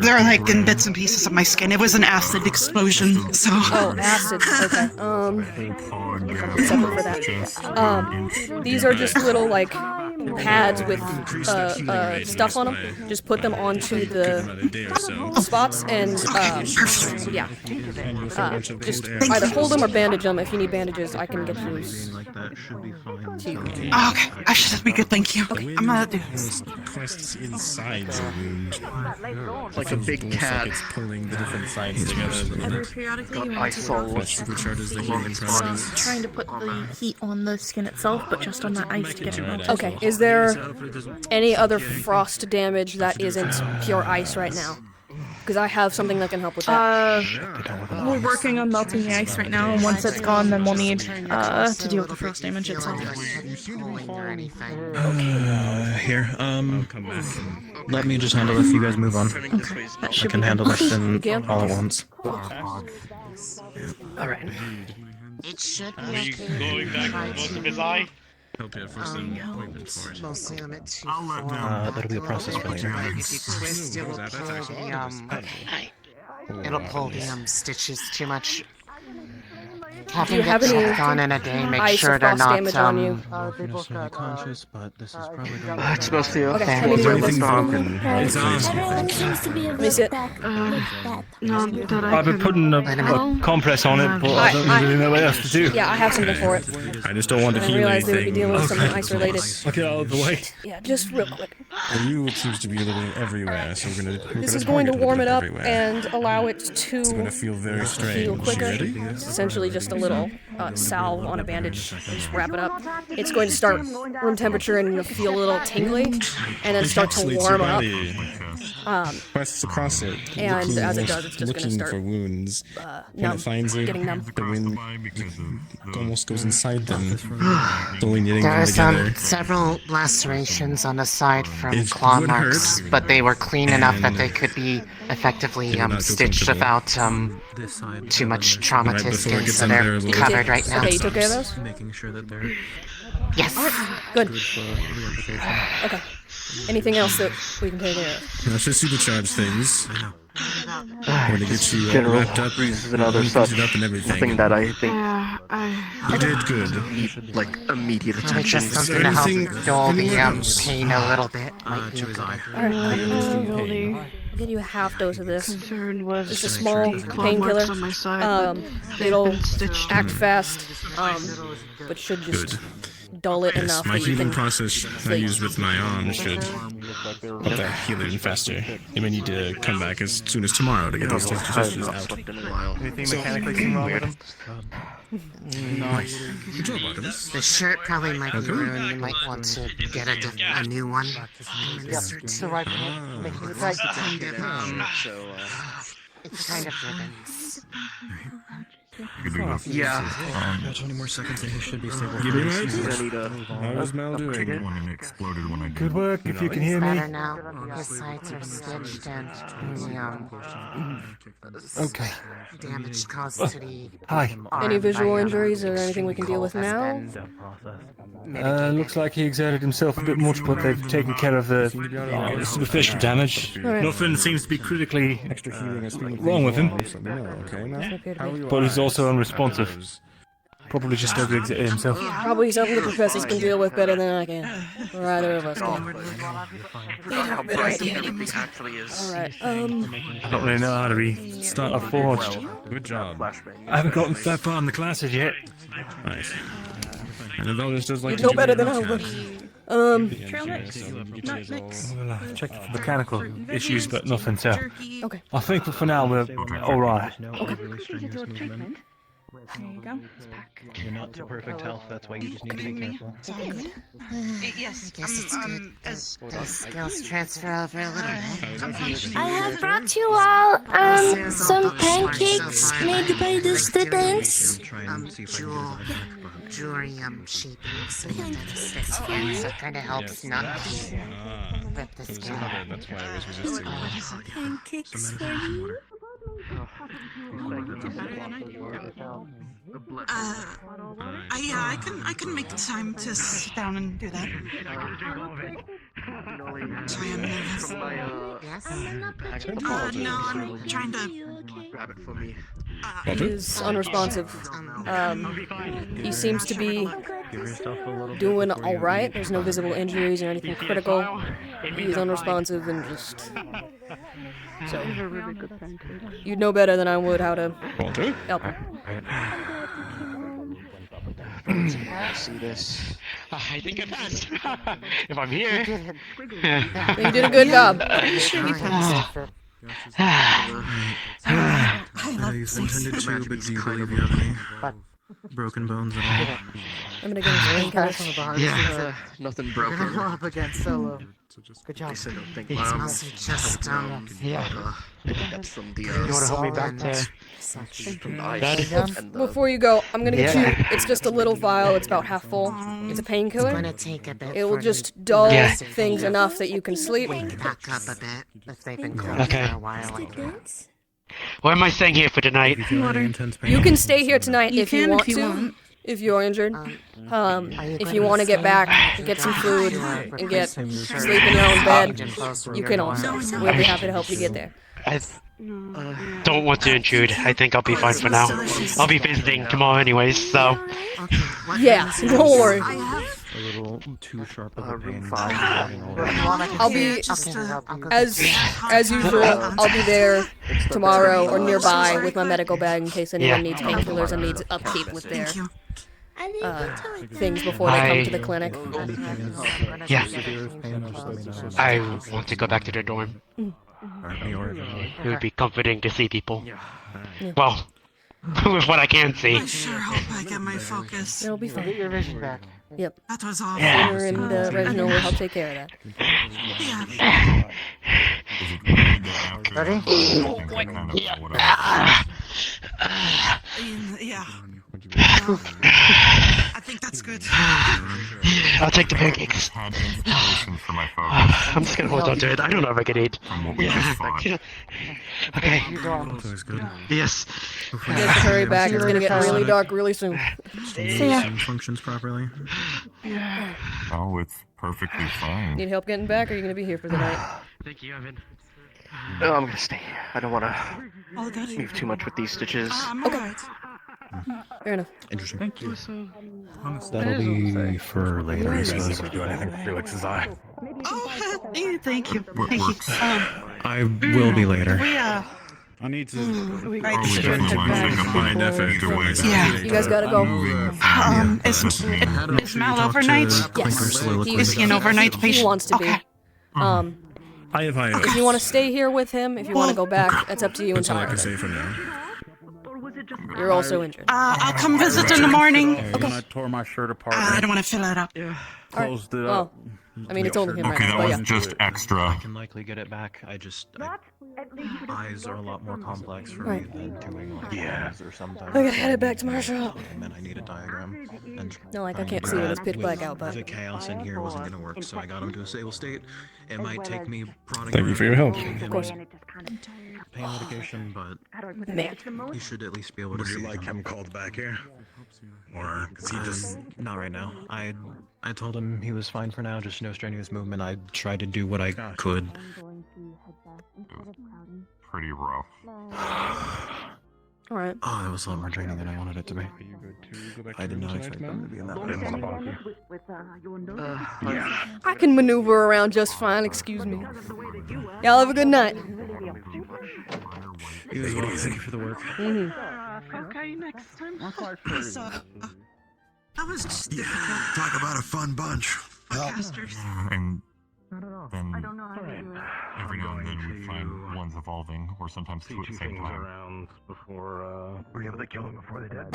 They're like in bits and pieces of my skin. It was an acid explosion, so. Oh, acid. Okay. Separate for that. These are just little like pads with stuff on them. Just put them onto the spots and yeah. Just either hold them or bandage them. If you need bandages, I can get those. Oh, okay, I should be good. Thank you. Okay, I'm gonna do this. Quests inside the wound. Like a big cat. It's pulling the different sides together. Periodically, you I want to saw recharges the healing properties. Trying to put the heat on the skin itself, but just on that ice to get it melted. Okay, is there any other frost damage that isn't pure ice right now? Because I have something that can help with that. We're working on melting the ice right now, and once it's gone, then we'll need to deal with the frost damage itself. Here, let me just handle this. You guys move on. Okay. I can handle this all at once. Alright. It should be Are you okay. going back to most of his eye? Help you for some ointment for it. Mostly I'm at 2. That'll be a process for later. If you twist, it will pull the stitches too much. Having you have it any checked on in a day, make ice sure or they're frost not damage on you? Conscious, but this is probably It's mostly okay. Okay, let me do this. broken? It's Everyone seems to be a Let me see it. I've been putting a compress on it, but I don't really know what else to do. Yeah, I have something for it. I just don't want to I heal realized they would be anything. dealing with something ice related. I'll get out of the way. Yeah, just real quick. Well, you seems to be living everywhere, so we're This is going to target warm it up everywhere. and allow it to It's gonna feel very strange. heal quicker. You ready? It's essentially just a little salve on a bandage. Just wrap it up. It's going to start room temperature and you'll feel a little tingly, and then start to Encapsulates warm your up. body. Quests across it. And looking as it almost- does, it's just gonna looking start, for wounds. When numb, it finds it, getting numb. the wind almost goes inside them, slowly knitting them There's together. several lacerations on the side from It claw would marks, hurt, but they were clean enough that and they could be effectively it would not feel stitched comfortable. without too much trauma Right to before it skin, gets so under they're a little covered right now. Okay, you took care of those? Making sure that they're Yes. Good. for reapplication. Okay. Anything else that we can take care of? Let's just do the charge things. When it gets you General wrapped up, Breeze is another such it up and everything. thing that I think You did good. need like immediate Maybe attention. just something to help dull the pain a little bit. To his eye. I'll give you a half dose of this. It's a small claw painkiller. marks on my side, It'll stitched act fast, but should just dull it Yes, enough my that you healing can process I use with my arm should help that heal even faster. You may need to come back as soon as tomorrow to get those stitches out. Anything mechanically seem wrong with him? Nice. Good job, Artemis. The shirt probably might be Okay. ruined. You might want to get a new one. It's kind of ribbon. Yeah. About 20 more seconds and he should be stable. Give me I need How was Mal doing? Good work, if you can hear Better me. now. His sides are stitched and the Okay. damage caused to the Hi. Any visual injuries or anything we can deal with now? Looks like he exerted himself a bit much, but they've taken care of the superficial damage. Alright. Nothing seems to be critically Extra healing is wrong with him, Okay, now. Doesn't appear to be. but he's also unresponsive. probably just overexerted himself. Probably something the professors can deal with better than I can. Or either of us can. Actually is. Alright, I don't really know how to restart a forge. Good job. I haven't gotten that far in the classes yet. Nice. And the Velgus does like You to know do better that than I chat. would. Trail mix, nut mix. We'll check for mechanical issues, but nothing so. Okay. I think for now we're alright. Okay. There you go. You're not to perfect health, that's why you just need to be careful. Yes, I guess it's good. We'll skills transfer over a little bit. I have brought you all some pancakes made by the students. Jewelry, shaping, so this one, so it kind of helps not rip the skin. That's why I was resisting. Pancakes for you. I can make time to sit down and do that. Sorry, I'm nervous. Yes? No, I'm trying to grab it for me. He is unresponsive. He seems to be doing alright. There's no visible injuries or anything critical. He's unresponsive and just... So, you'd know better than I would how to help him. See this? I think I passed. If I'm here. You did a good job. sure you passed. I know you've intended to, but do you believe you have any broken bones at all? I'm gonna get his painkillers. Yeah, nothing broken. You're gonna go up against Solo. Good job. I don't think It's mostly just, that's from the, You wanna help me back to... from the ice. Before you go, I'm gonna get you. It's just a little vial. It's about half full. It's a painkiller. gonna take a bit It will for just me. dull Yeah. things enough that you can sleep. Back up a bit if they've been cold Okay. for a while. Why am I staying here for tonight? You can stay here tonight You if you can want if you to. want. If you're injured. If you want to get back, get some food, and get sleep in your own bed, you can also. We'll be happy to help you get there. I don't want to intrude. I think I'll be fine for now. I'll be visiting tomorrow anyways, so... Yeah, don't worry. A little too sharp of a pain. I'll be, as usual, I'll be there tomorrow or nearby with my medical bag in case anyone needs painkillers and needs upkeep with their things before they come to the clinic. Yeah. I want to go back to the dorm. It would be comforting to see people. Well, with what I can see. I sure hope I get my focus. It'll be fine. Get your vision back. Yep. That was awful. Winter and Reginald will help take care of that. Ready? Yeah. I think that's good. I'll take the pancakes. I'm just gonna hold on to it. I don't know if I can eat. Okay. Yes. You guys should hurry back. It's gonna get really dark really soon. See ya. Functions properly. Oh, it's perfectly fine. Need help getting back, or are you gonna be here for the night? Thank you, Evan. No, I'm gonna stay here. I don't want to move too much with these stitches. Okay. Fair enough. Interesting. Thank you. That'll be for later, I suppose. Do anything for Felix's eye. Oh, thank you. We're- Thank you. I will be later. I need to. We definitely want to take a fine effort to wait. Yeah. You guys gotta go. Is Mal overnight? Yes. Is he an overnight patient? He wants to be. If you want to stay here with him, if you want to go back, that's up to you That's all I entirely. can say for now. You're also injured. I'll come visit in the morning. When I tore my shirt apart, I don't want to fill it up. closed it Well, up. I mean, it's only him right Okay, now, that but was yeah. just extra. I can likely get it back. Eyes are a lot more complex for me than doing like eyes or something. I gotta head back to my shop. And then I need a diagram. And No, like I can't see when it's pitch black out, but the chaos in here wasn't gonna work, so I got him to a stable state. It might take me prodding Thank you for your help. of course. pain medication, but Man. he should at least be able to Would you see like them. him called back here? Or is he just... Not right now. I told him he was fine for now, just no strenuous movement. I tried to do what I could. Pretty rough. All right. Oh, that was a lot more draining than I wanted it to be. Are you good to go back to I your did room not tonight, expect them to be in that Mel? way. I can maneuver around just fine. Excuse me. Y'all have a good night. You as well. Thank you for the work. Okay, next time. I'm quite sure. That was just Talk about a fun bunch. podcasters. And I don't know how to do it. every now and then we find ones evolving, or sometimes two at the same time. around before, Were you able to kill them before they did?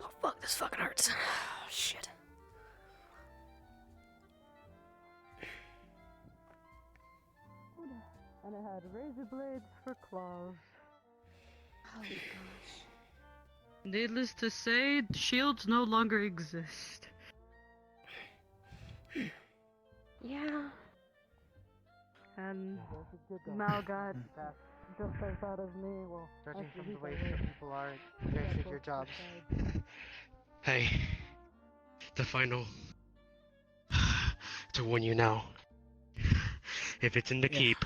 Oh fuck, this fucking hurts. Shit. And it had razor blades for claws. Oh gosh. Needless to say, shields no longer exist. Yeah. And Mal got just as bad as me. Well, Judging actually, from the he way got some hurt. people are, you guys did your jobs. Hey, the final. To warn you now. If it's in the keep,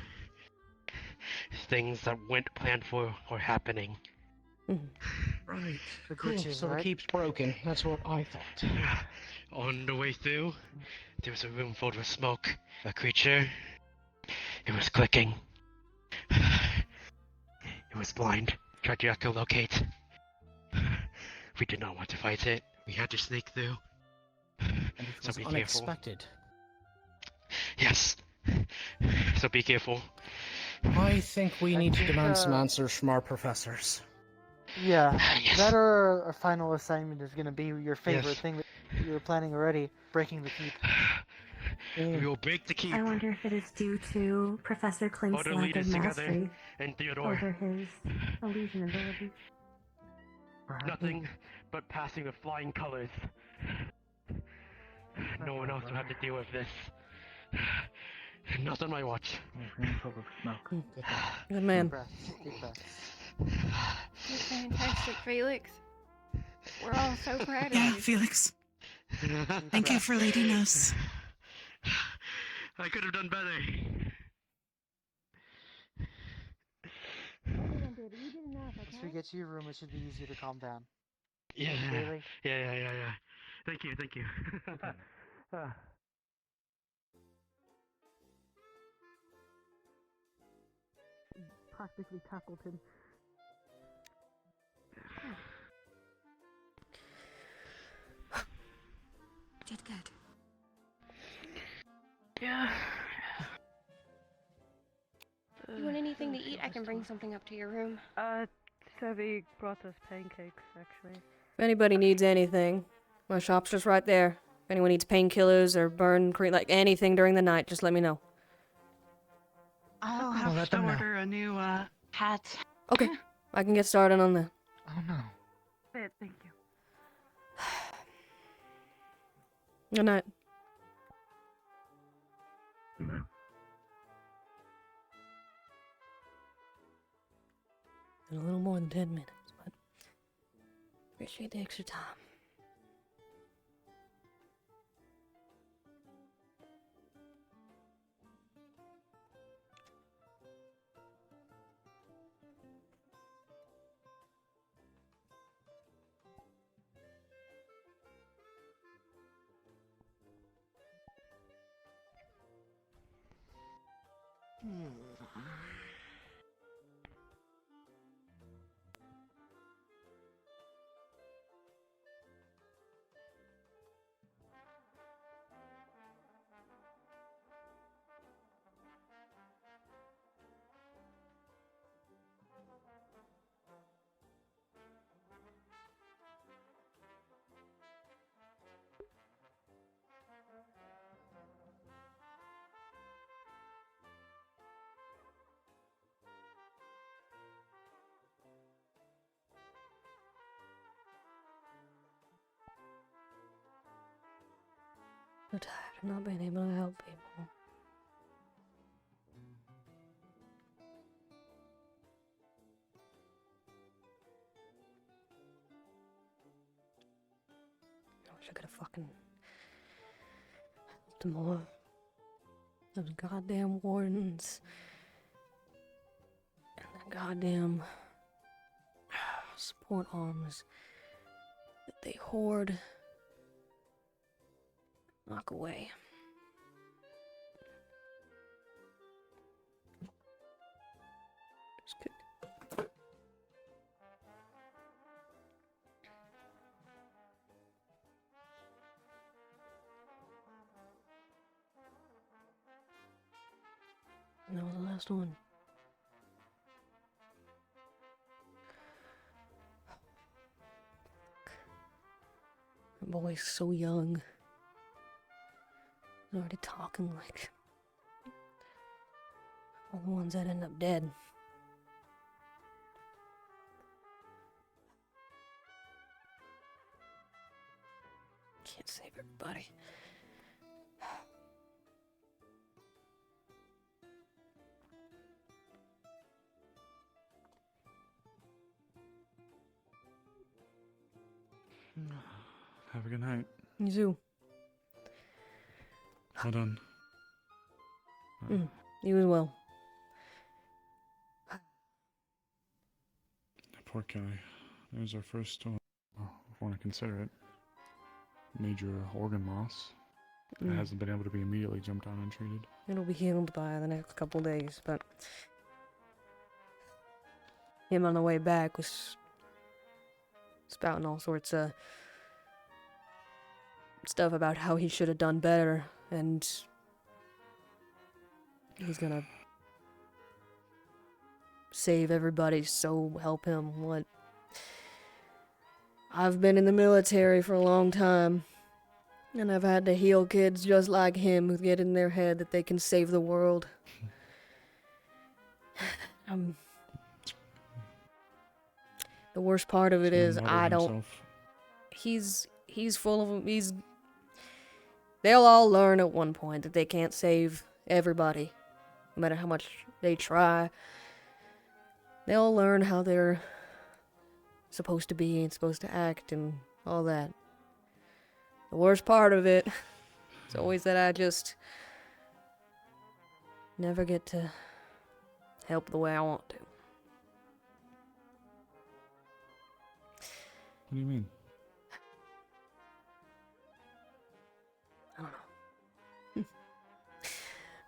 things that weren't planned for are happening. Right. The Cool, glitches, so the right? keep's broken. That's what I thought. On the way through, there was a room filled with smoke. A creature. It was clicking. It was blind. Tried to echolocate. We did not want to fight it. We had to sneak through. And it So was be careful. unexpected. Yes. So be careful. I think we need to demand some answers from our professors. Yeah, Yes. that or our final assignment is gonna be your favorite Yes. thing that you were planning already, breaking the keep. We will break the keep. I wonder if it is due to Professor Klink's Order lack leaders of together, mastery and Theodore. over his illusion ability. Nothing but passing with flying colors. No one else will have to deal with this. Not on my watch. Good man. Deep breath, deep breath. You're fantastic, Felix. We're all so proud of Yeah, you. Felix. Thank you for leading us. I could have done better. Once we get to your room, it should be easier to calm down. Yeah. Really? Yeah. Thank you. Practically tackled him. Did good. Yeah. You want anything to eat? I can bring something up to your room. Sevi brought us pancakes, actually. If anybody needs anything, my shop's just right there. If anyone needs painkillers or burn cream, like anything during the night, just let me know. I'll I'll have let to them know. order a new hat. Okay, I can get started on that. Oh no. Thank you. Good night. In a little more than 10 minutes, but appreciate the extra time. not being able to help people. I wish I could have fucking helped more. Those goddamn wardens. And the goddamn support arms that they hoard. Knock away. Just good. And that was the last one. That boy's so young. He's already talking like all the ones that end up dead. Can't save everybody. Have a good night. You too. Well done. You as well. Poor guy. There's our first, well, if I want to consider it, major organ loss. It hasn't been able to be immediately jumped on and treated. It'll be healed by the next couple days, but him on the way back was spouting all sorts of stuff about how he should have done better, and he's gonna save everybody, so help him. What? I've been in the military for a long time, and I've had to heal kids just like him who get in their head that they can save the world. The worst part of it is I don't. He's full of. They'll all learn at one point that they can't save everybody, no matter how much they try. They'll learn how they're supposed to be and supposed to act and all that. The worst part of it is always that I just never get to help the way I want to. What do you mean?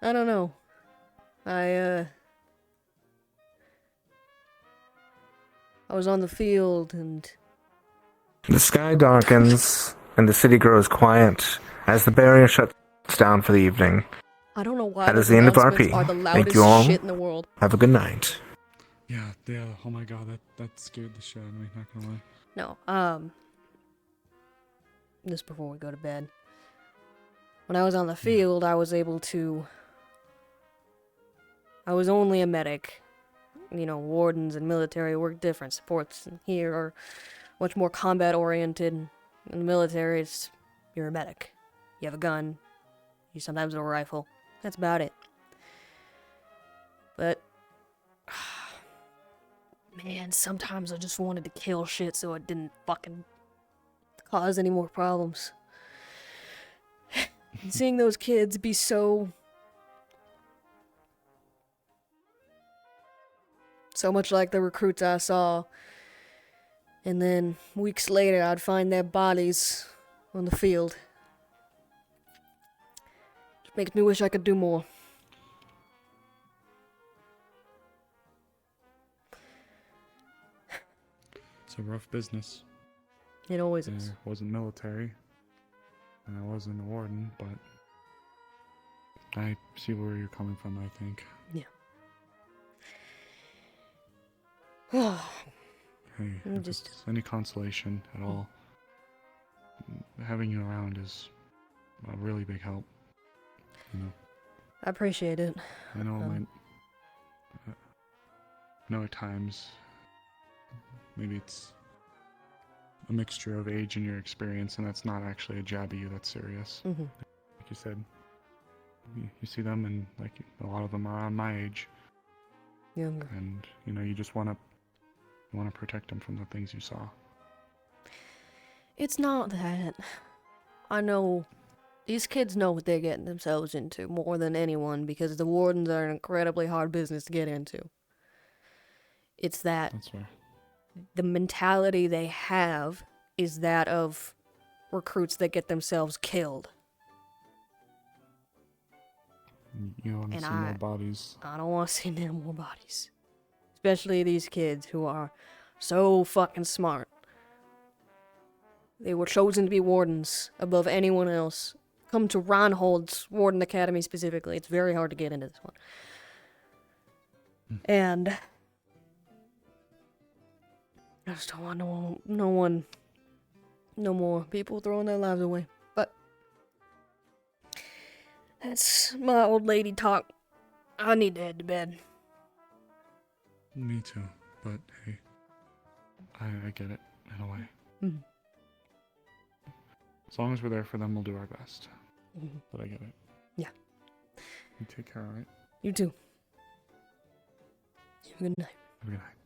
I don't know. I was on the field and The sky darkens, and the city grows quiet as the barrier shuts down for the evening. I don't know why That those is the end of announcements RP. are the Thank loudest you all. shit in the world. Have a good night. Yeah, oh my god, that scared the shit out of me, not gonna lie. No, just before we go to bed. When I was on the field, I was able to... I was only a medic. You know, wardens and military work different. Supports here are much more combat-oriented. In the military, it's... you're a medic. You have a gun. You sometimes have a rifle. That's about it. But... man, sometimes I just wanted to kill shit so it didn't fucking cause any more problems. And seeing those kids be so much like the recruits I saw, and then weeks later I'd find their bodies on the field. Just makes me wish I could do more. It's a rough business. It always is. I wasn't military, and I wasn't a warden, but I see where you're coming from, I think. Yeah. Hey, if it's any consolation at all, having you around is a really big help. You know. I appreciate it. I know, I know at times maybe it's a mixture of age and your experience, and that's not actually a jab at you. That's serious. Mhm. Like you said. you see them, and like a lot of them are around my age. Younger. And you just want to protect them from the things you saw. It's not that. I know these kids know what they're getting themselves into more than anyone because the wardens are an incredibly hard business to get into. It's that That's fair. the mentality they have is that of recruits that get themselves killed. You want to see more bodies. I don't want to see no more bodies. Especially these kids who are so fucking smart. They were chosen to be wardens above anyone else. Come to Ronhold's Warden Academy specifically. It's very hard to get into this one. And I just don't want no more people throwing their lives away. But that's my old lady talk. I need to head to bed. Me too, but hey, I get it in a way. Mhm. As long as we're there for them, we'll do our best. Mhm. But I get it. Yeah. You take care, alright? You too. Have a good night. Have a good night.